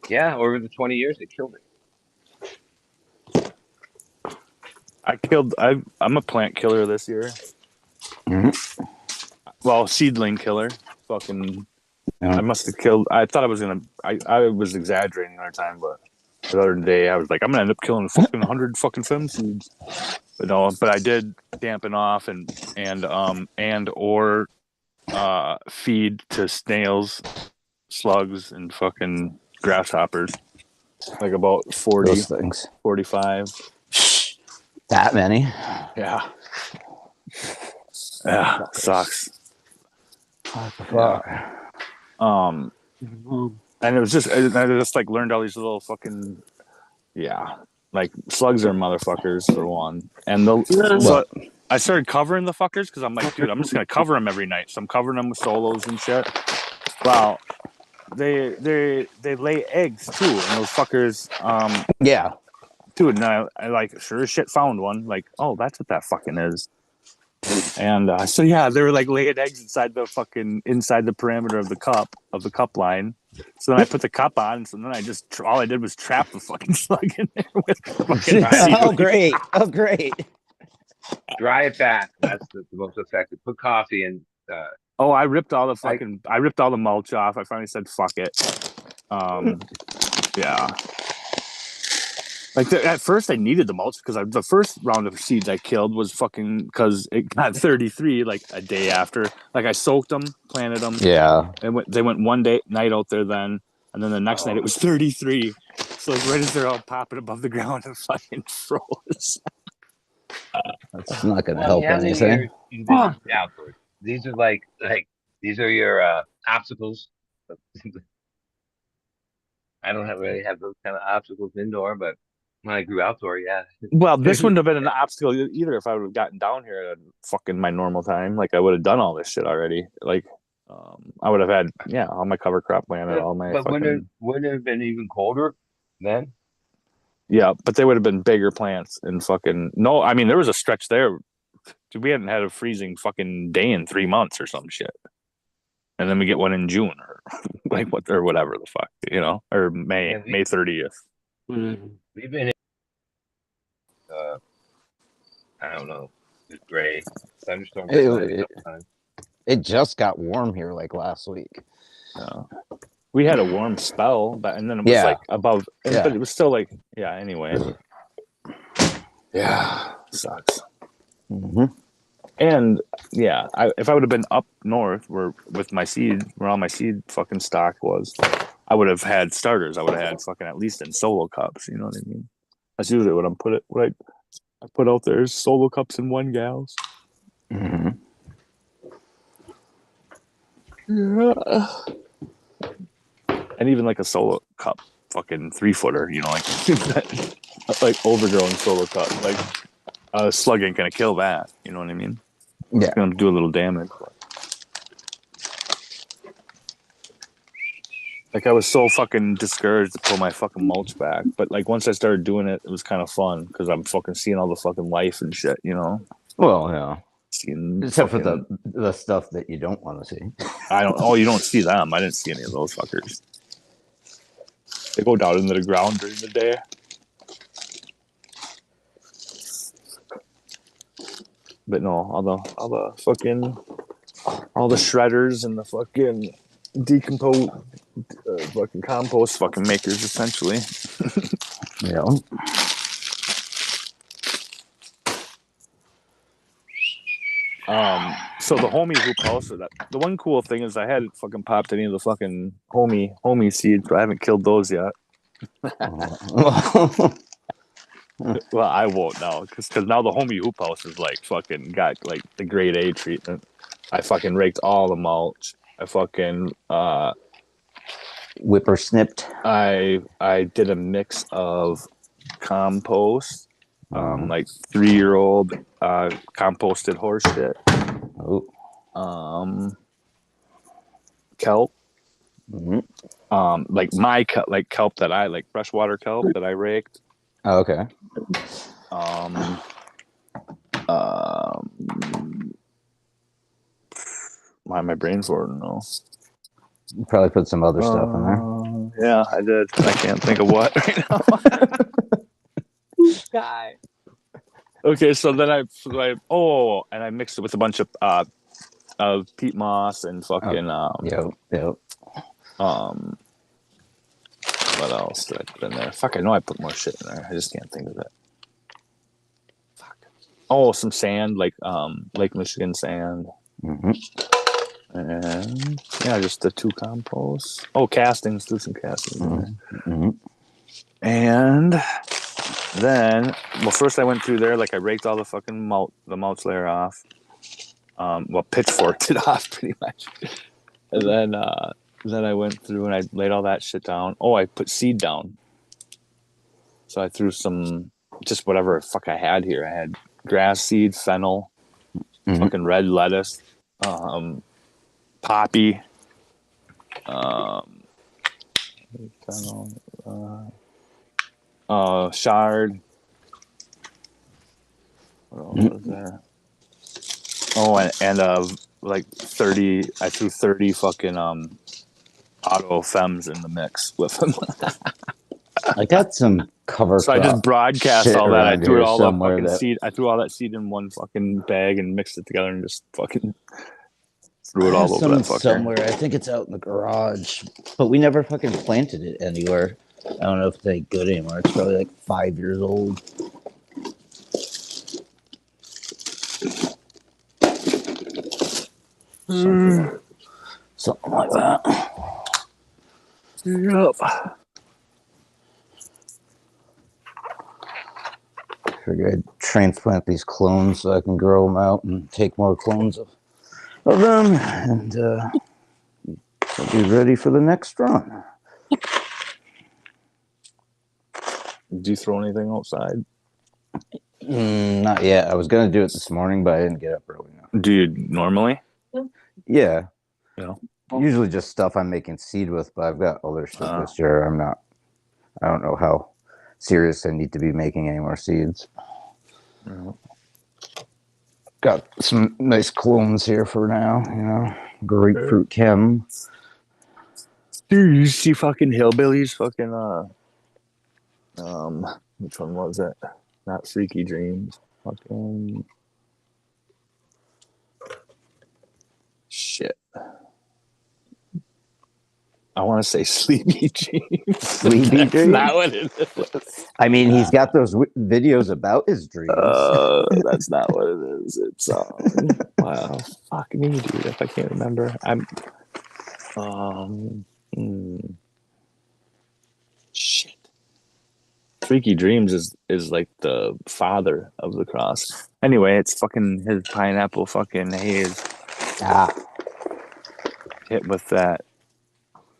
yeah, over the 20 years, they killed it. I'm a plant killer this year. Mm-hmm. Well, seedling killer. Fucking. Yeah. I must have killed. I thought I was gonna. I was exaggerating the other time, but the other day I was like, I'm gonna end up killing fucking 100 fucking fem seeds. But no, but I did dampen off or feed to snails, slugs, and fucking grasshoppers. Like about 40, Those things. 45. That many? Yeah. Yeah, sucks. What the fuck? Yeah. And it was just I just like learned all these little fucking like slugs are motherfuckers for one, and so I started covering the fuckers because I'm like, dude, I'm just gonna cover them every night. So I'm covering them with solos and shit. Wow, they lay eggs too, and those fuckers, Yeah. dude. And I like sure as shit found one. Like, oh, that's what that fucking is. And so yeah, they were like laying eggs inside the parameter of the cup line. So then I put the cup on. So then all I did was trap the fucking slug in there with fucking. Oh great! Oh great! Dry it fast. That's the most effective. Put coffee in. Oh, I ripped all the mulch off. I finally said fuck it. Yeah. Like at first, I needed the mulch because the first round of seeds I killed was fucking because it got 33 like a day after. Like I soaked them, planted them. Yeah. They went one night out there then, and then the next night it was 33. So like right as they're all popping above the ground, it fucking froze. That's not going to help how many anything. years you've been outdoors? These are like these are your obstacles. I don't really have those kind of obstacles indoor, but when I grew outdoor, yeah. Well, this wouldn't have been an obstacle either if I would have gotten down here at fucking my normal time. Like I would have done all this shit already. Like I would have had all my cover crop planted, all my. But fucking... wouldn't it have been even colder then? Yeah, but they would have been bigger plants and fucking no. I mean, there was a stretch there. Dude, we hadn't had a freezing fucking day in 3 months or some shit, and then we get one in June or like what or whatever the fuck, or May And May 30th. we've been I don't know, it's gray. Thunderstorms a couple times. It just got warm here like last week. We had a warm spell, but and then it was like above, but it was still like Anyway, sucks. And if I would have been up north where with my seed, where all my seed fucking stock was, I would have had starters. I would have had fucking at least in solo cups. You know what I mean? That's usually what I put out there is solo cups and 1 gals. Yeah. And even like a solo cup, fucking 3-footer, like overgrown solo cup, like a slug ain't gonna kill that. You know what I mean? Yeah, it's gonna do a little damage. Like I was so fucking discouraged to pull my fucking mulch back, but like once I started doing it, it was kind of fun because I'm fucking seeing all the fucking life and shit. Well, yeah. Except Fucking, for the stuff that you don't want to see. I don't. Oh, you don't see them. I didn't see any of those fuckers. They go down into the ground during the day. But no, all the shredders and the fucking fucking compost fucking makers essentially. Yeah. So the homie who posted that, the one cool thing is I hadn't fucking popped any of the fucking homie seeds, but I haven't killed those yet. Well, I won't now, because now the homie hoop house is like fucking got like the grade A treatment. I fucking raked all the mulch. I fucking whipper snipped. I did a mix of compost, like 3-year-old composted horse shit. Kelp. Like my kelp, like kelp that I like, freshwater kelp that I raked. Oh, okay. Why am my brain for it? No. You probably put some other stuff in there. Yeah, I did. I can't think of what right now. Guy. Okay, so then I mixed it with a bunch of peat moss and fucking Yep. What else did I put in there? Fuck, I know I put more shit in there. I just can't think of it. Fuck. Oh, some sand, like Lake Michigan sand. And just the 2 composts. Oh, castings. Do some castings in there. And then, first I went through there, like I raked all the fucking mulch layer off. Pitchforked it off pretty much. And then I went through and I laid all that shit down. Oh, I put seed down. So I threw some, just whatever fuck I had here. I had grass seed, fennel, fucking red lettuce, poppy, shard. What else was there? Oh, and like 30. I threw 30 fucking auto femmes in the mix with them. I got some cover. So I just broadcast all that. I threw it all the fucking that... seed. I threw all that seed in one fucking bag and mixed it together and just fucking threw it all over that fucker. Somewhere. I think it's out in the garage, but we never fucking planted it anywhere. I don't know if it's any good anymore. It's probably like 5 years old. Something like that. Yep. Figured I'd transplant these clones so I can grow them out and take more clones of them, and I'll be ready for the next run. Did you throw anything outside? Not yet. I was going to do it this morning, but I didn't get up early enough. Do you normally? Yeah. Yeah. Usually just stuff I'm making seed with, but I've got other stuff this year. I don't know how serious I need to be making any more seeds. Mm. Got some nice clones here for now, you know. Grapefruit Chem. Dude, you see fucking hillbillies fucking which one was it? Not Freaky Dreams. Fucking shit. I want to say Sleepy Dreams. Sleepy That's Dreams? not what it is. I mean, he's got those videos about his dreams. That's not what it is. It's wow, fuck me, dude. If I can't remember, I'm shit. Freaky Dreams is like the father of the cross. Anyway, it's fucking his pineapple fucking haze hit with that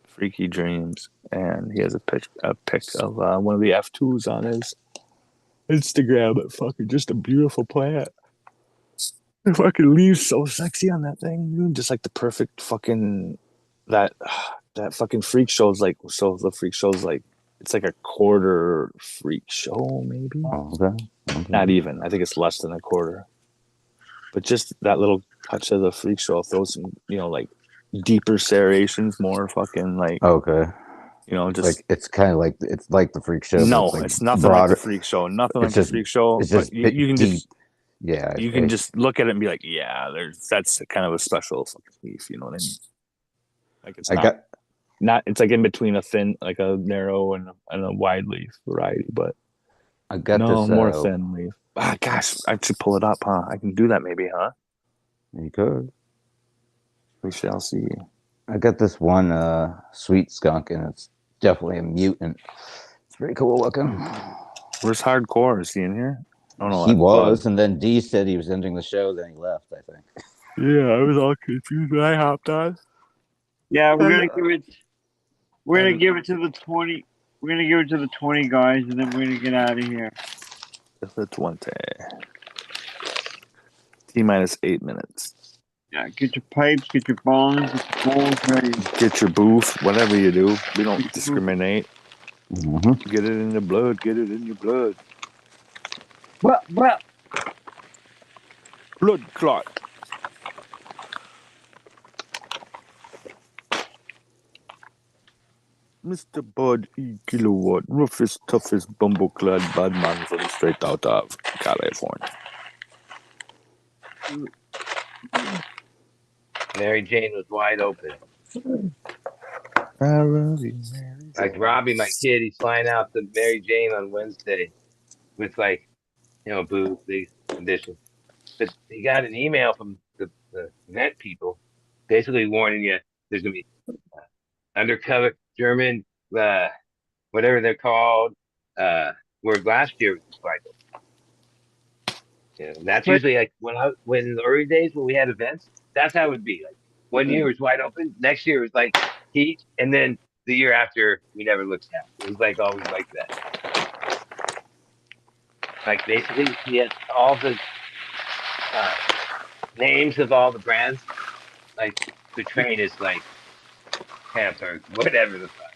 Freaky Dreams, and he has a pic of one of the F2s on his Instagram. But fucking just a beautiful plant. The fucking leaves so sexy on that thing, dude. Just like the perfect fucking that fucking freak show's like the freak show's like it's like a quarter freak show, maybe. Oh, okay. Not even. I think it's less than a quarter. But just that little touch of the freak show throws some, like deeper serrations, more fucking like Okay. Just like it's kind of like the freak show. No, it's, like it's nothing broader. Like the freak show. Nothing like just, the freak show. It's but just you can deep. just yeah. You can just look at it and be like, yeah, that's kind of a special fucking leaf. You know what I mean? Like it's not. It's like in between a thin, like a narrow and a wide leaf variety, but I got no this more thin leaf. Ah, gosh, I should pull it up, huh? I can do that maybe, huh? You could. We shall see. I got this one sweet skunk, and it's definitely a mutant. It's pretty cool looking. Where's Hardcore? Is he in here? Oh no, he was, and then D said he was ending the show. Then he left, I think. Yeah, I was all confused when I hopped on. Yeah, we're gonna give it to the 20. We're gonna give it to the 20 guys, and then we're gonna get out of here. The 20. T-minus 8 minutes. Yeah, get your pipes, get your bongs, get your bowls ready. Get your booth, whatever you do. We don't discriminate. Mm-hmm. Get it in your blood. Get it in your blood. Blood clot. Mr. Bud E. Kilowatt, roughest, toughest, bumbleclad bad man from straight out of California. Mary Jane was wide open. Like Robbie, my kid, he's flying out to Mary Jane on Wednesday with booth, big condition. But he got an email from the event people basically warning you there's going to be undercover German, whatever they're called, where last year was wide open. Yeah, that's usually like when in the early days when we had events, that's how it would be. Like 1 year was wide open, next year was like heat, and then the year after we never looked at. It was like always like that. Like basically he had all the names of all the brands. Like the train is like Panther, whatever the fuck.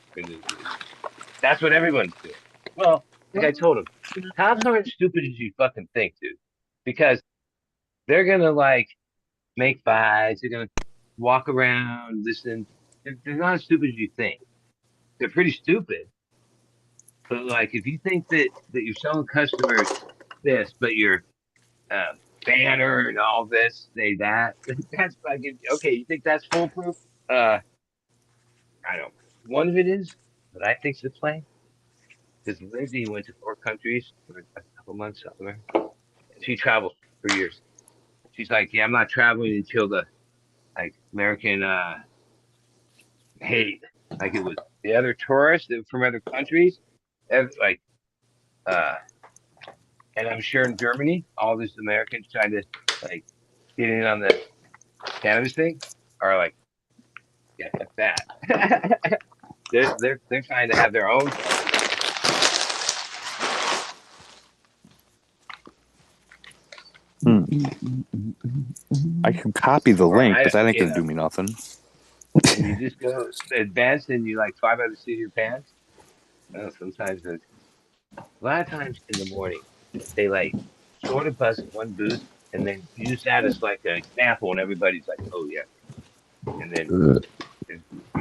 That's what everyone's doing. Well, like I told him, cops aren't stupid as you fucking think, dude. Because they're gonna like make buys, they're gonna walk around, listen. They're not as stupid as you think. They're pretty stupid. But like if you think that you're selling customers this, but your banner and all this, say that, that's fucking okay. You think that's foolproof? I don't. One of it is, but I think it's the play. Because Lindsay went to 4 countries for a couple months somewhere. She traveled for years. She's like, yeah, I'm not traveling until the American hate. Like it was the other tourists from other countries, like and I'm sure in Germany, all these Americans trying to like get in on the cannabis thing are like, yeah, F that. they're trying to have their own. I can copy the link, but that ain't gonna do me nothing. And you just go advance and you like 5 by the seat of your pants. Sometimes A lot of times in the morning, they like sort of bust one booth and then use that as like an example, and everybody's like, "Oh yeah," and then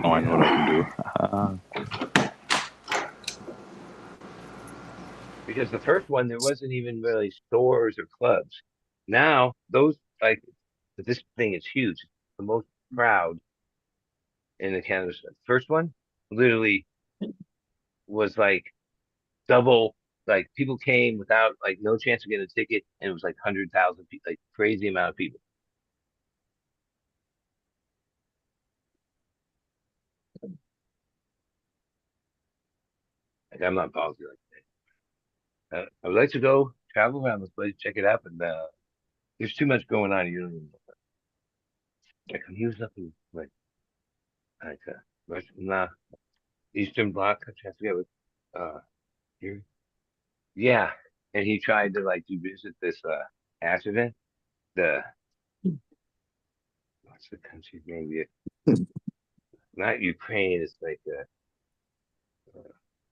Oh, I know what I can do. because the first one there wasn't even really stores or clubs. Now those like this thing is huge. It's the most crowd in the cannabis. First one literally was like double. Like people came without like no chance of getting a ticket, and it was like 100,000 people, like crazy amount of people. Like I'm not policy like that. I would like to go travel around this place, check it out, but there's too much going on. You don't even know. Like he was up in like nah, Eastern Bloc. I forget what here. Yeah, and he tried to like to visit this accident. The what's the country's name? Not Ukraine. It's like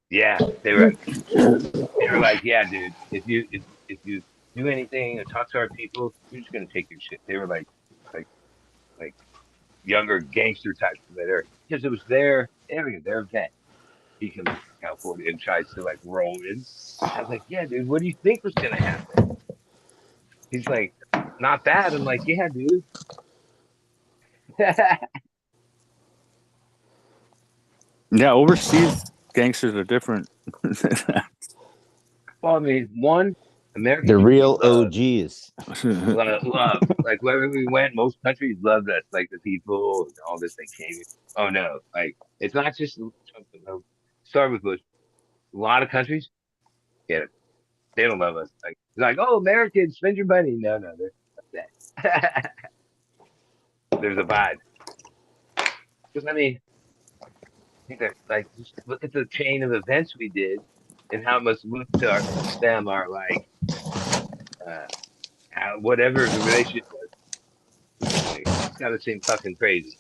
yeah. They were like yeah, dude. If you do anything or talk to our people, we're just gonna take your shit. They were like like younger gangster types from that area because it was their area, their event. He comes to California and tries to like roll in. I was like, yeah, dude, what do you think was gonna happen? He's like, not that. I'm like, yeah, dude. Yeah, overseas gangsters are different. Well, I mean, one, The Americans used to real OGs. love. Like wherever we went, most countries loved us. Like the people, all this they came. Oh no, like it's not just Trump. Start with Bush. A lot of countries get it. They don't love us. Like oh, Americans, spend your money. No, no, they're not that. There's a vibe. Because I mean, I think that like just look at the chain of events we did, and how much look to them are like uh, whatever the relationship was. Like it's gotta seem fucking crazy.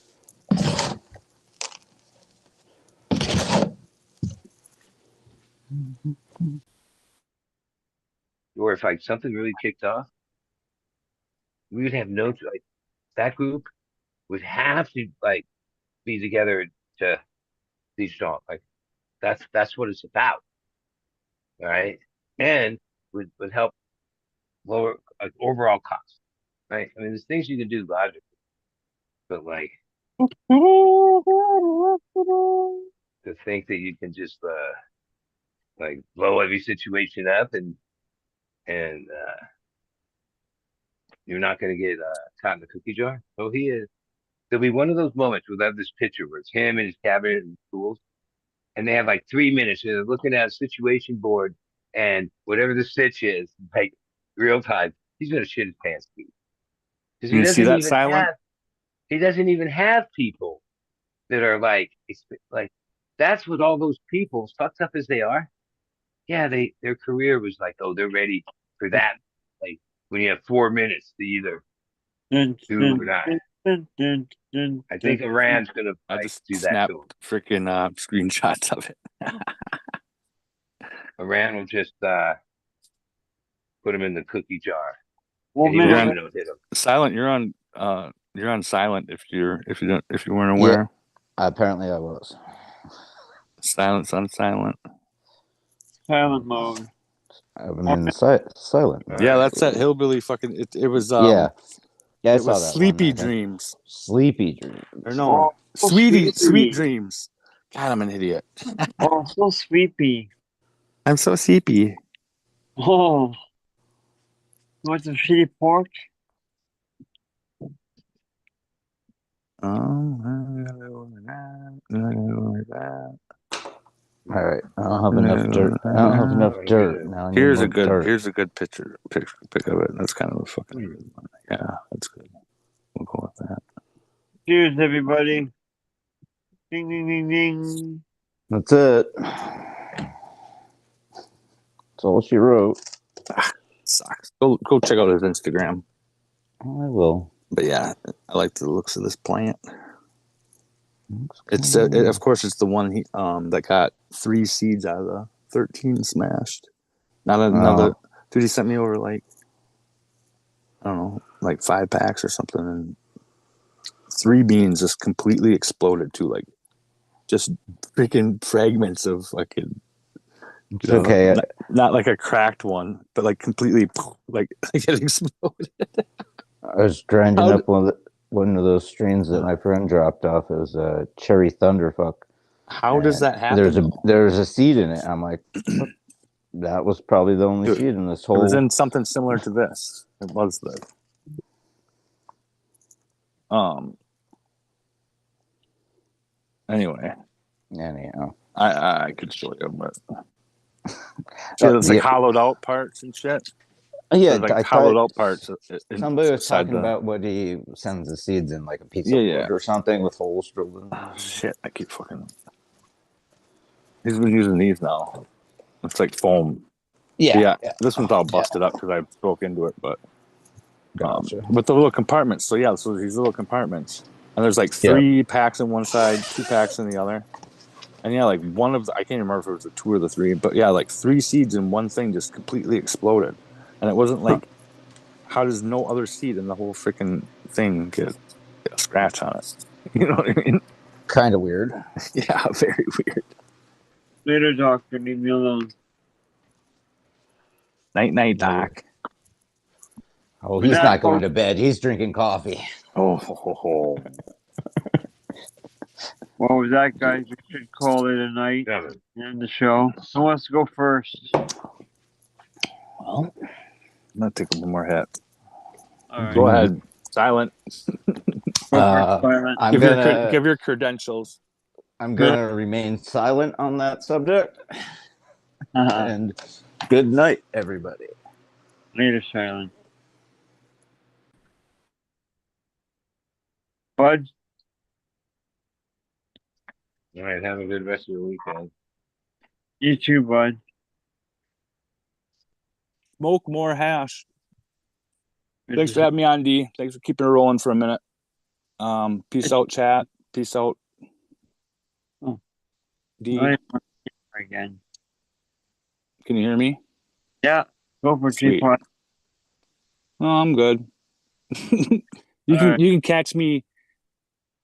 Or if like something really kicked off, we would have no like that group would have to like be together to be strong. Like that's what it's about, all right? And would help lower like overall cost, right? I mean, there's things you can do logically, but like to think that you can just like blow every situation up and you're not going to get caught in the cookie jar. Oh, he is. There'll be one of those moments we'll have this picture where it's him and his cabinet and tools, and they have like 3 minutes. And they're looking at a situation board, and whatever the stitch is, like real time, he's gonna shit his pants because You see that silent? he doesn't even have people that are like that's what all those people, fucked up as they are. Yeah, their career was like, oh, they're ready for that. Like when you have 4 minutes to either Dun, do or dun, not. dun, dun, dun, dun, I dun. think Iran's gonna I like just do that to him. snapped freaking screenshots of it. Iran will just put him in the cookie jar, One and he You're won't minute. on even hit him. silent. You're on silent if you weren't Yeah, aware. apparently I was. Silence on silent. Silent mode. I've been in silent All mode. Yeah, right. that's that hillbilly fucking. It was Yeah, yeah, I it was saw that one. sleepy I think dreams Sleepy or Dreams. no Oh, so sweet sleepy. dreams. God, I'm an idiot. Oh, so sleepy. I'm so sleepy. Oh, what's the shitty pork? All right, I don't have enough dirt. I don't have enough I'm dirt. gonna. Now I need more dirt. Here's a good pick of it. That's kind of a fucking good one. Yeah, that's good. We'll go with that. Cheers, everybody. Ding, ding, ding, ding. That's it. That's all she wrote. Sucks. Go check out his Instagram. I will. But yeah, I like the looks of this plant. Looks It's kinda of course it's the one he that got 3 seeds out of the 13 smashed. Not another. Dude, he sent me over like, I don't know, like 5 packs or something, and 3 beans just completely exploded too, like just freaking fragments of fucking. It's okay. Not like a cracked one, but like completely like it exploded. I was grinding up one of those strains that my friend dropped off. It was a cherry thunderfuck. How does that happen? There's a seed in it. I'm like, what? That was probably the only seed in this whole. It was in something similar to this. It was the. Anyway. Anyhow. I could show you, but it's like hollowed out parts and shit. Yeah, like hollowed out parts. Somebody was talking about what he sends the seeds in, like a piece of wood or something with holes drilled in. Oh, shit, I keep fucking. He's been using these now. It's like foam. Yeah. This one's all busted up because I broke into it, but gotcha. With the little compartments. So yeah, so these little compartments, and there's like 3 packs on one side, 2 packs on the other. And yeah, like one of the, I can't remember if it was the 2 or the 3, but yeah, like 3 seeds in one thing just completely exploded. And it wasn't like, how does no other seed in the whole freaking thing get a scratch on it? You know what I mean? Kind of weird. Yeah, very weird. Later, doctor. Leave me alone. Night, night, doc. Oh, he's not going to bed. He's drinking coffee. Oh. Well, with that, guys, we should call it a night and end the show. Who wants to go first? Well, I'm going to take one more hit. Right. Go ahead. Silent. Silent. Give your credentials. I'm going to remain silent on that subject. And good night, everybody. Later, Silent. Bud? All right, have a good rest of your weekend. You too, bud. Smoke more hash. Thanks for having me on, D. Thanks for keeping it rolling for a minute. Peace out, chat. Peace out. Oh. D. Again. Can you hear me? Yeah. Go for G-Pod. Oh, I'm good. You can catch me.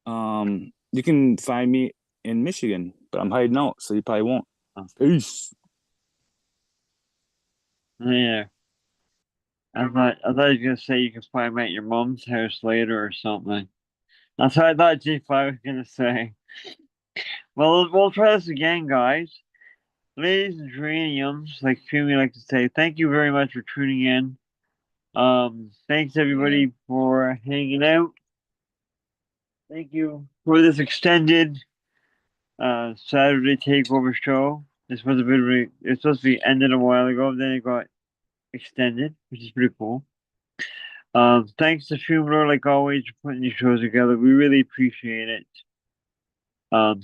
You can find me in Michigan, but I'm hiding out, so you probably won't. Peace. Yeah. I thought you were gonna say you can find me at your mom's house later or something. That's what I thought G5 was gonna say. Well, we'll try this again, guys. Ladies and geraniums, like Fumi like to say, thank you very much for tuning in. Thanks everybody for hanging out. Thank you for this extended Saturday takeover show. This was it's supposed to be ended a while ago, then it got extended, which is pretty cool. Thanks to Fumler, like always, for putting these shows together. We really appreciate it.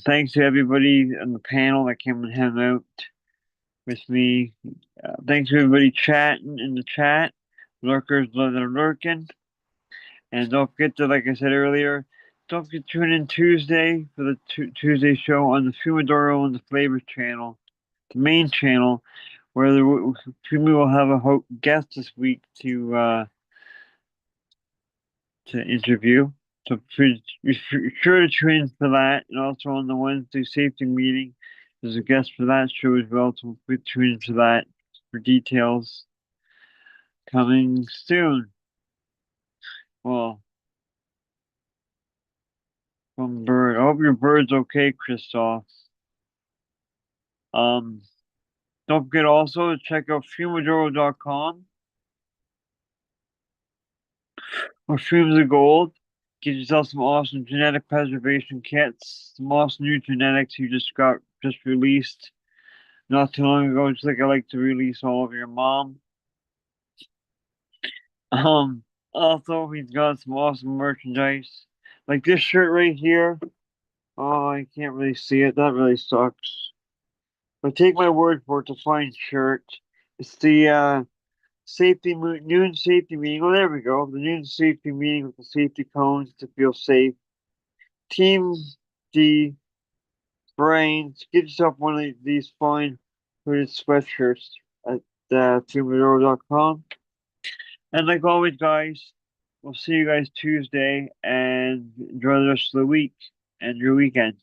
Thanks to everybody on the panel that came and hung out with me. Thanks to everybody chatting in the chat. Lurkers that are lurking. And don't forget to, like I said earlier, don't forget to tune in Tuesday for the Tuesday show on the Fumadoro and the Flavors channel, the main channel, where Fumi will have a guest this week to interview. So be sure to tune in for that. And also on the Wednesday safety meeting, there's a guest for that show as well. So tune in for that for details coming soon. Well, from Bird. I hope your bird's okay, Christoph. Don't forget also to check out fumadoro.com or Fumes of Gold. Get yourself some awesome genetic preservation kits, some awesome new genetics you just released not too long ago, just like I like to release all of your mom. Also he's got some awesome merchandise. Like this shirt right here. Oh, I can't really see it. That really sucks. But take my word for it, to find shirt. It's the noon safety meeting. Oh, there we go. The noon safety meeting with the safety cones to feel safe. Team D brains. Get yourself one of these fine hooded sweatshirts at takeoveroveroverover.com. And like always, guys, we'll see you guys Tuesday and enjoy the rest of the week and your weekend.